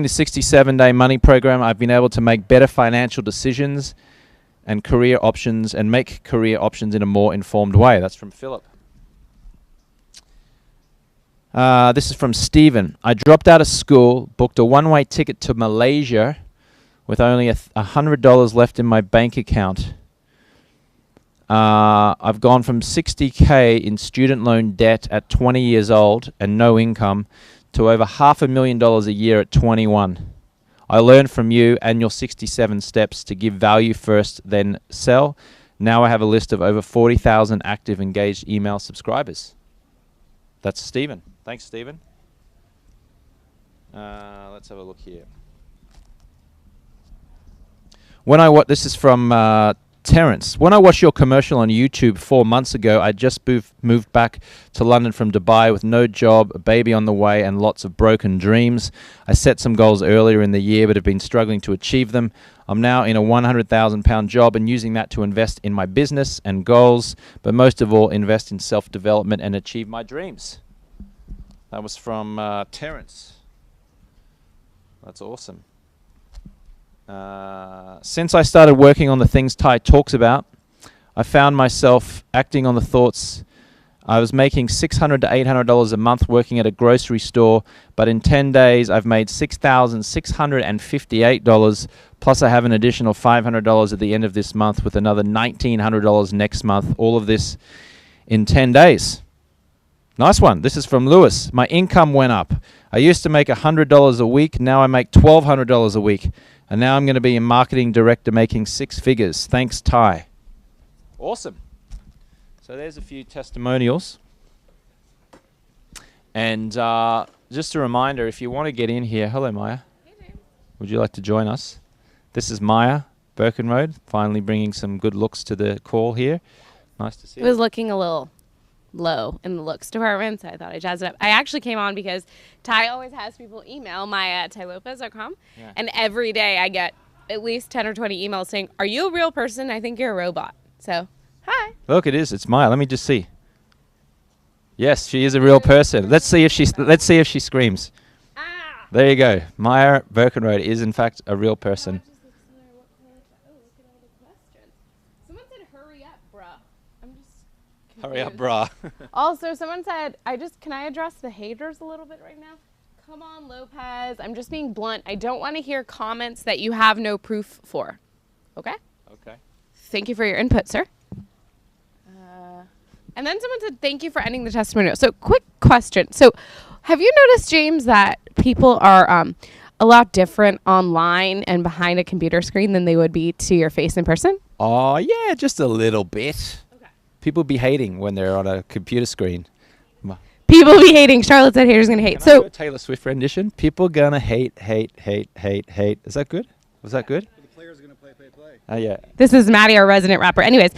the 67-day money program, I've been able to make better financial decisions and career options and make career options in a more informed way. That's from Philip. This is from Stephen. I dropped out of school, booked a one-way ticket to Malaysia with only $100 left in my bank account. I've gone from $60K in student loan debt at 20 years old and no income to over $500,000 a year at 21. I learned from you and your 67 steps to give value first, then sell. Now I have a list of over 40,000 active engaged email subscribers. That's Stephen. Thanks, Stephen. Let's have a look here. This is from Terrence. When I watched your commercial on YouTube 4 months ago, I just moved back to London from Dubai with no job, a baby on the way, and lots of broken dreams. I set some goals earlier in the year, but have been struggling to achieve them. I'm now in a £100,000 job and using that to invest in my business and goals, but most of all, invest in self-development and achieve my dreams. That was from Terrence. That's awesome. Since I started working on the things Ty talks about, I found myself acting on the thoughts. I was making $600 to $800 a month working at a grocery store, but in 10 days I've made $6,658, plus I have an additional $500 at the end of this month with another $1,900 next month. All of this in 10 days. Nice one. This is from Lewis. My income went up. I used to make $100 a week. Now I make $1,200 a week. And now I'm going to be a marketing director making 6 figures. Thanks, Ty. Awesome. So there's a few testimonials. And just a reminder, if you want to get in here, hello, Maya. Hey, James. Would you like to join us? This is Maya Birkenroad, finally bringing some good looks to the call here. Nice to see you. It was looking a little low in the looks department, so I thought I'd jazz it up. I actually came on because Ty always has people email Maya at tylopez.com, and every day I get at least 10 or 20 emails saying, are you a real person? I think you're a robot. So, hi. Look, it is. It's Maya. Let me just see. Yes, she is a real person. Let's see if she screams. Ah. There you go. Maya Birkenroad is in fact a real person. Hurry up, brah. Also, someone said, can I address the haters a little bit right now? Come on, Lopez. I'm just being blunt. I don't want to hear comments that you have no proof for. Okay? Okay. Thank you for your input, sir. And then someone said, thank you for ending the testimonial. So, quick question. So, have you noticed, James, that people are a lot different online and behind a computer screen than they would be to your face in person? Oh, yeah, just a little bit. People be hating when they're on a computer screen. People be hating. Charlotte said haters gonna hate. Can I do a Taylor Swift rendition? People gonna hate. Is that good? Was that good? The player's gonna play. Yeah. This is Maddie, our resident rapper. Anyways,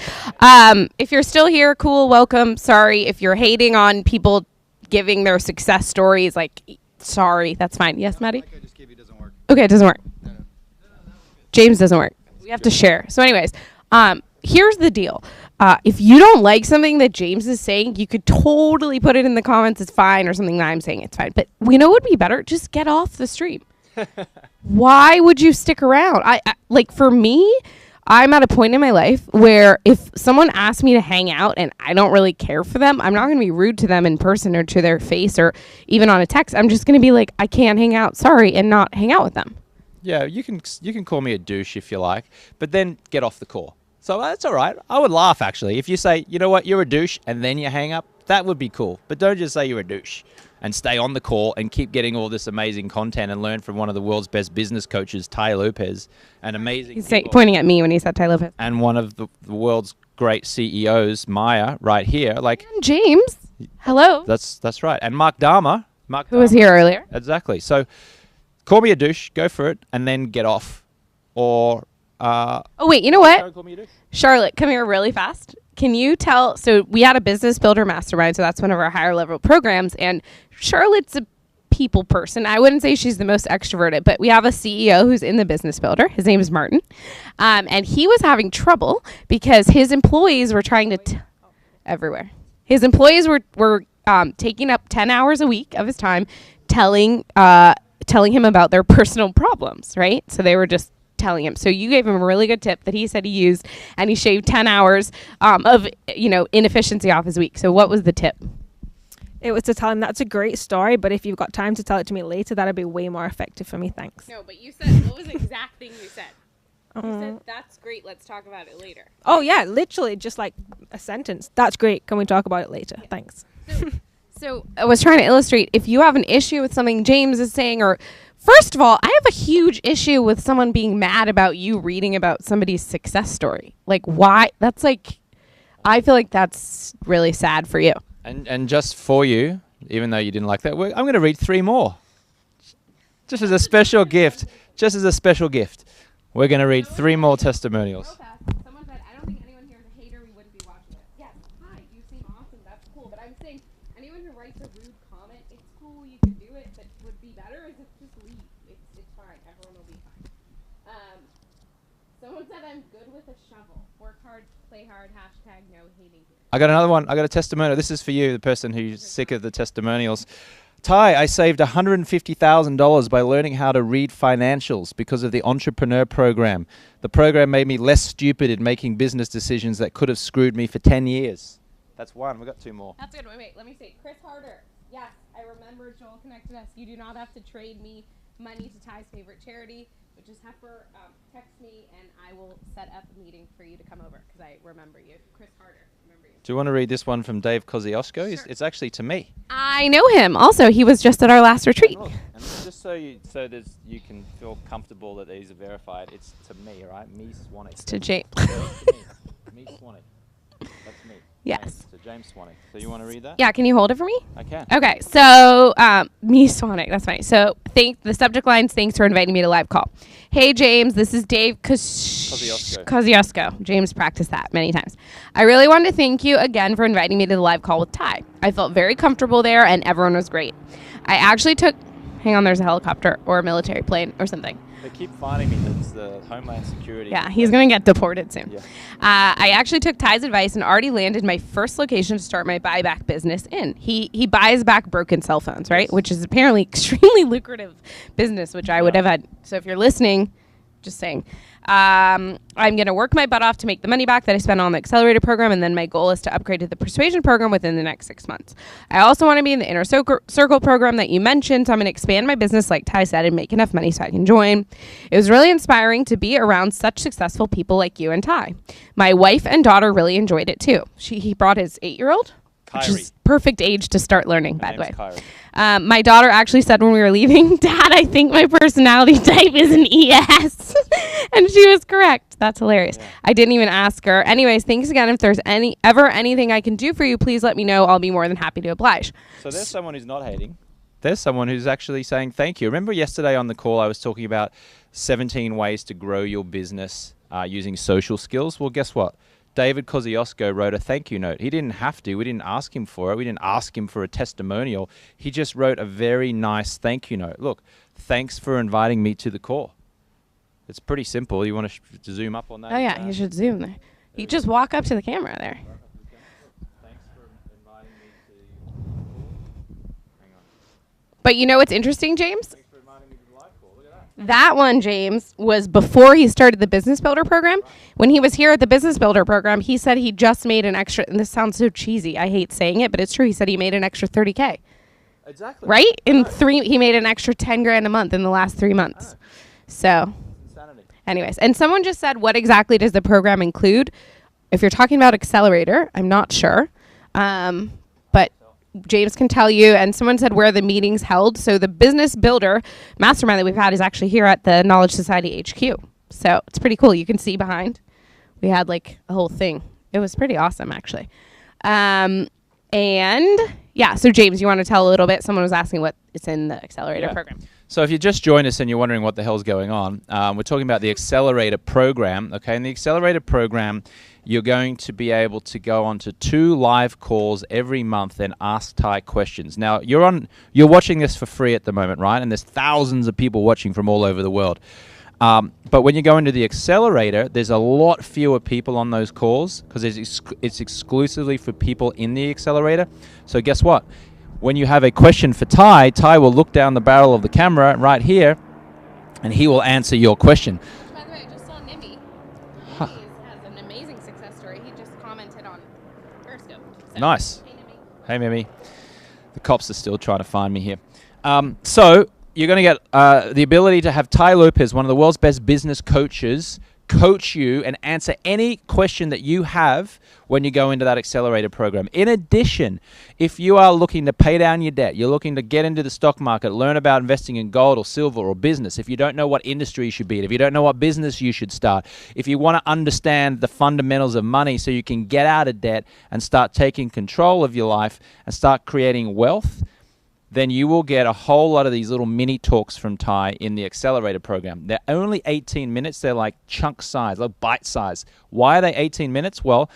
if you're still here, cool, welcome. Sorry if you're hating on people giving their success stories. Like, sorry, that's fine. Yes, Maddie. I just gave you doesn't work. Okay, it doesn't work. No. James doesn't work. We have to share. So, anyways, here's the deal. If you don't like something that James is saying, you could totally put it in the comments. It's fine, or something that I'm saying. It's fine. But we know it would be better. Just get off the stream. Why would you stick around? I like, for me, I'm at a point in my life where if someone asks me to hang out and I don't really care for them, I'm not going to be rude to them in person or to their face or even on a text. I'm just going to be like, I can't hang out. Sorry, and not hang out with them. Yeah, you can call me a douche if you like, but then get off the call. So that's all right. I would laugh, actually. If you say, you know what, you're a douche, and then you hang up, that would be cool. But don't just say you're a douche and stay on the call and keep getting all this amazing content and learn from one of the world's best business coaches, Ty Lopez, and amazing He's pointing at me when he said Ty Lopez. And one of the world's great CEOs, Maya, right here. Like And James, hello. that's right. And Mark Dharma. Who was here earlier. Exactly. So call me a douche, go for it, and then get off. Or Oh wait, you know what? Sharon, call me a douche. Charlotte, come here really fast. Can you tell? So we had a business builder mastermind, so that's one of our higher level programs. And Charlotte's a people person. I wouldn't say she's the most extroverted, but we have a CEO who's in the business builder. His name is Martin, and he was having trouble because his employees were trying to everywhere. His employees were taking up 10 hours a week of his time, telling him about their personal problems. Right? So they were just telling him. So you gave him a really good tip that he said he used, and he shaved 10 hours of inefficiency off his week. So what was the tip? It was to tell him that's a great story, but if you've got time to tell it to me later, that'd be way more effective for me. Thanks. No, but you said, what was the exact thing you said? You said, that's great, let's talk about it later. Oh yeah, literally just like a sentence. That's great. Can we talk about it later? Yeah. Thanks. So I was trying to illustrate, if you have an issue with something James is saying, or first of all, I have a huge issue with someone being mad about you reading about somebody's success story. Like, why? That's like, I feel like that's really sad for you. And just for you, even though you didn't like that, I'm going to read 3 more. Just as a special gift. Just as a special gift. We're going to read 3 more testimonials. Someone said, I don't think anyone here is a hater. We wouldn't be watching it. Yes, hi, you seem awesome. That's cool. But I'm saying, anyone who writes a rude comment, it's cool, you can do it, but would be better is if just leave. It's fine. Everyone will be fine. Someone said, I'm good with a shovel. Work hard, play hard, hashtag no hating here. I got another one. I got a testimonial. This is for you, the person who's sick of the testimonials. Ty, I saved $150,000 by learning how to read financials because of the entrepreneur program. The program made me less stupid in making business decisions that could have screwed me for 10 years. That's one. We got 2 more. That's good. Wait. Let me see. Chris Harder. Yes, I remember Joel connected us. You do not have to trade me money to Ty's favorite charity, which is Heifer. Text me and I will set up a meeting for you to come over because I remember you. Chris Harder. Do you want to read this one from Dave Kosciuszko? Sure. It's actually to me. I know him. Also, he was just at our last retreat. And just so you can feel comfortable that these are verified, it's to me, right? Me Swanwick. It's to James. Me Swanwick. That's me. Yes. So James Swanwick. So you want to read that? Yeah. Can you hold it for me? I can. Okay. So me Swanwick. That's funny. So the subject line's thanks for inviting me to live call. Hey James, this is Dave Kosciuszko. James practiced that many times. I really wanted to thank you again for inviting me to the live call with Ty. I felt very comfortable there and everyone was great. I actually took, hang on, there's a helicopter or a military plane or something. They keep finding me that it's the Homeland Security. Yeah, he's going to get deported soon. Yeah. I actually took Ty's advice and already landed my first location to start my buyback business in. He buys back broken cell phones, right? Yes. Which is apparently extremely lucrative business, which I would have had. So if you're listening, just saying. I'm going to work my butt off to make the money back that I spent on the accelerator program, and then my goal is to upgrade to the persuasion program within the next 6 months. I also want to be in the inner circle program that you mentioned, so I'm going to expand my business like Ty said and make enough money so I can join. It was really inspiring to be around such successful people like you and Ty. My wife and daughter really enjoyed it too. He brought his 8-year-old. Which is perfect age to start learning, by the way. My daughter actually said when we were leaving, Dad, I think my personality type is an ES. And she was correct. That's hilarious. Yeah. I didn't even ask her. Anyways, thanks again. If there's anything I can do for you, please let me know. I'll be more than happy to oblige. So there's someone who's not hating. There's someone who's actually saying thank you. Remember yesterday on the call I was talking about 17 ways to grow your business using social skills? Well, guess what? David Kosciuszko wrote a thank you note. He didn't have to. We didn't ask him for it. We didn't ask him for a testimonial. He just wrote a very nice thank you note. Look, thanks for inviting me to the call. It's pretty simple. You want to zoom up on that? Oh, yeah, you should zoom there. You just walk up to the camera there. Thanks for inviting me to the call. Hang on. But you know what's interesting, James? Thanks for inviting me to the live call. Look at that. That one, James, was before he started the Business Builder program. When he was here at the Business Builder program, he said he just made an extra, and this sounds so cheesy, I hate saying it, but it's true. He said he made an extra $30K. Exactly. Right? He made an extra 10 grand a month in the last 3 months. So, anyways, and someone just said, what exactly does the program include? If you're talking about Accelerator, I'm not sure. But James can tell you, and someone said where the meeting's held. So the Business Builder Mastermind that we've had is actually here at the Knowledge Society HQ. So it's pretty cool. You can see behind. We had like a whole thing. it was pretty awesome, actually. And yeah, so James, you want to tell a little bit? Someone was asking what it's in the accelerator program. So if you just joined us and you're wondering what the hell's going on, we're talking about the accelerator program. Okay, in the accelerator program, you're going to be able to go on to 2 live calls every month and ask Ty questions. Now you're watching this for free at the moment, right? And there's thousands of people watching from all over the world. But when you go into the accelerator, there's a lot fewer people on those calls because it's exclusively for people in the accelerator. So guess what? When you have a question for Ty, Ty will look down the barrel of the camera right here, and he will answer your question. By the way, I just saw Nimby. Nimby has an amazing success story. He just commented on Periscope. So, Nice. Hey, Nimby. Hey, Mimi. The cops are still trying to find me here. So you're going to get the ability to have Ty Lopez, one of the world's best business coaches, coach you and answer any question that you have when you go into that accelerator program. In addition, if you are looking to pay down your debt, you're looking to get into the stock market, learn about investing in gold or silver or business, if you don't know what industry you should be in, if you don't know what business you should start, if you want to understand the fundamentals of money so you can get out of debt and start taking control of your life and start creating wealth, then you will get a whole lot of these little mini talks from Ty in the accelerator program. They're only 18 minutes. They're like chunk size, like bite size. Why are they 18 minutes? Well,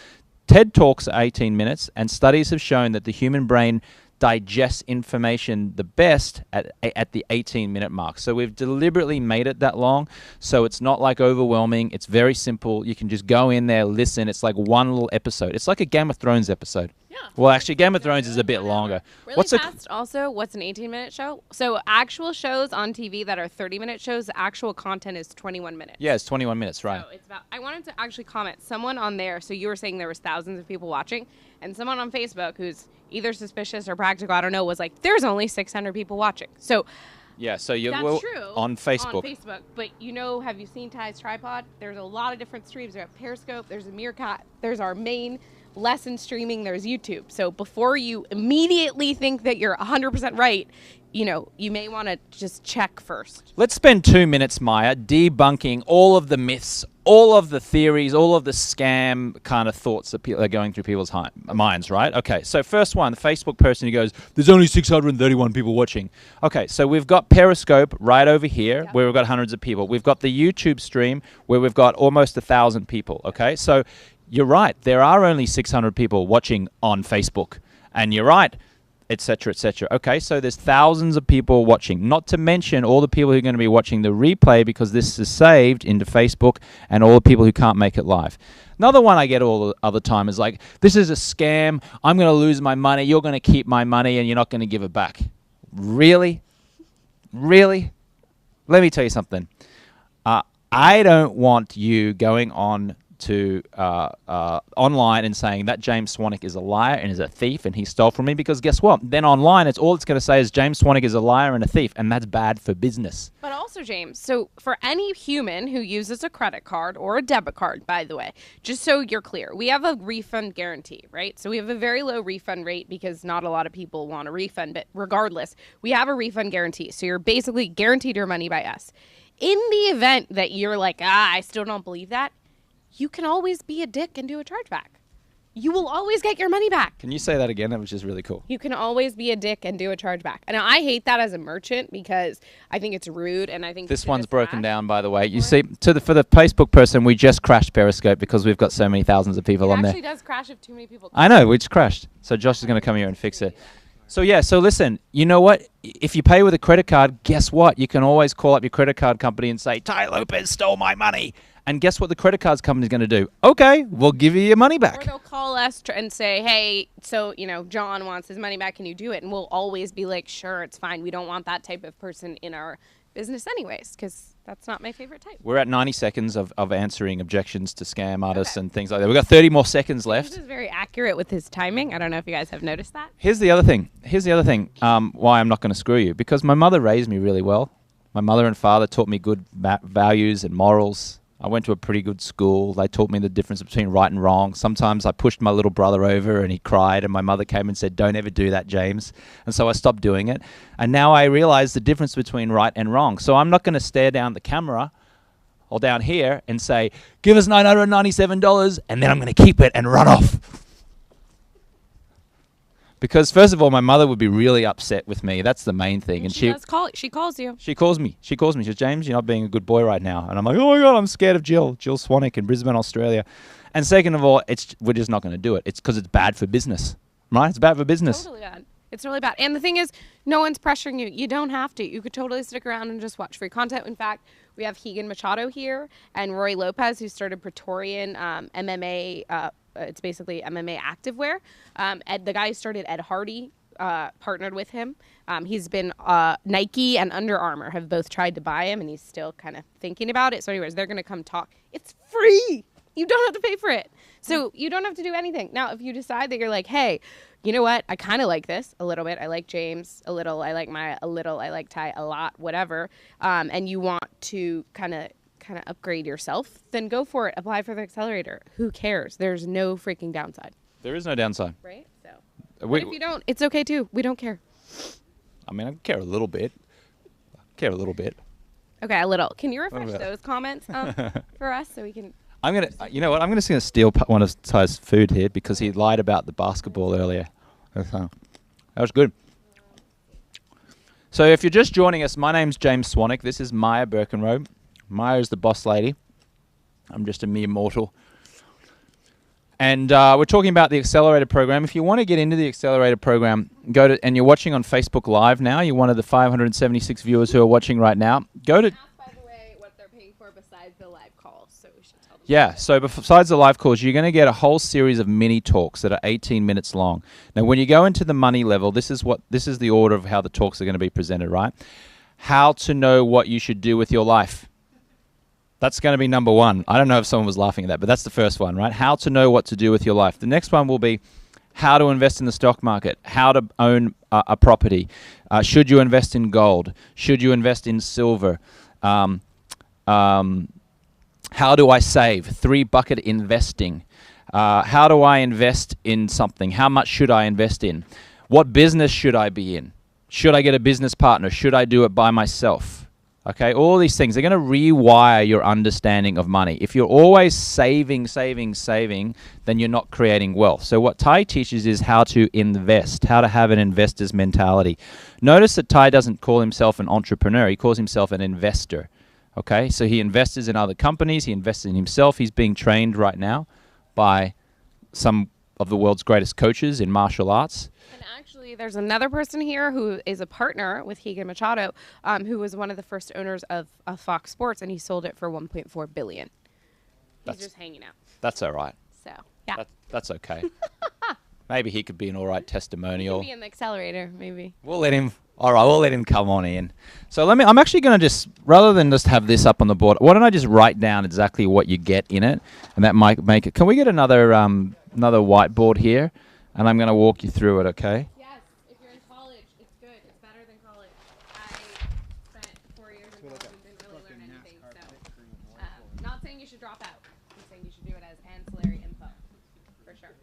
TED Talks are 18 minutes, and studies have shown that the human brain digests information the best at the 18-minute mark. So we've deliberately made it that long, so it's not like overwhelming. It's very simple. You can just go in there, listen. It's like one little episode. It's like a Game of Thrones episode. Yeah. Well, actually, Game of Thrones is a bit longer. Really fast, also, what's an 18-minute show? So actual shows on TV that are 30-minute shows, the actual content is 21 minutes. Yeah, it's 21 minutes, right. So it's about, I wanted to actually comment. Someone on there, so you were saying there was thousands of people watching, and someone on Facebook who's either suspicious or practical, I don't know, was like, there's only 600 people watching. So yeah, so you're that's true on Facebook. On Facebook, but have you seen Ty's tripod? There's a lot of different streams. We have Periscope, there's a Meerkat, there's our main lesson streaming, there's YouTube. So before you immediately think that you're 100% right, you may want to just check first. Let's spend 2 minutes, Maya, debunking all of the myths, all of the theories, all of the scam kind of thoughts that are going through people's minds, right? Okay, so first one, the Facebook person who goes, there's only 631 people watching. Okay, so we've got Periscope right over here, where we've got hundreds of people. We've got the YouTube stream, where we've got almost 1,000 people, okay? So you're right, there are only 600 people watching on Facebook. And you're right, etc., etc. Okay, so there's thousands of people watching, not to mention all the people who are going to be watching the replay because this is saved into Facebook, and all the people who can't make it live. Another one I get all the other time is like, this is a scam, I'm going to lose my money, you're going to keep my money, and you're not going to give it back. Really? Really? Let me tell you something. I don't want you going on to online and saying that James Swanwick is a liar and is a thief and he stole from me, because guess what? Then online, it's all it's going to say is James Swanwick is a liar and a thief, and that's bad for business. But also, James, so for any human who uses a credit card or a debit card, by the way, just so you're clear, we have a refund guarantee, right? So we have a very low refund rate because not a lot of people want a refund, but regardless, we have a refund guarantee. So you're basically guaranteed your money by us. In the event that you're like, I still don't believe that, you can always be a dick and do a chargeback. You will always get your money back. Can you say that again? That was just really cool. You can always be a dick and do a chargeback. And I hate that as a merchant because I think it's rude, and I think this one's broken down, by the way. You see, for the Facebook person, we just crashed Periscope because we've got so many thousands of people on there. It actually does crash if too many people. I know, we just crashed. So Josh is going to come here and fix it. So yeah, so listen, you know what? If you pay with a credit card, guess what? You can always call up your credit card company and say, Ty Lopez stole my money. And guess what the credit cards company is going to do? Okay, we'll give you your money back. Or they'll call us and say, hey, so, John wants his money back. Can you do it? And we'll always be like, sure, it's fine. We don't want that type of person in our business anyways, because that's not my favorite type. We're at 90 seconds of answering objections to scam artists and things like that. We've got 30 more seconds left. This is very accurate with his timing. I don't know if you guys have noticed that. Here's the other thing. Why I'm not going to screw you. Because my mother raised me really well. My mother and father taught me good values and morals. I went to a pretty good school. They taught me the difference between right and wrong. Sometimes I pushed my little brother over and he cried, and my mother came and said, don't ever do that, James. And so I stopped doing it. And now I realize the difference between right and wrong. So I'm not going to stare down the camera or down here and say, give us $997 and then I'm going to keep it and run off. Because first of all, my mother would be really upset with me. That's the main thing. And she calls you. She calls me. She says, James, you're not being a good boy right now. And I'm like, oh my God, I'm scared of Jill Swanwick in Brisbane, Australia. And second of all, we're just not going to do it. It's because it's bad for business, right? It's bad for business. Totally bad. It's really bad. And the thing is, no one's pressuring you. You don't have to. You could totally stick around and just watch free content. In fact, we have Keegan Machado here and Roy Lopez, who started Praetorian MMA. It's basically MMA activewear. The guy who started Ed Hardy partnered with him. He's been Nike and Under Armour have both tried to buy him, and he's still kind of thinking about it. So anyways, they're going to come talk. It's free. You don't have to pay for it. So you don't have to do anything. Now, if you decide that you're like, hey, you know what? I kind of like this a little bit. I like James a little. I like Maya a little. I like Ty a lot, whatever. And you want to kind of upgrade yourself, then go for it. Apply for the accelerator. Who cares? There's no freaking downside. There is no downside. Right? So but if you don't, it's okay too. We don't care. I mean, I care a little bit. Okay, a little. Can you refresh those comments for us so we can... I'm just gonna steal one of Ty's food here because he lied about the basketball earlier. That was good. So if you're just joining us, my name's James Swanwick. This is Maya Birkenrobe. Maya is the boss lady. I'm just a mere mortal. And we're talking about the Accelerator program. If you want to get into the Accelerator program, and you're watching on Facebook Live now. You're one of the 576 viewers who are watching right now. Go to... By the way, what they're paying for besides the live calls, so we should tell them. Yeah, so besides the live calls, you're going to get a whole series of mini talks that are 18 minutes long. Now, when you go into the money level, this is the order of how the talks are going to be presented, right? How to know what you should do with your life. That's going to be number one. I don't know if someone was laughing at that, but that's the first one, right? How to know what to do with your life. The next one will be how to invest in the stock market, how to own a property. Should you invest in gold? Should you invest in silver? How do I save? 3-bucket investing. How do I invest in something? How much should I invest in? What business should I be in? Should I get a business partner? Should I do it by myself? Okay, all these things, they're going to rewire your understanding of money. If you're always saving, then you're not creating wealth. So what Ty teaches is how to invest, how to have an investor's mentality. Notice that Ty doesn't call himself an entrepreneur. He calls himself an investor. Okay, so he invests in other companies. He invests in himself. He's being trained right now by some of the world's greatest coaches in martial arts. And actually, there's another person here who is a partner with Keegan Machado, who was one of the first owners of Fox Sports, and he sold it for $1.4 billion. He's just hanging out. That's all right. So, yeah. That's okay. Maybe he could be an all right testimonial. He could be in the accelerator, maybe. We'll let him come on in. So I'm actually going to just, rather than just have this up on the board, why don't I just write down exactly what you get in it, and that might make it. Can we get another whiteboard here? And I'm going to walk you through it, okay? Yes, if you're in college, it's good. It's better than college. I spent 4 years in college and didn't really learn anything. So, not saying you should drop out. I'm saying you should do it as ancillary info, for sure.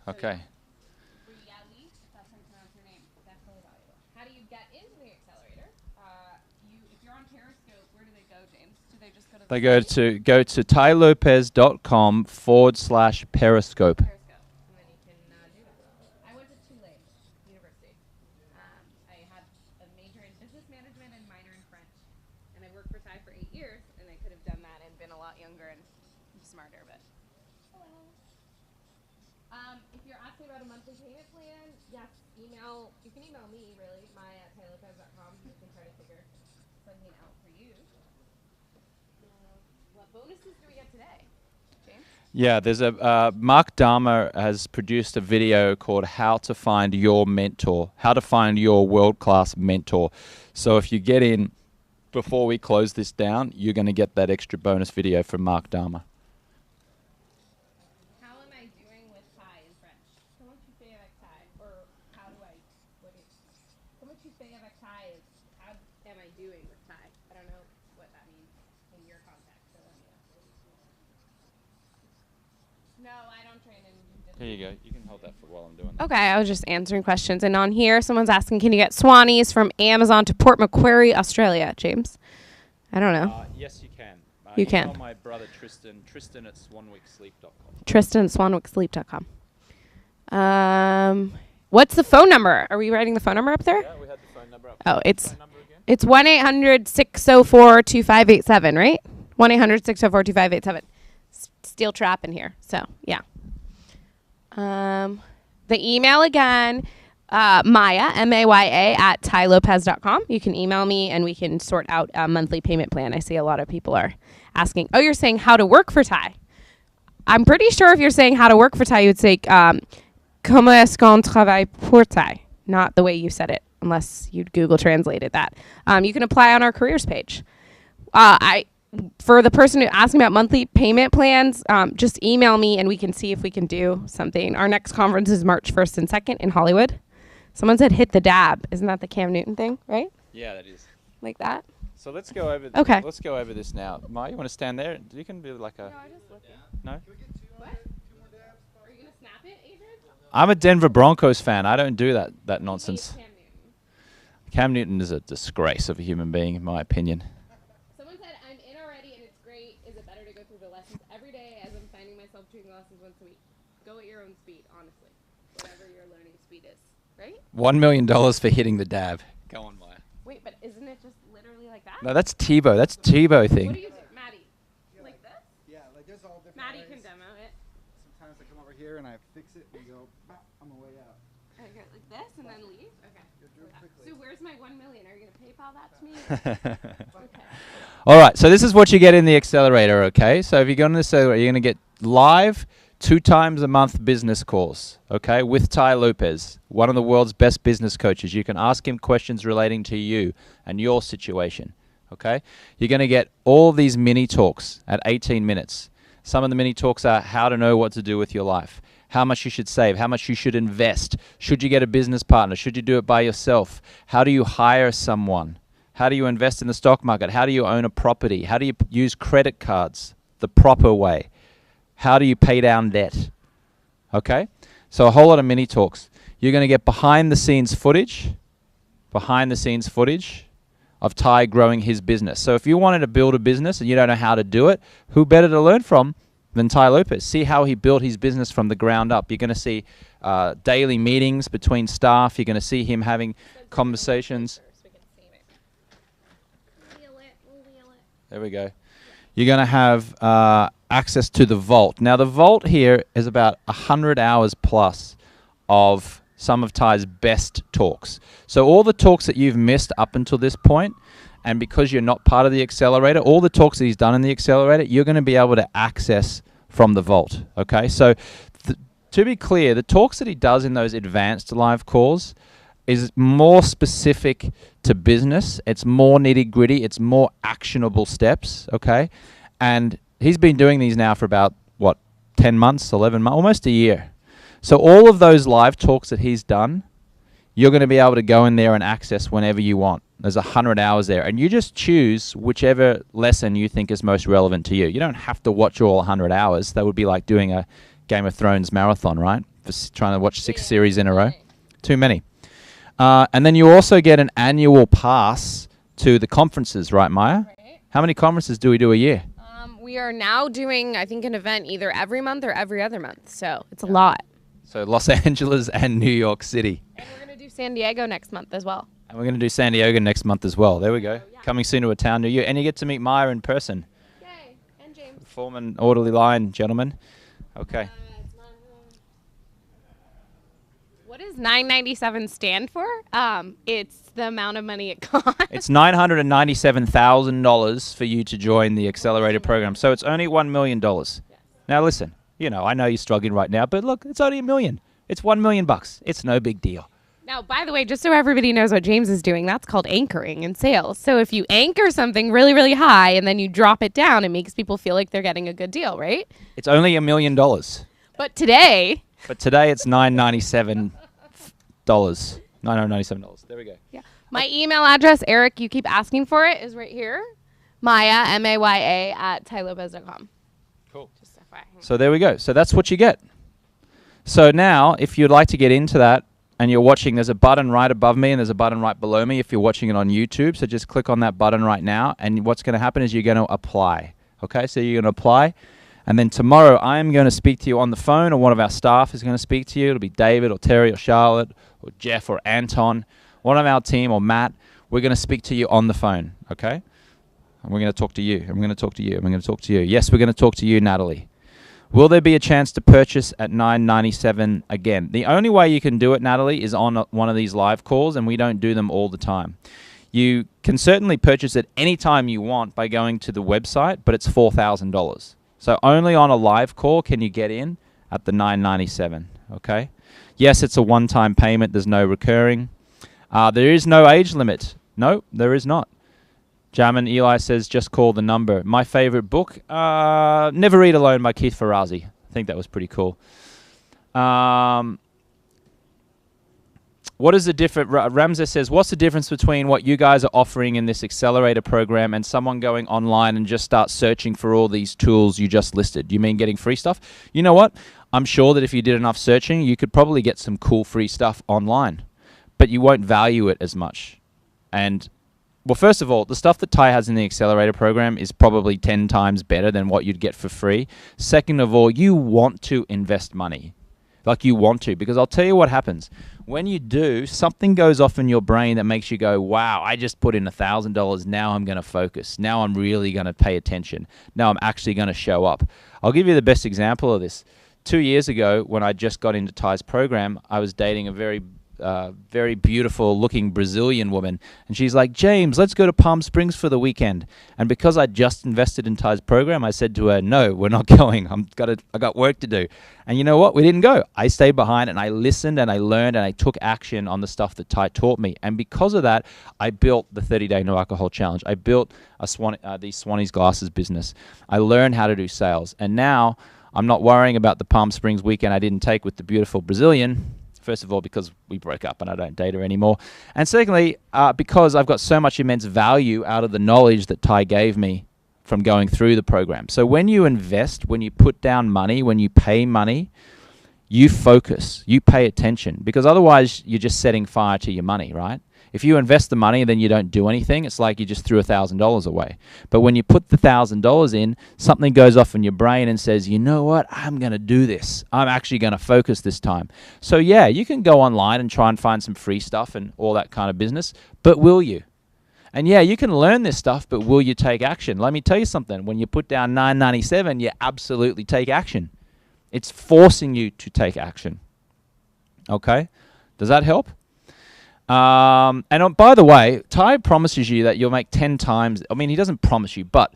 Okay. That's how you pronounce your name. Definitely valuable. How do you get into the accelerator? If you're on Periscope, where do they go, James? Do they just go to the... They go to tylopez.com/periscope. And then you can do it. I went to Tulane University. I had a major in business management and minor in French. And I worked for Ty for 8 years, and I could have done that and been a lot younger and smarter, but... if you're asking about a monthly payment plan, yes, you can email me, really, my@tylopez.com. You can try to figure something out for you. What bonuses do we get today, James? Yeah, there's Mark Dharma has produced a video called How to Find Your Mentor, how to find your world-class mentor. So if you get in before we close this down, you're going to get that extra bonus video from Mark Dharma. How am I doing with Ty in French? Comment tu fais avec Ty? Or how do I... Comment tu fais avec Ty is how am I doing with Ty? I don't know what that means in your context. So let me know. No, I don't train in... Here you go. You can hold that for while I'm doing that. Okay, I was just answering questions. And on here, someone's asking, can you get Swannies from Amazon to Port Macquarie, Australia, James? I don't know. Yes, you can. You email can. my brother Tristan at swanwicksleep.com. Tristan at swanwicksleep.com. What's the phone number? Are we writing the phone number up there? Yeah, we had the phone number up. Oh, it's 1-800-604-2587, right? 1-800-604-2587. Steel trap in here. So, yeah. The email again, Maya, M-A-Y-A, at tylopez.com. You can email me and we can sort out a monthly payment plan. I see a lot of people are asking, oh, you're saying how to work for Ty. I'm pretty sure if you're saying how to work for Ty, you would say, comment est-ce qu'on travaille pour Ty? Not the way you said it, unless you'd Google translated that. You can apply on our careers page. For the person who asked me about monthly payment plans, just email me and we can see if we can do something. Our next conference is March 1st and 2nd in Hollywood. Someone said hit the dab. Isn't that the Cam Newton thing, right? Yeah, that is. Like that? So let's go over. Okay. Let's go over this now. Maya, you want to stand there? You can be like a. No, I just looked. No. What? Are you gonna snap it, Adrian? I'm a Denver Broncos fan. I don't do that nonsense. Cam Newton is a disgrace of a human being, in my opinion. Someone said I'm in already and it's great. Is it better to go through the lessons every day as I'm finding myself doing lessons once a week? Go at your own speed, honestly. Whatever your learning speed is, right? $1 million for hitting the dab. Go on, Maya. Wait, but isn't it just literally like that? No, that's Tebow. That's Tebow thing. What do you do, Maddie? Like this? Yeah, like there's all different Maddie ways. can demo it. Sometimes I come over here and I fix it and go, on my way out. Okay, like this and then leave? Okay. So where's my 1 million? Are you going to PayPal that to me? Okay. All right, so this is what you get in the accelerator, okay? So if you go in the accelerator, you're going to get live 2 times a month business calls, okay, with Ty Lopez, one of the world's best business coaches. You can ask him questions relating to you and your situation, okay? You're going to get all these mini talks at 18 minutes. Some of the mini talks are how to know what to do with your life, how much you should save, how much you should invest, should you get a business partner, should you do it by yourself, how do you hire someone, how do you invest in the stock market, how do you own a property, how do you use credit cards the proper way, how do you pay down debt, okay? So a whole lot of mini talks. You're going to get behind the scenes footage of Ty growing his business. So if you wanted to build a business and you don't know how to do it, who better to learn from than Ty Lopez? See how he built his business from the ground up. You're going to see daily meetings between staff. You're going to see him having conversations. There we go. You're going to have access to the vault. Now, the vault here is about 100 hours plus of some of Ty's best talks. So all the talks that you've missed up until this point, and because you're not part of the accelerator, all the talks that he's done in the accelerator, you're going to be able to access from the vault, okay? So to be clear, the talks that he does in those advanced live calls is more specific to business. It's more nitty-gritty. It's more actionable steps, okay? And he's been doing these now for about, 10 months, 11 months, almost a year. So all of those live talks that he's done, you're going to be able to go in there and access whenever you want. There's 100 hours there. And you just choose whichever lesson you think is most relevant to you. You don't have to watch all 100 hours. That would be like doing a Game of Thrones marathon, right? For trying to watch 6 series in a row. Too many. And then you also get an annual pass to the conferences, right, Maya? Right. How many conferences do we do a year? We are now doing, I think, an event either every month or every other month. So it's a lot. So Los Angeles and New York City. And we're going to do San Diego next month as well. And we're going to do San Diego next month as well. There we go. Yeah. Coming soon to a town near you. And you get to meet Maya in person. Yay. And James. Form an orderly line, gentlemen. Okay. What does $997 stand for? It's the amount of money it costs. It's $997,000 for you to join the accelerator program. So it's only $1 million. Yes. Now listen, I know you're struggling right now, but look, it's only $1 million. It's $1 million. It's no big deal. Now, by the way, just so everybody knows what James is doing, that's called anchoring in sales. So if you anchor something really, really high and then you drop it down, it makes people feel like they're getting a good deal, right? It's only $1 million. But today it's $997. $997. There we go. Yeah. My email address, Eric, you keep asking for it, is right here. Maya, M-A-Y-A, at tylopez.com. Cool. Just FYI. So there we go. So that's what you get. So now, if you'd like to get into that and you're watching, there's a button right above me and there's a button right below me if you're watching it on YouTube. So just click on that button right now, and what's going to happen is you're going to apply. Okay, so you're going to apply, and then tomorrow I'm going to speak to you on the phone, or one of our staff is going to speak to you. It'll be David or Terry or Charlotte or Jeff or Anton, one of our team, or Matt. We're going to speak to you on the phone, okay? And we're going to talk to you, and we're going to talk to you, and we're going to talk to you. Yes, we're going to talk to you, Natalie. Will there be a chance to purchase at $9.97 again? The only way you can do it, Natalie, is on one of these live calls, and we don't do them all the time. You can certainly purchase it any time you want by going to the website, but it's $4,000. So only on a live call can you get in at the $9.97, okay? Yes, it's a one-time payment. There's no recurring. There is no age limit. No, there is not. Jamin Eli says, just call the number. My favorite book, Never Eat Alone by Keith Ferrazzi. I think that was pretty cool. What is the difference? Ramses says, what's the difference between what you guys are offering in this accelerator program and someone going online and just start searching for all these tools you just listed? You mean getting free stuff? You know what? I'm sure that if you did enough searching, you could probably get some cool free stuff online, but you won't value it as much. And well, first of all, the stuff that Ty has in the accelerator program is probably 10 times better than what you'd get for free. Second of all, you want to invest money. Like you want to, because I'll tell you what happens. When you do, something goes off in your brain that makes you go, wow, I just put in $1,000. Now I'm going to focus. Now I'm really going to pay attention. Now I'm actually going to show up. I'll give you the best example of this. 2 years ago, when I just got into Ty's program, I was dating a very beautiful looking Brazilian woman, and she's like, James, let's go to Palm Springs for the weekend. And because I just invested in Ty's program, I said to her, no, we're not going. I got work to do. And you know what? We didn't go. I stayed behind and I listened and I learned and I took action on the stuff that Ty taught me. And because of that, I built the 30-day no alcohol challenge. I built the Swanee's glasses business. I learned how to do sales. And now I'm not worrying about the Palm Springs weekend I didn't take with the beautiful Brazilian. First of all, because we broke up and I don't date her anymore. And secondly, because I've got so much immense value out of the knowledge that Ty gave me from going through the program. So when you invest, when you put down money, when you pay money, you focus, you pay attention, because otherwise you're just setting fire to your money, right? If you invest the money and then you don't do anything, it's like you just threw $1,000 away. But when you put the $1,000 in, something goes off in your brain and says, you know what, I'm going to do this. I'm actually going to focus this time. So yeah, you can go online and try and find some free stuff and all that kind of business, but will you? And yeah, you can learn this stuff, but will you take action? Let me tell you something. When you put down $9.97, you absolutely take action. It's forcing you to take action. Okay? Does that help? And by the way, Ty promises you that you'll make 10 times. I mean, he doesn't promise you, but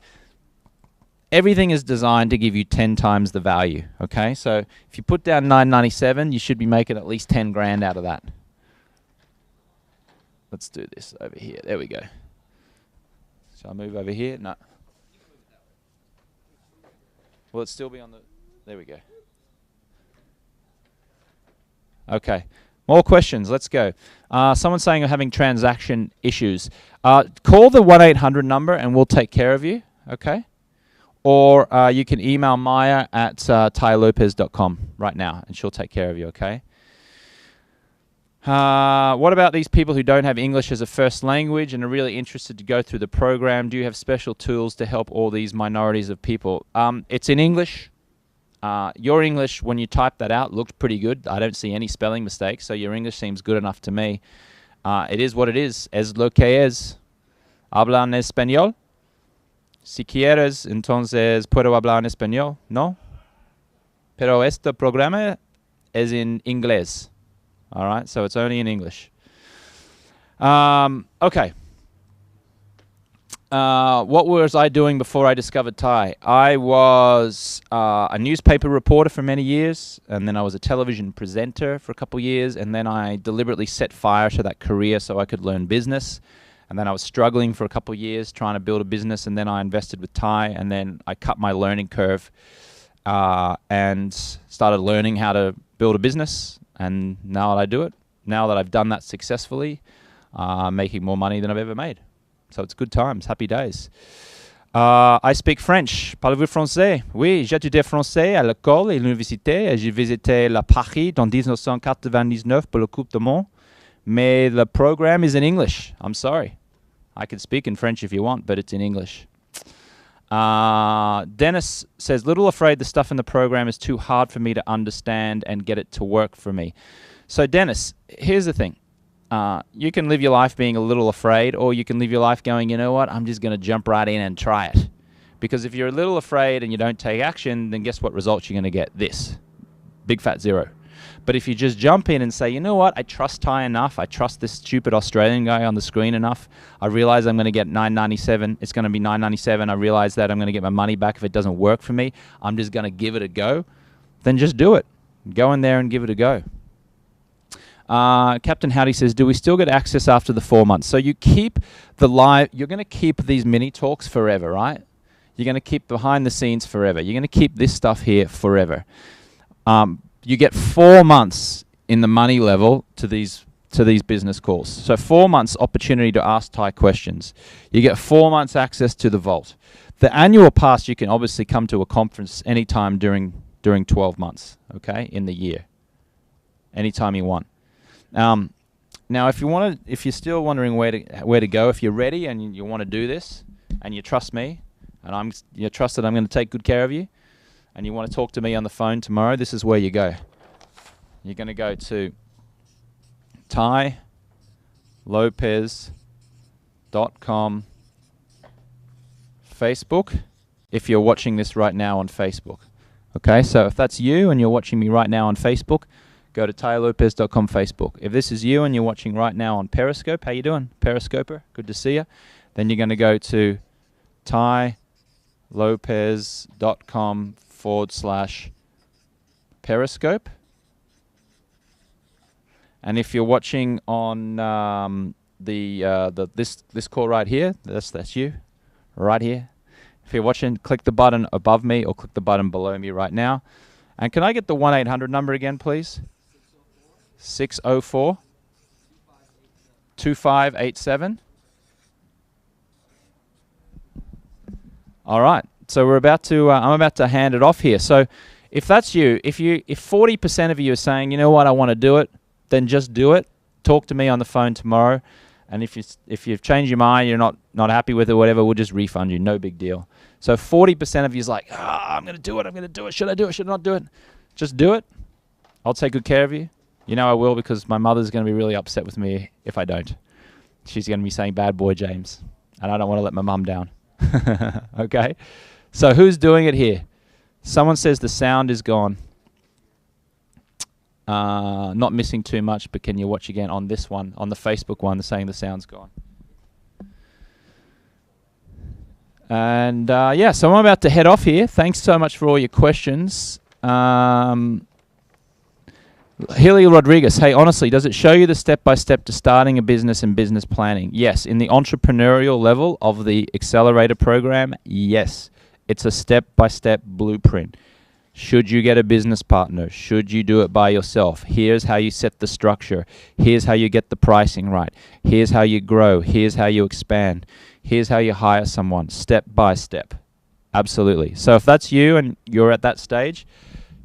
everything is designed to give you 10 times the value. Okay, so if you put down $9.97, you should be making at least 10 grand out of that. Let's do this over here. There we go. Shall I move over here? No. Will it still be on the? There we go. Okay. More questions. Let's go. Someone's saying you're having transaction issues. Call the 1-800 number and we'll take care of you, okay? Or you can email Maya at tylopez.com right now and she'll take care of you, okay? What about these people who don't have English as a first language and are really interested to go through the program? Do you have special tools to help all these minorities of people? It's in English. Your English, when you type that out, looked pretty good. I don't see any spelling mistakes, so your English seems good enough to me. It is what it is. Es lo que es. Habla en español. Si quieres, entonces puedo hablar en español. No. Pero este programa es en inglés. All right, so it's only in English. Okay. What was I doing before I discovered Ty? I was a newspaper reporter for many years, and then I was a television presenter for a couple years, and then I deliberately set fire to that career so I could learn business. And then I was struggling for a couple years trying to build a business, and then I invested with Ty, and then I cut my learning curve and started learning how to build a business, and now that I do it, now that I've done that successfully, I'm making more money than I've ever made. So it's good times, happy days. I speak French. Parlez-vous français? Oui, j'ai étudié français à l'école et à l'université. J'ai visité la Paris en 1999 pour la Coupe du Monde. Mais the program is in English. I'm sorry. I can speak in French if you want, but it's in English. Dennis says, little afraid the stuff in the program is too hard for me to understand and get it to work for me. So Dennis, here's the thing. You can live your life being a little afraid, or you can live your life going, you know what, I'm just going to jump right in and try it. Because if you're a little afraid and you don't take action, then guess what results you're going to get? This. Big fat zero. But if you just jump in and say, you know what, I trust Ty enough, I trust this stupid Australian guy on the screen enough, I realize I'm going to get $9.97, it's going to be $9.97, I realize that I'm going to get my money back if it doesn't work for me, I'm just going to give it a go, then just do it. Go in there and give it a go. Captain Howdy says, do we still get access after the 4 months? So you keep the live, you're going to keep these mini talks forever, right? You're going to keep behind the scenes forever. You're going to keep this stuff here forever. You get 4 months in the money level to these business calls. So 4 months opportunity to ask Ty questions. You get 4 months access to the vault. The annual pass, you can obviously come to a conference anytime during 12 months, okay, in the year. Anytime you want. Now, if you're still wondering where to go, if you're ready and you want to do this, and you trust me, and you trust that I'm going to take good care of you, and you want to talk to me on the phone tomorrow, this is where you go. You're going to go to tylopez.com Facebook, if you're watching this right now on Facebook. Okay, so if that's you and you're watching me right now on Facebook, go to tylopez.com Facebook. If this is you and you're watching right now on Periscope, how you doing, Periscoper? Good to see you. Then you're going to go to tylopez.com/Periscope. And if you're watching on this call right here, that's you, right here. If you're watching, click the button above me or click the button below me right now. And can I get the 1-800 number again, please? 604-2587. All right. So we're about to. I'm about to hand it off here. So if that's you, if 40% of you are saying, you know what, I want to do it, then just do it. Talk to me on the phone tomorrow. And if you've changed your mind, you're not happy with it, whatever, we'll just refund you. No big deal. So 40% of you is like, I'm going to do it. I'm going to do it. Should I do it? Should I not do it? Just do it. I'll take good care of you. You know I will, because my mother's going to be really upset with me if I don't. She's going to be saying, bad boy, James. And I don't want to let my mum down. Okay? So who's doing it here? Someone says the sound is gone. Not missing too much, but can you watch again on this one, on the Facebook one, saying the sound's gone. And yeah, so I'm about to head off here. Thanks so much for all your questions. Hilly Rodriguez, hey, honestly, does it show you the step-by-step to starting a business and business planning? Yes. In the entrepreneurial level of the accelerator program, yes. It's a step-by-step blueprint. Should you get a business partner? Should you do it by yourself? Here's how you set the structure. Here's how you get the pricing right. Here's how you grow. Here's how you expand. Here's how you hire someone, step by step. Absolutely. So if that's you and you're at that stage,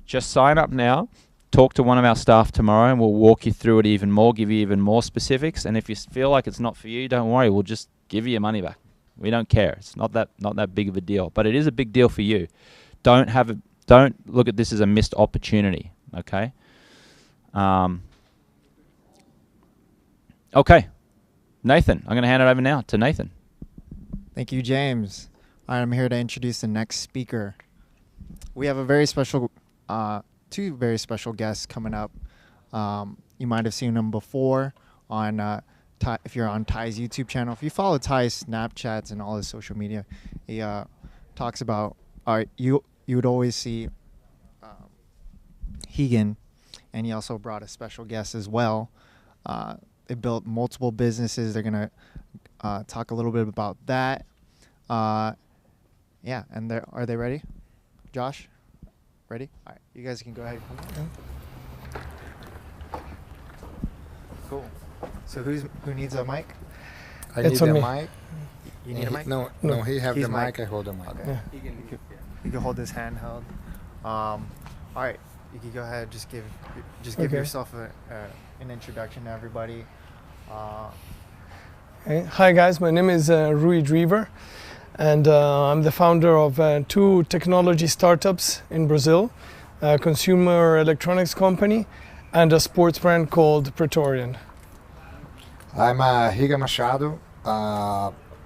just sign up now. Talk to one of our staff tomorrow and we'll walk you through it even more, give you even more specifics. And if you feel like it's not for you, don't worry. We'll just give you your money back. We don't care. It's not that big of a deal. But it is a big deal for you. Don't look at this as a missed opportunity, okay? Okay. Nathan, I'm going to hand it over now to Nathan. Thank you, James. All right, I'm here to introduce the next speaker. We have a very special, two very special guests coming up. You might have seen them before on, if you're on Ty's YouTube channel. If you follow Ty's Snapchats and all his social media, he talks about, you would always see Hegan, and he also brought a special guest as well. They built multiple businesses. They're going to talk a little bit about that. Yeah, and are they ready? Josh, ready? All right, you guys can go ahead. Cool. So who needs a mic? I need a mic. You need a mic? No, he have the mic. I hold the mic. Okay. You can hold this handheld. All right, you can go ahead. Just give yourself an introduction to everybody. Hi guys, my name is Rui Driver, and I'm the founder of 2 technology startups in Brazil, a consumer electronics company and a sports brand called Praetorian. I'm Riga Machado.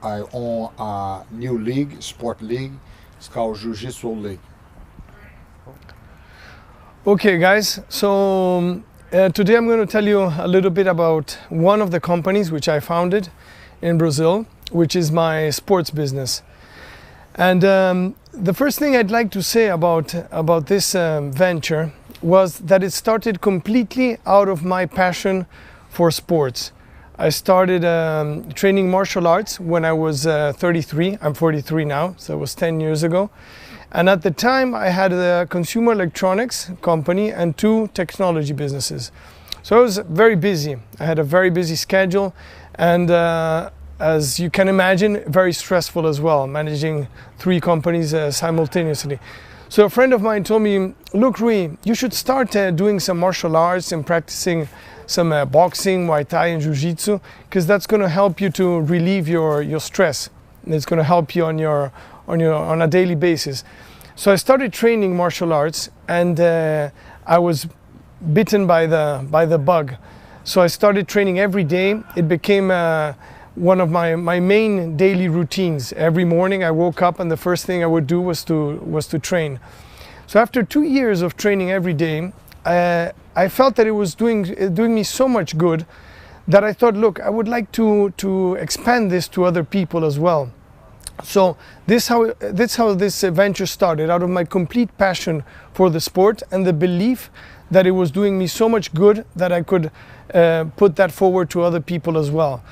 I own a new league, sport league. It's called Jiu-Jitsu League. Okay guys, so today I'm going to tell you a little bit about one of the companies which I founded in Brazil, which is my sports business. And the first thing I'd like to say about this venture was that it started completely out of my passion for sports. I started training martial arts when I was 33. I'm 43 now, so it was 10 years ago. And at the time, I had a consumer electronics company and 2 technology businesses. So I was very busy. I had a very busy schedule, and as you can imagine, very stressful as well, managing 3 companies simultaneously. So a friend of mine told me, look Rui, you should start doing some martial arts and practicing some boxing, Muay Thai and Jiu-Jitsu, because that's going to help you to relieve your stress. And it's going to help you on a daily basis. So I started training martial arts, and I was bitten by the bug. So I started training every day. It became one of my main daily routines. Every morning I woke up and the first thing I would do was to train. So after 2 years of training every day, I felt that it was doing me so much good that I thought, look, I would like to expand this to other people as well. So that's how this venture started, out of my complete passion for the sport and the belief that it was doing me so much good that I could put that forward to other people as well.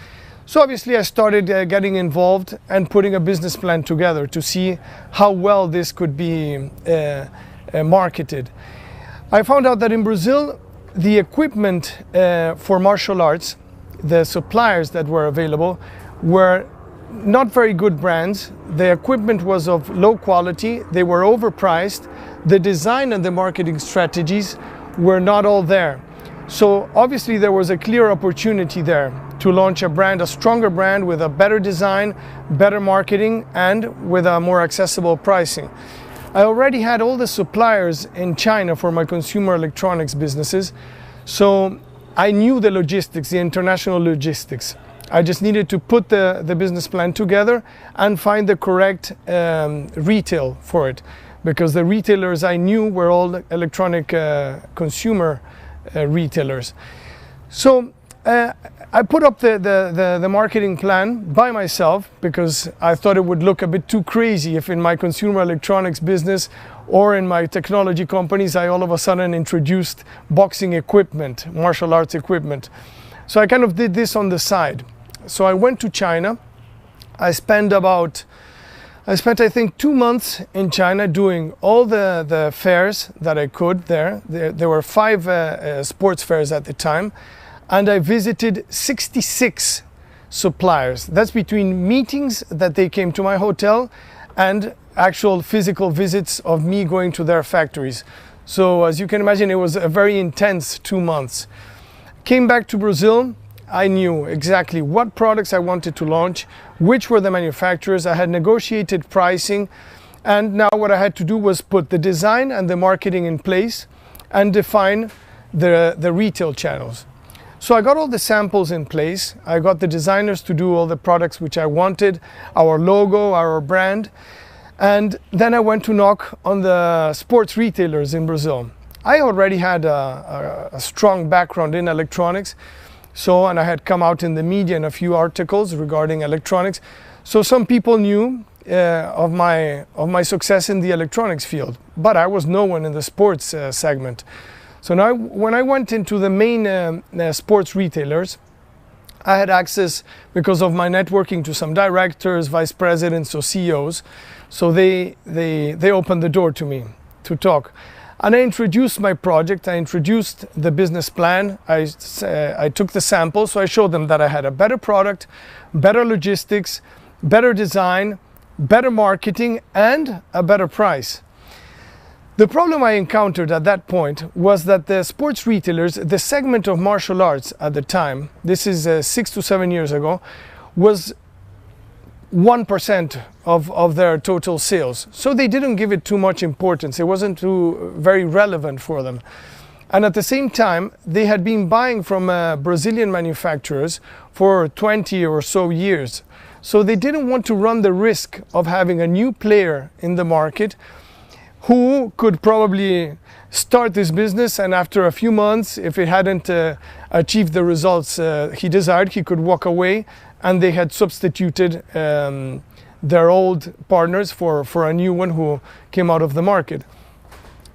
So obviously I started getting involved and putting a business plan together to see how well this could be marketed. I found out that in Brazil, the equipment for martial arts, the suppliers that were available, were not very good brands. The equipment was of low quality, they were overpriced, the design and the marketing strategies were not all there. So obviously there was a clear opportunity there to launch a brand, a stronger brand with a better design, better marketing, and with a more accessible pricing. I already had all the suppliers in China for my consumer electronics businesses, so I knew the logistics, the international logistics. I just needed to put the business plan together and find the correct retail for it, because the retailers I knew were all electronic consumer retailers. So I put up the marketing plan by myself, because I thought it would look a bit too crazy if in my consumer electronics business or in my technology companies I all of a sudden introduced boxing equipment, martial arts equipment. So I kind of did this on the side. So I went to China. I spent I think 2 months in China doing all the fairs that I could there. There were 5 sports fairs at the time, and I visited 66 suppliers. That's between meetings that they came to my hotel and actual physical visits of me going to their factories. So as you can imagine, it was a very intense 2 months. Came back to Brazil. I knew exactly what products I wanted to launch, which were the manufacturers. I had negotiated pricing, and now what I had to do was put the design and the marketing in place and define the retail channels. So I got all the samples in place. I got the designers to do all the products which I wanted, our logo, our brand, and then I went to knock on the sports retailers in Brazil. I already had a strong background in electronics, and I had come out in the media in a few articles regarding electronics. So some people knew of my success in the electronics field, but I was no one in the sports segment. So now when I went into the main sports retailers, I had access, because of my networking, to some directors, vice presidents, or CEOs. So they opened the door to me to talk. And I introduced my project, I introduced the business plan, I took the samples, so I showed them that I had a better product, better logistics, better design, better marketing, and a better price. The problem I encountered at that point was that the sports retailers, the segment of martial arts at the time, this is 6 to 7 years ago, was 1% of their total sales. So they didn't give it too much importance. It wasn't too very relevant for them. And at the same time, they had been buying from Brazilian manufacturers for 20 or so years. So they didn't want to run the risk of having a new player in the market who could probably start this business, and after a few months, if it hadn't achieved the results he desired, he could walk away, and they had substituted their old partners for a new one who came out of the market.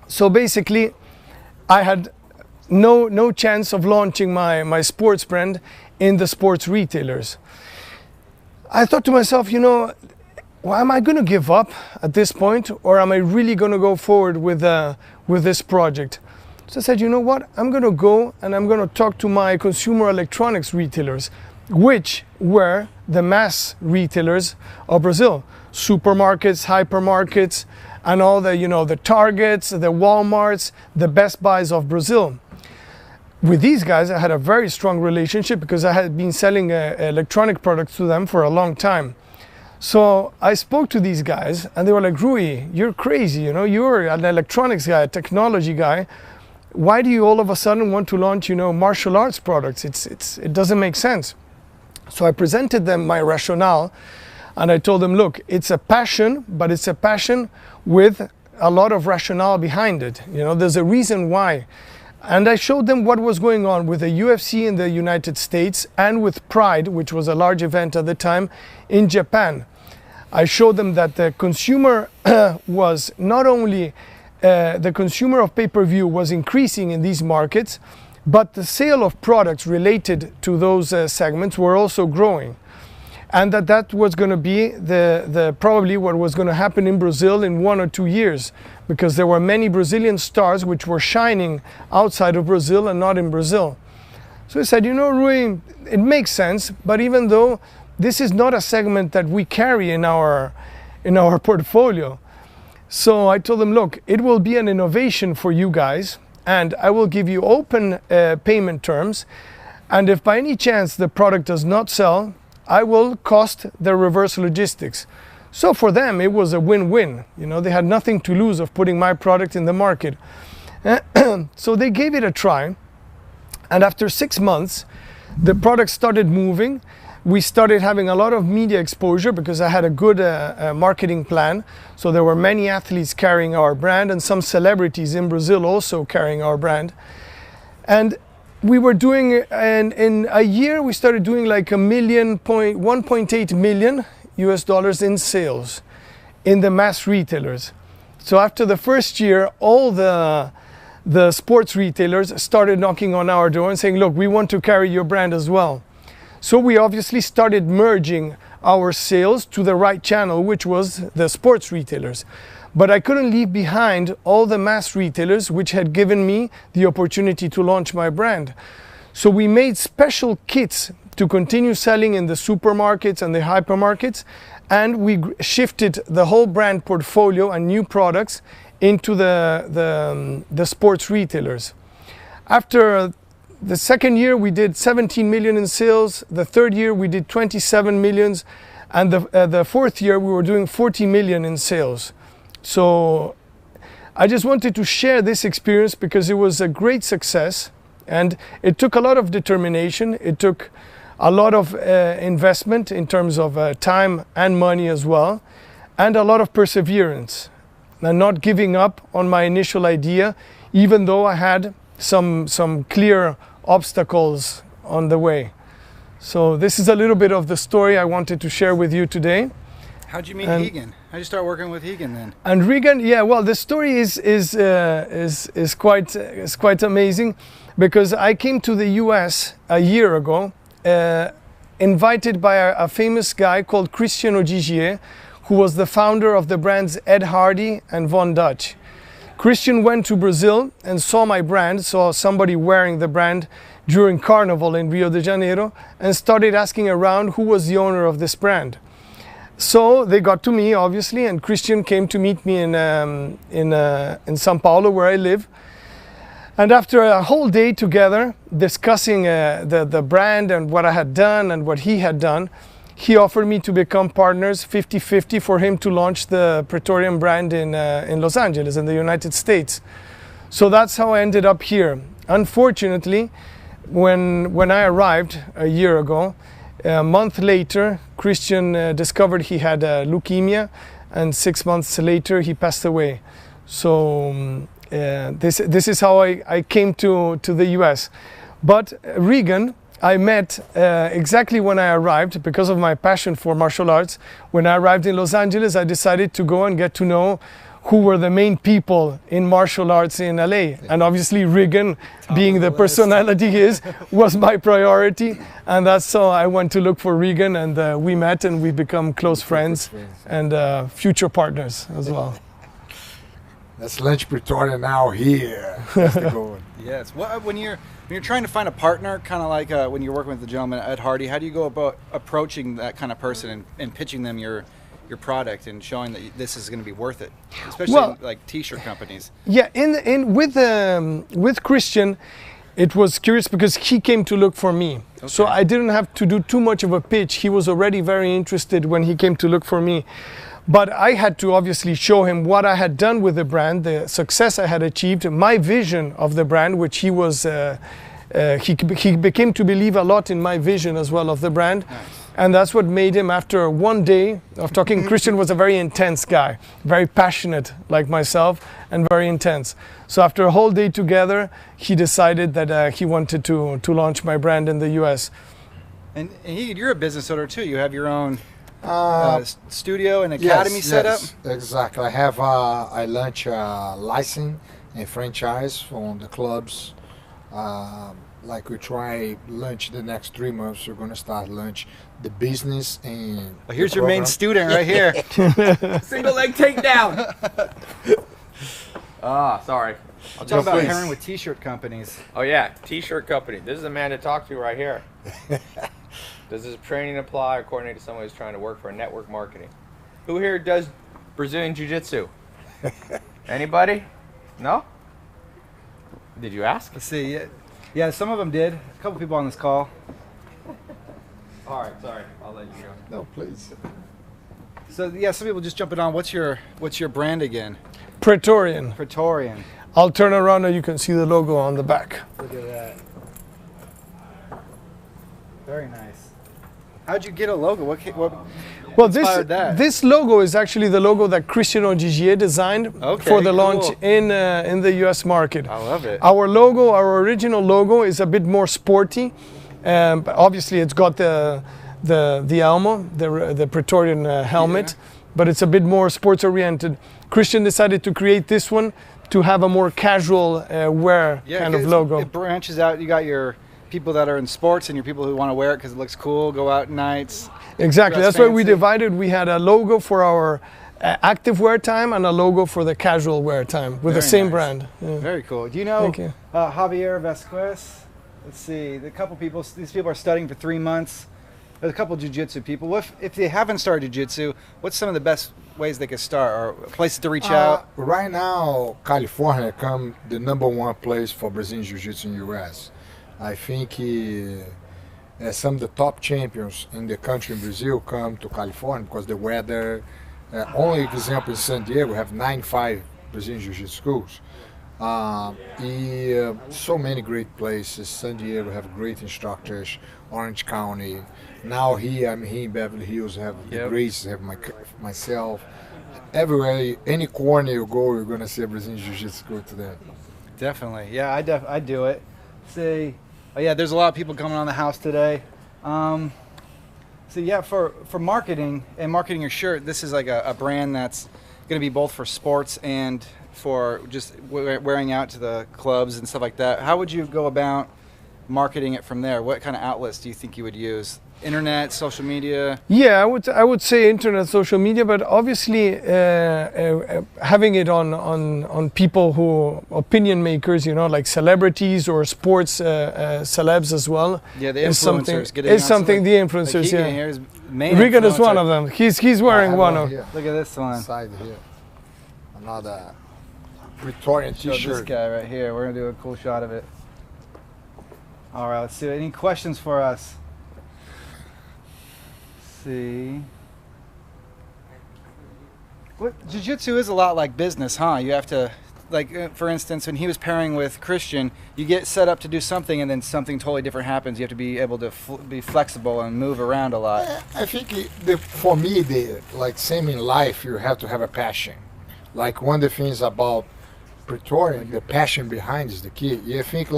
So basically, I had no chance of launching my sports brand in the sports retailers. I thought to myself, you know, well, am I going to give up at this point, or am I really going to go forward with this project? So I said, you know what, I'm going to go and I'm going to talk to my consumer electronics retailers, which were the mass retailers of Brazil, supermarkets, hypermarkets, and all the, you know, the Targets, the Walmarts, the Best Buys of Brazil. With these guys, I had a very strong relationship because I had been selling electronic products to them for a long time. So I spoke to these guys and they were like, Rui, you're crazy, you know, you're an electronics guy, a technology guy. Why do you all of a sudden want to launch, you know, martial arts products? It doesn't make sense. So I presented them my rationale and I told them, look, it's a passion, but it's a passion with a lot of rationale behind it. You know, there's a reason why. And I showed them what was going on with the UFC in the United States and with Pride, which was a large event at the time, in Japan. I showed them that the consumer was not only, the consumer of pay-per-view was increasing in these markets, but the sale of products related to those segments were also growing. And that was going to be probably what was going to happen in Brazil in 1 or 2 years, because there were many Brazilian stars which were shining outside of Brazil and not in Brazil. So I said, you know, Rui, it makes sense, but even though this is not a segment that we carry in our portfolio. So I told them, look, it will be an innovation for you guys, and I will give you open payment terms, and if by any chance the product does not sell, I will cost the reverse logistics. So for them, it was a win-win. You know, they had nothing to lose of putting my product in the market. So they gave it a try. And after 6 months, the product started moving. We started having a lot of media exposure because I had a good marketing plan. So there were many athletes carrying our brand and some celebrities in Brazil also carrying our brand. And we were doing, in a year, we started doing like $1.8 million US dollars in sales in the mass retailers. So after the first year, all the sports retailers started knocking on our door and saying, look, we want to carry your brand as well. So we obviously started merging our sales to the right channel, which was the sports retailers. But I couldn't leave behind all the mass retailers which had given me the opportunity to launch my brand. So we made special kits to continue selling in the supermarkets and the hypermarkets, and we shifted the whole brand portfolio and new products into the sports retailers. After the second year, we did 17 million in sales. The third year, we did 27 millions. And the fourth year, we were doing 40 million in sales. So I just wanted to share this experience because it was a great success. And it took a lot of determination. It took a lot of investment in terms of time and money as well. And a lot of perseverance. And not giving up on my initial idea, even though I had some clear obstacles on the way. So this is a little bit of the story I wanted to share with you today. How'd you meet Hegan? How'd you start working with Hegan then? And Regan, yeah, well, the story is quite amazing, because I came to the US a year ago, invited by a famous guy called Christian Ogigier, who was the founder of the brands Ed Hardy and Von Dutch. Christian went to Brazil and saw my brand, saw somebody wearing the brand during Carnival in Rio de Janeiro, and started asking around who was the owner of this brand. So they got to me, obviously, and Christian came to meet me in São Paulo, where I live. And after a whole day together discussing the brand and what I had done and what he had done, he offered me to become partners 50-50 for him to launch the Praetorian brand in Los Angeles, in the United States. So that's how I ended up here. Unfortunately, when I arrived a year ago, a month later, Christian discovered he had leukemia, and 6 months later he passed away. So this is how I came to the US. But Regan, I met exactly when I arrived because of my passion for martial arts. When I arrived in Los Angeles, I decided to go and get to know who were the main people in martial arts in LA. And obviously Regan, being the personality he is, was my priority. And that's so I went to look for Regan, and we met and we become close friends and future partners as well. That's Lunch Pretoria now here. That's the goal. Yes. When you're trying to find a partner, kind of like when you're working with the gentleman Ed Hardy, how do you go about approaching that kind of person and pitching them your product and showing that this is going to be worth it, especially like T-shirt companies? Yeah, with Christian, it was curious because he came to look for me. Okay. So I didn't have to do too much of a pitch. He was already very interested when he came to look for me. But I had to obviously show him what I had done with the brand, the success I had achieved, my vision of the brand, which he was, he became to believe a lot in my vision as well of the brand. Nice. And that's what made him, after one day of talking, Christian was a very intense guy, very passionate like myself, and very intense. So after a whole day together, he decided that he wanted to launch my brand in the US. And you're a business owner too. You have your own studio and academy set up? Exactly. I have I launch a license and franchise from the clubs. Like we try launch the next 3 months. We're gonna start launch the business and. Oh, here's your main student right here. Single leg takedown. Sorry. I'll talk about hiring with T-shirt companies. Oh yeah, T-shirt company. This is the man to talk to right here. Does this training apply or coordinate to someone who's trying to work for a network marketing? Who here does Brazilian Jiu-Jitsu? Anybody? No? Did you ask? Let's see. Yeah, some of them did. A couple people on this call. All right, sorry. I'll let you go. No, please. So yeah, some people just jumping on. What's your brand again? Praetorian. Praetorian. I'll turn around and you can see the logo on the back. Look at that. Very nice. How'd you get a logo? What inspired that? This logo is actually the logo that Christian Ogigier designed for the launch in the US market. I love it. Our logo, our original logo, is a bit more sporty. But obviously, it's got the elmo, the Praetorian helmet, but it's a bit more sports oriented. Christian decided to create this one to have a more casual wear kind of logo. It branches out. You got your people that are in sports and your people who want to wear it because it looks cool, go out nights. Exactly. That's why we divided. We had a logo for our active wear time and a logo for the casual wear time with the same brand. Yeah. Very cool. Do you know Javier Vasquez? Let's see. A couple people. These people are studying for 3 months. There's a couple jiu-jitsu people. If they haven't started jiu-jitsu, what's some of the best ways they could start or places to reach out? Right now, California come the #1 place for Brazilian Jiu-Jitsu in the U.S. I think some of the top champions in the country in Brazil come to California because the weather. Only example in San Diego, we have 95 Brazilian Jiu-Jitsu schools. So many great places. San Diego have great instructors. Orange County. Now I'm here in Beverly Hills. Have the Grace, have myself. Everywhere, any corner you go, you're gonna see a Brazilian Jiu-Jitsu school today. Definitely, yeah. I do it. See, there's a lot of people coming on the house today. So yeah, for marketing and marketing your shirt, this is like a brand that's going to be both for sports and for just wearing out to the clubs and stuff like that. How would you go about marketing it from there, what kind of outlets do you think you would use? Internet, social media? Yeah, I would say internet, social media, but obviously having it on people who opinion makers, like celebrities or sports celebs as well. Yeah, the is something. influencers. Is something the influencers? Like Yeah. Here's main Regan is one influencer. of them. He's wearing one of. Here. Look at this one. Side here. Another Praetorian Show this T-shirt. guy right here. We're gonna do a cool shot of it. All right, let's see. Any questions for us? See. What jiu-jitsu is a lot like business, huh? You have to, for instance, when he was pairing with Christian, you get set up to do something and then something totally different happens. You have to be able to be flexible and move around a lot. I think for me, same in life, you have to have a passion. Like one of the things about Praetorian, the passion behind is the key. I think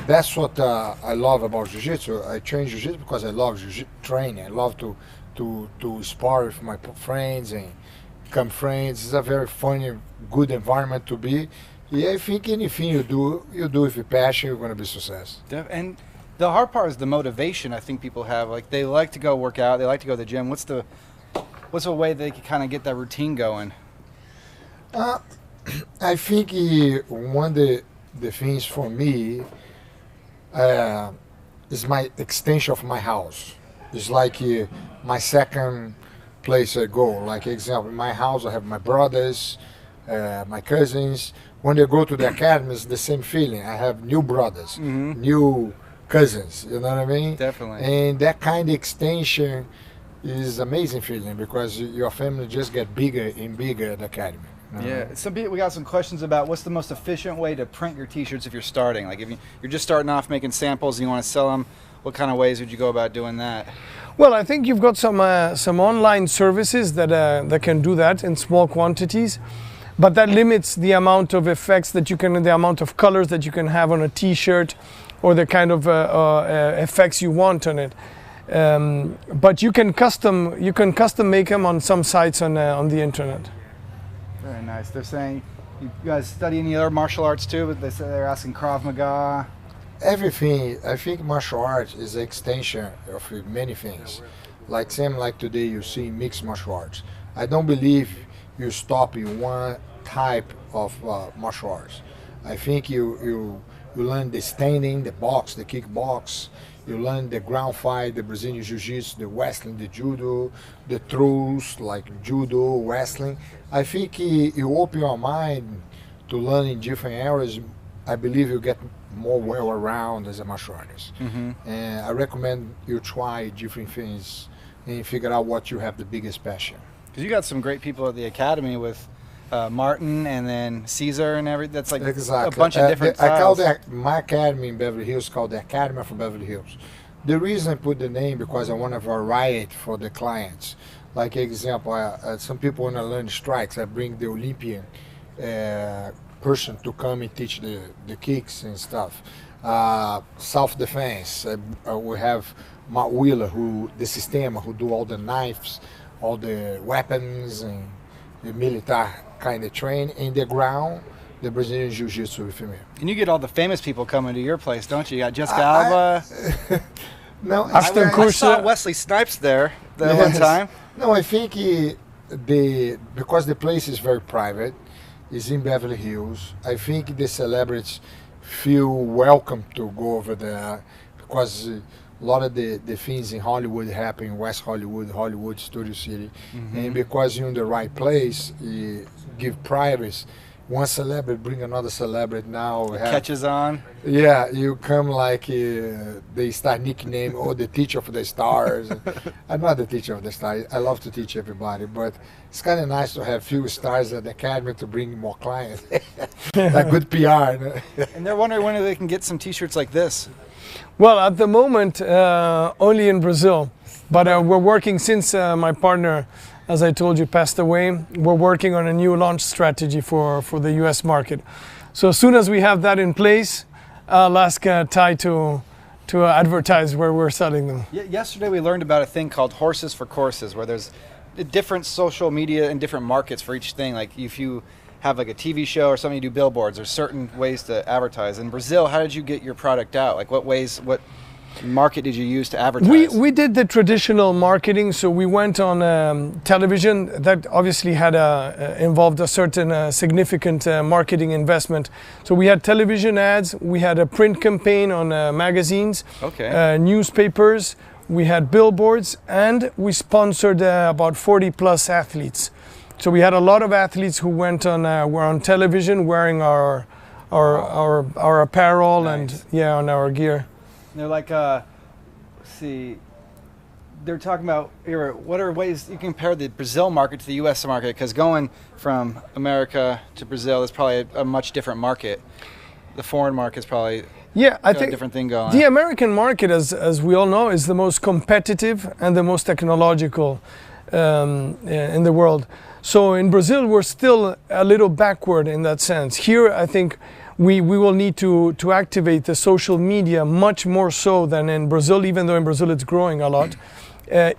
that's what I love about jiu-jitsu. I train jiu-jitsu because I love training. I love to spar with my friends and become friends. It's a very funny, good environment to be. Yeah, I think anything you do with your passion, you're going to be success. And the hard part is the motivation I think people have. Like they like to go work out, they like to go to the gym. What's a way they can kind of get that routine going? I think one of the things for me is my extension of my house. It's like my second place I go. Like example, in my house I have my brothers, my cousins. When they go to the academy, it's the same feeling. I have new brothers, new cousins. You know what I mean? Definitely. And that kind of extension is amazing feeling because your family just get bigger and bigger at the academy. Yeah, we got some questions about what's the most efficient way to print your T-shirts if you're starting. Like if you're just starting off making samples and you want to sell them, what kind of ways would you go about doing that? Well, I think you've got some online services that can do that in small quantities, but that limits the amount of effects that the amount of colors that you can have on a T-shirt, or the kind of effects you want on it. But you can custom make them on some sites on the internet. Very nice. They're saying you guys study any other martial arts too, but they're asking Krav Maga. Everything. I think martial arts is an extension of many things. Like today you see mixed martial arts. I don't believe you stop in one type of martial arts. I think you learn the standing, the box, the kickbox. You learn the ground fight, the Brazilian Jiu-Jitsu, the wrestling, the judo, the throws like judo, wrestling. I think you open your mind to learn in different areas. I believe you get more well around as a martial artist. And I recommend you try different things and figure out what you have the biggest passion. Because you got some great people at the academy with Martin and then Caesar and everything. That's like a bunch of different I call styles. my academy in Beverly Hills called the Academy from Beverly Hills. The reason I put the name because I want to variety for the clients. Like example, some people want to learn strikes. I bring the Olympian person to come and teach the kicks and stuff. Self-defense. We have Mark Wheeler, the Sistema, who do all the knives, all the weapons, and the military kind of train. In the ground, the Brazilian Jiu-Jitsu with me. And you get all the famous people coming to your place, don't you? You got Jessica Alba. No, I saw Wesley Snipes there one time. No, I think because the place is very private, it's in Beverly Hills. I think the celebrities feel welcome to go over there because a lot of the things in Hollywood happen in West Hollywood, Hollywood Studio City, and because you're in the right place, you give privacy. One celebrity bring another celebrity now. Catches on. Yeah, you come like they start nickname the teacher of the stars. I'm not the teacher of the stars. I love to teach everybody, but it's kind of nice to have few stars at the academy to bring more clients. Like good PR. And they're wondering when they can get some T-shirts like this. Well, at the moment, only in Brazil, but we're working since my partner, as I told you, passed away. We're working on a new launch strategy for the U.S. market. So as soon as we have that in place, I'll ask Ty to advertise where we're selling them. Yesterday we learned about a thing called Horses for Courses, where there's different social media and different markets for each thing. Like if you have like a TV show or something, you do billboards. There's certain ways to advertise. In Brazil, how did you get your product out? Like what market did you use to advertise? We did the traditional marketing, so we went on television. That obviously had involved a certain significant marketing investment. So we had television ads, we had a print campaign on magazines, newspapers, we had billboards, and we sponsored about 40 plus athletes. So we had a lot of athletes who were on television wearing our apparel and on our gear. They're like, let's see, they're talking about here, what are ways you compare the Brazil market to the U.S. market? Because going from America to Brazil is probably a much different market. The foreign market is probably I think a different thing going. The American market, as we all know, is the most competitive and the most technological in the world. So in Brazil, we're still a little backward in that sense. Here, I think we will need to activate the social media much more so than in Brazil, even though in Brazil it's growing a lot.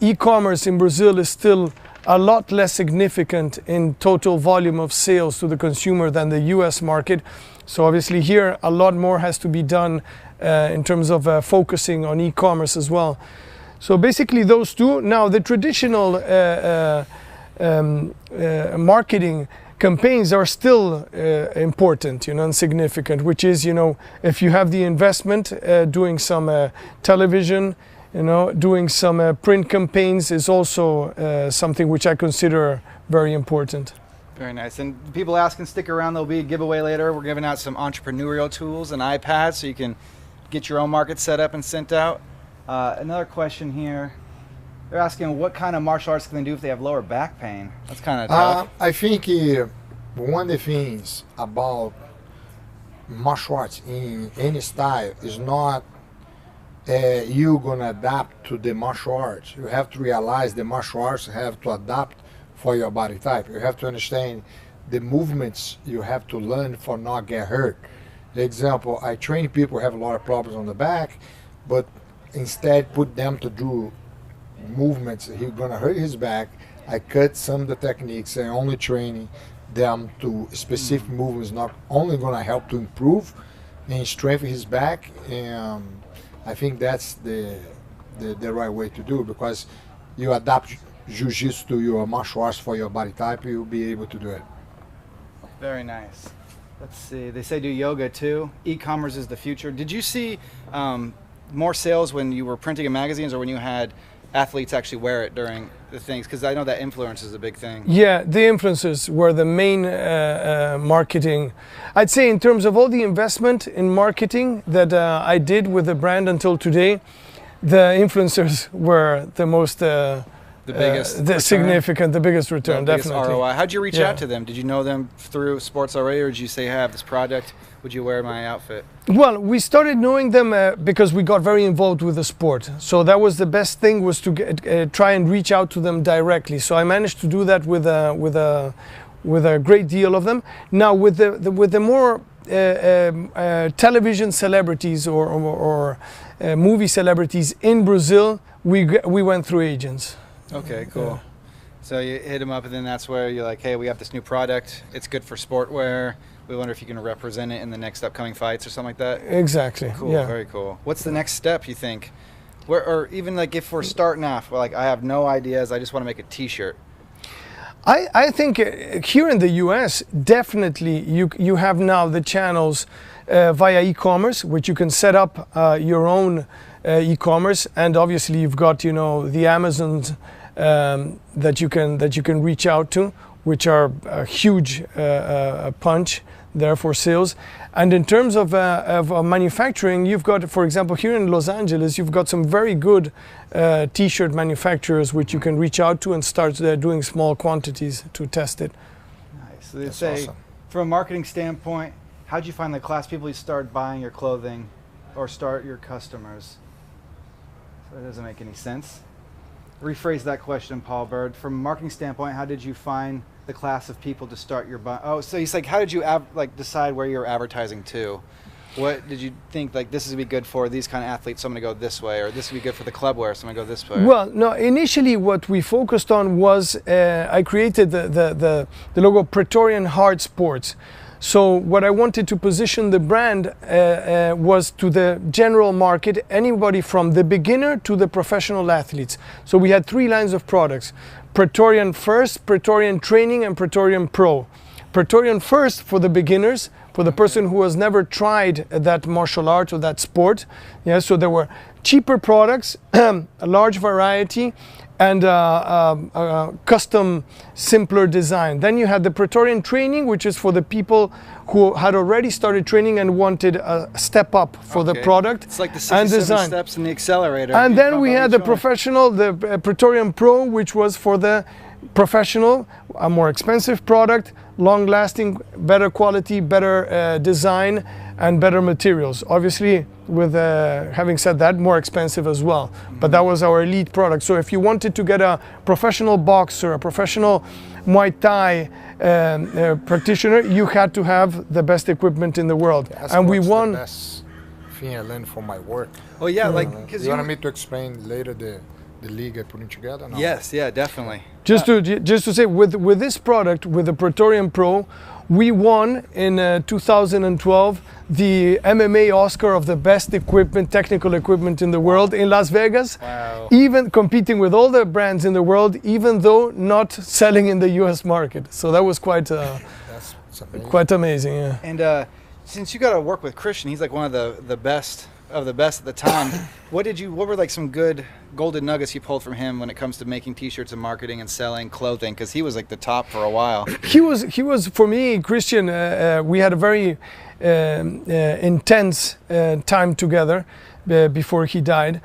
E-commerce in Brazil is still a lot less significant in total volume of sales to the consumer than the US market. So obviously here a lot more has to be done in terms of focusing on e-commerce as well. So basically those two. Now the traditional marketing campaigns are still important, and significant, which is, if you have the investment, doing some television, doing some print campaigns is also something which I consider very important. Very nice. And people asking, stick around, there'll be a giveaway later. We're giving out some entrepreneurial tools and iPads so you can get your own market set up and sent out. Another question here. They're asking what kind of martial arts can they do if they have lower back pain? That's kind of tough. I think one of the things about martial arts in any style is not you gonna adapt to the martial arts. You have to realize the martial arts have to adapt for your body type. You have to understand the movements you have to learn for not get hurt. Example, I train people who have a lot of problems on the back, but instead put them to do movements he's gonna hurt his back. I cut some of the techniques and only training them to specific movements, not only gonna help to improve and strengthen his back. And I think that's the right way to do it, because you adapt jiu-jitsu to your martial arts for your body type, you'll be able to do it. Very nice. Let's see. They say do yoga too. E-commerce is the future. Did you see more sales when you were printing in magazines or when you had athletes actually wear it during the things? Because I know that influence is a big thing. Yeah, the influencers were the main marketing. I'd say in terms of all the investment in marketing that I did with the brand until today, the influencers were the most the biggest the biggest return, the biggest definitely. ROI. How'd you reach out to them? Did you know them through sports already, or did you say, hey, I have this product, would you wear my outfit? Well, we started knowing them because we got very involved with the sport. So that was the best thing, was to try and reach out to them directly. So I managed to do that with a great deal of them. Now with the more television celebrities or movie celebrities in Brazil, we went through agents. Okay, cool. Yeah. So you hit them up, and then that's where you're like, hey, we have this new product. It's good for sportwear. We wonder if you can represent it in the next upcoming fights or something like that. Exactly. Cool. Yeah. Very cool. What's the next step, you think? Or even like if we're starting off, we're like, I have no ideas. I just want to make a T-shirt. I think here in the US, definitely you have now the channels via e-commerce, which you can set up your own e-commerce, and obviously you've got the Amazons that you can reach out to, which are a huge punch there for sales. And in terms of manufacturing, you've got, for example, here in Los Angeles, you've got some very good T-shirt manufacturers which you can reach out to and start doing small quantities to test it. Nice. So they say, awesome. From a marketing standpoint, how'd you find the class people who start buying your clothing or start your customers? So that doesn't make any sense. Rephrase that question, Paul Bird. From a marketing standpoint, how did you find the class of people to start your so he's like, how did you decide where you're advertising to? what did you think, like, this would be good for these kind of athletes, so I'm going to go this way, or this would be good for the club wear, so I'm going to go this way? Well, no, initially what we focused on was I created the logo Praetorian Hard Sports. So what I wanted to position the brand was to the general market, anybody from the beginner to the professional athletes. So we had 3 lines of products: Praetorian First, Praetorian Training, and Praetorian Pro. Praetorian First for the beginners, for the person who has never tried that martial art or that sport. Yeah, so there were cheaper products, a large variety, and custom, simpler design. Then you had the Praetorian Training, which is for the people who had already started training and wanted a step up for the product. It's like the and 67 design. steps in the accelerator. And You then bump we up had each the one. professional, the Praetorian Pro, which was for the professional, a more expensive product, long-lasting, better quality, better design, and better materials. Obviously, with having said that, more expensive as well. But that was our elite product. So if you wanted to get a professional boxer, a professional Muay Thai practitioner, you had to have the best equipment in the world. And we won. The best thing I learned from my work. Oh yeah, like, because you want me to explain later the league I put together? No? Yes, yeah, definitely. Just to say, with this product, with the Praetorian Pro, we won in 2012 the MMA Oscar of the best equipment, technical equipment in the world in Las Vegas. Wow. Even competing with all the brands in the world, even though not selling in the U.S. market. So that was quite quite amazing. Yeah. And since you got to work with Christian, he's like one of the best of the best at the time. What were like some good golden nuggets you pulled from him when it comes to making T-shirts and marketing and selling clothing? Because he was like the top for a while. He was for me, Christian. We had a very intense time together before he died.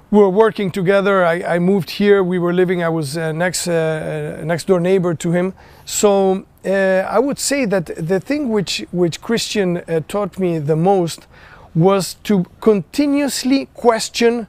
We were working together. I moved here. We were living. I was next door neighbor to him. So I would say that the thing which Christian taught me the most was to continuously question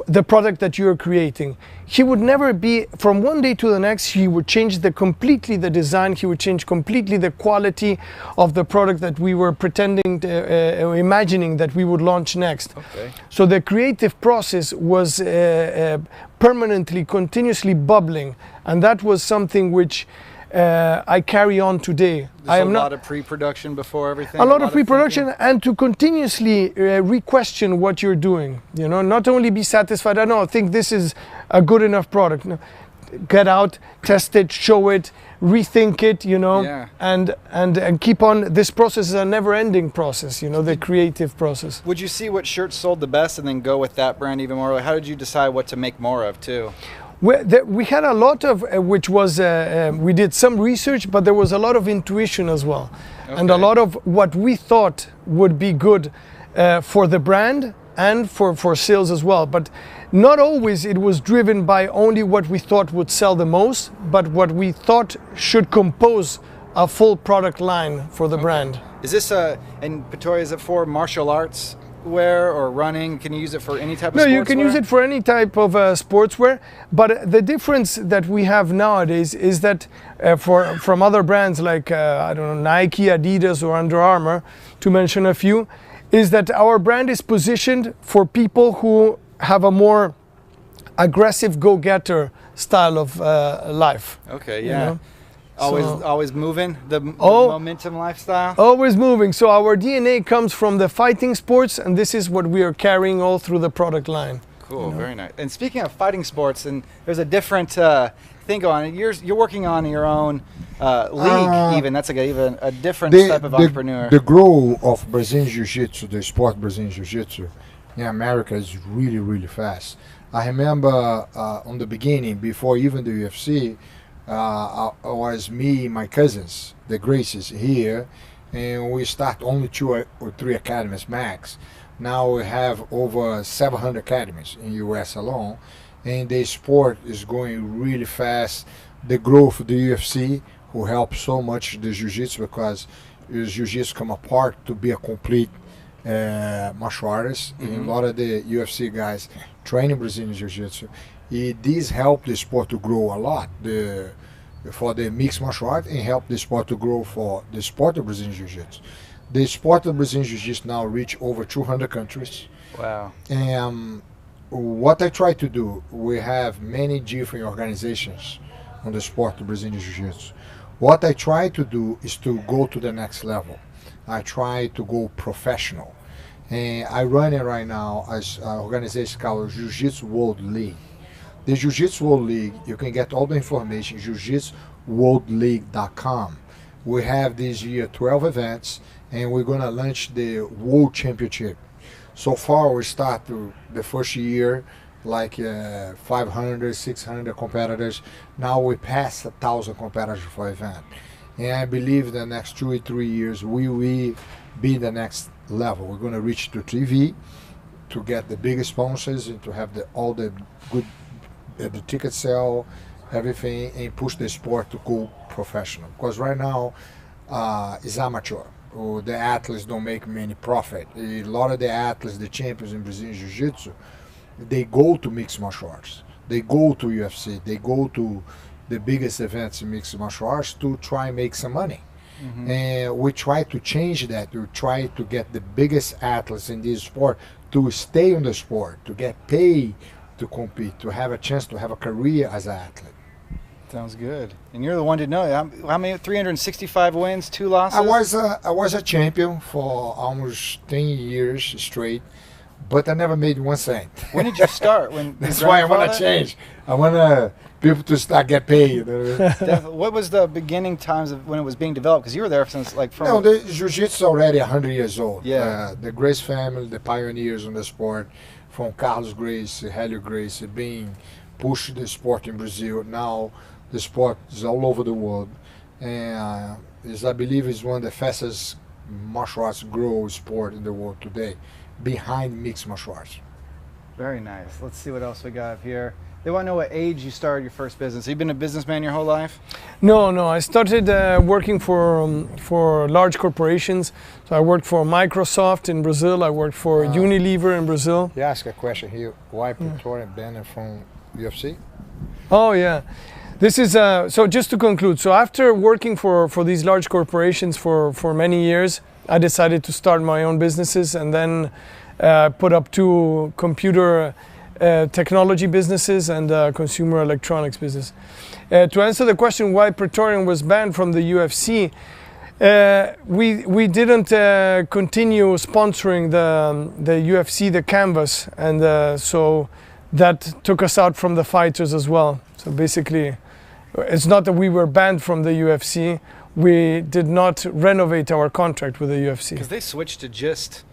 the product that you're creating. He would never be, from one day to the next, he would change completely the design, he would change completely the quality of the product that we were pretending to, imagining that we would launch next. Okay. So the creative process was permanently, continuously bubbling, and that was something which I carry on today. There's a lot of pre-production before everything. A lot of pre-production, and to continuously re-question what you're doing. You know, not only be satisfied. I think this is a good enough product. No, get out, test it, show it, rethink it. You know, Yeah. and keep on. This process is a never-ending process. You know, the creative process. Would you see what shirts sold the best and then go with that brand even more? How did you decide what to make more of too? We had a lot of, which was, we did some research, but there was a lot of intuition as well. Okay. And a lot of what we thought would be good for the brand and for sales as well. But not always it was driven by only what we thought would sell the most, but what we thought should compose a full product line for the brand. Is this, and Pretoria, is it for martial arts wear or running? Can you use it for any type of sportswear? No, you can use it for any type of sportswear, but the difference that we have nowadays is that from other brands like I don't know, Nike, Adidas, or Under Armour, to mention a few, is that our brand is positioned for people who have a more aggressive go-getter style of life. Okay, you yeah. know? Always moving, the momentum lifestyle. Always moving. So our DNA comes from the fighting sports, and this is what we are carrying all through the product line. Cool, very nice. And speaking of fighting sports, and there's a different thing going on. You're working on your own league, even. That's like even a different type of entrepreneur. The growth of Brazilian Jiu-Jitsu, the sport Brazilian Jiu-Jitsu in America is really, really fast. I remember on the beginning, before even the UFC, was me and my cousins, the Gracies, here, and we start only 2 or 3 academies max. Now we have over 700 academies in US alone, and the sport is going really fast. The growth of the UFC, who helps so much the Jiu-Jitsu, because Jiu-Jitsu come apart to be a complete martial artist. And a lot of the UFC guys training Brazilian Jiu-Jitsu. This helped the sport to grow a lot for the mixed martial art, and help the sport to grow for the sport of Brazilian Jiu-Jitsu. The sport of Brazilian Jiu-Jitsu now reach over 200 countries. Wow. And what I try to do, we have many different organizations on the sport of Brazilian Jiu-Jitsu. What I try to do is to go to the next level. I try to go professional. And I run it right now as an organization called Jiu-Jitsu World League. The Jiu-Jitsu World League, you can get all the information, jiu-jitsuworldleague.com. We have this year 12 events, and we're going to launch the World Championship. So far, we start the first year like 500, 600 competitors. Now we pass 1,000 competitors for event. And I believe the next 2 or 3 years, we will be the next level. We're going to reach to TV to get the biggest sponsors and to have all the good, the ticket sale, everything, and push the sport to go professional. Because right now, it's amateur. The athletes don't make many profit. A lot of the athletes, the champions in Brazilian Jiu-Jitsu, they go to mixed martial arts. They go to UFC. They go to the biggest events in mixed martial arts to try and make some money. Mm-hmm. And we try to change that. We try to get the biggest athletes in this sport to stay in the sport, to get paid to compete, to have a chance to have a career as an athlete. Sounds good. And you're the one to know. How many? 365 wins, 2 losses. I was a champion for almost 10 years straight, but I never made 1 cent. When did you start? That's why I want to change. I want people to start get paid. What was the beginning times of when it was being developed? Because you were there since like from. No, the Jiu-Jitsu is already 100 years old. Yeah. The Grace family, the pioneers in the sport, from Carlos Grace, Helio Grace, being pushed the sport in Brazil. Now the sport is all over the world, and I believe is one of the fastest martial arts grow sport in the world today, behind mixed martial arts. Very nice. Let's see what else we got here. They want to know what age you started your first business. Have you been a businessman your whole life? No. I started working for large corporations. So I worked for Microsoft in Brazil. I worked for Unilever in Brazil. You ask a question here. Why Pretorian banned from UFC? Oh yeah. This is so just to conclude. So after working for these large corporations for many years, I decided to start my own businesses and then put up 2 computer technology businesses and consumer electronics business. To answer the question why Pretorian was banned from the UFC, we didn't continue sponsoring the UFC, the canvas, and so that took us out from the fighters as well. So basically, it's not that we were banned from the UFC. We did not renovate our contract with the UFC. Because they switched to just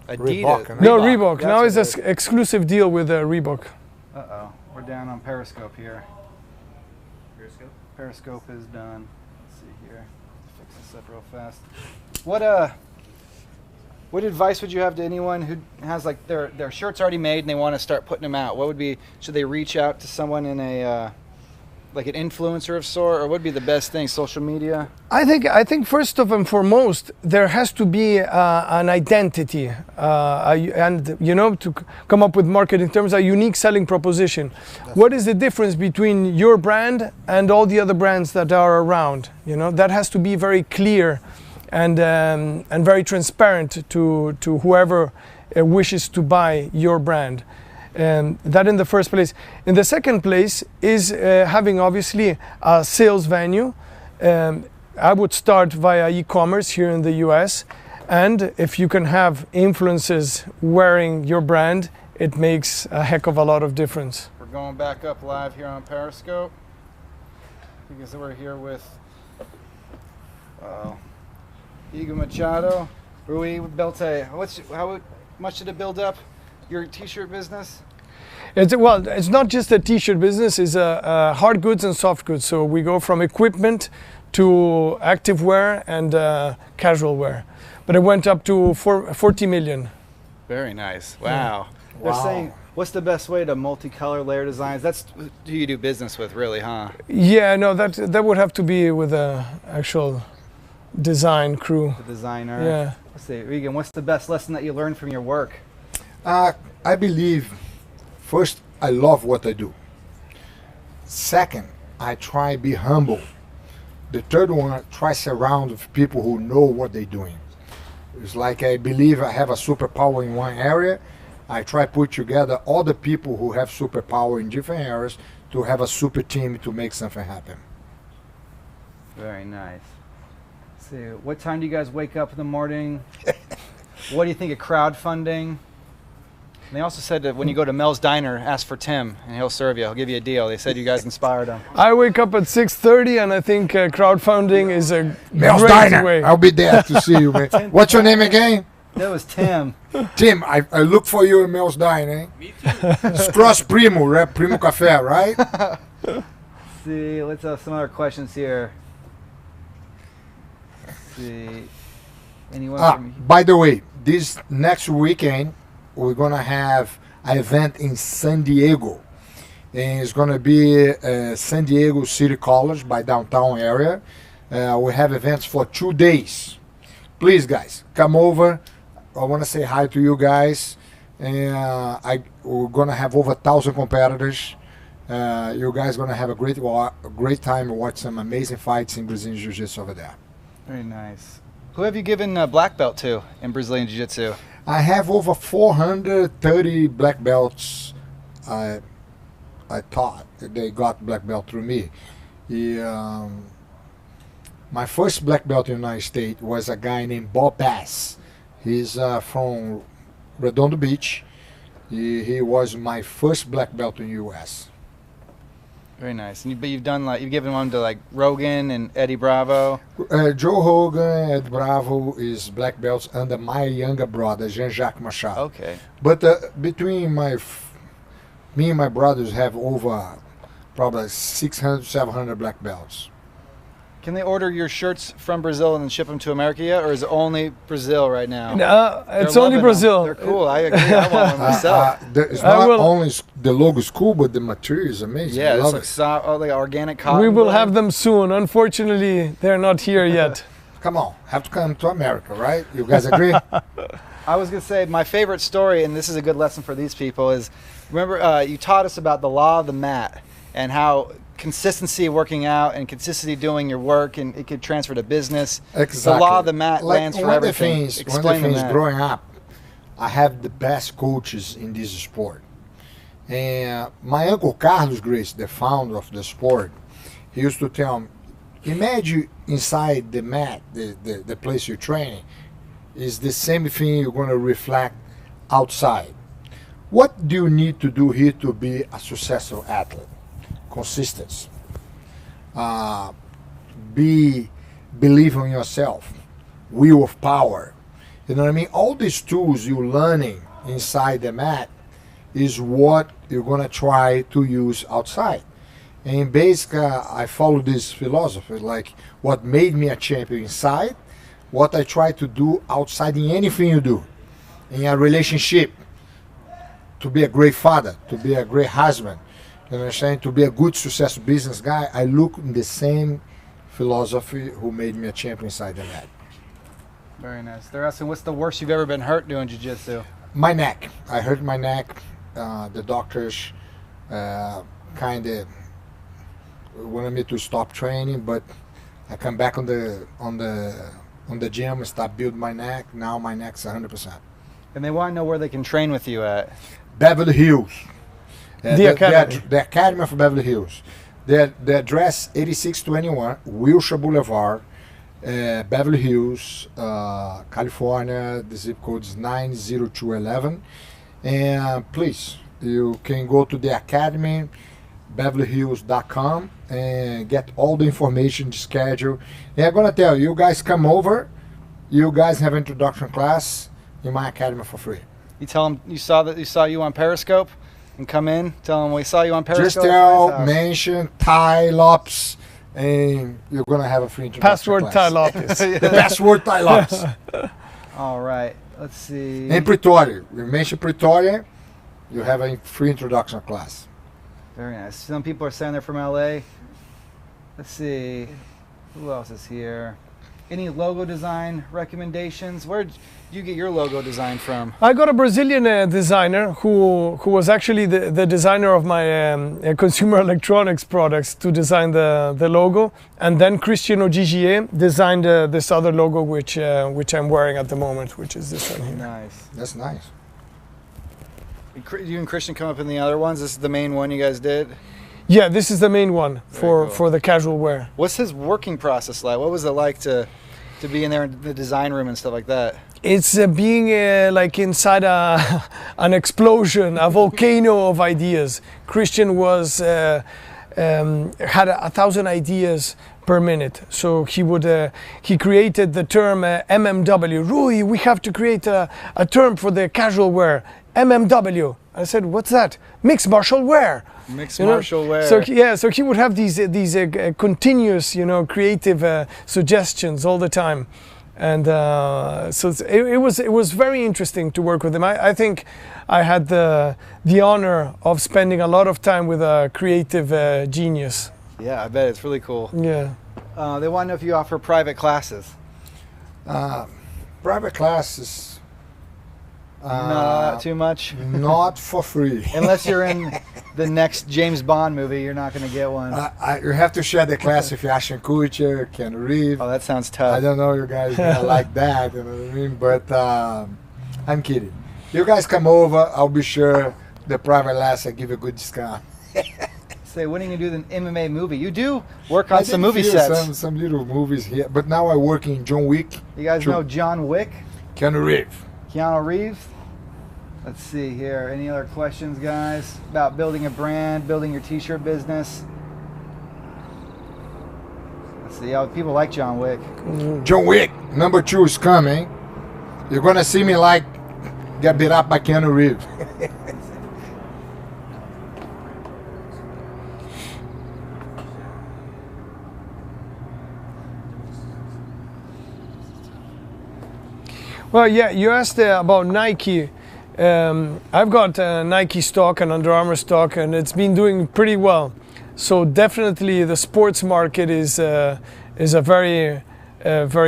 Reebok. Adidas. No, Reebok. Now it's an exclusive deal with Reebok. Uh-oh. We're down on Periscope here. Periscope is done. Let's see here. Fix this up real fast. What advice would you have to anyone who has like their shirts already made and they want to start putting them out? What would be, should they reach out to someone in a like an influencer of sort, or what would be the best thing? Social media? I think first of and foremost, there has to be an identity, and to come up with marketing terms, a unique selling proposition. What is the difference between your brand and all the other brands that are around? That has to be very clear and very transparent to whoever wishes to buy your brand. That in the first place. In the second place is having obviously a sales venue. I would start via e-commerce here in the US, and if you can have influencers wearing your brand, it makes a heck of a lot of difference. We're going back up live here on Periscope because we're here with Igor Machado, Rui Belte. How much did it build up? Your t-shirt business? It's not just a t-shirt business, it's hard goods and soft goods. So we go from equipment to active wear and casual wear. But it went up to 40 million. Very nice. Wow. They're saying, what's the best way to multicolor layer designs? That's who you do business with, really, huh? Yeah, no, that would have to be with a actual design crew. The designer. Yeah. Let's see, Regan, what's the best lesson that you learned from your work? I believe, first, I love what I do. Second, I try to be humble. The third one, try to surround with people who know what they're doing. It's like I believe I have a superpower in one area. I try put together all the people who have superpower in different areas to have a super team to make something happen. Very nice. Let's see, what time do you guys wake up in the morning? What do you think of crowdfunding? And they also said that when you go to Mel's Diner, ask for Tim, and he'll serve you. He'll give you a deal. They said you guys inspired him. I wake up at 6:30, and I think crowdfunding is a Mel's great Diner. way. I'll be there to see you, man. What's your name again? That was Tim. Tim, I look for you in Mel's Diner. Me too. It's Cross Primo, right? Primo Café, right? Let's see, let's have some other questions here. Let's see. Anyone from By the way, this next weekend, we're going to have an event in San Diego. And it's going to be San Diego City College by downtown area. We have events for 2 days. Please, guys, come over. I want to say hi to you guys. And we're going to have over 1,000 competitors. You guys are going to have a great time and watch some amazing fights in Brazilian Jiu-Jitsu over there. Very nice. Who have you given black belt to in Brazilian Jiu-Jitsu? I have over 430 black belts. I taught. They got black belt through me. My first black belt in the United States was a guy named Lopez. He's from Redondo Beach. He was my first black belt in the U.S. Very nice. And but you've done you've given one to like Rogan and Eddie Bravo. Joe Rogan, Ed Bravo is black belts under my younger brother Jean-Jacques Machado. Okay. But between me and my brothers have over probably 600, 700 black belts. Can they order your shirts from Brazil and then ship them to America yet, or is it only Brazil right now? No, it's only Brazil. They're cool. I agree. I want one myself. It's not only the logo is cool, but the material is amazing. Yeah, I love it's like organic cotton. We will have them soon. Unfortunately, they're not here yet. Come on, have to come to America, right? You guys agree? I was going to say my favorite story, and this is a good lesson for these people, is remember you taught us about the law of the mat and how consistency working out and consistency doing your work, and it could transfer to business. Exactly. The law of the mat lands for everything. One of the things growing up, I have the best coaches in this sport. And my uncle Carlos Grace, the founder of the sport, he used to tell me, imagine inside the mat, the place you're training, is the same thing you're going to reflect outside. What do you need to do here to be a successful athlete? Consistency. Believe in yourself. Will of power. You know what I mean? All these tools you're learning inside the mat is what you're going to try to use outside. And basically, I follow this philosophy, like what made me a champion inside, what I try to do outside in anything you do. In a relationship, to be a great father, to be a great husband, you understand? To be a good, successful business guy, I look in the same philosophy who made me a champion inside the mat. Very nice. They're asking, what's the worst you've ever been hurt doing jiu-jitsu? My neck. I hurt my neck. The doctors kind of wanted me to stop training, but I come back on the gym and start building my neck. Now my neck's 100%. And they want to know where they can train with you at. Beverly Hills. The Academy. The Academy of Beverly Hills. The address 8621 Wilshire Boulevard, Beverly Hills, California. The zip code is 90211. And please, you can go to the Academy, BeverlyHills.com, and get all the information, the schedule. And I'm gonna tell you, guys come over. You guys have introduction class in my academy for free. You tell them you saw you on Periscope, and come in. Tell them we saw you on Periscope. Just tell, mention Ty Lopes, and you're gonna have a free introduction Password class. Ty Lopes. The password Ty Lopes. All right. Let's see. In Pretoria, you mention Pretoria, you have a free introduction class. Very nice. Some people are saying they're from LA. Let's see. Who else is here? Any logo design recommendations? Where did you get your logo design from? I got a Brazilian designer who was actually the designer of my consumer electronics products to design the logo, and then Christian Ogigier designed this other logo which I'm wearing at the moment, which is this one here. Nice. That's nice. You and Christian come up in the other ones. This is the main one you guys did. Yeah, this is the main one Very cool. for the casual wear. What's his working process like? What was it like to be in there in the design room and stuff like that? It's being like inside an explosion, a volcano of ideas. Christian was had 1,000 ideas per minute, so he created the term MMW. Rui, we have to create a term for the casual wear. MMW. I said, what's that? Mixed martial wear. Mixed martial wear. So he would have these continuous, creative suggestions all the time, and so it was very interesting to work with him. I think I had the honor of spending a lot of time with a creative genius. Yeah, I bet it's really cool. Yeah. They want to know if you offer private classes. Private classes. Not too much. Not for free. Unless you're in the next James Bond movie, you're not going to get one. You have to share the class with Ashton Kutcher, Ken Reeves. Oh, that sounds tough. I don't know you guys gonna like that, you know what I mean? But I'm kidding. You guys come over, I'll be sure the private class I give you a good discount. Say, when are you going to do the MMA movie? You do work on some movie sets. Some little movies here, but now I work in John Wick. You guys know John Wick? Keanu Reeves. Keanu Reeves? Let's see here. Any other questions, guys, about building a brand, building your t-shirt business? Let's see. People like John Wick. John Wick, number 2 is coming. You're going to see me get beat up by Keanu Reeves. Well, yeah, you asked about Nike. I've got Nike stock and Under Armour stock, and it's been doing pretty well. So definitely, the sports market is a very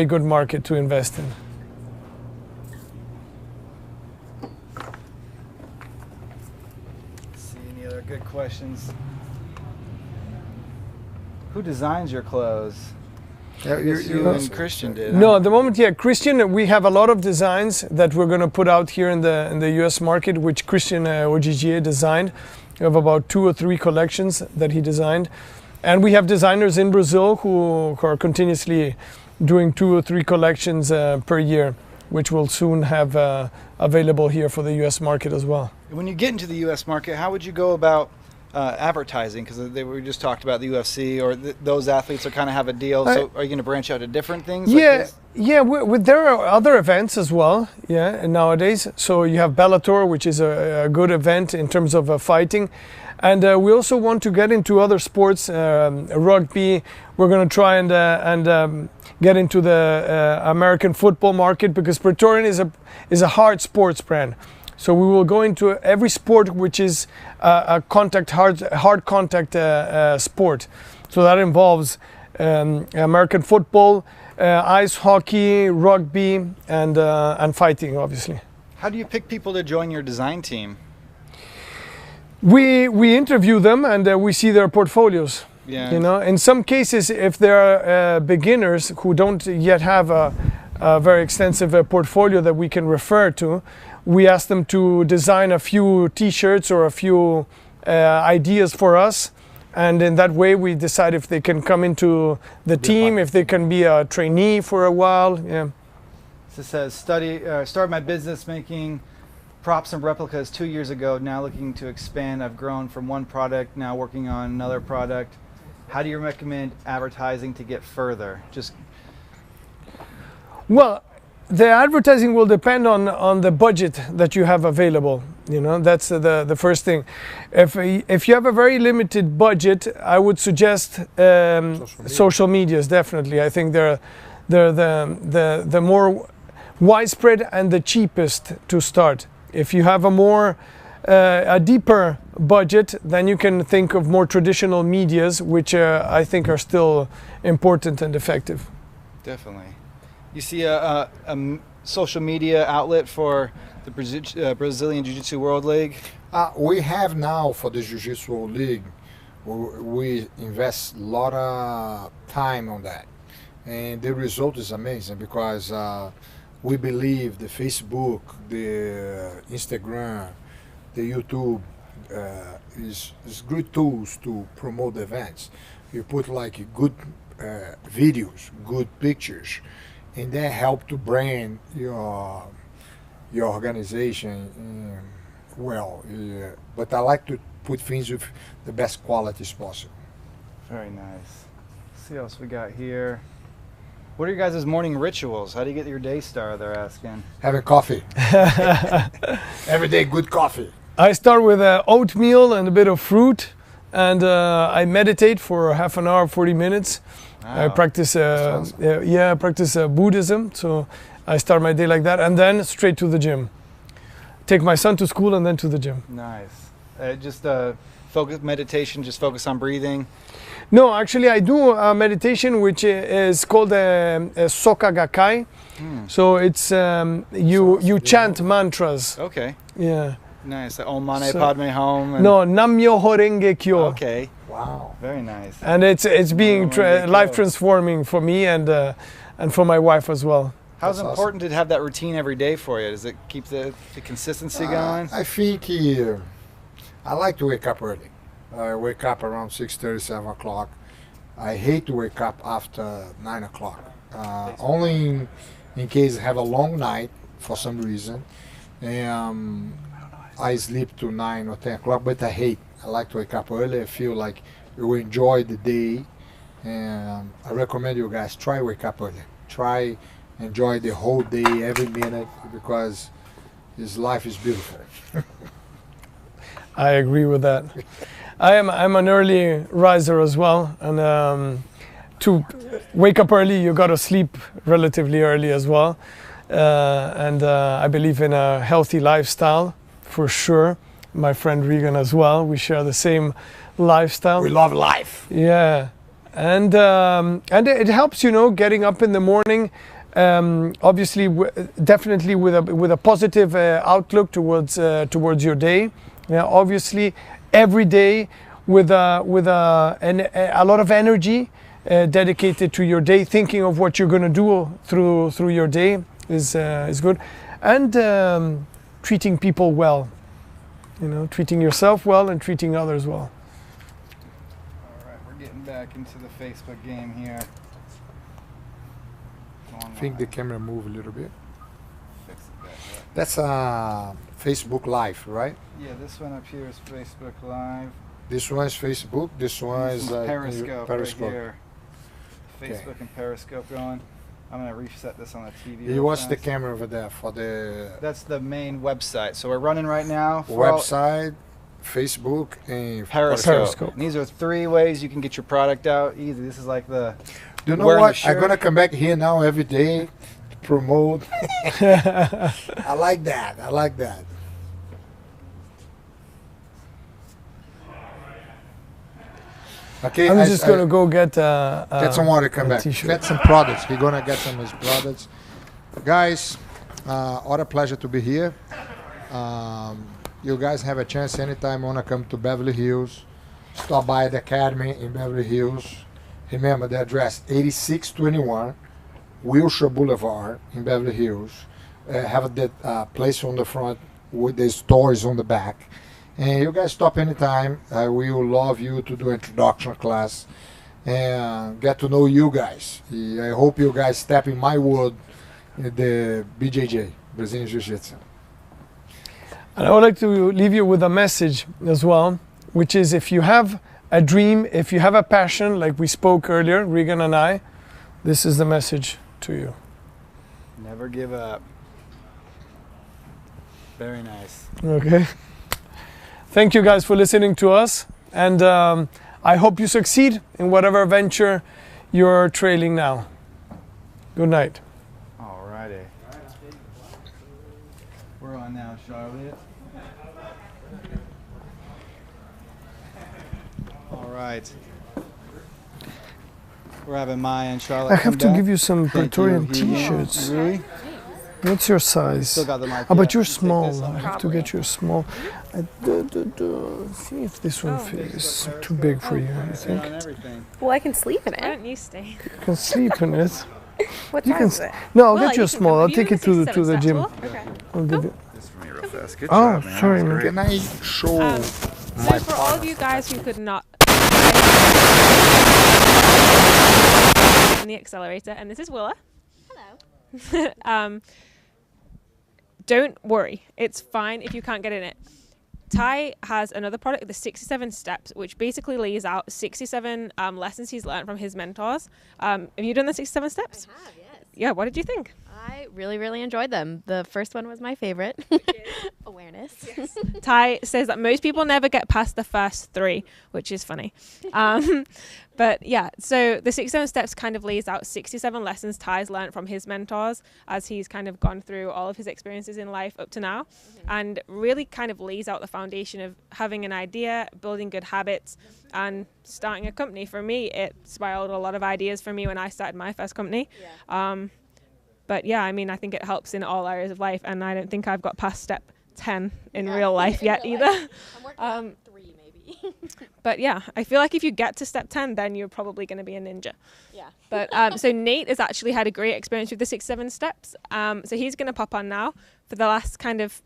good market to invest in. Let's see any other good questions. Who designs your clothes? You and Christian did. No, at the moment, yeah, Christian. We have a lot of designs that we're going to put out here in the U.S. market, which Christian Ogigier designed. We have about 2 or 3 collections that he designed, and we have designers in Brazil who are continuously doing 2 or 3 collections per year, which we'll soon have available here for the U.S. market as well. When you get into the U.S. market, how would you go about advertising? Because we just talked about the UFC, or those athletes are kind of have a deal. So are you going to branch out to different things? Yeah, like yeah. There are other events as well. Yeah, nowadays. So you have Bellator, which is a good event in terms of fighting, and we also want to get into other sports. Rugby. We're going to try and get into the American football market, because Praetorian is a hard sports brand. So we will go into every sport which is a hard contact sport. So that involves American football, ice hockey, rugby, and fighting, obviously. How do you pick people to join your design team? We interview them, and we see their portfolios. Yeah. You know, in some cases, if there are beginners who don't yet have a very extensive portfolio that we can refer to, we ask them to design a few T-shirts or a few ideas for us, and in that way we decide if they can come into the team, if they can be a trainee for a while. Yeah. This says, started my business making props and replicas 2 years ago. Now looking to expand. I've grown from one product, now working on another product. How do you recommend advertising to get further? Well, the advertising will depend on the budget that you have available. You know, that's the first thing. If you have a very limited budget, I would suggest social medias. Definitely, I think they're the more widespread and the cheapest to start. If you have a deeper budget, then you can think of more traditional medias, which I think are still important and effective. Definitely. You see a social media outlet for the Brazilian Jiu-Jitsu World League? We have now for the Jiu-Jitsu World League, we invest a lot of time on that. And the result is amazing because we believe the Facebook, the Instagram, the YouTube is good tools to promote the events. You put like good videos, good pictures, and that help to brand your organization well. But I like to put things with the best quality as possible. Very nice. Let's see what else we got here. What are your guys' morning rituals? How do you get your day started, they're asking? Having coffee. Every day, good coffee. I start with oatmeal and a bit of fruit, and I meditate for half an hour, 40 minutes. Wow. I practice, Buddhism, so I start my day like that, and then straight to the gym. Take my son to school and then to the gym. Nice. Just focus meditation. Just focus on breathing. No, actually, I do a meditation which is called Soka Gakkai. So it's you chant mantras. Okay. Yeah. Nice. Om Mani Padme Hum. No, Nam-myoho Renge Kyo. Okay. Wow. Very nice. And it's being life transforming for me and for my wife as well. How's it important to have that routine every day for you? Does it keep the consistency going? I think I like to wake up early. I wake up around 6:30, 7 o'clock. I hate to wake up after 9 o'clock. Only in case I have a long night for some reason. And I sleep to 9 or 10 o'clock, but I like to wake up early. I feel like you will enjoy the day. And I recommend you guys try wake up early. Try enjoy the whole day, every minute, because this life is beautiful. I agree with that. I'm an early riser as well, and to wake up early, you got to sleep relatively early as well. And I believe in a healthy lifestyle for sure. My friend Regan as well. We share the same lifestyle. We love life. Yeah, and it helps, getting up in the morning. Obviously, definitely with a positive outlook towards your day. Yeah, obviously, every day with a lot of energy dedicated to your day, thinking of what you're going to do through your day is good, and treating people well. Treating yourself well and treating others well. All right, we're getting back into the Facebook game here. I think the camera move a little bit. That's Facebook Live, right? Yeah, this one up here is Facebook Live. This one is Facebook. This one is Periscope. Right here. Okay. Facebook and Periscope going. I'm gonna reset this on the TV. You watch the camera over there for the. That's the main website. So we're running right now. Website, Facebook, and Periscope. And these are 3 ways you can get your product out easy. This is like the. You know what? I'm gonna come back here now every day to promote. I like that. I like that. Okay, I'm just gonna go get some water. Come back. T-shirt. Get some products. We're gonna get some of his products, guys. What a pleasure to be here. You guys have a chance anytime you wanna come to Beverly Hills. Stop by the Academy in Beverly Hills. Remember the address: 8621 Wilshire Boulevard in Beverly Hills. Have that place on the front with the stores on the back. And you guys stop anytime. I will love you to do introduction class and get to know you guys. I hope you guys step in my world, the BJJ, Brazilian Jiu-Jitsu. And I would like to leave you with a message as well, which is if you have a dream, if you have a passion, like we spoke earlier, Regan and I, this is the message to you. Never give up. Very nice. Okay. Thank you guys for listening to us, and I hope you succeed in whatever venture you're trailing now. Good night. All righty. We're on now, Charlotte. All right. We're having Maya and Charlotte. I have come to back. give you some Thank Praetorian you. t-shirts. Really? What's your size? Still got the mic, Oh, but yeah. you're Take small. this. I have to get you a small. See if this one fits. Too big for you, I think. Well, I can sleep in Why it. don't you stay? You can sleep in it. What You size can is it? No, I'll Well, get you a you can small. come. I'll Have take you it to the 67 gym. steps? Well, okay. I'll give you. This for me real fast. Good Oh, job, man. sorry, That was man. great. Can I show So my for all of you guys who could not in the accelerator, and this is Willa. Hello. Don't worry, it's fine if you can't get in it. Ty has another product, the 67 Steps, which basically lays out 67 lessons he's learned from his mentors. Have you done the 67 Steps? I have, yes. Yeah, what did you think? I really, really enjoyed them. The first one was my favorite. Awareness. Yes. Ty says that most people never get past the first 3, which is funny. But yeah, so the 67 Steps kind of lays out 67 lessons Ty's learned from his mentors as he's kind of gone through all of his experiences in life up to now, and really kind of lays out the foundation of having an idea, building good habits, and starting a company. For me, it spiraled a lot of ideas for me when I started my first company. But yeah, I mean, I think it helps in all areas of life, and I don't think I've got past step 10 in real life yet either. I'm working on 3 maybe. But yeah, I feel like if you get to step 10, then you're probably going to be a ninja. Yeah. But so Nate has actually had a great experience with the 6-7 steps. So he's going to pop on now for the last kind of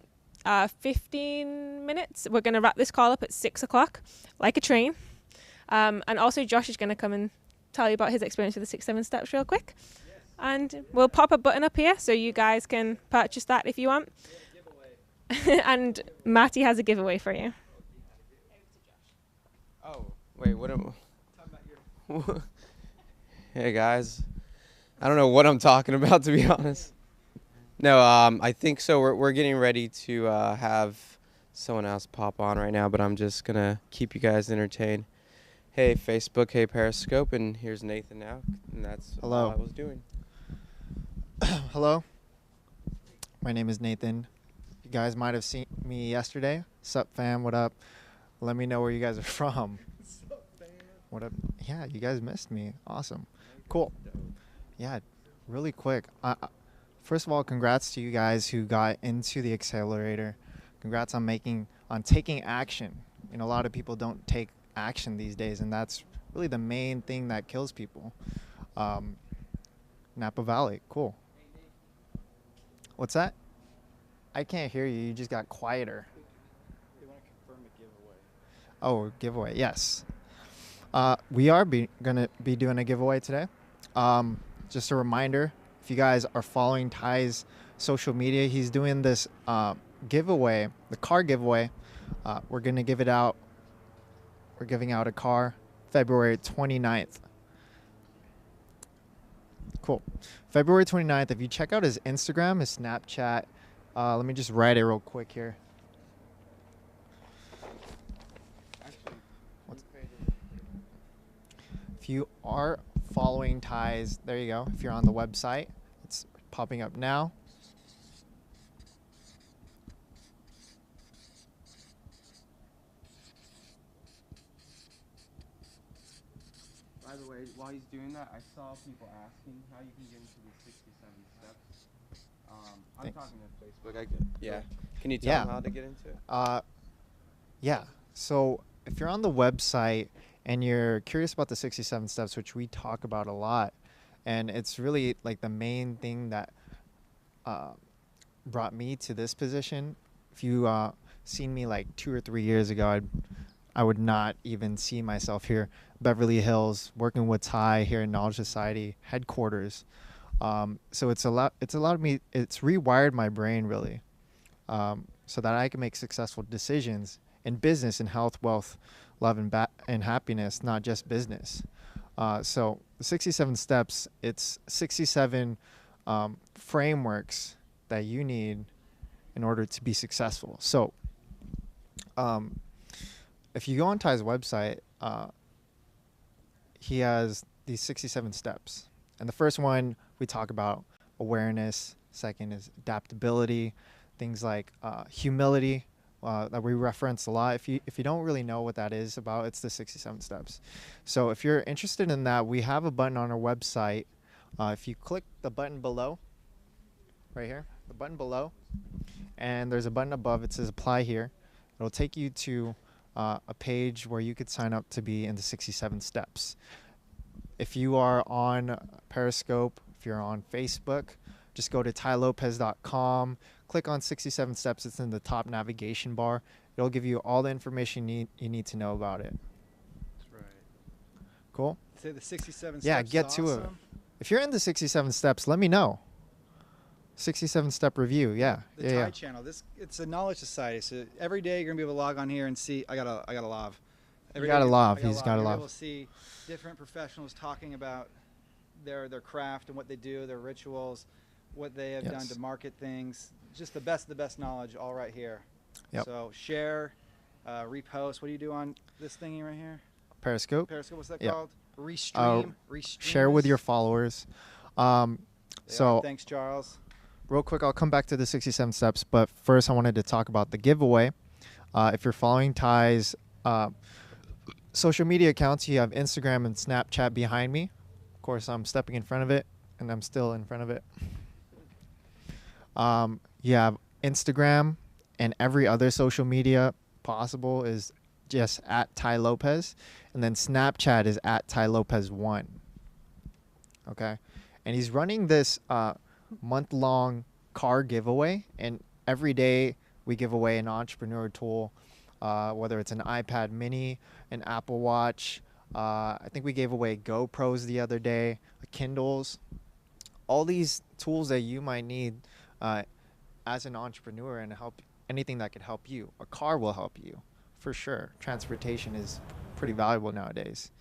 15 minutes. We're going to wrap this call up at 6 o'clock, like a train. And also Josh is going to come and tell you about his experience with the 6-7 steps real quick. And we'll pop a button up here so you guys can purchase that if you want. And Matty has a giveaway for you. Oh, wait, what am Hey guys. I don't know what I'm talking about, to be honest. No, I think so. We're getting ready to have someone else pop on right now, but I'm just going to keep you guys entertained. Hey Facebook, hey Periscope, and here's Nathan now, and that's Hello. all I was doing. Hello. My name is Nathan. You guys might have seen me yesterday. Sup, fam? What up? Let me know where you guys are from. What up? Yeah, you guys missed me. Awesome. Cool. Yeah, really quick. First of all, congrats to you guys who got into the accelerator. Congrats on taking action. You know, a lot of people don't take action these days, and that's really the main thing that kills people. Napa Valley, cool. What's that? I can't hear you. You just got quieter. They want to confirm a giveaway. Oh, giveaway, yes. We are going to be doing a giveaway today. Just a reminder, if you guys are following Ty's social media, he's doing this giveaway, the car giveaway. We're going to give it out. We're giving out a car February 29th. Cool. February 29th, if you check out his Instagram, his Snapchat, let me just write it real quick here. If you are following Ty's, there you go. If you're on the website, it's popping up now. By the way, while he's doing that, I saw people asking how you can get into the 67 steps. I'm Thanks. talking to Facebook. Yeah. Can you tell them how to get into it? Yeah. So if you're on the website and you're curious about the 67 steps, which we talk about a lot, and it's really like the main thing that brought me to this position. If you seen me like 2 or 3 years ago, I would not even see myself here, Beverly Hills, working with Ty here in Knowledge Society headquarters. So it's rewired my brain really, so that I can make successful decisions in business and health, wealth, love, and happiness, not just business. So the 67 steps, it's 67 frameworks that you need in order to be successful. So if you go on Ty's website, he has these 67 steps. And the first one, we talk about awareness. Second is adaptability, things like humility, that we reference a lot. If you don't really know what that is about, it's the 67 steps. So if you're interested in that, we have a button on our website. If you click the button below, right here, the button below, and there's a button above, it says apply here. It'll take you to a page where you could sign up to be in the 67 steps. If you are on Periscope, if you're on Facebook, just go to tylopez.com, click on 67 steps. It's in the top navigation bar. It'll give you all the information you need to know about it. That's right. Cool? Say the 67 steps. Yeah, get is to it. awesome. If you're in the 67 steps, let me know. 67 step review, yeah. The yeah, Thai yeah. channel. It's a knowledge society. So every day you're gonna be able to log on here and see. I got a love. You got a love. He's got a You're love. able to see different professionals talking about their craft and what they do, their rituals, what they have done Yes. to market things. Just the best knowledge, all right here. Yep. So share, repost. What do you do on this thingy right here? Periscope. Periscope. What's that Yep. called? Restream. Share with your followers. So thanks, Charles. real quick, I'll come back to the 67 steps, but first I wanted to talk about the giveaway. If you're following Ty's social media accounts, you have Instagram and Snapchat behind me. Of course, I'm stepping in front of it, and I'm still in front of it. You have Instagram, and every other social media possible is just at Ty Lopez, and then Snapchat is at Ty Lopez1. Okay, and he's running this month-long car giveaway, and every day we give away an entrepreneur tool, whether it's an iPad mini, an Apple Watch. I think we gave away GoPros the other day, Kindles, all these tools that you might need as an entrepreneur and help anything that could help you. A car will help you for sure. Transportation is pretty valuable nowadays.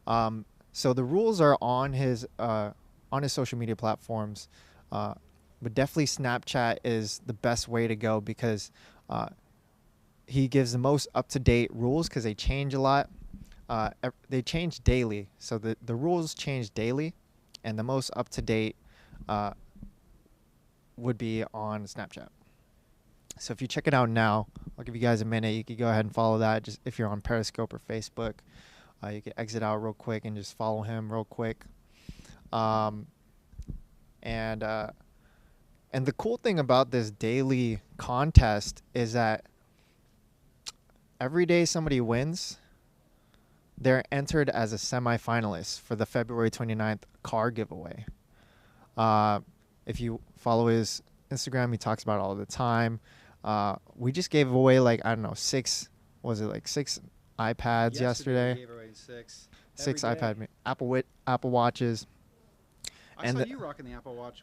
So the rules are on his social media platforms, but definitely Snapchat is the best way to go because he gives the most up-to-date rules because they change a lot. They change daily, so the rules change daily, and the most up-to-date would be on Snapchat. So if you check it out now, I'll give you guys a minute. You can go ahead and follow that. Just if you're on Periscope or Facebook, you can exit out real quick and just follow him real quick. And the cool thing about this daily contest is that every day somebody wins, they're entered as a semifinalist for the February 29th car giveaway. If you follow his Instagram, he talks about it all the time. We just gave away six iPads yesterday. We gave away six. Six Every day. Apple Watches. I saw you rocking the Apple Watch.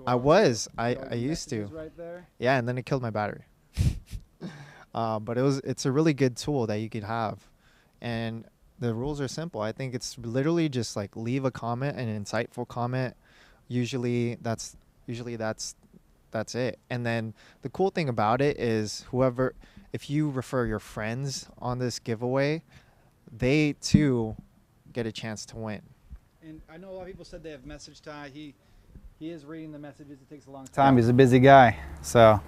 I used to. Right there. Yeah, and then it killed my battery. But it's a really good tool that you could have, and the rules are simple. I think it's literally just like leave a comment, an insightful comment. Usually that's it. And then the cool thing about it is if you refer your friends on this giveaway, they too get a chance to win. And I know a lot of people said they have message Ty. He is reading the messages. It takes a long time. He's a busy guy. So.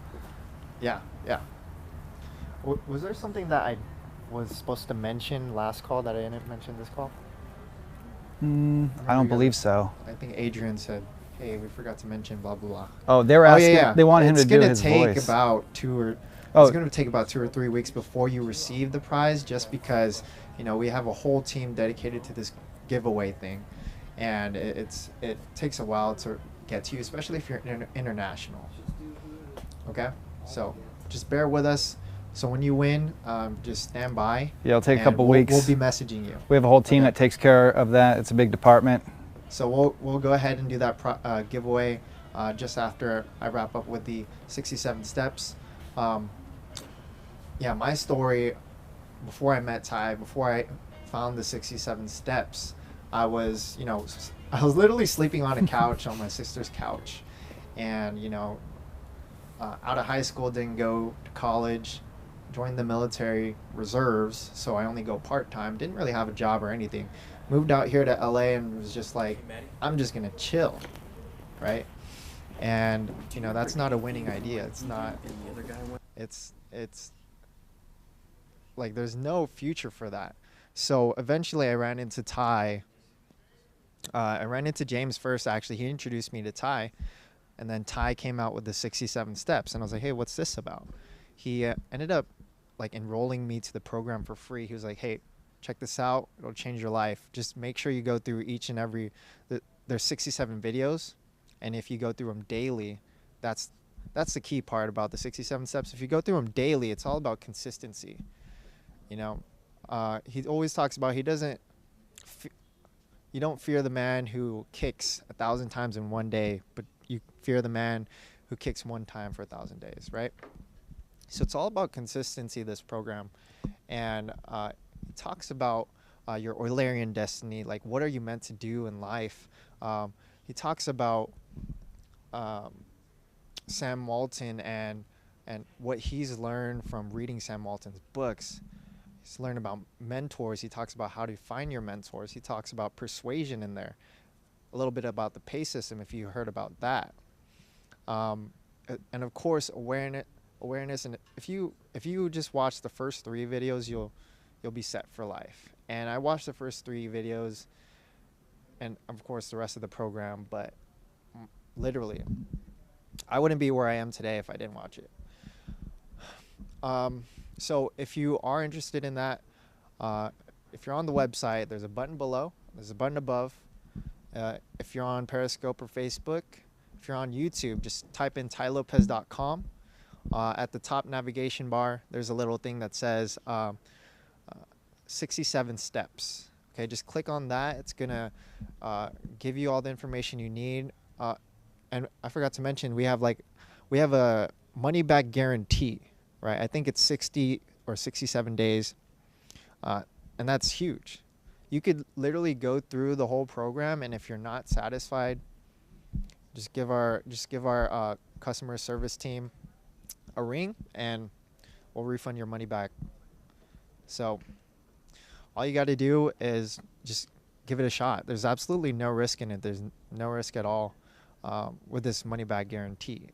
Yeah. Was there something that I was supposed to mention last call that I didn't mention this call? I don't believe so. I think Adrian said, "Hey, we forgot to mention blah blah blah." Oh, they were asking. They wanted him to do his voice. It's going to take about 2 or 3 weeks before you receive the prize, just because we have a whole team dedicated to this giveaway thing, and it takes a while to get to you, especially if you're international. Okay, so just bear with us. So when you win, just stand by. Yeah, it'll take a couple weeks. We'll be messaging you. We have a whole team that takes care of that. It's a big department. So we'll go ahead and do that giveaway just after I wrap up with the 67 steps. My story, before I met Ty, before I found the 67 steps, I was literally sleeping on a couch on my sister's couch, and out of high school, didn't go to college, joined the military reserves, so I only go part-time, didn't really have a job or anything. Moved out here to LA and was just like, I'm just gonna chill, right? And that's not a winning idea. It's not. like there's no future for that. So eventually I ran into Ty. I ran into James first, actually. He introduced me to Ty. And then Ty came out with the 67 steps. And I was like, hey, what's this about? He ended up like enrolling me to the program for free. He was like, hey, check this out. It'll change your life. Just make sure you go through each and every, there's 67 videos. And if you go through them daily, that's the key part about the 67 steps. If you go through them daily, it's all about consistency. You know, he always talks about you don't fear the man who kicks 1,000 times in one day, but you fear the man who kicks one time for 1,000 days, right? So it's all about consistency, this program. And he talks about your Eulerian destiny, like what are you meant to do in life? He talks about Sam Walton and what he's learned from reading Sam Walton's books. He's learned about mentors. He talks about how to find your mentors. He talks about persuasion in there. A little bit about the PACE system, if you heard about that. And of course, awareness. And if you just watch the first 3 videos, you'll be set for life. And I watched the first 3 videos, and of course the rest of the program. But literally, I wouldn't be where I am today if I didn't watch it. So if you are interested in that, if you're on the website, there's a button below, there's a button above. If you're on Periscope or Facebook, if you're on YouTube, just type in tylopez.com. At the top navigation bar, there's a little thing that says 67 steps. Okay, just click on that. It's gonna give you all the information you need. And I forgot to mention, we have a money back guarantee, right? I think it's 60 or 67 days, and that's huge. You could literally go through the whole program, and if you're not satisfied, just give our customer service team a ring, and we'll refund your money back. So all you got to do is just give it a shot. There's absolutely no risk in it. There's no risk at all with this money back guarantee.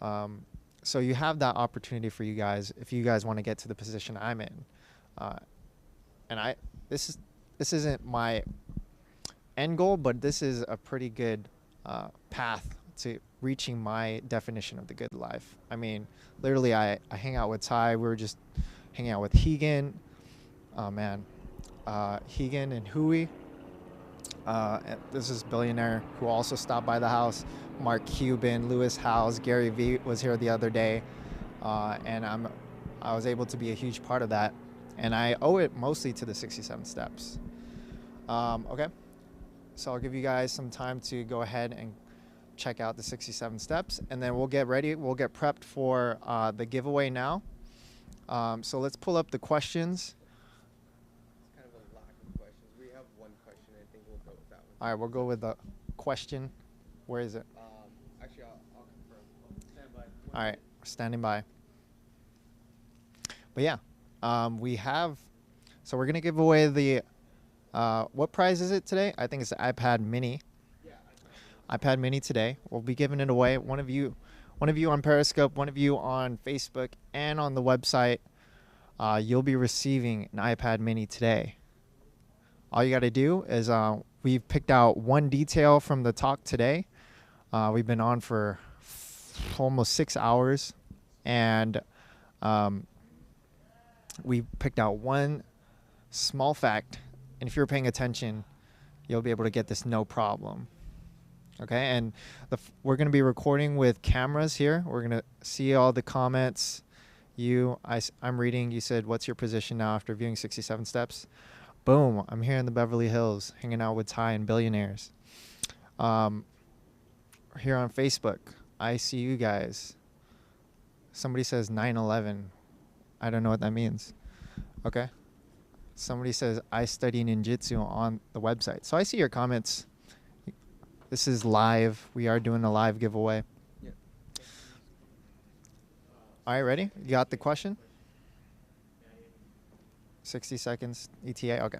So you have that opportunity for you guys if you guys want to get to the position I'm in. And this isn't my end goal, but this is a pretty good path to reaching my definition of the good life. I mean, literally, I hang out with Ty. We were just hanging out with Hegan. Oh, man. Hegan and Hui. This is billionaire who also stopped by the house. Mark Cuban, Lewis Howes, Gary Vee was here the other day. And I was able to be a huge part of that. And I owe it mostly to the 67 steps. Okay. So I'll give you guys some time to go ahead and check out the 67 steps, and then we'll get ready. We'll get prepped for the giveaway now. So let's pull up the questions. It's kind of a lack of questions. We have one question. I think we'll go with that one. All right, we'll go with the question. Where is it? Actually, I'll confirm. Stand by. All right, standing by. But yeah, we have. So we're gonna give away the. What prize is it today? I think it's the iPad Mini. iPad Mini today. We'll be giving it away. One of you on Periscope, one of you on Facebook, and on the website, you'll be receiving an iPad Mini today. All you got to do is we've picked out one detail from the talk today. We've been on for almost 6 hours, and we picked out one small fact. And if you're paying attention, you'll be able to get this no problem. Okay, and we're going to be recording with cameras here. We're going to see all the comments. I'm reading. You said, what's your position now after viewing 67 steps? Boom, I'm here in the Beverly Hills hanging out with Ty and billionaires. Here on Facebook, I see you guys. Somebody says 9/11. I don't know what that means. Okay. Somebody says, I study ninjutsu on the website. So I see your comments. This is live. We are doing a live giveaway. Yeah. All right, ready? You got the question? 60 seconds ETA? Okay.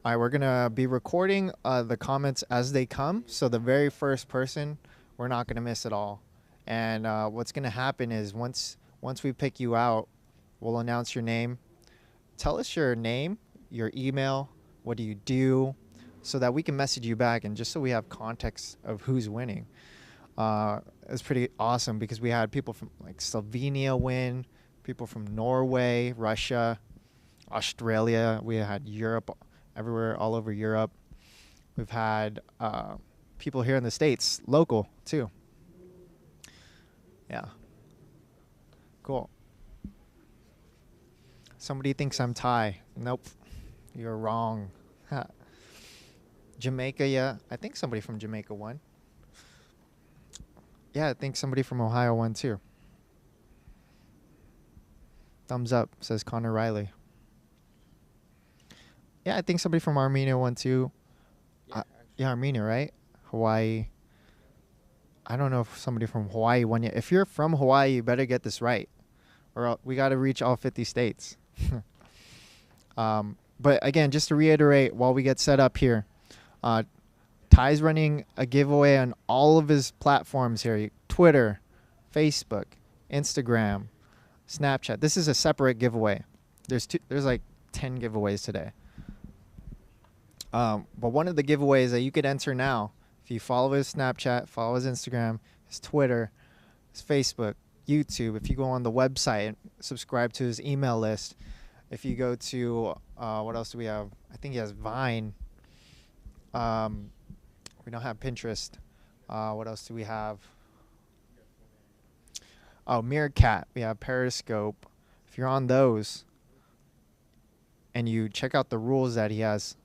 All right, we're going to be recording the comments as they come. So the very first person, we're not going to miss it all. And what's going to happen is once we pick you out, We'll announce your name. Tell us your name, your email, what do you do, so that we can message you back, and just so we have context of who's winning. It's pretty awesome because we had people from like Slovenia win, people from Norway, Russia, Australia. We had Europe, everywhere, all over Europe. We've had people here in the States, local too. Yeah. Cool. Somebody thinks I'm Thai. Nope. You're wrong. Jamaica, yeah. I think somebody from Jamaica won. Yeah, I think somebody from Ohio won too. Thumbs up, says Connor Riley. Yeah, I think somebody from Armenia won too. Yeah, Armenia, right? Hawaii. I don't know if somebody from Hawaii won yet. If you're from Hawaii, you better get this right, or we got to reach all 50 states. But again, just to reiterate, while we get set up here, Ty's running a giveaway on all of his platforms here: Twitter, Facebook, Instagram, Snapchat. This is a separate giveaway. There's like 10 giveaways today. But one of the giveaways that you could enter now, if you follow his Snapchat, follow his Instagram, his Twitter, his Facebook, YouTube, if you go on the website and subscribe to his email list, if you go to, what else do we have? I think he has Vine. We don't have Pinterest. What else do we have? Oh, Meerkat. We have Periscope. If you're on those and you check out the rules that he has,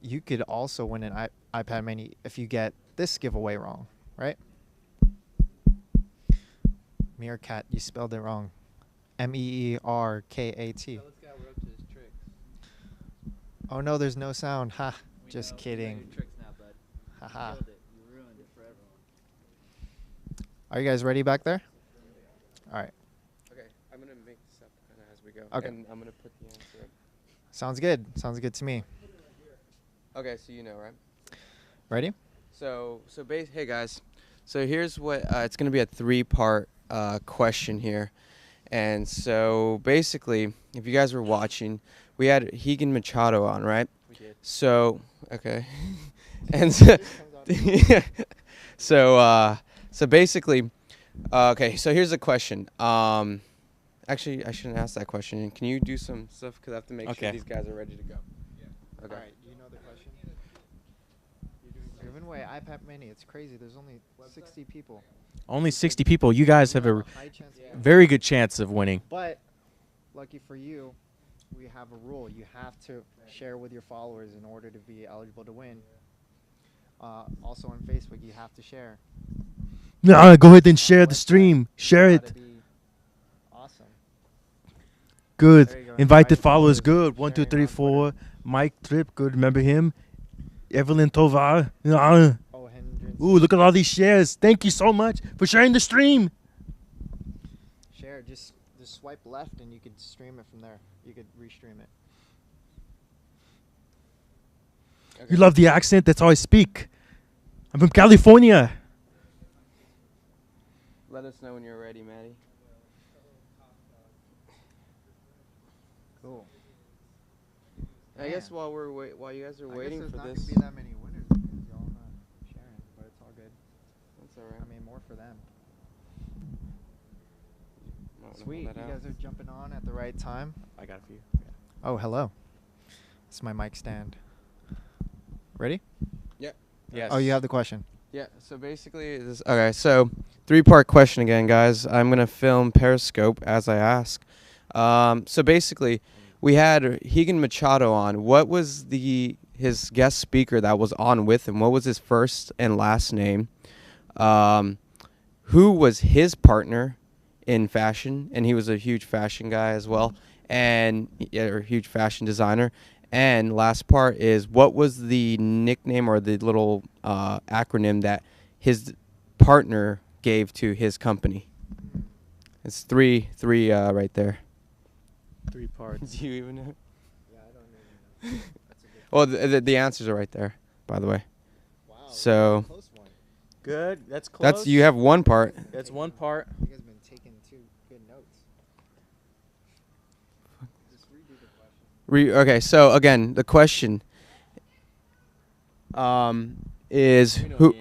you could also win an iPad mini if you get this giveaway wrong, right? Meerkat, you spelled it wrong. Meerkat. Oh no, there's no sound. Ha, just kidding. Haha. Are you guys ready back there? All right. Okay, I'm gonna make this up kind of as we go. Okay. And I'm gonna put the answer up. Sounds good. Sounds good to me. Okay, so you know, right? Ready? Hey guys. So here's what it's gonna be a 3-part question here, and so basically, if you guys were watching, we had Higan Machado on, right? We did. So okay, and so basically, okay. So here's the question. Actually, I shouldn't ask that question. Can you do some stuff because I have to make sure these guys are ready to go. Yeah. Okay. All right. You know the question. You're giving away iPad mini. It's crazy. There's only 60 people. Only 60 people. You guys have a very good chance of winning. But lucky for you, we have a rule. You have to share with your followers in order to be eligible to win. Also on Facebook, you have to share. No, go ahead and share the stream. Share it. Awesome. Good. Invited followers. Good. 1, 2, 3, 4. Mike Tripp. Good. Remember him. Evelyn Tovar. Ooh, look at all these shares. Thank you so much for sharing the stream. Share. Just swipe left and you could stream it from there. You could restream it. Okay. You love the accent? That's how I speak. I'm from California. Let us know when you're ready, Maddie. Cool. I guess while you guys are waiting for this. Not gonna be that many winners because y'all not sharing, but it's all good. That's all right. I mean, more for them. Might wanna Sweet. You hold that out. guys are jumping on at the right time. I got a few. Yeah. Oh, hello. It's my mic stand. Ready? Yeah. Yes. Oh, you have the question. Yeah. So basically, okay. So 3-part question again, guys. I'm gonna film Periscope as I ask. So basically, we had Higan Machado on. What was his guest speaker that was on with him? What was his first and last name? Who was his partner in fashion? And he was a huge fashion guy as well, and or a huge fashion designer. And last part is, what was the nickname or the little acronym that his partner gave to his company? It's three right there. 3 parts. Do you even know? Yeah, I don't even know. Well, the answers are right there, by the way. Wow. So Close one. Good. That's close. you have 1 part. That's 1 part. You guys have been taking 2 good notes. Okay, so again, the question is who.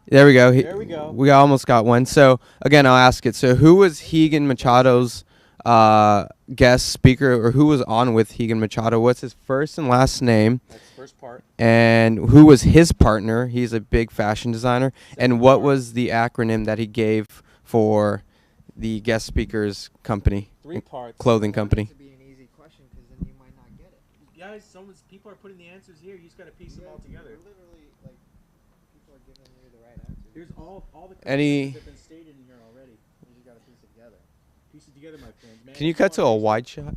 There we go. There we go. We almost got one. So again, I'll ask it. So who was Higan Machado's guest speaker, or who was on with Higan Machado? What's his first and last name? That's the first part. And who was his partner? He's a big fashion designer. And what was the acronym that he gave for the guest speaker's company? 3 parts. Clothing company. Guys, people are putting the answers here. You just got to piece them all together. Here's all the Any- that have been stated in here already. You just got to piece it together. Piece it together, my friends. Man, Can you cut to a wide shot?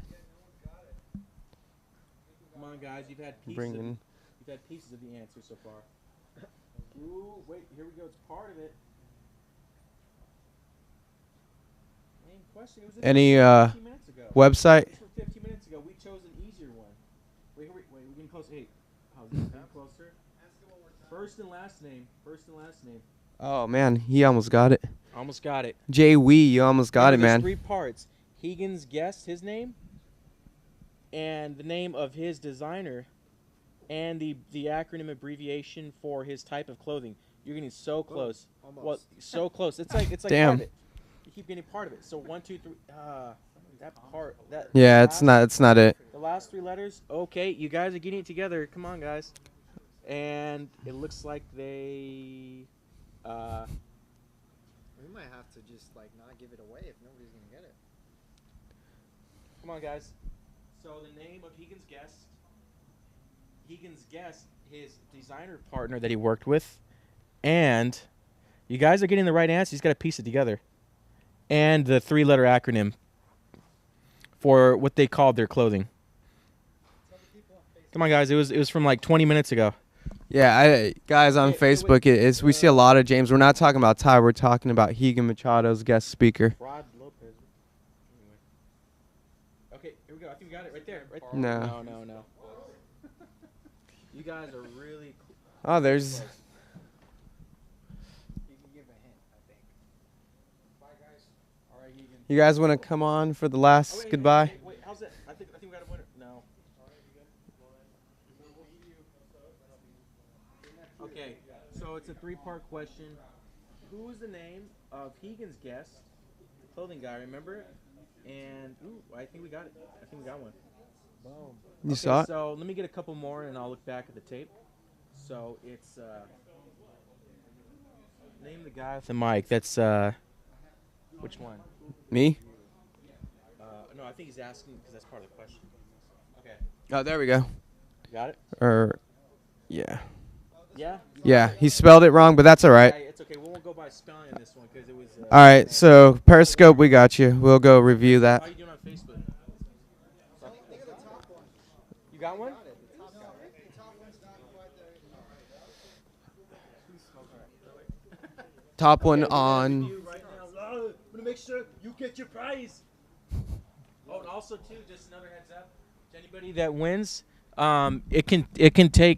Come on, guys. You've had Bring in. you've had pieces of the answer so far. Ooh, wait. Here we go. It's part of it. Main question. It was Any 15 minutes ago. website? This was 15 minutes ago. We chose an easier one. Wait. We're getting closer. Hey, how's this? Getting closer. First and last name. First and last name. Oh man, he almost got it. Almost got it. Jay Wee, you almost got it, Remember, man. there's 3 parts. Higan's guest, his name, and the name of his designer, and the acronym abbreviation for his type of clothing. You're getting so close. Almost. Well, so close. It's like Damn. part of it. You keep getting part of it. So 1, 2, 3. That part. That. Yeah, the it's not. It's not it. The last 3 letters. Okay, you guys are getting it together. Come on, guys. And it looks like they. We might have to just like not give it away if nobody's gonna get it. Come on, guys. So the name of Higan's guest, his designer partner that he worked with, and you guys are getting the right answer. He's got to piece it together, and the 3-letter acronym for what they called their clothing. Come on, guys. It was from like 20 minutes ago. Yeah, guys on Facebook, we see a lot of James. We're not talking about Ty. We're talking about Higan Machado's guest speaker. Rod Lopez. Okay, here we go. I think we got it right there. Right No. No. You guys are really. Oh, there's. You can give a hint, I think. Bye, guys. All right, Higan. You guys want to come on for the last goodbye? Wait, how's it? I think we got a winner. No. Okay, so it's a 3-part question. Who was the name of Higan's guest, clothing guy? Remember? And I think we got it. I think we got one. Boom. You saw it? So let me get a couple more, and I'll look back at the tape. So it's name the guy with the mic. That's which one? Me? No, I think he's asking because that's part of the question. Okay. Oh, there we go. You got it? Yeah. Yeah? Yeah, he spelled it wrong, but that's all right. Yeah, it's okay. We won't go by spelling on this one because it was. All right, so Periscope, we got you. We'll go review that. How you doing on Facebook? You got one? Top one on. I'm gonna make sure you get your prize. Oh, and also too, just another heads up to anybody that wins. It can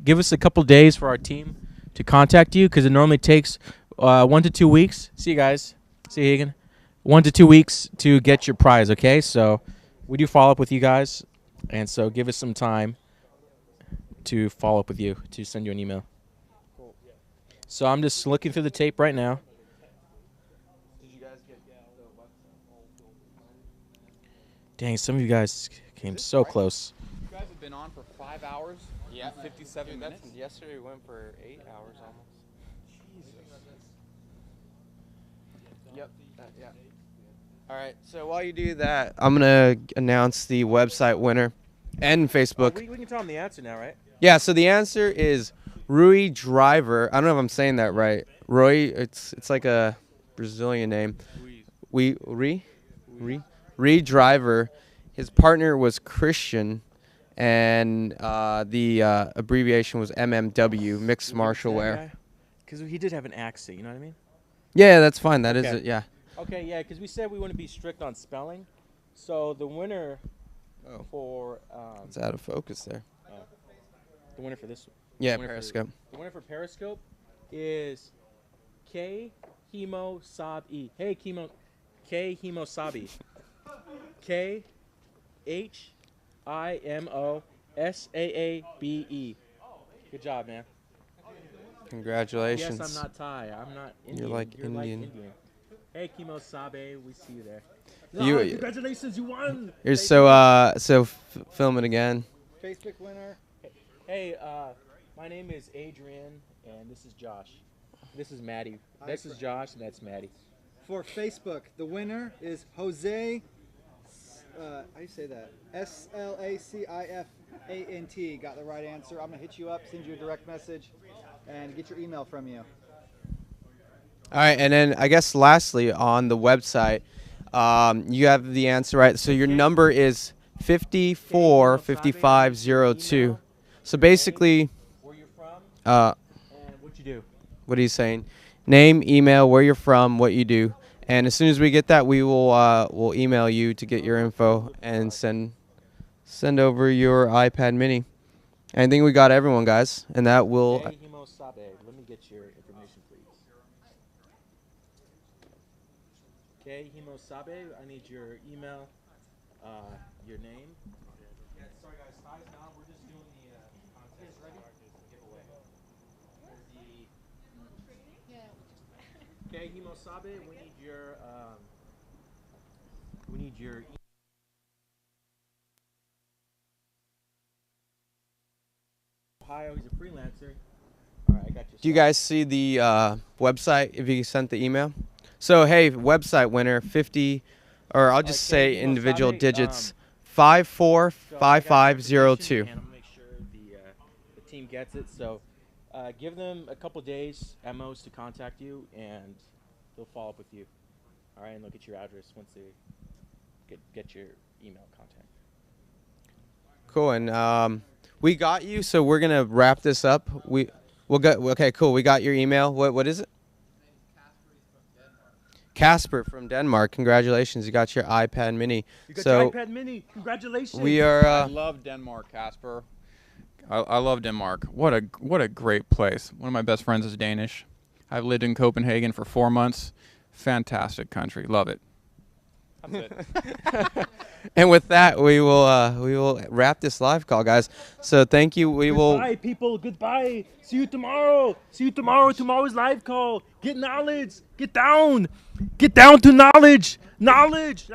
give us a couple days for our team to contact you because it normally takes 1 to 2 weeks. See you guys. See you again. 1 to 2 weeks to get your prize. Okay, so we do follow up with you guys, and so give us some time to follow up with you to send you an email. So I'm just looking through the tape right now. Dang, some of you guys came so close. You guys have been on for 5 hours? Yeah, 57 minutes? Yesterday we went for 8 hours almost. Yep. Yeah. All right. So while you do that, I'm gonna announce the website winner and Facebook. We can tell them the answer now, right? Yeah. So the answer is Rui Driver. I don't know if I'm saying that right. Rui. It's like a Brazilian name. Rui Driver. His partner was Christian, and the abbreviation was MMW, Mixed Martial Wear. Because he did have an accent, you know what I mean? Yeah, that's fine. That is Okay. it. Yeah. Okay, yeah, because we said we want to be strict on spelling. So the winner for It's out of focus there. the winner for this. Yeah, the winner Periscope. The winner for Periscope is K Hemo Sabi. Hey K Hemo Sabi. K H Imosaabe. Good job, man. Congratulations. Yes, I'm not Thai. I'm not Indian. You're like Indian. Hey, Kimosabe, we see you there. Congratulations, you won. You're so film it again. Facebook winner. Hey, my name is Adrian, and this is Josh. This is Maddie. This is Josh, and that's Maddie. For Facebook, the winner is Jose. How do you say that? Slacifant. Got the right answer. I'm gonna hit you up, send you a direct message, and get your email from you. All right, and then I guess lastly on the website, you have the answer right. So your number is 545502. So basically, where you're from, and what you do. What are you saying? Name, email, where you're from, what you do, and as soon as we get that, we will we'll email you to get your info and send over your iPad Mini. I think we got everyone, guys, and that will. Hey, Himosabe, let me get your information, please. Okay, Himosabe, I need your email, your name. Yeah, sorry guys, ties now. We're just doing the contest giveaway. Okay, Himosabe, we need your Ohio, he's a freelancer. All right, I got you. Do you guys see the website if you sent the email? So hey, website winner 50, or I'll just say individual digits 545502. And I'm gonna make sure the team gets it. So give them a couple days at most to contact you, and they'll follow up with you. All right, and they'll get your address once they get your email contact. Cool, and we got you. So we're gonna wrap this up. Okay, cool. We got your email. What is it? Casper from Denmark. Congratulations, you got your iPad Mini. You got so your iPad Mini. Congratulations. We are. I love Denmark, Casper. I love Denmark. What a great place. One of my best friends is Danish. I've lived in Copenhagen for 4 months. Fantastic country. Love it. That's it. And with that, we will wrap this live call, guys. So thank you. Goodbye, people. Goodbye. See you tomorrow. See you tomorrow. Tomorrow's live call. Get knowledge. Get down. Get down to knowledge. Knowledge.